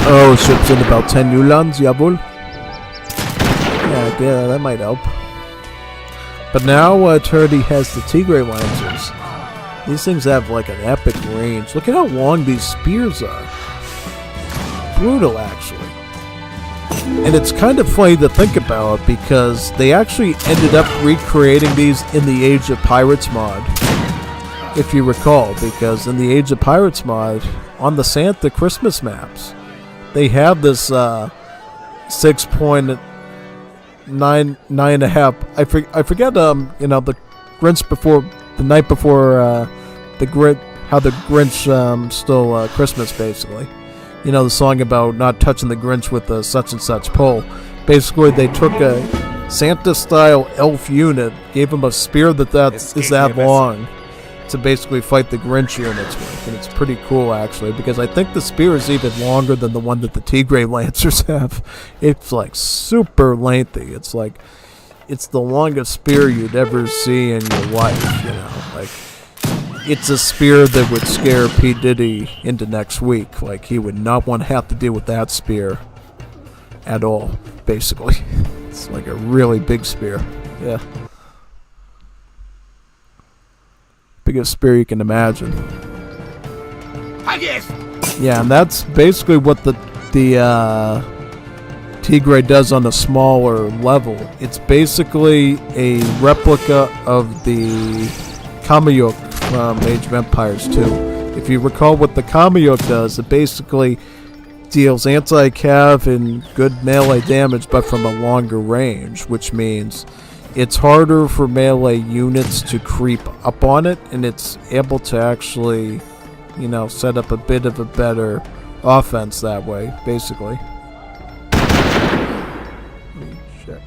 Oh, ships in about 10 Nulans, jawohl. Yeah, that might help. But now Eternity has the Tigray Lancers. These things have like an epic range. Look at how long these spears are. Brutal, actually. And it's kind of funny to think about because they actually ended up recreating these in the Age of Pirates mod. If you recall, because in the Age of Pirates mod, on the Santa Christmas maps, they have this 6.995. I forget the Grinch before the night before the Grinch, how the Grinch stole Christmas, basically. You know, the song about not touching the Grinch with a such and such pole. Basically, they took a Santa-style elf unit, gave him a spear is that long, to basically fight the Grinch units with. And it's pretty cool, actually, because I think the spear is even longer than the one that the Tigray Lancers have. It's like super lengthy. It's the longest spear you'd ever see in your life, you know. Like, it's a spear that would scare P. Diddy into next week. Like, he would not want to have to deal with that spear at all, basically. It's like a really big spear. Yeah. Biggest spear you can imagine. I guess. Yeah, and that's basically what the Tigray does on a smaller level. It's basically a replica of the Kamiyuk from Age of Empires 2. If you recall what the Kamiyuk does, it basically deals anti-cav and good melee damage, but from a longer range, which means it's harder for melee units to creep up on it, and it's able to actually, you know, set up a bit of a better offense that way, basically. Let me check.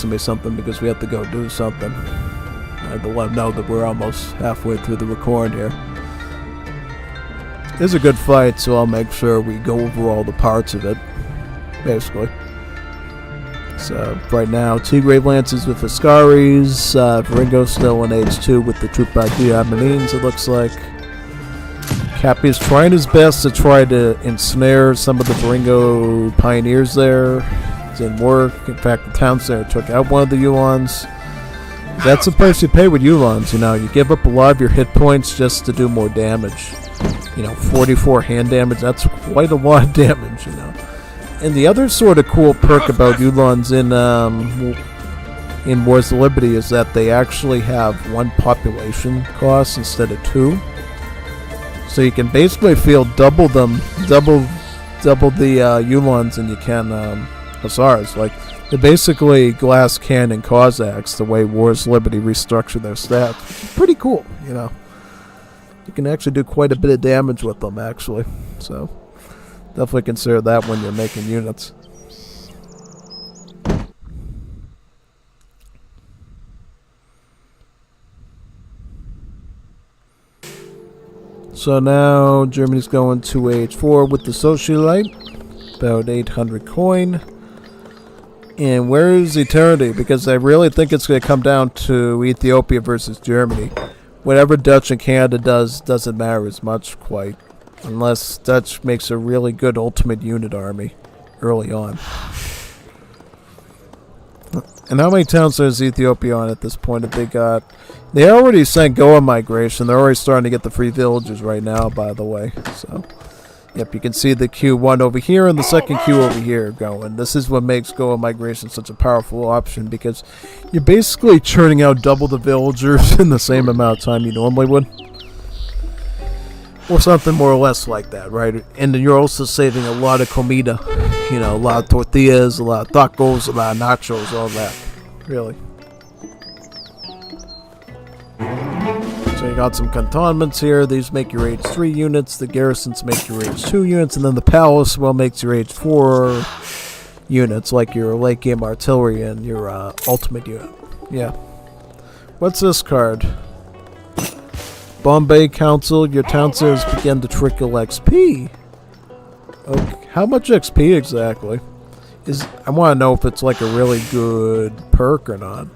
Me something because we have to go do something. I had to let them know that we're almost halfway through the record here. It's a good fight, so I'll make sure we go over all the parts of it, basically. So right now, Tigray Lancers with Ascaris, Viringo still in age 2 with the Troop Marines, it looks like. Cappy is trying his best to try to ensnare some of the Viringo pioneers there. Didn't work. In fact, the town center took out one of the Ulans. That's the price you pay with Ulans, you know. You give up a lot of your hit points just to do more damage. You know, 44 hand damage, that's quite a lot of damage, you know. And the other sort of cool perk about Ulans in Wars of Liberty is that they actually have 1 population cost instead of 2. So you can basically field double the Ulans than you can Hussars. Like, they're basically glass cannon Cossacks, the way Wars Liberty restructured their stats. Pretty cool, you know. You can actually do quite a bit of damage with them, actually. So, definitely consider that when you're making units. So now, Germany's going to age 4 with the Socialite. About 800 coin. And where is Eternity? Because I really think it's going to come down to Ethiopia versus Germany. Whatever Dutch and Canada does doesn't matter as much, quite. Unless Dutch makes a really good ultimate unit army early on. And how many towns does Ethiopia on at this point that they got? They already sent Goa migration. They're already starting to get the free villagers right now, by the way. So... Yep, you can see the Q1 over here and the second Q over here going. This is what makes Goa migration such a powerful option, because you're basically churning out double the villagers in the same amount of time you normally would. Or something more or less like that, right? And then you're also saving a lot of comida. You know, a lot of tortillas, a lot of tacos, a lot of nachos, all that. Really. So you got some cantonments here. These make your age 3 units. The garrisons make your age 2 units. And then the palace, well, makes your age 4 units, like your late game artillery and your ultimate unit. Yeah. What's this card? Bombay Council. Your town centers begin to trickle XP. Okay. How much XP exactly? I want to know if it's like a really good perk or not.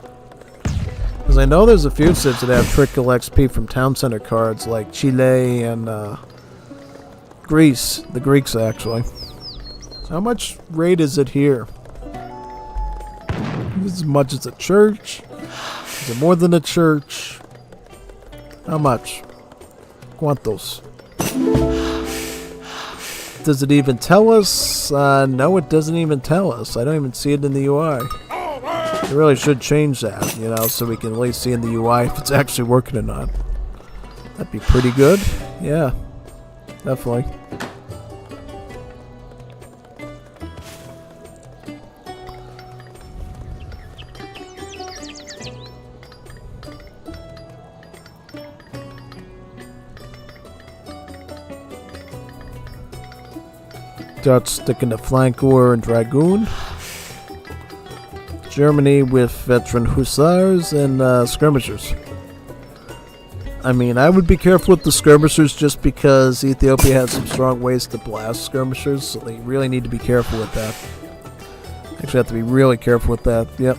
Because I know there's a few cities that have trickle XP from town center cards, like Chile and Greece. The Greeks, actually. So how much rate is it here? Is it as much as a church? Is it more than a church? How much? ¿Cuántos? Does it even tell us? No, it doesn't even tell us. I don't even see it in the UI. They really should change that, you know, so we can at least see in the UI if it's actually working or not. That'd be pretty good. Yeah, definitely. Dutch sticking to Flanker and Dragoon. Germany with veteran Hussars and skirmishers. I mean, I would be careful with the skirmishers just because Ethiopia has some strong ways to blast skirmishers, so they really need to be careful with that. Actually have to be really careful with that. Yep.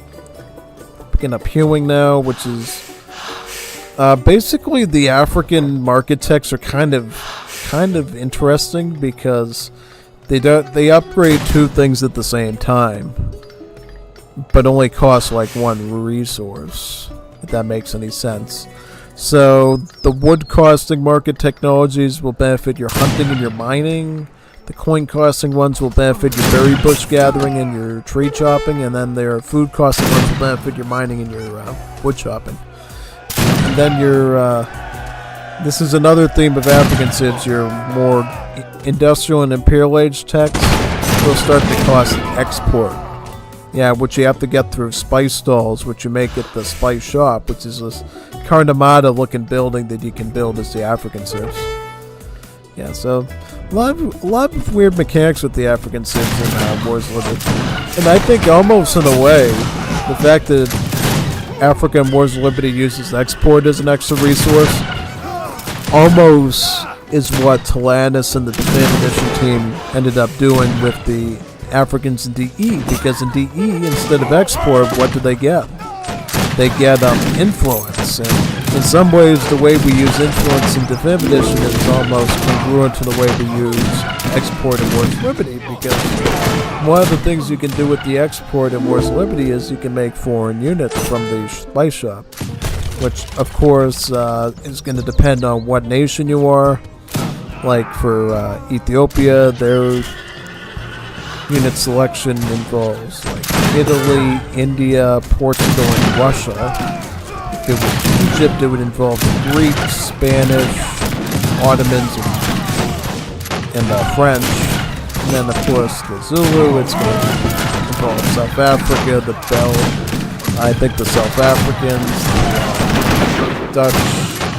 Picking up hewing now, which is basically the African market techs are kind of interesting because they upgrade two things at the same time, but only cost like one resource, if that makes any sense. So the wood costing market technologies will benefit your hunting and your mining. The coin costing ones will benefit your berry bush gathering and your tree chopping, and then their food costing ones will benefit your mining and your wood chopping. And then your this is another theme of African civs. Your more industrial and imperial age techs will start to cost export. Yeah, which you have to get through spice stalls, which you make at the spice shop, which is this Carnamata looking building that you can build as the African civs. Yeah, so a lot of weird mechanics with the African civs in Wars Liberty. And I think almost in a way, the fact that Africa in Wars of Liberty uses export as an extra resource almost is what Talanis and the Definitive Edition team ended up doing with the Africans in DE, because in DE, instead of export, what do they get? They get influence, and in some ways the way we use influence in Definitive Edition is almost congruent to the way we use export in Wars of Liberty, because one of the things you can do with the export in Wars of Liberty is you can make foreign units from the spice shop, which of course is going to depend on what nation you are. Like for Ethiopia, their unit selection involves like Italy, India, Portugal, and Russia. If it was Egypt, it would involve the Greeks, Spanish, Ottomans, and French. And then, of course, the Zulu. It's going to involve South Africa, the I think the South Africans, the Dutch,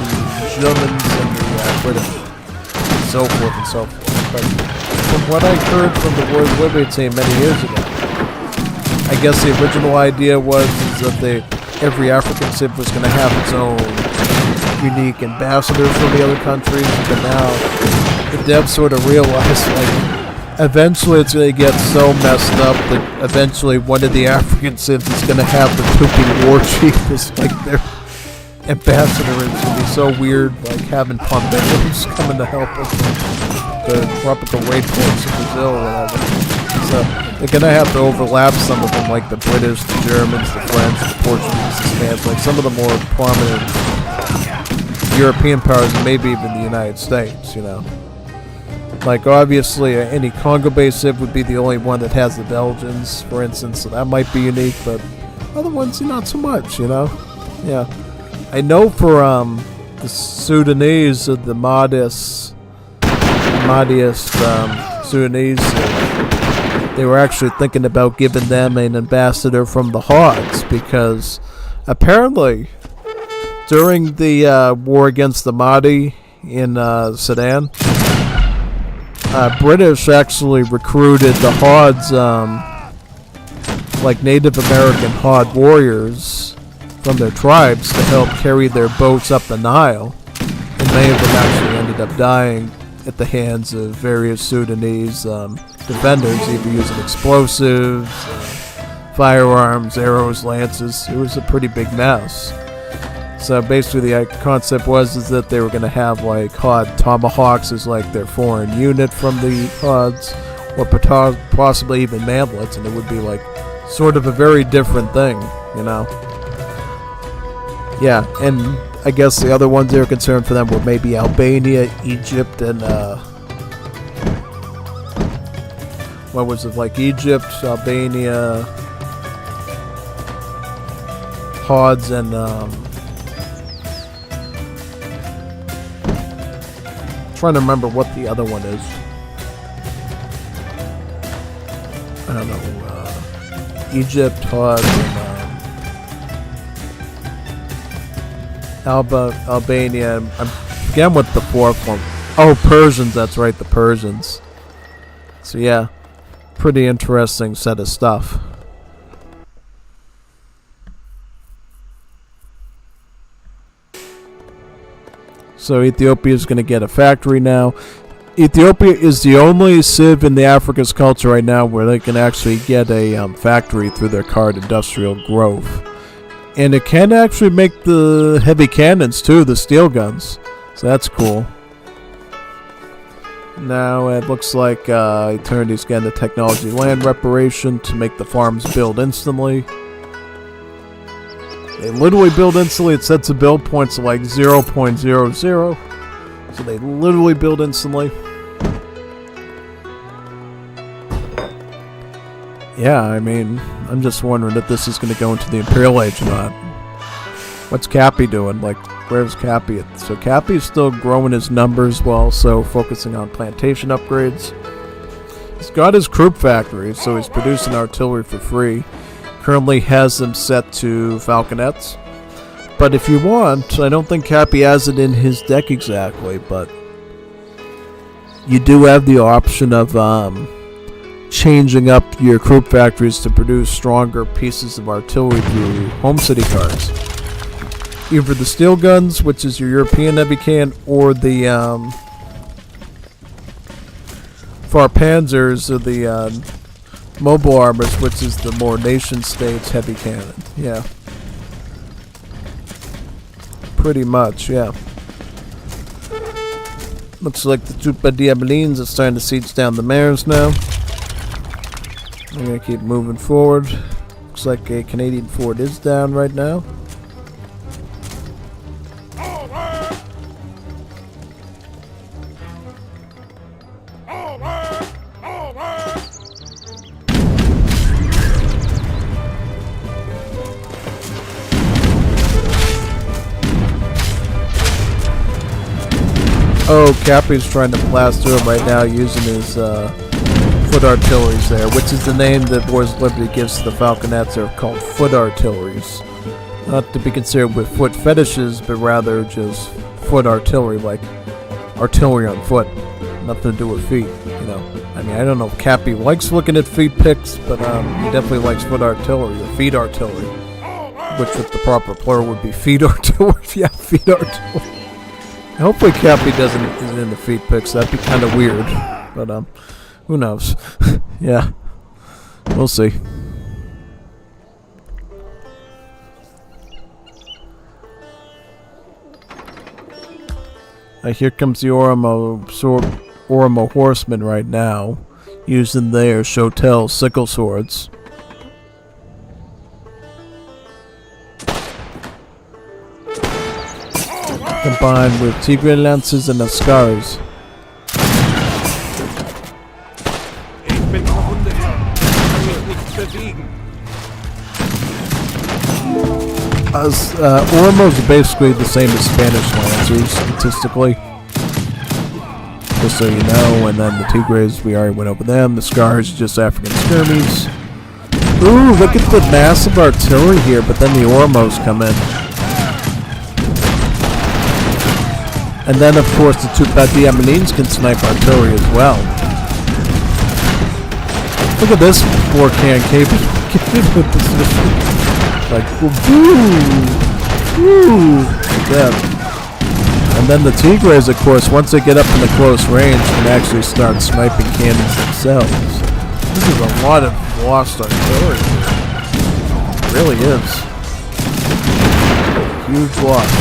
the Germans, and the British. So forth and so forth. But from what I heard from the Wars of Liberty team many years ago, I guess the original idea was that every African civ was going to have its own unique ambassador from the other countries, but now the devs sort of realized like eventually it's going to get so messed up that eventually one of the African civs is going to have the Tupi war chief as like their ambassador. It's going to be so weird, like having Pomberos coming to help us in the tropical rainforests of Brazil or whatever. So they're going to have to overlap some of them, like the British, the Germans, the French, the Portuguese, the Spanish, like some of the more prominent European powers, and maybe even the United States, you know. Like obviously any Congo-based civ would be the only one that has the Belgians, for instance, so that might be unique, but other ones not so much, you know. Yeah. I know for the Sudanese, the Mahdist Sudanese, they were actually thinking about giving them an ambassador from the Hods, because apparently during the war against the Mahdi in Sudan, British actually recruited the Hods, like Native American Hod warriors from their tribes to help carry their boats up the Nile, and many of them actually ended up dying at the hands of various Sudanese defenders, either using explosives, firearms, arrows, lances. It was a pretty big mess. So basically the concept was that they were going to have like Hod tomahawks as like their foreign unit from the Hods, or possibly even mantlets, and it would be like sort of a very different thing, you know. Yeah, and I guess the other ones they were concerned for them were maybe Albania, Egypt, and what was it, like Egypt, Albania, Pods, and trying to remember what the other one is. I don't know. Egypt, Pods, and Albania. I'm forgetting what the fourth one. Oh, Persians. That's right, the Persians. So yeah, pretty interesting set of stuff. So Ethiopia is going to get a factory now. Ethiopia is the only civ in the Africa's culture right now where they can actually get a factory through their current industrial growth. And it can actually make the heavy cannons too, the steel guns. So that's cool. Now it looks like Eternity's getting the technology land reparation to make the farms build instantly. They literally build instantly. It sets the build points to like 0.00. So they literally build instantly. Yeah, I mean, I'm just wondering if this is going to go into the Imperial Age or not. What's Cappy doing? Like, where's Cappy? So Cappy's still growing his numbers while also focusing on plantation upgrades. He's got his Krupp factory, so he's producing artillery for free. Currently has them set to falconets. But if you want, I don't think Cappy has it in his deck exactly, but you do have the option of changing up your Krupp factories to produce stronger pieces of artillery through home city cards. Either the steel guns, which is your European heavy cannon, or the Farpanzers, or the mobile armors, which is the more nation states heavy cannon. Yeah. Pretty much, yeah. Looks like the Trupa Diabolines are starting to siege down the mares now. I'm going to keep moving forward. Looks like a Canadian fort is down right now. Oh, Cappy's trying to blast through him right now using his foot artilleries there, which is the name that Wars of Liberty gives to the falconets. They're called foot artilleries. Not to be considered with foot fetishes, but rather just foot artillery, like artillery on foot. Nothing to do with feet, you know. I mean, I don't know if Cappy likes looking at feet pics, but he definitely likes foot artillery, or feet artillery. Which with the proper plural would be feet artillery. Yeah, feet artillery. Hopefully Cappy isn't in the feet pics. That'd be kind of weird. But, who knows? Yeah. We'll see. Here comes the Oromo horsemen right now, using their Chotel sickle swords. Combined with Tigre lances and Ascaris. Oromos are basically the same as Spanish lancers, statistically. Just so you know, and then the Tigres, we already went over them. The Scars, just African skirmies. Ooh, look at the massive artillery here, but then the Oromos come in. And then, of course, the Tupa Diamanines can snipe artillery as well. Look at this 4-can cable. Like, woo, like that. And then the Tigres, of course, once they get up in the close range, can actually start sniping cannons themselves. This is a lot of lost artillery here. It really is. Huge loss.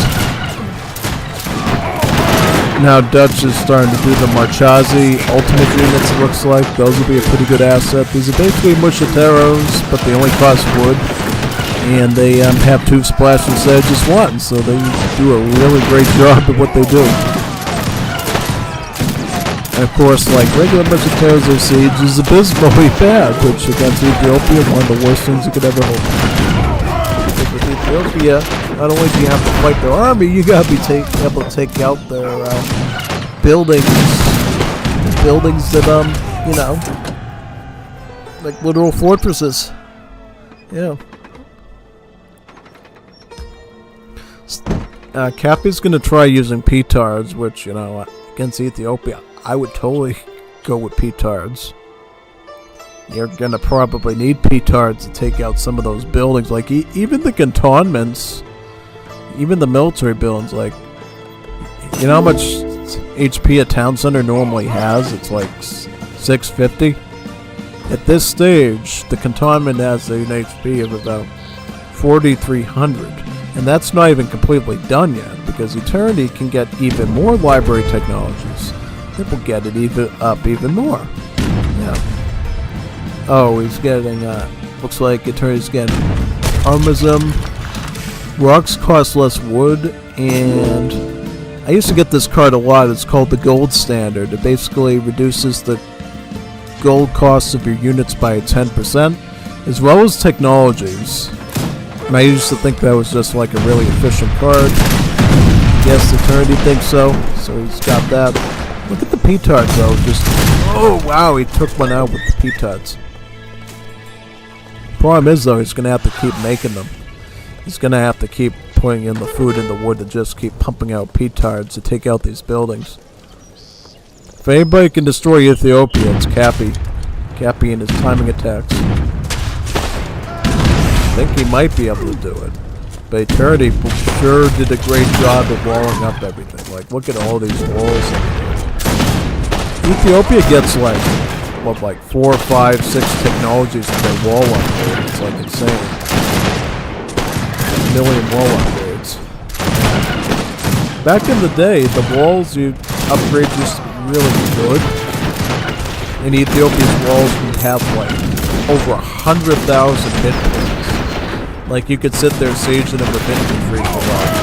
Now Dutch is starting to do the Marchazi ultimate units, it looks like. Those will be a pretty good asset. These are basically Mushateros, but they only cost wood. and they have tube splash instead of just one, so they do a really great job at what they do. And of course, like regular Vegetarians Siege is abysmally bad, which against Ethiopia, one of the worst things you could ever hope. Because with Ethiopia, not only do you have to fight their army, you gotta be able to take out their buildings that you know, like literal fortresses. Yeah. Cappy's gonna try using petards, which, you know, against Ethiopia, I would totally go with petards. You're gonna probably need petards to take out some of those buildings, like even the cantonments, even the military buildings. Like, you know how much HP a town center normally has? It's like 650. At this stage, the cantonment has an HP of about 4,300. And that's not even completely done yet, because Eternity can get even more library technologies. It will get it even more. Yeah. Oh, he's getting, looks like Eternity's getting Armism. Rocks cost less wood, and I used to get this card a lot. It's called the Gold Standard. It basically reduces the gold costs of your units by 10%, as well as technologies. And I used to think that was just like a really efficient card. Yes, Eternity thinks so, so he's got that. Look at the petards though, just, oh wow, he took one out with the petards. Problem is though, he's gonna have to keep making them. He's gonna have to keep putting in the food in the wood to just keep pumping out petards to take out these buildings. If anybody can destroy Ethiopia, it's Cappy. Cappy and his timing attacks. I think he might be able to do it. But Eternity sure did a great job of walling up everything. Like, look at all these walls. Ethiopia gets like, what, like 4, 5, 6 technologies in their wall upgrade. It's like insane. A million wall upgrades. Back in the day, the walls you upgrade used to be really good. And Ethiopia's walls would have like over 100,000 hit points. Like, you could sit there sieging them with infantry for like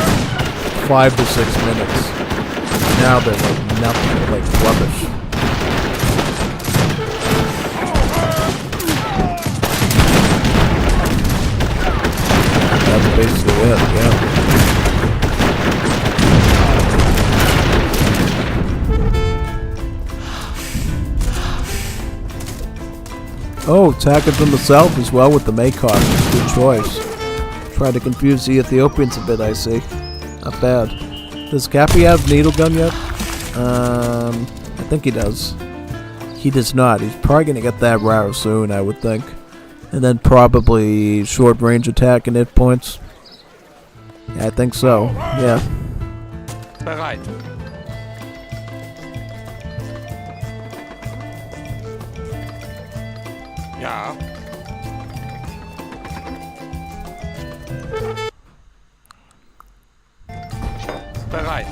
5 to 6 minutes. Now they're like nothing, they're like rubbish. That's basically it, yeah. Oh, attacking from the south as well with the Maycock. Good choice. Try to confuse the Ethiopians a bit, I see. Not bad. Does Cappy have needle gun yet? I think he does. He does not. He's probably going to get that rare soon, I would think. And then probably short range attack and hit points. Yeah, I think so. Yeah. Bereit. Ja. Bereit.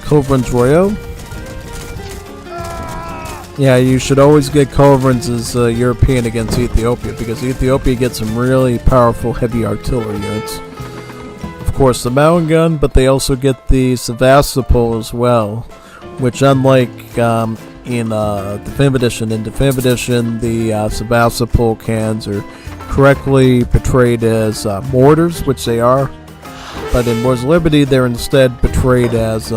Culverins Royo? Yeah, you should always get Culverins as European against Ethiopia, because Ethiopia gets some really powerful heavy artillery units. Of course, the mountain gun, but they also get the Sevastopol as well, which unlike in Definitive Edition, the Sevastopol cans are correctly portrayed as mortars, which they are, but in Wars of Liberty they're instead portrayed as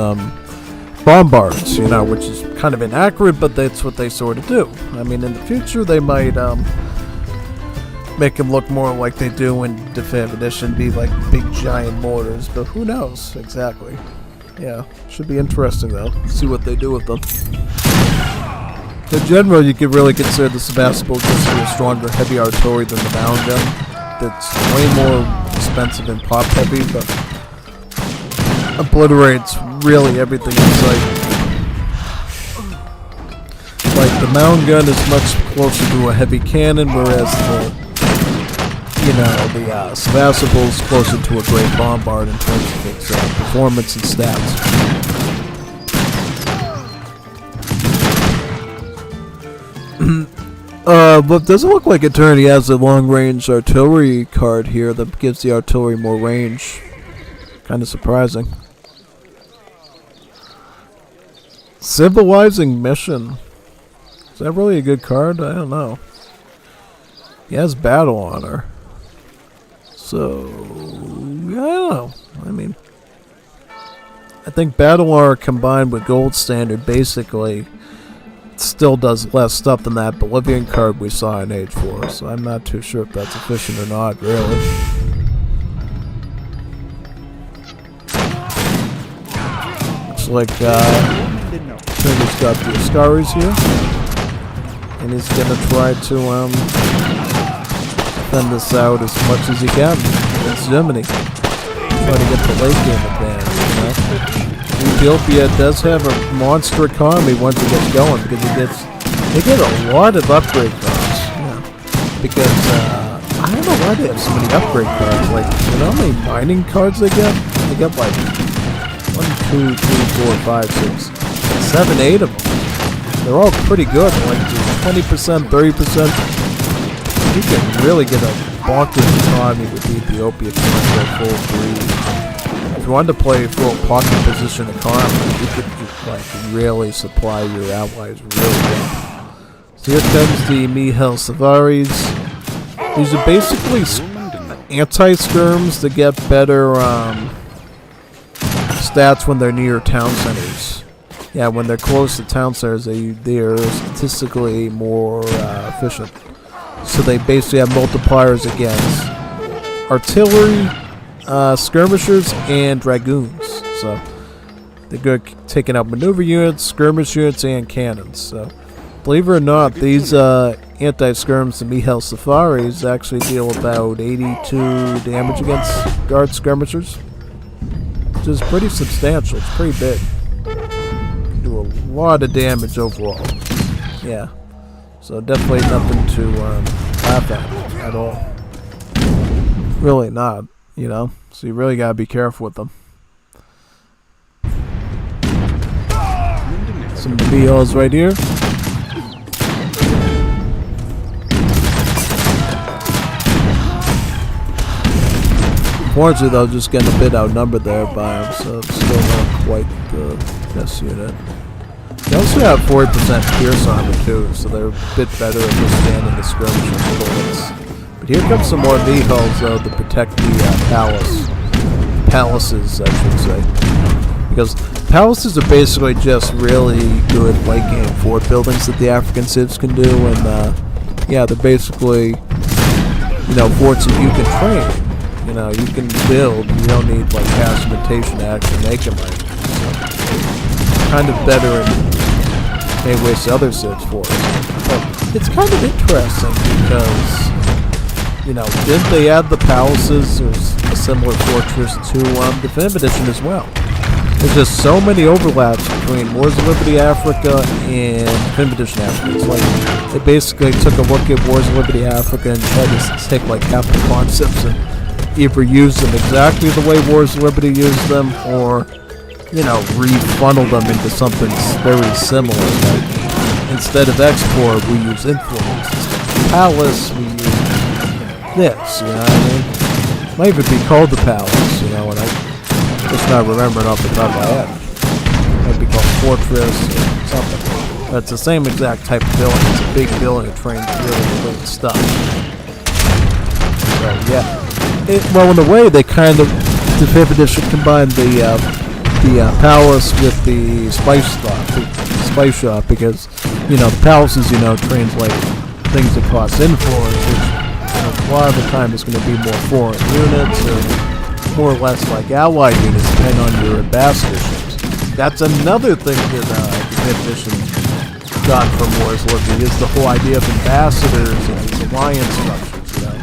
bombards, you know, which is kind of inaccurate, but that's what they sort of do. I mean, in the future they might make them look more like they do in Definitive Edition, be like big giant mortars, but who knows exactly. Yeah, should be interesting though, see what they do with them. In general, you could really consider the Sevastopol just to be a stronger heavy artillery than the mound gun. That's way more expensive and pop heavy, but obliterates really everything in sight. Like, the mound gun is much closer to a heavy cannon, whereas the Sevastopol is closer to a great bombard in terms of its performance and stats. But doesn't look like Eternity has a long-range artillery card here that gives the artillery more range. Kind of surprising. Civilizing Mission. Is that really a good card? I don't know. He has Battle Honor. So, I don't know. I mean, I think Battle Honor combined with Gold Standard basically still does less stuff than that Bolivian card we saw in Age 4. So I'm not too sure if that's efficient or not, really. Looks like Trigger's got the Ascaris here. And he's gonna try to defend this out as much as he can against Germany. Try to get the late game advantage, you know? Ethiopia does have a monster economy once it gets going because they get a lot of upgrade cards. Yeah. Because I don't know why they have so many upgrade cards. Like, you know how many mining cards they get? They get like 1, 2, 3, 4, 5, 6, 7, 8 of them. They're all pretty good. Like 20%, 30%. You can really get a bonkers economy with Ethiopia going full free. If you wanted to play full pocket position economy, you could like really supply your allies really well. So here comes the Mihel Savaris. These are basically anti-skirms that get better stats when they're near town centers. Yeah, when they're close to town centers, they're statistically more efficient. So they basically have multipliers against artillery, skirmishers, and dragoons. So they're good at taking out maneuver units, skirmish units, and cannons. So believe it or not, these anti-skirms, the Mihel Safaris, actually deal about 82 damage against guard skirmishers, which is pretty substantial. It's pretty big. Can do a lot of damage overall. Yeah. So definitely nothing to laugh at all. Really not, you know. So you really gotta be careful with them. Some BLs right here. Unfortunately, though, just getting a bit outnumbered there by him, so it's still not quite the best unit. They also have 40% Pierce armor too, so they're a bit better at withstanding the skirmish and bullets. But here comes some more vehicles though to protect the palaces, I should say. Because palaces are basically just really good late game fort buildings that the African civs can do, and yeah, they're basically, you know, forts that you can train. You know, you can build, you don't need like castmentation to actually make them right. So, kind of better in many ways to other civs forts. But it's kind of interesting because, you know, didn't they add the palaces? There's a similar fortress to Definitive Edition as well. There's just so many overlaps between Wars of Liberty Africa and Definitive Edition Africa. It's like they basically took a look at Wars of Liberty Africa and tried to take like half the concepts and either use them exactly the way Wars of Liberty used them, or, you know, refunnel them into something very similar. Like, instead of export, we use influence. Instead of palace, we use this, you know what I mean? It might even be called the palace, you know, and I'm just not remembering off the top of my head. It might be called fortress or something. But it's the same exact type of building. It's a big building that trains really good stuff. So, yeah. Well, in a way, they kind of, Definitive Edition combined the palace with the spice shop, because, you know, the palaces, you know, translate things that cost influence, which, you know, a lot of the time is going to be more foreign units, or more or less like allied units, depending on your ambassadorships. That's another thing that Definitive Edition got from Wars of Liberty, is the whole idea of ambassadors and these alliance structures, you know,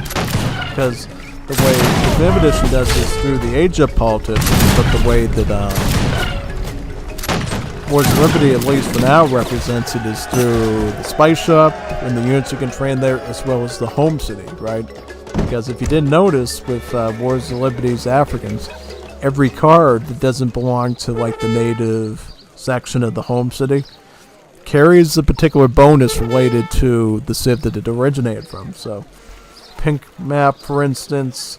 because the way the Definitive Edition does this through the age-up politicians, but the way that Wars of Liberty, at least for now, represents it is through the spice shop and the units you can train there, as well as the home city, right? Because if you didn't notice, with Wars of Liberty's Africans, every card that doesn't belong to like the native section of the home city carries a particular bonus related to the civ that it originated from. So, pink map, for instance,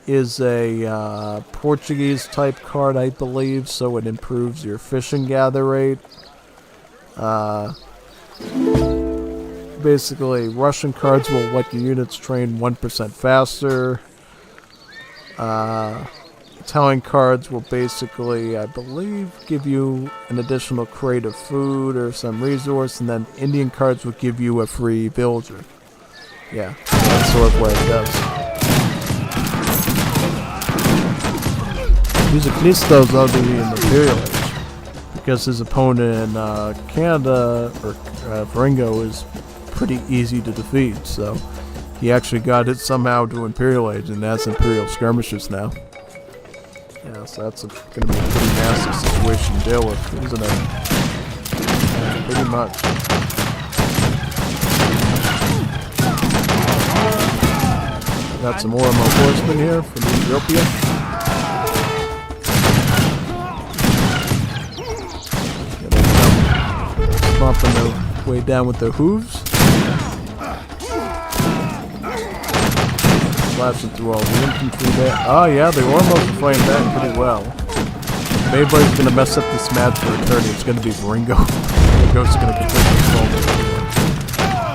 is a Portuguese type card, I believe, so it improves your fishing gather rate. Basically, Russian cards will let your units train 1% faster. Italian cards will basically, I believe, give you an additional crate of food or some resource, and then Indian cards will give you a free villager. Yeah, that's sort of what it does. He's a Christos of the Imperial Age, because his opponent in Canada, or Viringo, is pretty easy to defeat, so he actually got it somehow to Imperial Age, and that's Imperial Skirmishers now. Yeah, so that's going to be a pretty massive situation to deal with, isn't it? Yeah, pretty much. Got some more horsemen here from Ethiopia. Stomping their way down with their hooves. Blasting through all the infantry there. Oh yeah, the Ormos are fighting back pretty well. If anybody's going to mess up this match for eternity, it's going to be Viringo. Viringo's going to completely solve it.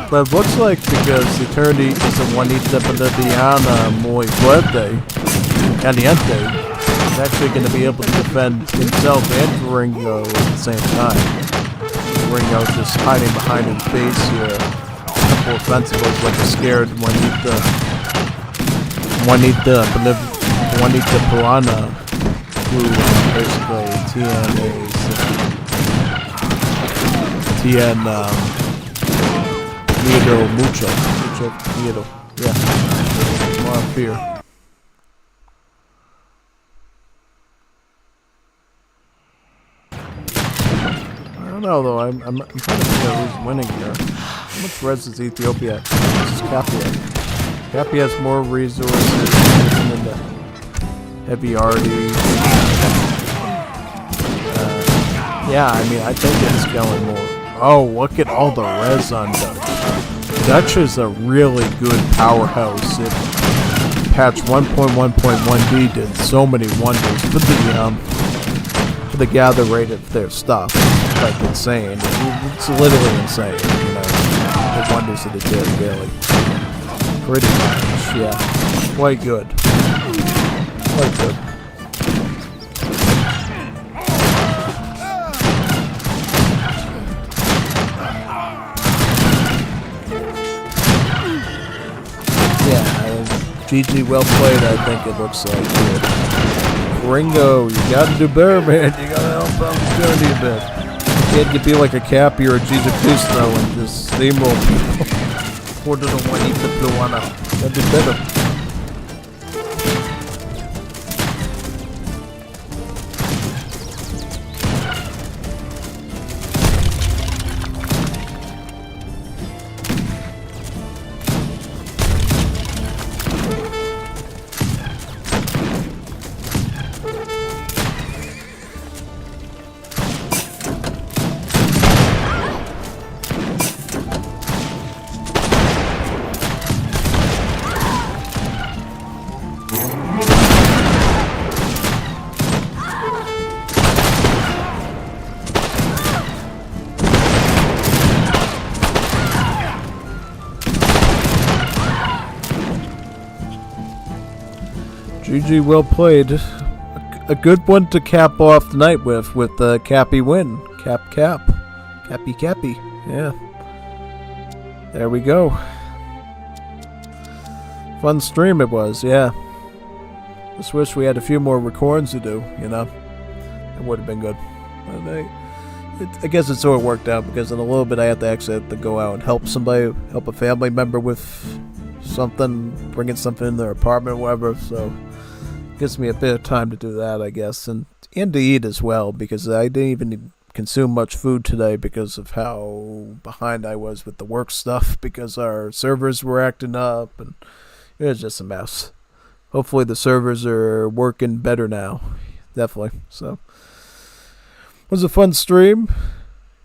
But it looks like, because Eternity is a Juanita Diana muy fuerte, caliente, he's actually going to be able to defend himself and Viringo at the same time. Viringo's just hiding behind his base here. A couple of offensives like a scared Juanita Puana, who basically TN Miedo Mucho, yeah, more up here. I don't know though, I'm trying to figure out who's winning here. How much res is Ethiopia at? This is Cappy. Cappy has more resources into heavy arty. Yeah, I mean, I think it's going more. Oh, look at all the res on Dutch. Dutch is a really good powerhouse. Patch 1.1.1d did so many wonders for the gather rate of their stuff. It's like insane. It's literally insane, you know, the wonders that it did, really. Pretty much, yeah. Quite good. Quite good. GG, well played, I think it looks like. Viringo, you gotta do better, man. You gotta help out Eternity a bit. You can't be like a Cappy or a Jesus Cristo and just steamroll people. Or to the Juanita Pluana. Gotta do better. GG, well played. A good one to cap off the night with the Cappy win. Cappy. Yeah. There we go. Fun stream it was, yeah. Just wish we had a few more records to do, you know. It would have been good. But I guess it sort of worked out, because in a little bit I have to go out and help somebody, help a family member with something, bringing something in their apartment or whatever, so gives me a bit of time to do that, I guess, and to eat as well, because I didn't even consume much food today because of how behind I was with the work stuff, because our servers were acting up, and it was just a mess. Hopefully the servers are working better now, definitely. So it was a fun stream.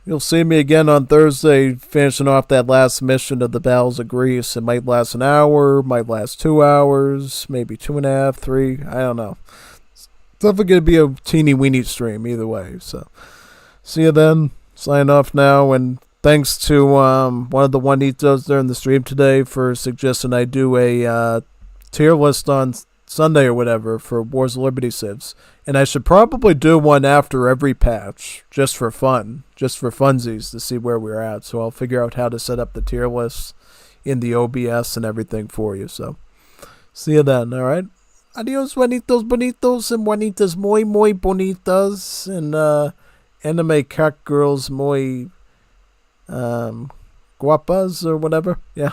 You'll see me again on Thursday finishing off that last mission of the Battles of Greece. It might last an hour, might last 2 hours, maybe 2.5, 3. I don't know. It's definitely going to be a teeny weeny stream either way. So, see you then. Sign off now. And thanks to one of the Juanitos during the stream today for suggesting I do a tier list on Sunday or whatever for Wars of Liberty civs. And I should probably do one after every patch, just for fun, just for funsies to see where we're at. So I'll figure out how to set up the tier lists in the OBS and everything for you. So see you then, all right? Adios, Juanitos bonitos and Juanitas muy bonitas and anime cat girls muy guapas or whatever. Yeah.